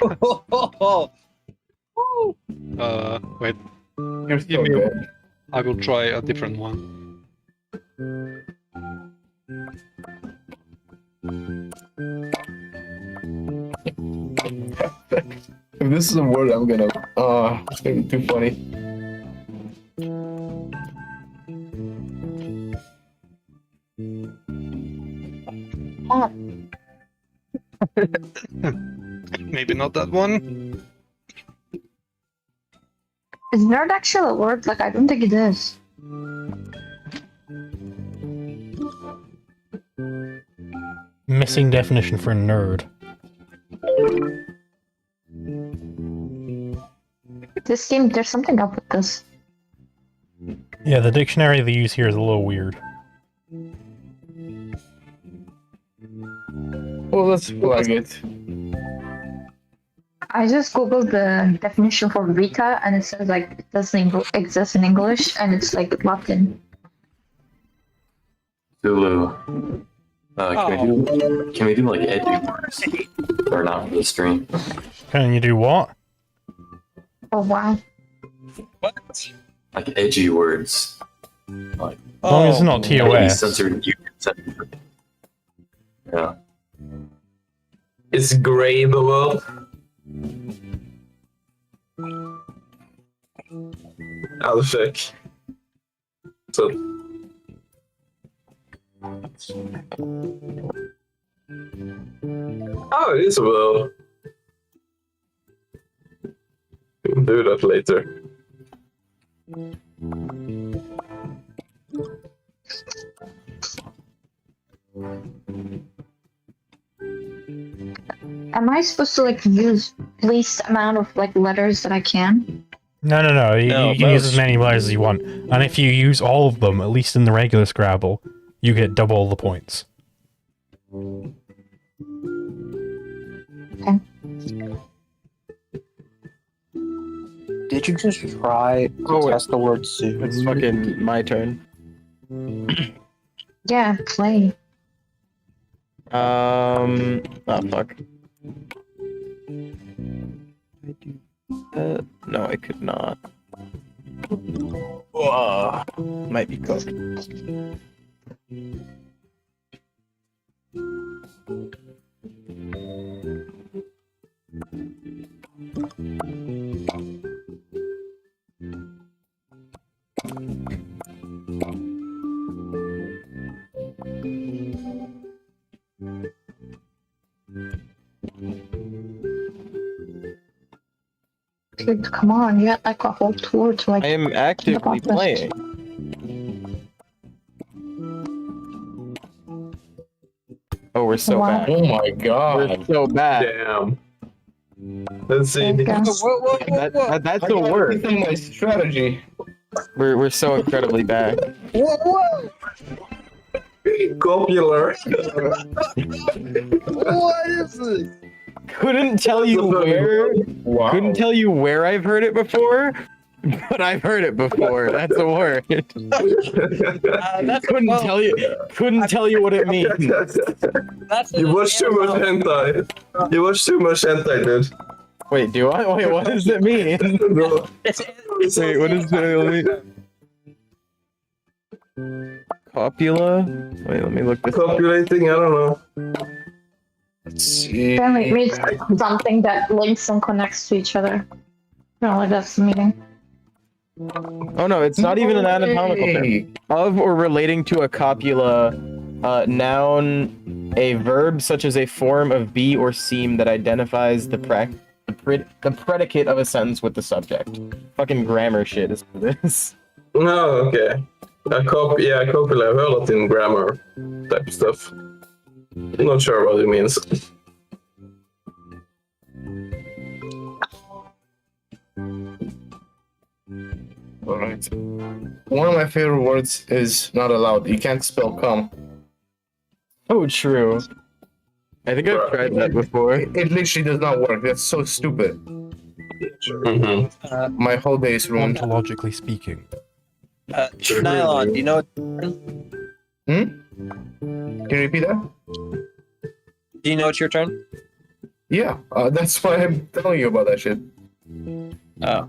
Wait. You're Give so me good. I will try a different one. If this is a word, I'm gonna. It's gonna be too funny. Maybe not that one. Is nerd actually a word? Like, I don't think it is. Missing definition for nerd. This game, there's something up with this. Yeah, the dictionary they use here is a little weird. Well, let's flag it. I just googled the definition for Vita, and it says like it doesn't exist in English, and it's like Latin. Zulu. Can we do like edgy words? Or not for the stream? Can you do what? Oh wow! What? Like edgy words. Like As long as it's not TOS. censored, you can censor. Yeah. It's gray in the world. I'll check. So. Oh, it is a world. We'll do that later. Am I supposed to like use least amount of like letters that I can? No. No, You can use as most. many letters as you want, and if you use all of them, at least in the regular Scrabble, you get double the points. Okay. Did you just try to test the word zoo? It's fucking my turn. Yeah, play. Oh fuck. No, I could not. Might be cooked. Dude, come on, you had like a whole tour to like. I am actively playing. Oh, we're so Wow. bad. Oh my god. We're so bad. Damn. Let's see. That's the word. My strategy. We're so incredibly bad. Copular. What is this? Couldn't tell you where. Wow. Couldn't tell you where I've heard it before, but I've heard it before. That's a word. Couldn't tell you what it means. You watch too much hentai. You watch too much hentai, dude. Wait, do I? Wait, what does it mean? No. Wait, what does it mean? Copula? Wait, let me look this up. Copulating, I don't know. Let's see. Then it means something that links and connects to each other. No, like that's the meaning. Oh no, it's not even an anatomical term. Hey. Of or relating to a copula, noun, a verb such as a form of be or seem that identifies the predicate of a sentence with the subject. Fucking grammar shit is this. No, okay. Copula, I've heard it in grammar type stuff. Not sure what it means. Alright. One of my favorite words is not allowed. You can't spell come. Oh, true. I think I've tried that before. It literally does not work. That's so stupid. Mm-hmm. My whole day is ruined. Ontologically speaking. Nylon, do you know? Can you repeat that? Do you know it's your turn? Yeah, that's why I'm telling you about that shit. Oh.